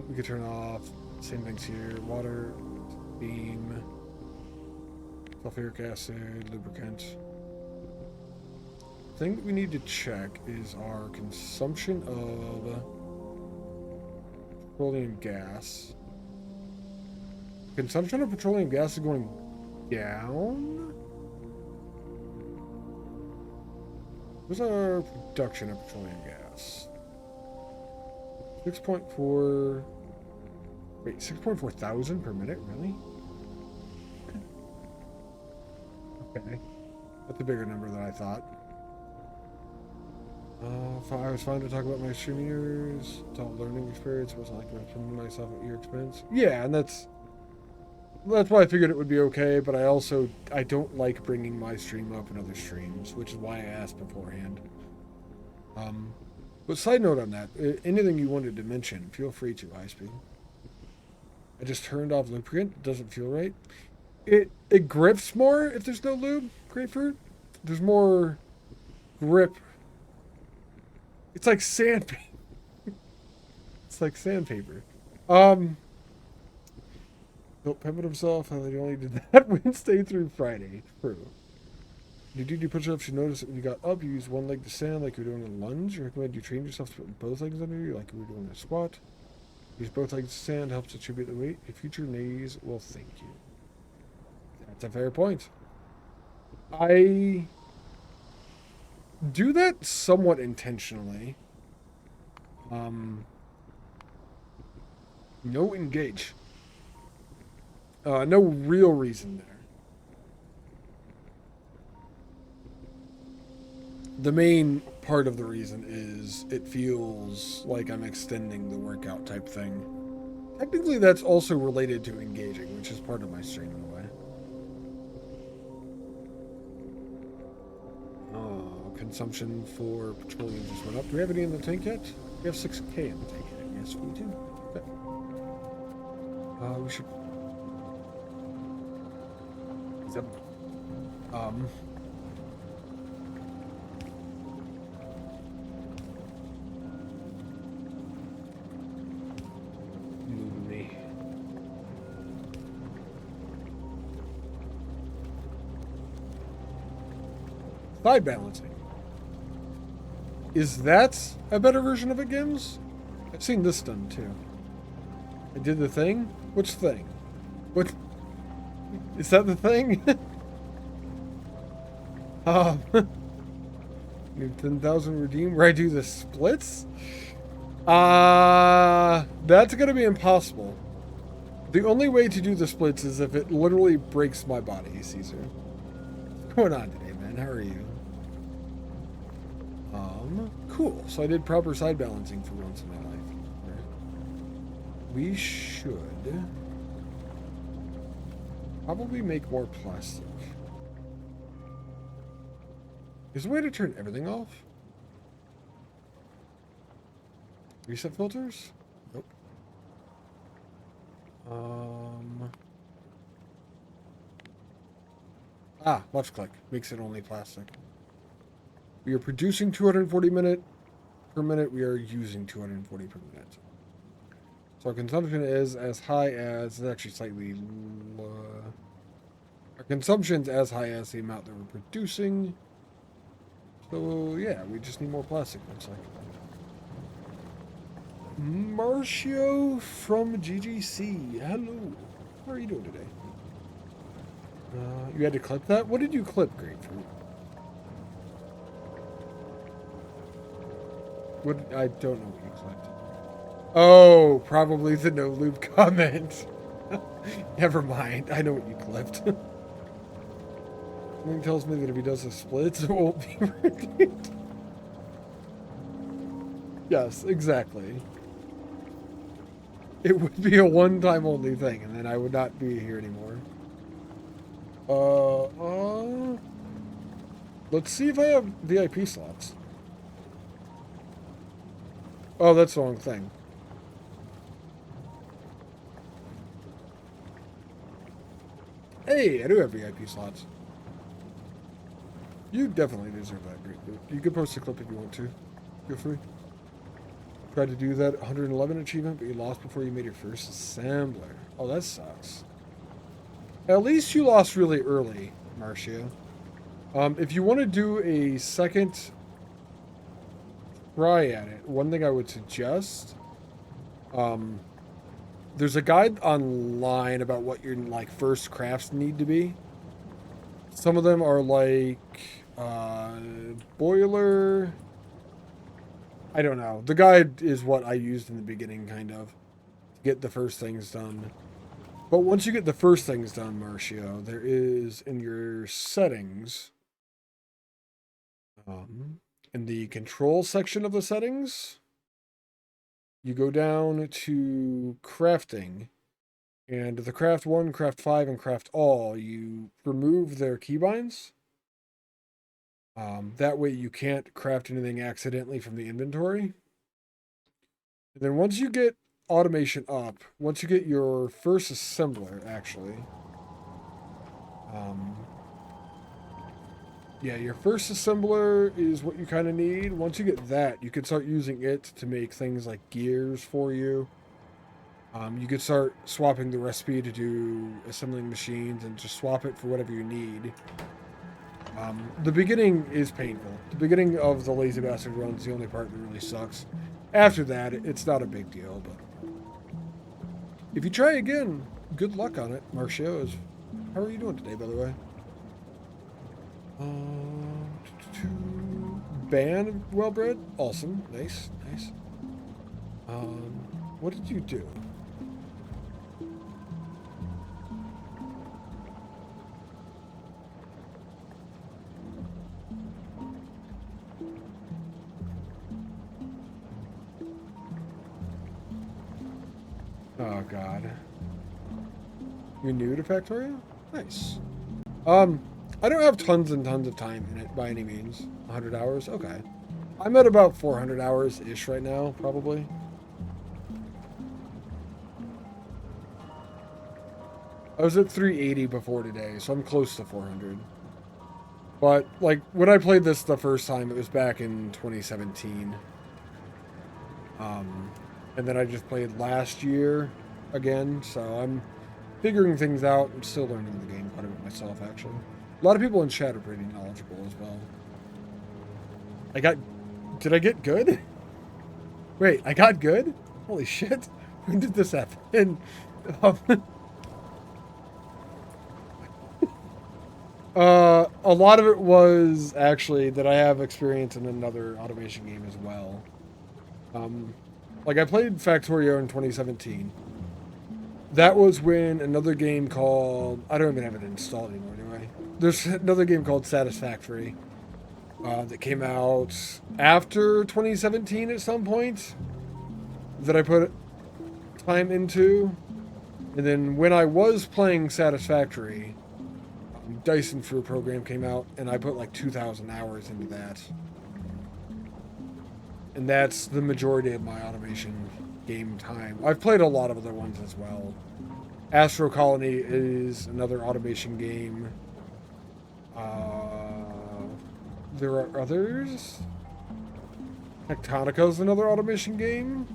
We could turn off same things here. Water, steam, sulfuric acid, lubricant. The thing that we need to check is our consumption of petroleum gas. Consumption of petroleum gas is going down. What's our production of petroleum gas? 6.4. Wait, 6.4 thousand per minute? Really? Okay. That's a bigger number than I thought. I was fine to talk about my streaming years. It's all learning experience. It wasn't like I'm putting myself at your expense. Yeah, and that's why I figured it would be okay. But I don't like bringing my stream up in other streams, which is why I asked beforehand. But side note on that, anything you wanted to mention, feel free to, High Speed. I just turned off lubricant. It doesn't feel right. It grips more if there's no lube. Grapefruit. There's more grip. It's like sandpaper. It's like sandpaper. Built pivot himself, and they only did that Wednesday through Friday. True. You do push-ups, you notice that when you got up, you used one leg to stand like you were doing a lunge. I recommend you train yourself to put both legs under you like you were doing a squat. Use both legs to stand, helps distribute the weight. Your future knees will thank you. That's a fair point. I do that somewhat intentionally. No engage. No real reason there. The main part of the reason is it feels like I'm extending the workout type thing. Technically, that's also related to engaging, which is part of my stream in a way. Consumption for petroleum just went up. Do we have any in the tank yet? We have 6K in the tank yet. Yes, we do. Okay. We should... Yep. Me. Side balancing. Is that a better version of it, Gims? I've seen this done too. I did the thing? Which thing? What? Is that the thing? Need 10,000 redeem where I do the splits? That's gonna be impossible. The only way to do the splits is if it literally breaks my body, Caesar. What's going on today, man? How are you? Cool. So I did proper side balancing for once in my life. Right. We should probably make more plastic. Is there a way to turn everything off? Reset filters? Nope. Left click. Makes it only plastic. We are producing 240 per minute. We are using 240 per minute. So our consumption is as high as... It's actually slightly... our consumption's as high as the amount that we're producing. So, yeah, we just need more plastic, looks like. Marcio from GGC. Hello. How are you doing today? You had to clip that? What did you clip, Grapefruit? What? I don't know what you clipped. Oh, probably the no lube comment. Never mind. I know what you clipped. Something tells me that if he does the splits, it won't be redeemed. Yes, exactly. It would be a one-time only thing, and then I would not be here anymore. Let's see if I have VIP slots. Oh, that's the wrong thing. Hey, I do have VIP slots. You definitely deserve that, Grapefruit. You can post a clip if you want to. Feel free. Tried to do that 111 achievement, but you lost before you made your first assembler. Oh, that sucks. At least you lost really early, Marcio. If you want to do a second try at it, one thing I would suggest, there's a guide online about what your first crafts need to be. Some of them are like boiler. I don't know. The guide is what I used in the beginning, kind of, to get the first things done. But once you get the first things done, Marcio, there is in your settings. In the control section of the settings, you go down to crafting. And the craft 1, craft 5, and craft all, you remove their keybinds. That way you can't craft anything accidentally from the inventory. And then once you get automation up, once you get your first assembler, actually, yeah, your first assembler is what you kind of need. Once you get that, you can start using it to make things like gears for you. You could start swapping the recipe to do assembling machines and just swap it for whatever you need. The beginning is painful. The beginning of the Lazy Bastard run is the only part that really sucks. After that, it's not a big deal, but if you try again, good luck on it, Marcios. How are you doing today, by the way? Ban Wellbred? Awesome. Nice, nice. What did you do? Oh, God. You're new to Factorio? Nice. I don't have tons and tons of time in it by any means. 100 hours? Okay. I'm at about 400 hours-ish right now, probably. I was at 380 before today, so I'm close to 400. But, like, when I played this the first time, it was back in 2017. And then I just played last year again, so I'm figuring things out. I'm still learning the game quite a bit myself, actually. A lot of people in chat are pretty knowledgeable as well. Did I get good? Wait, I got good? Holy shit. When did this happen? A lot of it was actually that I have experience in another automation game as well. Like I played Factorio in 2017. That was when another game called, I don't even have it installed anymore, do I? There's another game called Satisfactory that came out after 2017 at some point that I put time into. And then when I was playing Satisfactory, Dyson Fruit program came out, and I put like 2,000 hours into that. And that's the majority of my automation game time. I've played a lot of other ones as well. Astro Colony is another automation game. There are others. Tectonica is another automation game.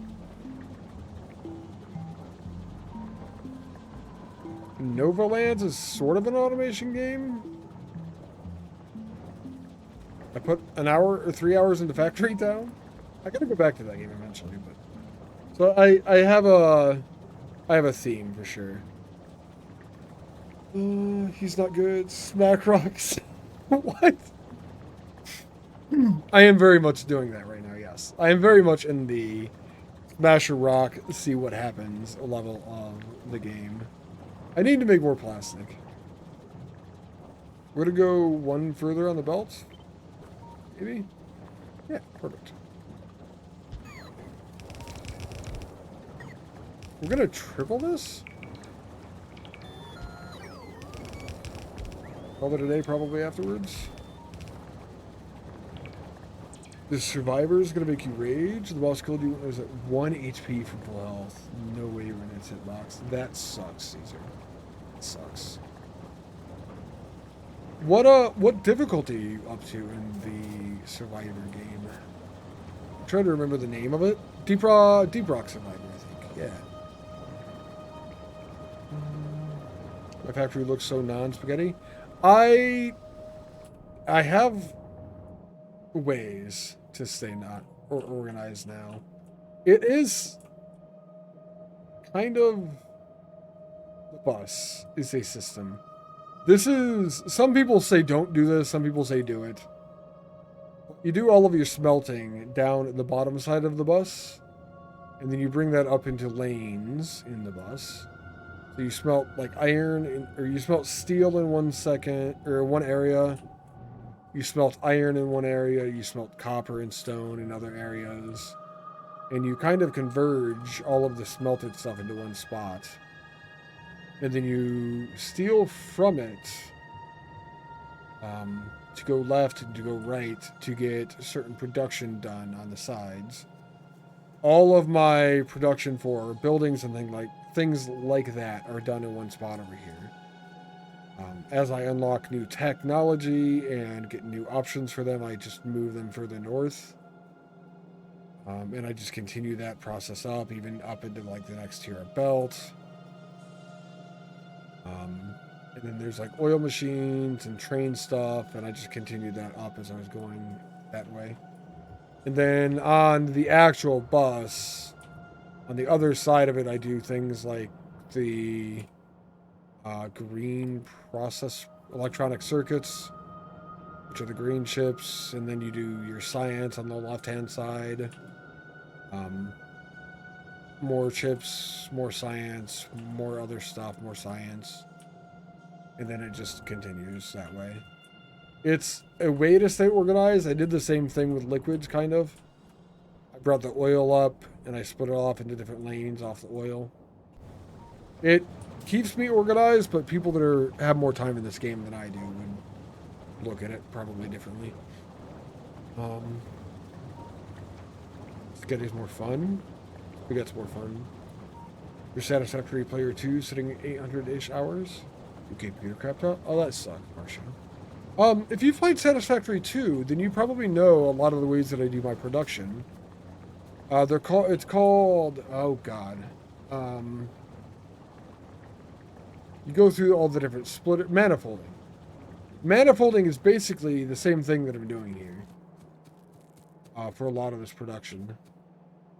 Novalands is sort of an automation game. I put an hour or 3 hours into Factory Town. I gotta go back to that game eventually, but so I have a theme for sure. He's not good. Smack rocks. What? I am very much doing that right now. Yes, I am very much in the smash a rock, see what happens level of the game. I need to make more plastic. We're gonna go one further on the belt. Maybe. Yeah, perfect. We're gonna triple this? Call it a day probably afterwards. The survivor is gonna make you rage. The boss killed you was at 1 HP for full health. No way you're gonna hit box. That sucks, Caesar. That sucks. What difficulty are you up to in the survivor game? I'm trying to remember the name of it. Deep Rock Survivor, I think. Yeah. My factory looks so non-spaghetti. I have ways to stay not or organized now. It is kind of the bus is a system. This is, some people say don't do this, some people say do it. You do all of your smelting down at the bottom side of the bus, and then you bring that up into lanes in the bus. So you smelt like iron, or you smelt steel in 1 second, or one area. You smelt iron in one area, you smelt copper and stone in other areas, and you kind of converge all of the smelted stuff into one spot. And then you steal from it to go left and to go right to get certain production done on the sides. All of my production for buildings and things like that are done in one spot over here. As I unlock new technology and get new options for them, I just move them further north. And I just continue that process up, even up into like the next tier of belt. And then there's like oil machines and train stuff, and I just continued that up as I was going that way. And then on the actual bus, on the other side of it, I do things like the green process electronic circuits, which are the green chips, and then you do your science on the left-hand side. More chips, more science, more other stuff, more science. And then it just continues that way. It's a way to stay organized. I did the same thing with liquids, kind of. I brought the oil up, and I split it off into different lanes off the oil. It keeps me organized, but people that have more time in this game than I do would look at it probably differently. Spaghetti's more fun. Spaghetti's more fun. Your Satisfactory Player 2 sitting at 800-ish hours. Okay, computer crapped out. Oh, that sucked, Marcia. If you've played Satisfactory 2, then you probably know a lot of the ways that I do my production. It's called, oh god. You go through all the different manifolding. Manifolding is basically the same thing that I'm doing here. For a lot of this production.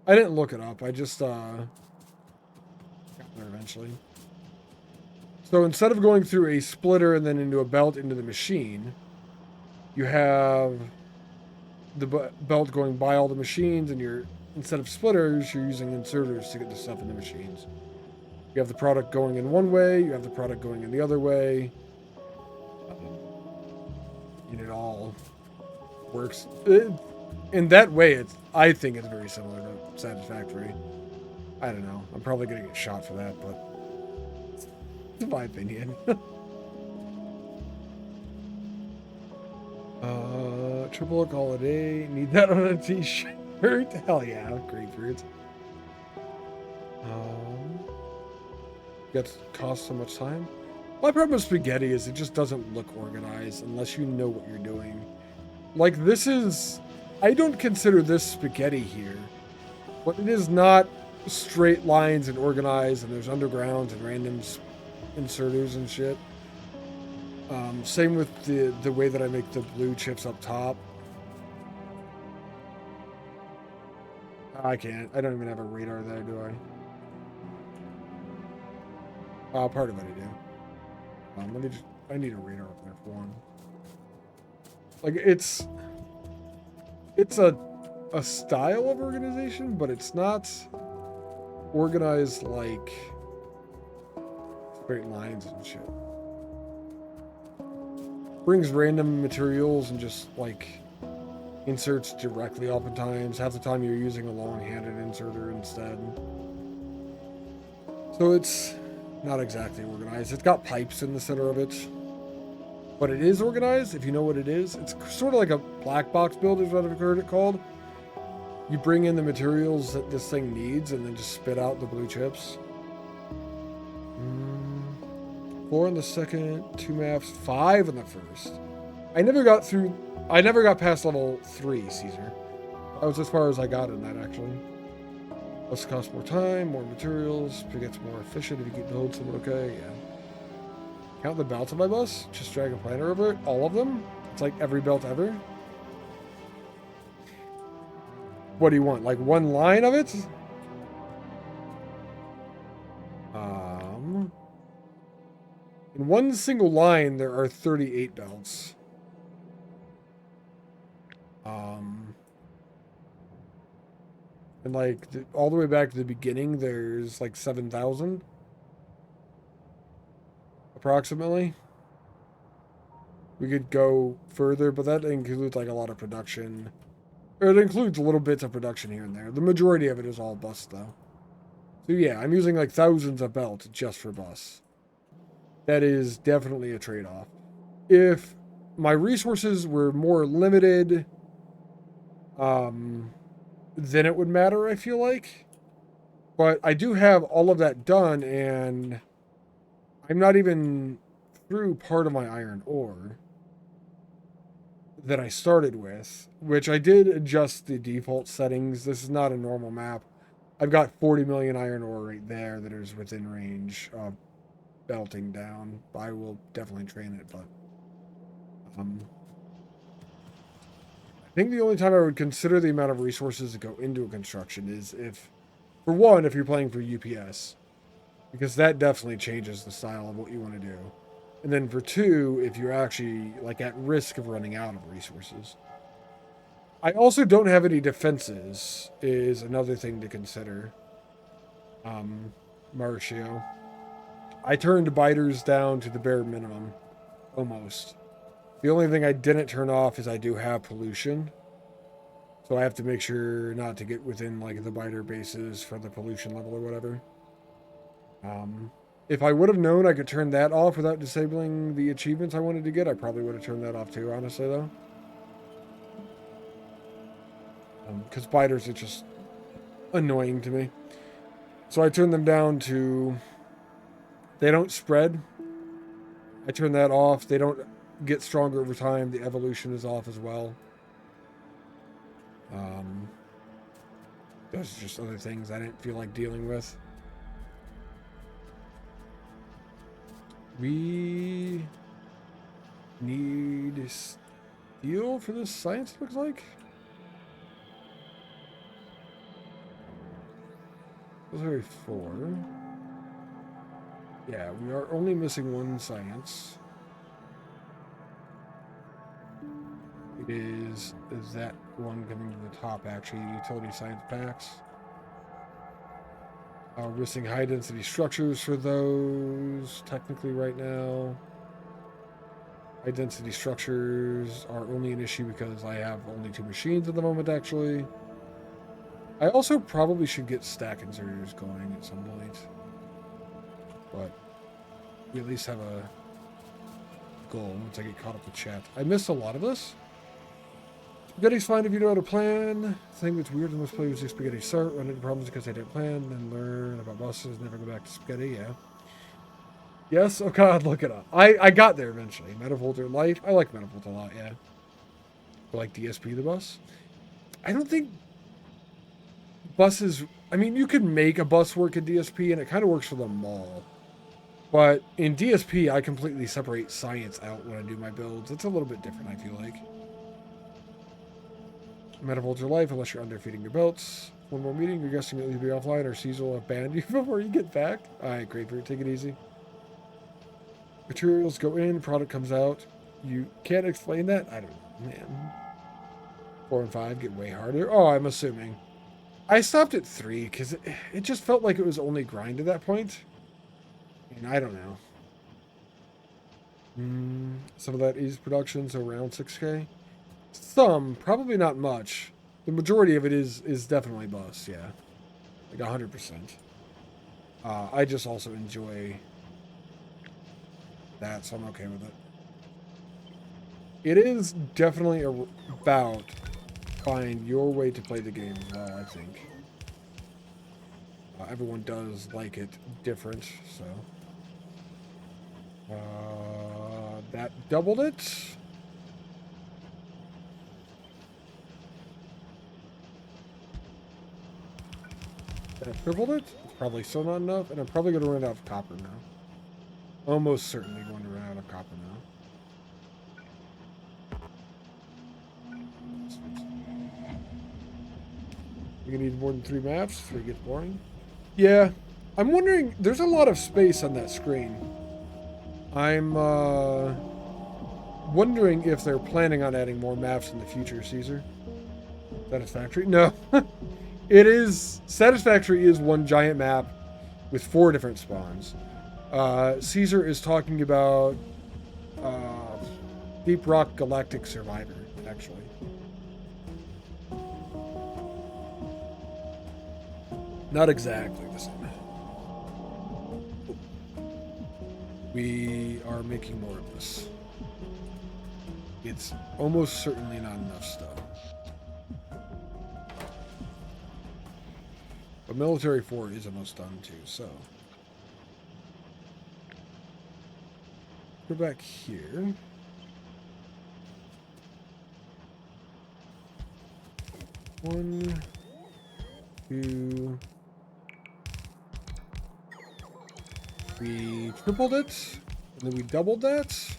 I didn't look it up, I just, got there eventually. So instead of going through a splitter and then into a belt into the machine, you have the belt going by all the machines, and instead of splitters, you're using inserters to get the stuff in the machines. You have the product going in one way, you have the product going in the other way, and it all works. In that way, I think it's very similar to Satisfactory. I don't know. I'm probably going to get shot for that, but it's my opinion. Triple call a day. Need that on a t-shirt. Hell yeah, grapefruit. Gets cost so much time. My problem with spaghetti is it just doesn't look organized unless you know what you're doing. Like I don't consider this spaghetti here, but it is not straight lines and organized, and there's undergrounds and random inserters and shit. Same with the way that I make the blue chips up top. I can't. I don't even have a radar there, do I? Part of it I do. I need a radar up there for one. Like, it's a style of organization, but it's not organized like straight lines and shit. Brings random materials and just like inserts directly oftentimes. Half the time you're using a long-handed inserter instead. So it's not exactly organized. It's got pipes in the center of it. But it is organized, if you know what it is. It's sort of like a black box build is what I've heard it called. You bring in the materials that this thing needs and then just spit out the blue chips. 4 in the second, 2 maps, 5 in the first. I never got past level 3, Caesar. That was as far as I got in that, actually. Less cost more time, more materials, it gets more efficient if you keep builds them okay, yeah. Count the belts on my bus, just drag a planner over it, all of them. It's like every belt ever. What do you want, like one line of it? In one single line, there are 38 belts. And like all the way back to the beginning, there's like 7,000 approximately. we could go further, but that includes like a lot of production. Or it includes little bits of production here and there. The majority of it is all bus though. So yeah, I'm using like thousands of belts just for bus. That is definitely a trade-off. If my resources were more limited, then it would matter, I feel like. But I do have all of that done, and I'm not even through part of my iron ore that I started with, which I did adjust the default settings. This is not a normal map. I've got 40 million iron ore right there that is within range of belting down. I will definitely train it, but I think the only time I would consider the amount of resources that go into a construction is if, for one, if you're playing for UPS, because that definitely changes the style of what you want to do. And then for two, if you're actually like at risk of running out of resources. I also don't have any defenses is another thing to consider. Mauricio. I turned biters down to the bare minimum. Almost. The only thing I didn't turn off is I do have pollution. So I have to make sure not to get within like the biter bases for the pollution level or whatever. If I would have known I could turn that off without disabling the achievements I wanted to get, I probably would have turned that off too, honestly, though. Because biters are just annoying to me. So I turned them down to... They don't spread. I turn that off. They don't get stronger over time. The evolution is off as well. Those are just other things I didn't feel like dealing with. We need steel for this science, looks like. Those are 4. Yeah, we are only missing 1 science. It is that one coming to the top, actually, utility science packs. We're missing high density structures for those, technically right now. High density structures are only an issue because I have only 2 machines at the moment, actually. I also probably should get stack inserters going at some point. But we at least have a goal once I get caught up with chat. I missed a lot of this. Spaghetti's fine if you know how to plan. The thing that's weird in most players do spaghetti start, run into problems because they didn't plan, then learn about buses, never go back to spaghetti, yeah. Yes? Oh god, look it up. I got there eventually. Metavolt Light. I like Metavolt a lot, yeah. I like DSP the bus. I don't think buses... I mean, you can make a bus work in DSP, and it kind of works for the mall. But in DSP, I completely separate science out when I do my builds. It's a little bit different, I feel like. Metavolt your life unless you're underfeeding your belts. One more meeting, you're guessing that you'll be offline or Caesar will have banned you before you get back. Alright, Grapefruit, take it easy. Materials go in, product comes out. You can't explain that? I don't know, man. 4 and 5 get way harder. Oh, I'm assuming. I stopped at 3 because it just felt like it was only grind at that point. And I don't know. Some of that is production, so around 6K. Some, probably not much. The majority of it is definitely bus, yeah. Like 100%. I just also enjoy that, so I'm okay with it. It is definitely about find your way to play the game as well, I think. Everyone does like it different, so. That doubled it. That tripled it. It's probably still not enough, and I'm probably going to run out of copper now. Almost certainly going to run out of copper now. You're going to need more than 3 maps before it gets boring. Yeah, I'm wondering, there's a lot of space on that screen. I'm wondering if they're planning on adding more maps in the future, Caesar. Satisfactory? No. It is... Satisfactory is one giant map with 4 different spawns. Caesar is talking about Deep Rock Galactic Survivor, actually. Not exactly the same. We are making more of this. It's almost certainly not enough stuff. But Military 4 is almost done too, so. Go back here. One, two. We tripled it, and then we doubled that.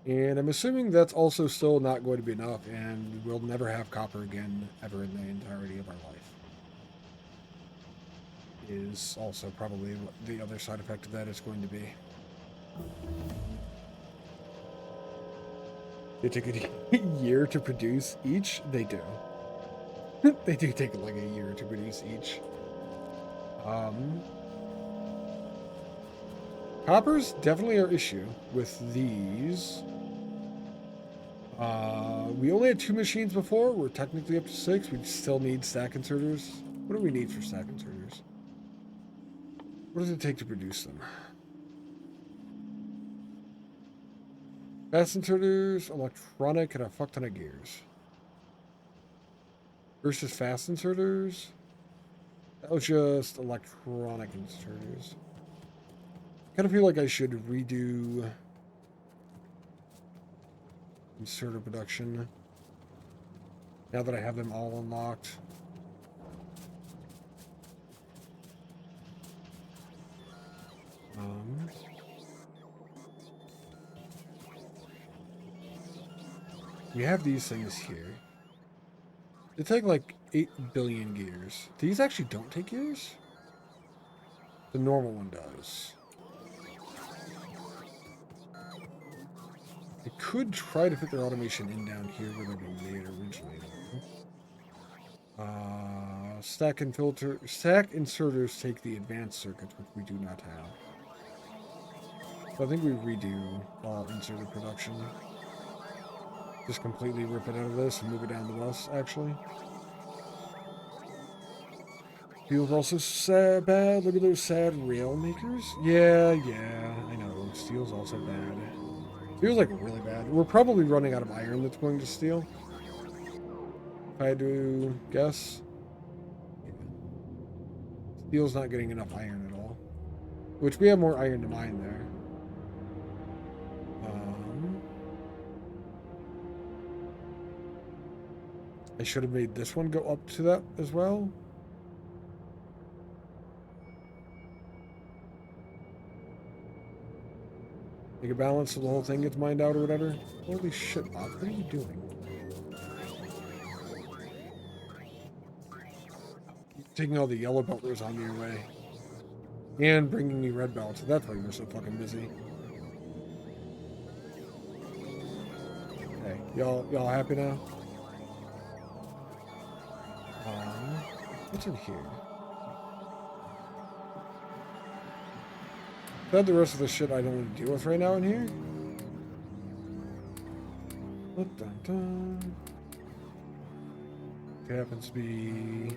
And I'm assuming that's also still not going to be enough, and we'll never have copper again ever in the entirety of our life. Is also probably what the other side effect of that is going to be. They take a year to produce each? They do. They do take like a year to produce each. Copper's definitely our issue with these. We only had 2 machines before. We're technically up to 6. We still need stack inserters. What do we need for stack inserters? What does it take to produce them? Fast inserters, electronic, and a fuck ton of gears. Versus fast inserters. That was just electronic inserters. I kind of feel like I should redo inserter production now that I have them all unlocked. We have these things here. They take like 8 billion gears. These actually don't take gears? The normal one does. I could try to fit their automation in down here where they've been made originally. Stack inserters take the advanced circuits, which we do not have. So I think we redo all inserter production. Just completely rip it out of this and move it down the bus, actually. Steel's also sad, bad. Look at those sad rail makers. Yeah, I know. Steel's also bad. Steel's like really bad. We're probably running out of iron that's going to steel. If I had to guess. Yeah. Steel's not getting enough iron at all. Which we have more iron to mine there. I should have made this one go up to that as well. Make a balance so the whole thing gets mined out or whatever. Holy shit, Bob. What are you doing? You're taking all the yellow belters on your way. And bringing me red belts. That's why you're so fucking busy. Okay, y'all happy now? What's in here? Is that the rest of the shit I don't want to deal with right now in here? Dun, dun. It happens to be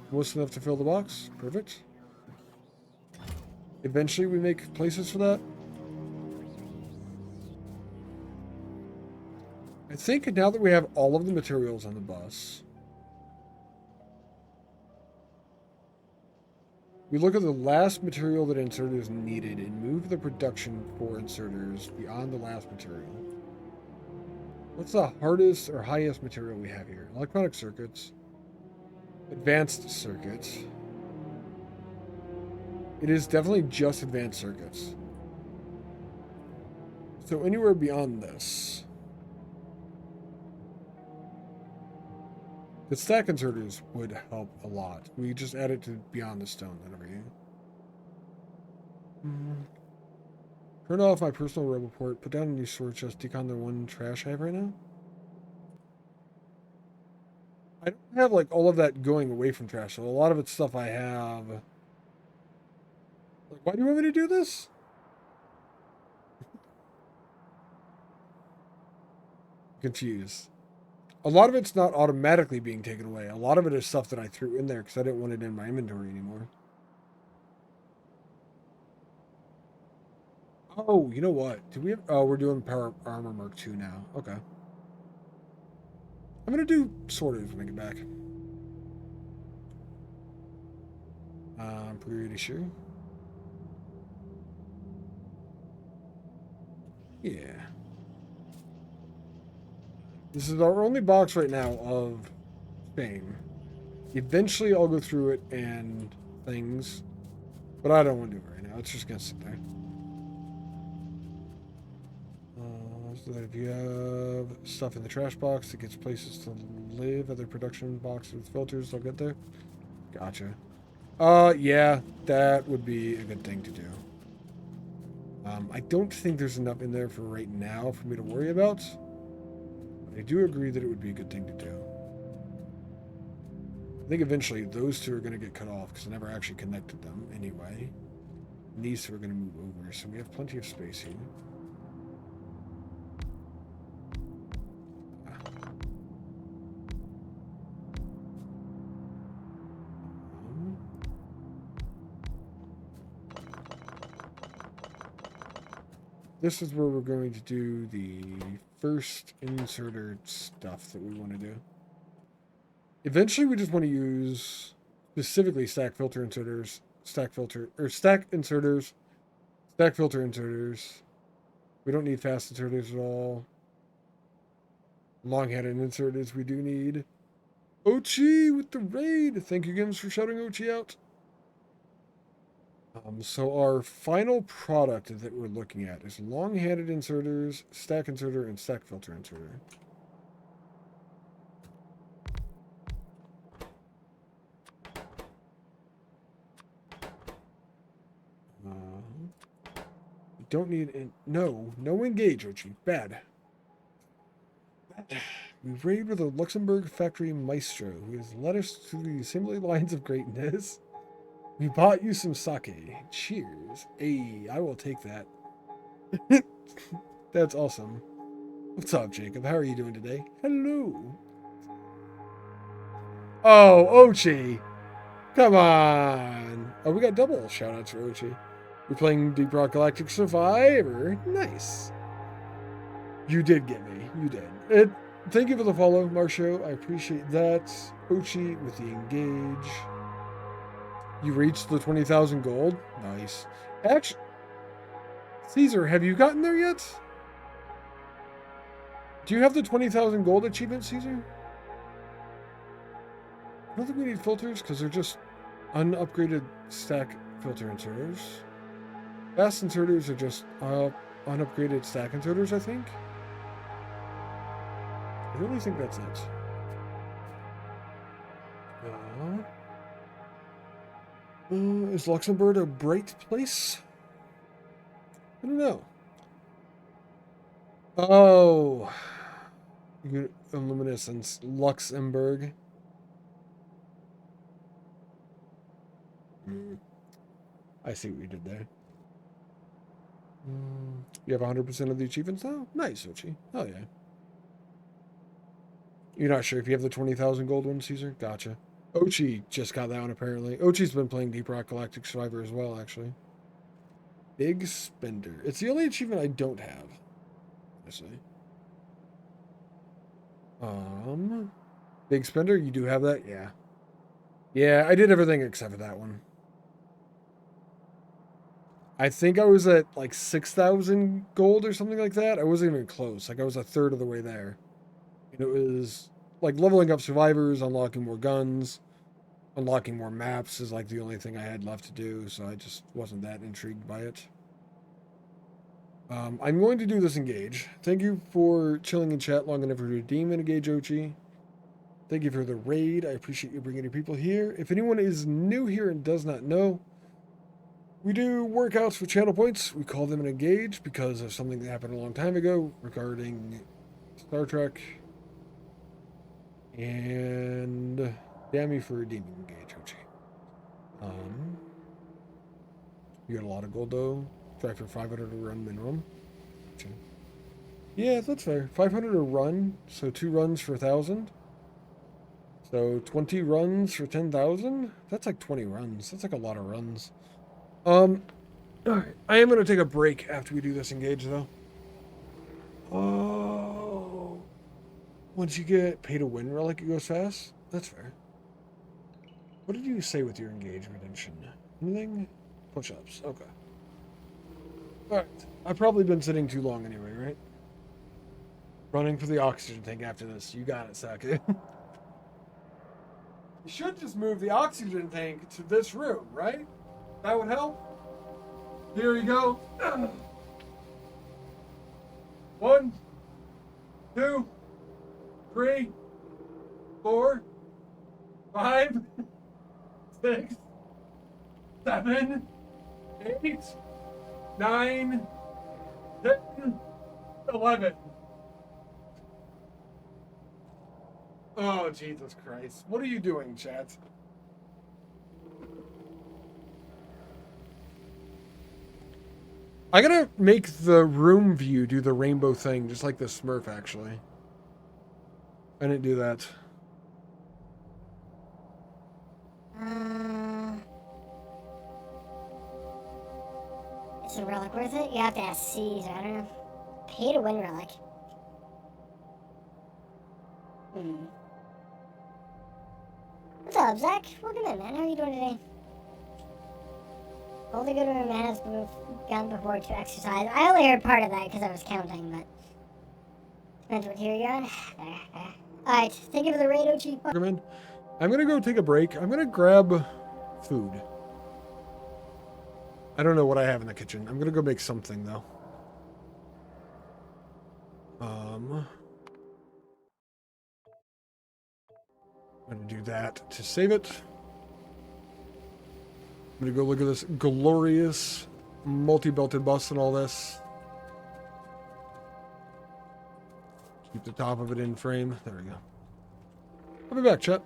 close enough to fill the box. Perfect. Eventually we make places for that. I think now that we have all of the materials on the bus, we look at the last material that inserters needed and move the production for inserters beyond the last material. What's the hardest or highest material we have here? Electronic circuits. Advanced circuits. It is definitely just advanced circuits. So anywhere beyond this. The stack inserters would help a lot. We just add it to beyond the stone and everything. Turn off my personal roboport. Put down a new storage chest. Decon the one trash I have right now. I don't have like all of that going away from trash. So a lot of it's stuff I have Why do you want me to do this? Confused. A lot of it's not automatically being taken away. A lot of it is stuff that I threw in there because I didn't want it in my inventory anymore. Oh, you know what? Do we have... Oh, we're doing Power Armor Mark II now. Okay. I'm going to do sorters when I get back. I'm pretty sure. Yeah. This is our only box right now of fame. Eventually, I'll go through it and things, but I don't want to do it right now. It's just going to sit there. So that if you have stuff in the trash box that gets places to live, other production boxes with filters, they'll get there. Gotcha. Yeah, that would be a good thing to do. I don't think there's enough in there for right now for me to worry about. But I do agree that it would be a good thing to do. I think eventually those two are going to get cut off because I never actually connected them anyway. And these two are going to move over, so we have plenty of space here. This is where we're going to do the first inserter stuff that we want to do. Eventually, we just want to use specifically stack filter inserters, stack inserters, stack filter inserters. We don't need fast inserters at all. Long-handed inserters we do need. Ochi with the raid. Thank you again for shouting Ochi out. So our final product that we're looking at is long-handed inserters, stack inserter, and stack filter inserter. We don't need... No engage, Ochi. Bad. We raid with a Luxembourg factory maestro who has led us through the assembly lines of greatness. We bought you some sake. Cheers. Hey, I will take that. That's awesome. What's up, Jacob? How are you doing today? Hello. Oh, Ochi. Come on. Oh, we got double shoutouts for Ochi. We're playing Deep Rock Galactic Survivor. Nice. You did get me. You did. Thank you for the follow, Marcio. I appreciate that. Ochi with the engage. You reached the 20,000 gold. Nice. Actually, Caesar, have you gotten there yet? Do you have the 20,000 gold achievement, Caesar? I don't think we need filters because they're just unupgraded stack filter inserters. Fast inserters are just unupgraded stack inserters, I think. I really think that's it. Is Luxembourg a bright place? I don't know. Oh. Luminescence. Luxembourg. I see what you did there. You have 100% of the achievements now? Nice, Ochi. Oh, yeah. You're not sure if you have the 20,000 gold one, Caesar? Gotcha. Ochi just got that one, apparently. Ochi's been playing Deep Rock Galactic Survivor as well, actually. Big Spender. It's the only achievement I don't have. Honestly. Big Spender, you do have that? Yeah. Yeah, I did everything except for that one. I think I was at like 6,000 gold or something like that. I wasn't even close. Like I was a third of the way there. And it was like leveling up survivors, unlocking more guns, unlocking more maps is like the only thing I had left to do. So I just wasn't that intrigued by it. I'm going to do this engage. Thank you for chilling in chat long enough to redeem and engage, Ochi. Thank you for the raid. I appreciate you bringing your people here. If anyone is new here and does not know, we do workouts for channel points. We call them an engage because of something that happened a long time ago regarding Star Trek. And damn you for redeeming engage, Ochi. You got a lot of gold though. Try for 500 a run minimum. Okay. Yeah, that's fair. 500 a run, so 2 runs for 1,000. So 20 runs for 10,000? That's like 20 runs. That's like a lot of runs. Alright. I am going to take a break after we do this engage, though. Oh. Once you get pay to win relic, it goes fast? That's fair. What did you say with your engage redemption? Anything? Push-ups. Okay. Alright. I've probably been sitting too long anyway, right? Running for the oxygen tank after this. You got it, Sake. You should just move the oxygen tank to this room, right? That would help. Here we go. 1, 2, 3, 4, 5, 6, 7, 8, 9, 10, 11. Oh, Jesus Christ. What are you doing, chat? I gotta make the room view do the rainbow thing, just like the Smurf, actually. I didn't do that. Is the relic worth it? You have to ask C's, I don't know. Pay to win relic. What's up, Zach? Welcome in, man. How are you doing today? Only good when man has gone before to exercise. I only heard part of that because I was counting, but depends what tier you're on. Alright, thank you for the raid, Ochi. I'm gonna go take a break. I'm gonna grab food. I don't know what I have in the kitchen. I'm gonna go make something though. I'm gonna do that to save it. I'm gonna go look at this glorious multi-belted bus and all this. Keep the top of it in frame. There we go. I'll be back, chat.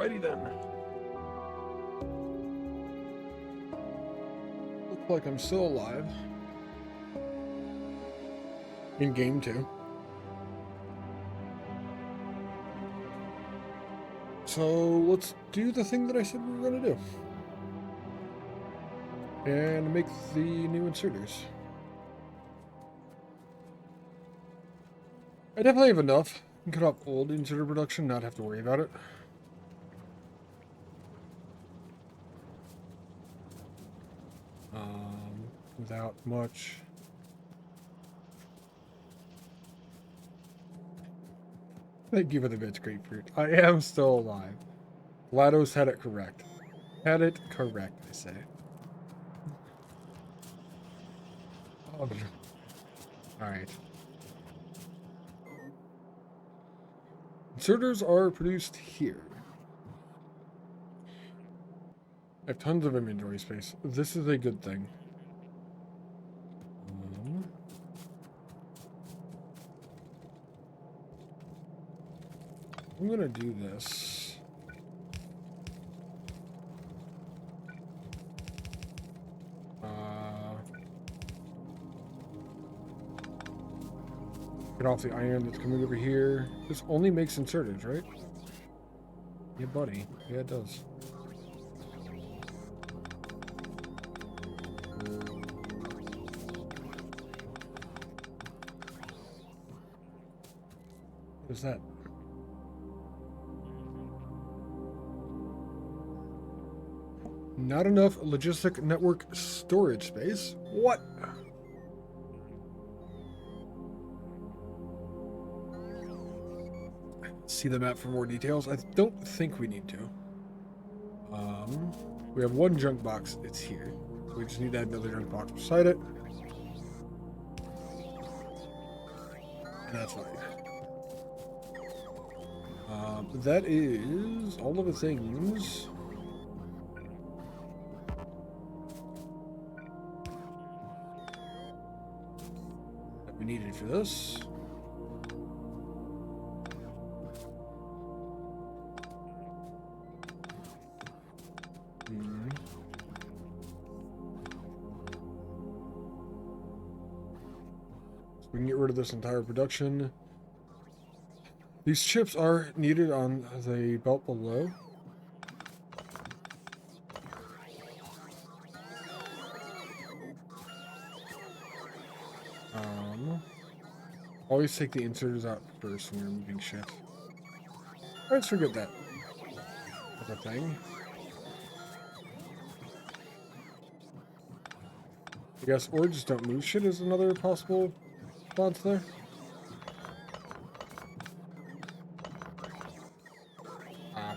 Alrighty then. Looks like I'm still alive. In game 2. So let's do the thing that I said we were going to do. And make the new inserters. I definitely have enough. I can cut off old inserter production, not have to worry about it. Without much. Thank you for the bits, grapefruit. I am still alive. GLaDOS had it correct. Had it correct, I say. Oh, alright. Inserters are produced here. I have tons of inventory space. This is a good thing. I'm gonna do this. Get off the iron that's coming over here. This only makes inserters, right? Yeah, buddy. Yeah, it does. What is that? Not enough logistic network storage space? What? See the map for more details? I don't think we need to. We have one junk box. It's here. We just need to add another junk box beside it. And that's fine. That is all of the things. That we needed for this. We can get rid of this entire production. These chips are needed on the belt below. Always take the inserters out first when you're moving shit. Let's forget that. That's a thing. I guess, or just don't move shit is another possible response there.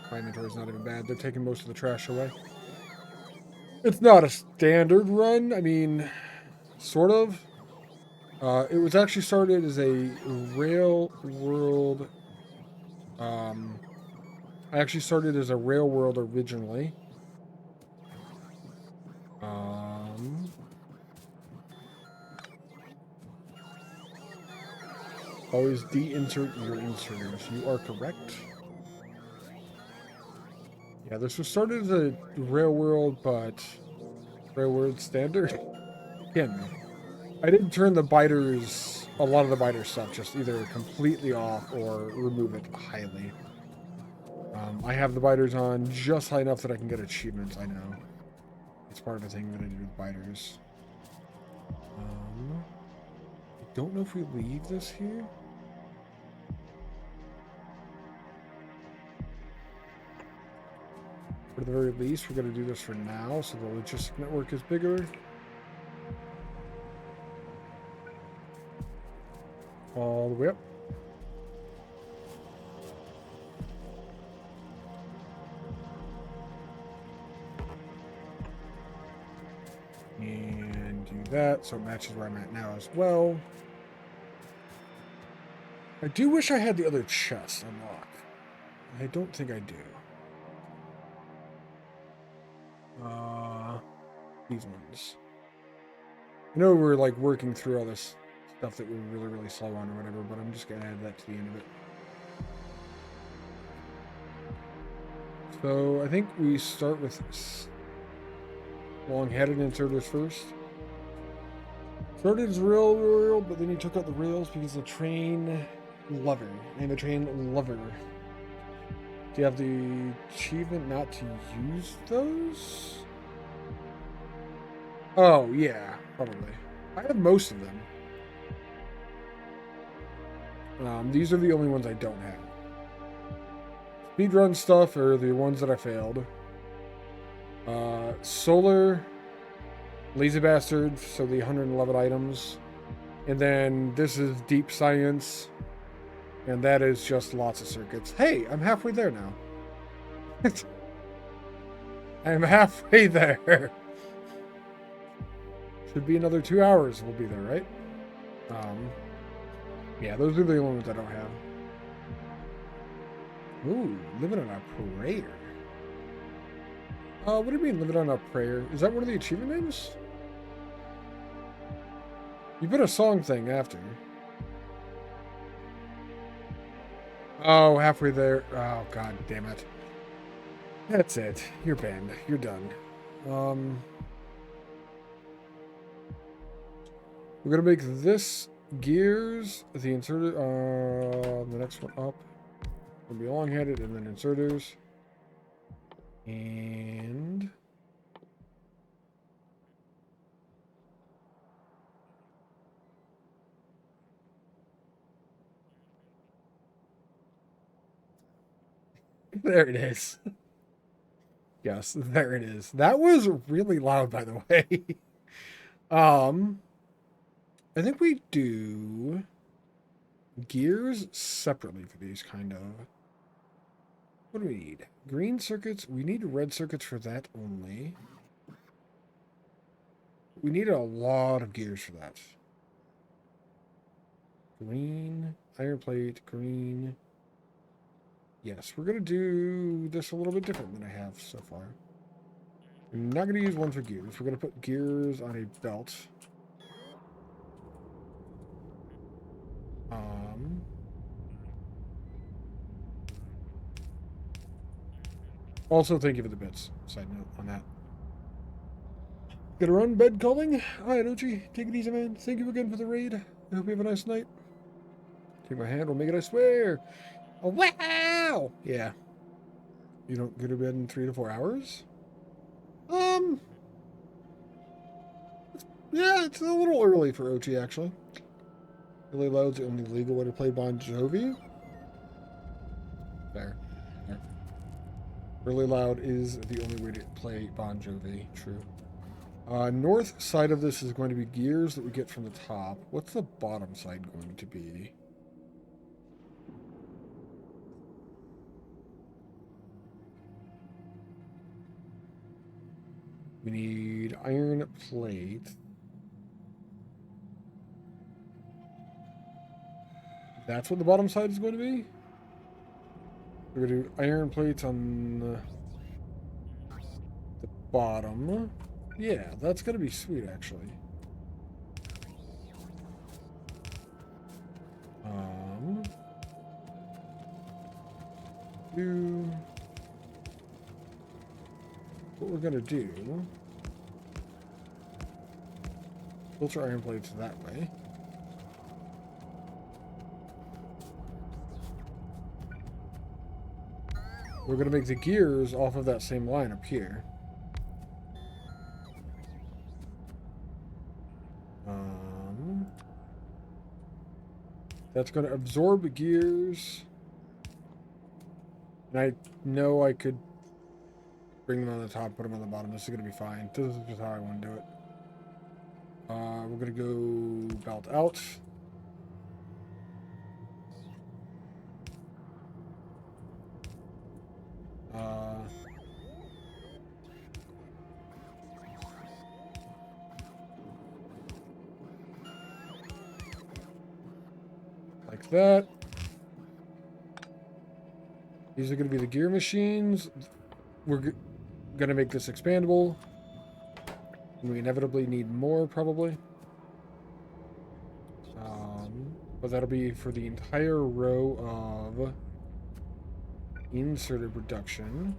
My inventory's not even bad. They're taking most of the trash away. It's not a standard run. I mean, sort of. It was actually started as a rail world. I actually started as a rail world originally. Always de-insert your inserters. You are correct. Yeah, this was started as a rail world, but rail world standard. Can be. I didn't turn the biters, a lot of the biter stuff, just either completely off or remove it highly. I have the biters on just high enough that I can get achievements, I know. It's part of the thing that I do with biters. I don't know if we leave this here. For the very least, we're going to do this for now, so the logistic network is bigger. All the way up. And do that, so it matches where I'm at now as well. I do wish I had the other chest unlocked. I don't think I do. These ones. I know we're like working through all this stuff that we're really, really slow on or whatever, but I'm just gonna add that to the end of it. So I think we start with long-headed inserters first. Started as rail, but then he took out the rails because the train lover. I'm a train lover. Do you have the achievement not to use those? Oh, yeah, probably. I have most of them. These are the only ones I don't have. Speedrun stuff are the ones that I failed. Solar, Lazy Bastard, so the 111 items. And then this is Deep Science, and that is just lots of circuits. Hey, I'm halfway there now. I'm halfway there. Should be another 2 hours. We'll be there, right? Yeah, those are the only ones I don't have. Ooh, living on a prayer. What do you mean living on a prayer? Is that one of the achievement names? You put a song thing after. Oh, halfway there. Oh, god damn it. That's it. You're banned. You're done. We're gonna make this gears, the inserter, the next one up. Gonna be long-headed and then inserters. And there it is. Yes, there it is. That was really loud, by the way. I think we do gears separately for these, kind of. What do we need? Green circuits. We need red circuits for that only. We need a lot of gears for that. Green, iron plate, green. Yes, we're going to do this a little bit different than I have so far. I'm not going to use one for gears. We're going to put gears on a belt. Also, thank you for the bits. Side note on that. Gonna run, bed calling. Alright, Ochi. Take it easy, man. Thank you again for the raid. I hope you have a nice night. Take my hand, we'll make it, I swear. Oh, wow! Yeah. You don't go to bed in 3 to 4 hours? Yeah, it's a little early for Ochi, actually. Really loud's the only legal way to play Bon Jovi? Fair. Fair. Really loud is the only way to play Bon Jovi. True. North side of this is going to be gears that we get from the top. What's the bottom side going to be? We need iron plate. That's what the bottom side is going to be? We're going to do iron plates on the bottom. Yeah, that's going to be sweet, actually. What we're going to do... filter iron plates that way. We're going to make the gears off of that same line up here. That's going to absorb gears. And I know I could bring them on the top, put them on the bottom. This is going to be fine. This is just how I want to do it. We're going to go belt out. Like that. These are going to be the gear machines. We're going to make this expandable. We inevitably need more, probably. But that'll be for the entire row of inserted production.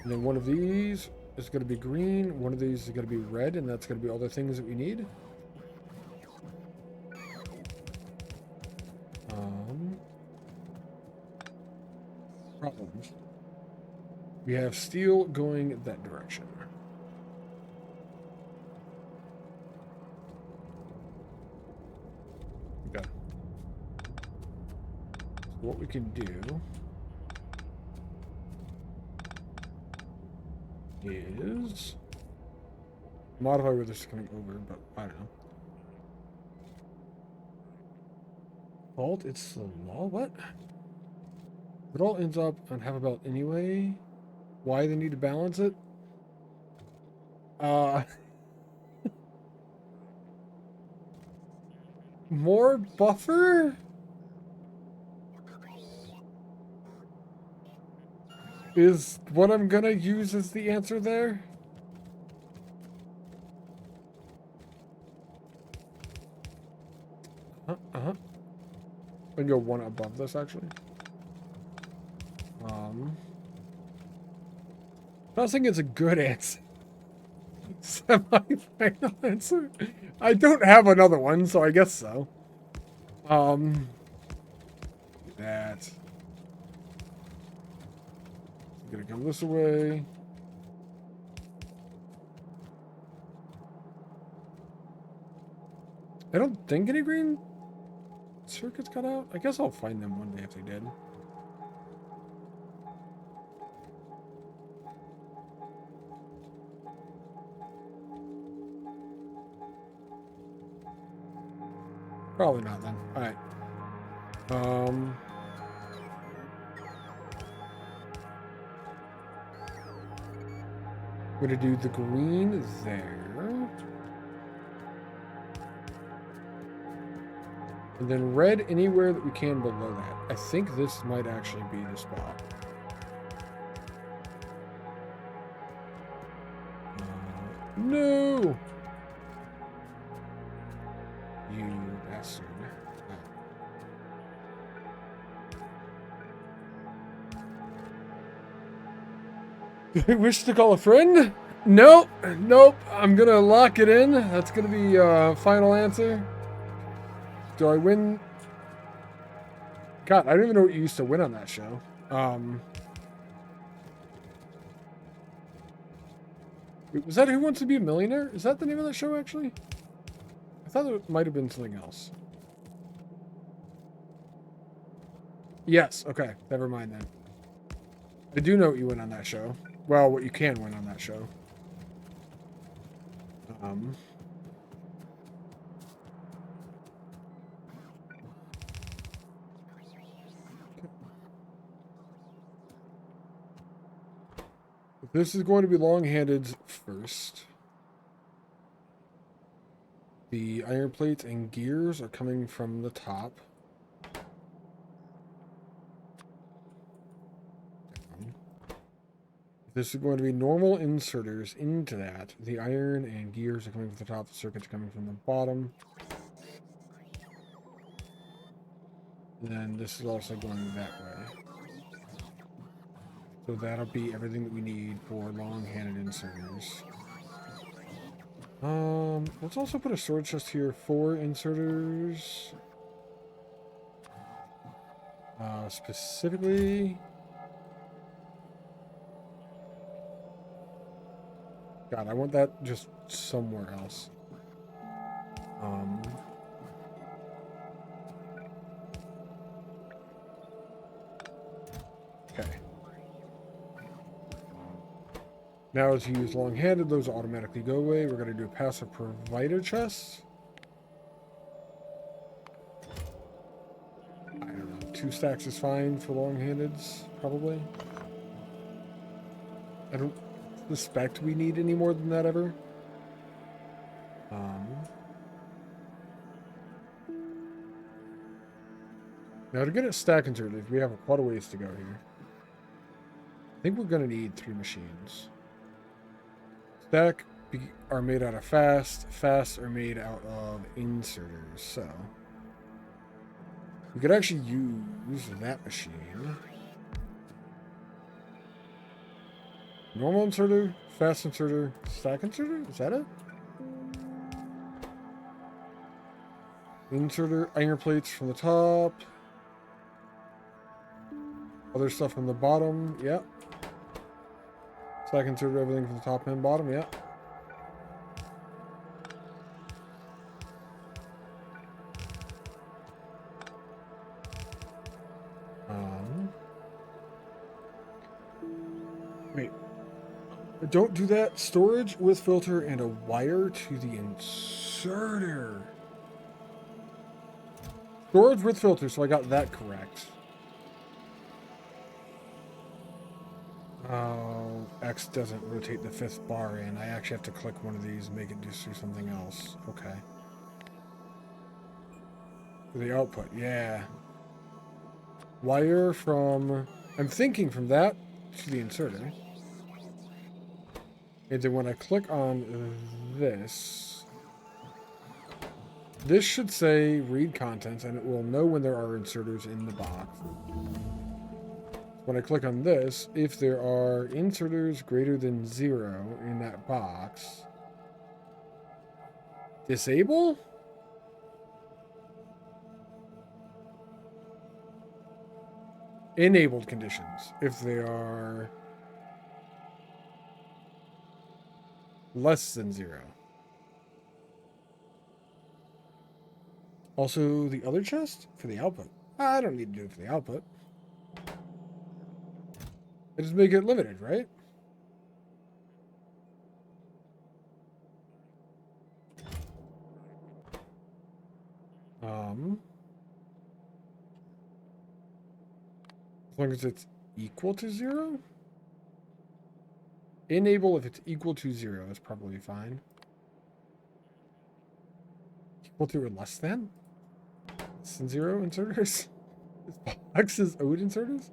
And then one of these is going to be green. One of these is going to be red, and that's going to be all the things that we need. Problems. We have steel going that direction. Okay. So what we can do is modify where this is coming over, but I don't know. Fault, it's the law? What? It all ends up on half a belt anyway. Why they need to balance it? More buffer? Is what I'm gonna use as the answer there? Uh-huh. I can go one above this, actually. I was thinking it's a good answer. Semi-final answer. I don't have another one, so I guess so. That. I'm gonna come this way. I don't think any green circuits cut out. I guess I'll find them one day if they did. Probably not then. Alright. I'm gonna do the green there. And then red anywhere that we can below that. I think this might actually be the spot. No! You bastard. Do I wish to call a friend? Nope. Nope. I'm gonna lock it in. That's gonna be final answer. Do I win? God, I don't even know what you used to win on that show. Was that Who Wants to Be a Millionaire? Is that the name of that show, actually? I thought it might have been something else. Yes, okay. Never mind then. I do know what you win on that show. Well, what you can win on that show. This is going to be long-handed first. The iron plates and gears are coming from the top. This is going to be normal inserters into that. The iron and gears are coming from the top. The circuits are coming from the bottom. And then this is also going that way. So that'll be everything that we need for long-handed inserters. Let's also put a storage chest here for inserters. Specifically... God, I want that just somewhere else. Okay. Now as you use long-handed, those automatically go away. We're going to do a passive provider chest. I don't know. 2 stacks is fine for long-handeds, probably. I don't suspect we need any more than that ever. Now to get it stack inserted, we have quite a ways to go here. I think we're going to need 3 machines. Stack are made out of fast. Fast are made out of inserters. So we could actually use that machine. Normal inserter, fast inserter, stack inserter? Is that it? Inserter, iron plates from the top. Other stuff from the bottom, yep. Stack inserter, everything from the top and bottom, yep. Wait. Don't do that. Storage with filter and a wire to the inserter. Storage with filter, so I got that correct. Oh, X doesn't rotate the fifth bar in. I actually have to click one of these and make it do something else. Okay. For the output, yeah. Wire from... I'm thinking from that to the inserter. And then when I click on this, this should say read contents, and it will know when there are inserters in the box. When I click on this, if there are inserters greater than 0 in that box, disable? Enabled conditions. If they are less than 0. Also, the other chest for the output. I don't need to do it for the output. I just make it limited, right? As long as it's equal to 0? Enable if it's equal to 0. That's probably fine. Equal to or less than? Less than 0 inserters? This box is owed inserters?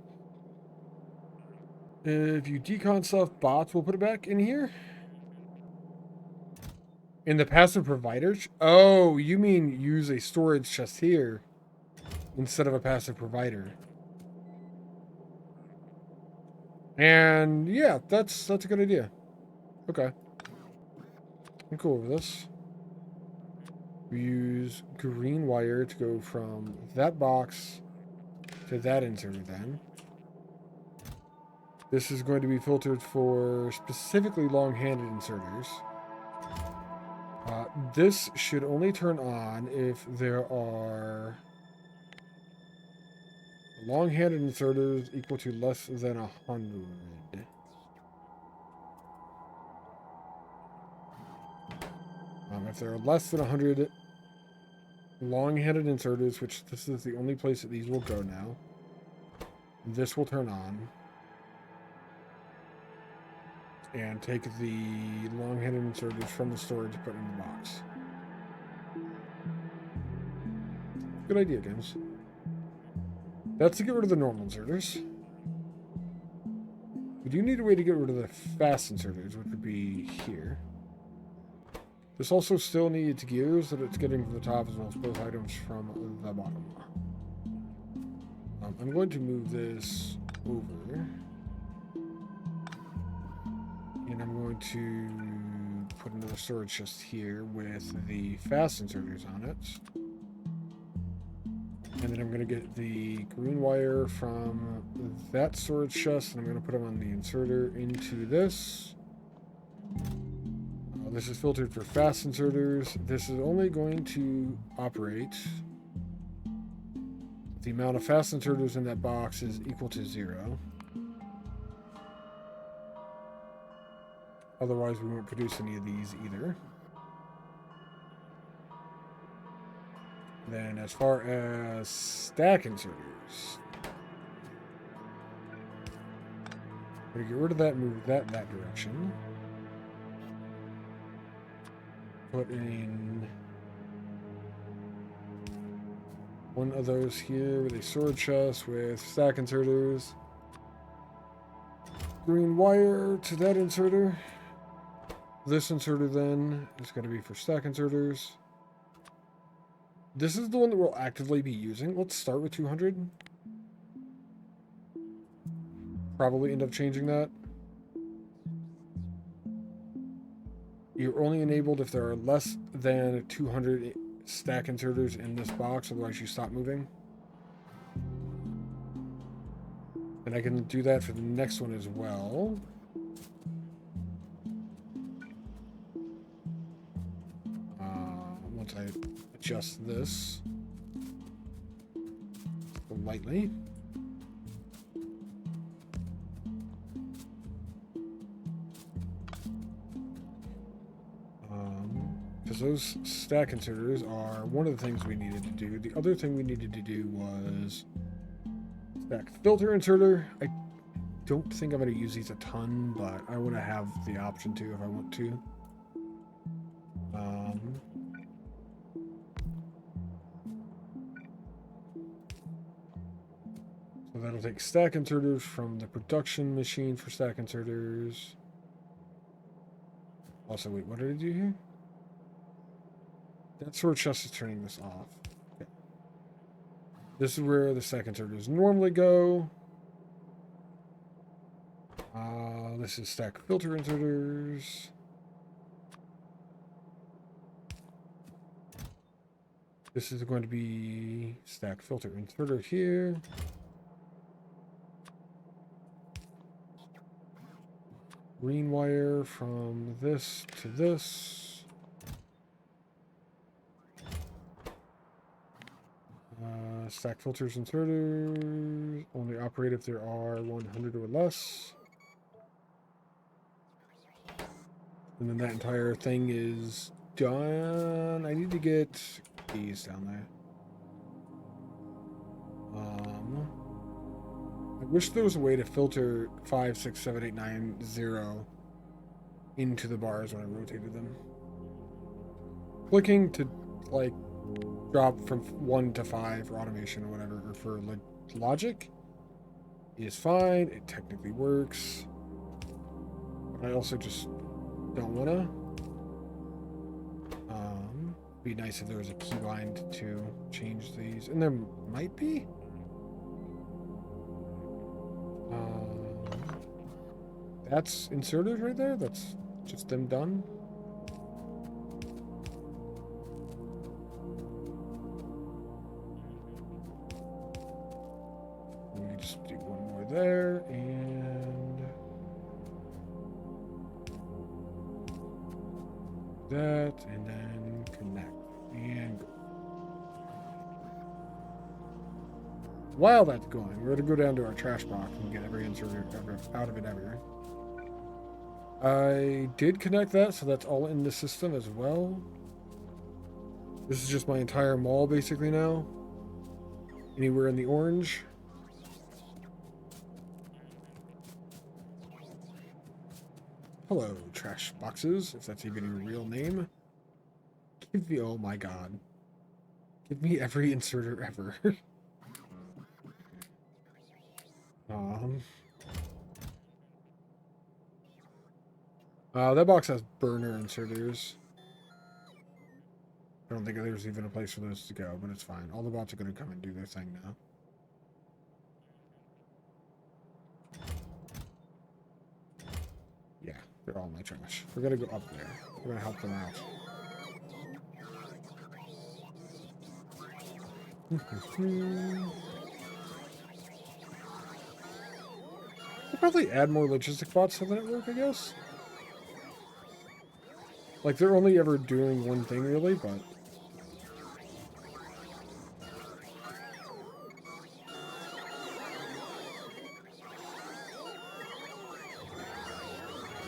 If you decon stuff, bots will put it back in here. In the passive providers? Oh, you mean use a storage chest here instead of a passive provider. And yeah, that's a good idea. Okay. I'm cool with this. We use green wire to go from that box to that inserter then. This is going to be filtered for specifically long-handed inserters. This should only turn on if there are long-handed inserters equal to less than 100. If there are less than 100 long-handed inserters, which this is the only place that these will go now, this will turn on. And take the long-handed inserters from the storage and put in the box. Good idea, games. That's to get rid of the normal inserters. We do need a way to get rid of the fast inserters, which would be here. This also still needs gears that it's getting from the top as well as both items from the bottom. I'm going to move this over. And I'm going to put another storage chest here with the fast inserters on it. And then I'm going to get the green wire from that storage chest, and I'm going to put them on the inserter into this. This is filtered for fast inserters. This is only going to operate. The amount of fast inserters in that box is equal to 0. Otherwise, we won't produce any of these either. Then, as far as stack inserters, we're going to get rid of that, move that direction. Put in one of those here with a sword chest with stack inserters. Green wire to that inserter. This inserter then is going to be for stack inserters. This is the one that we'll actively be using. Let's start with 200. Probably end up changing that. You're only enabled if there are less than 200 stack inserters in this box, otherwise you stop moving. And I can do that for the next one as well. Once I adjust this lightly. Because those stack inserters are one of the things we needed to do. The other thing we needed to do was stack filter inserter. I don't think I'm going to use these a ton, but I want to have the option to if I want to. So that'll take stack inserters from the production machine for stack inserters. Also, wait, what did I do here? That sword chest is turning this off. Okay. This is where the stack inserters normally go. This is stack filter inserters. This is going to be stack filter inserter here. Green wire from this to this. Stack filters inserters only operate if there are 100 or less. And then that entire thing is done. I need to get these down there. I wish there was a way to filter 5, 6, 7, 8, 9, 0 into the bars when I rotated them. Clicking to like drop from 1 to 5 for automation or whatever, or for logic is fine. It technically works. But I also just don't wanna. Be nice if there was a keybind to change these, and there might be. That's inserted right there. That's just them done. Let me just do one more there, and that, and then connect and go. While that's going, we're going to go down to our trash box and get every inserter out of it everywhere. I did connect that, so that's all in the system as well. This is just my entire mall basically now. Anywhere in the orange. Hello, trash boxes, if that's even your real name. Give me, oh my god. Give me every inserter ever. That box has burner inserters. I don't think there's even a place for those to go, but it's fine. All the bots are going to come and do their thing now. Yeah, they're all in my trash. We're going to go up there. We're going to help them out. We'll probably add more logistic bots to the network, I guess. Like, they're only ever doing one thing, really, but...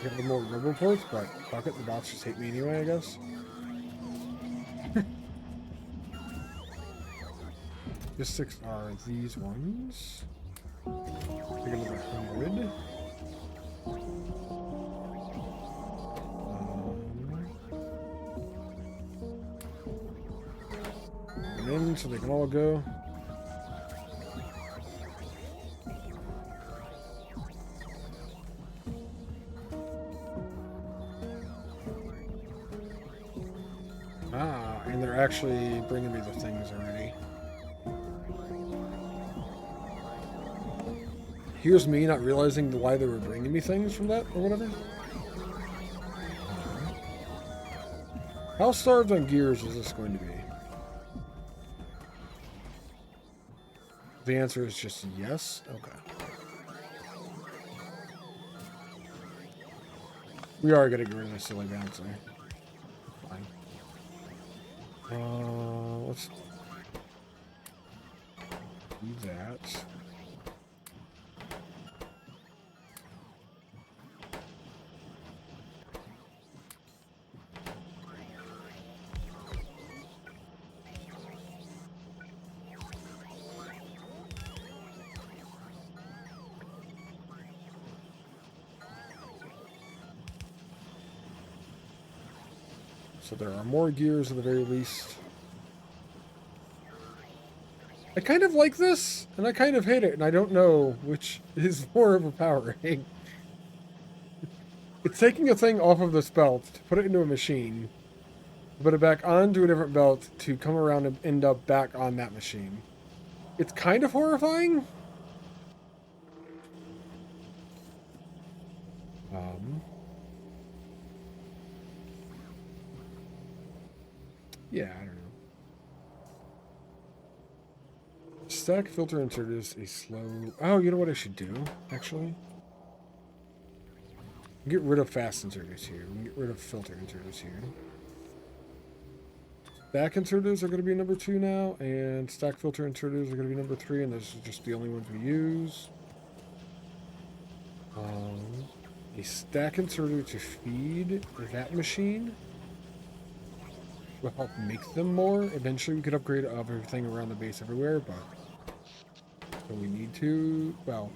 Get a little more roboports, but fuck it, the bots just hate me anyway, I guess. Logistics are these ones. Take another 100. In so they can all go. And they're actually bringing me the things already. Here's me not realizing why they were bringing me things from that or whatever. How starved on gears is this going to be? The answer is just yes. Okay. We are going to get rid of this silly bouncer. Fine. Let's do that. So there are more gears at the very least. I kind of like this, and I kind of hate it, and I don't know which is more overpowering. It's taking a thing off of this belt to put it into a machine, put it back onto a different belt to come around and end up back on that machine. It's kind of horrifying. Yeah, I don't know. Stack filter inserters a slow... Oh, you know what I should do, actually? Get rid of fast inserters here. Get rid of filter inserters here. Stack inserters are going to be number 2 now, and stack filter inserters are going to be number 3, and those are just the only ones we use. A stack inserter to feed that machine will help make them more. Eventually we could upgrade everything around the base everywhere, but so we need to, well,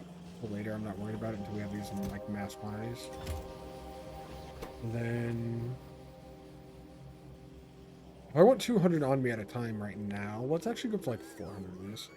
later. I'm not worried about it until we have these in like mass quantities. And then if I want 200 on me at a time right now, let's actually go for like 400 of these.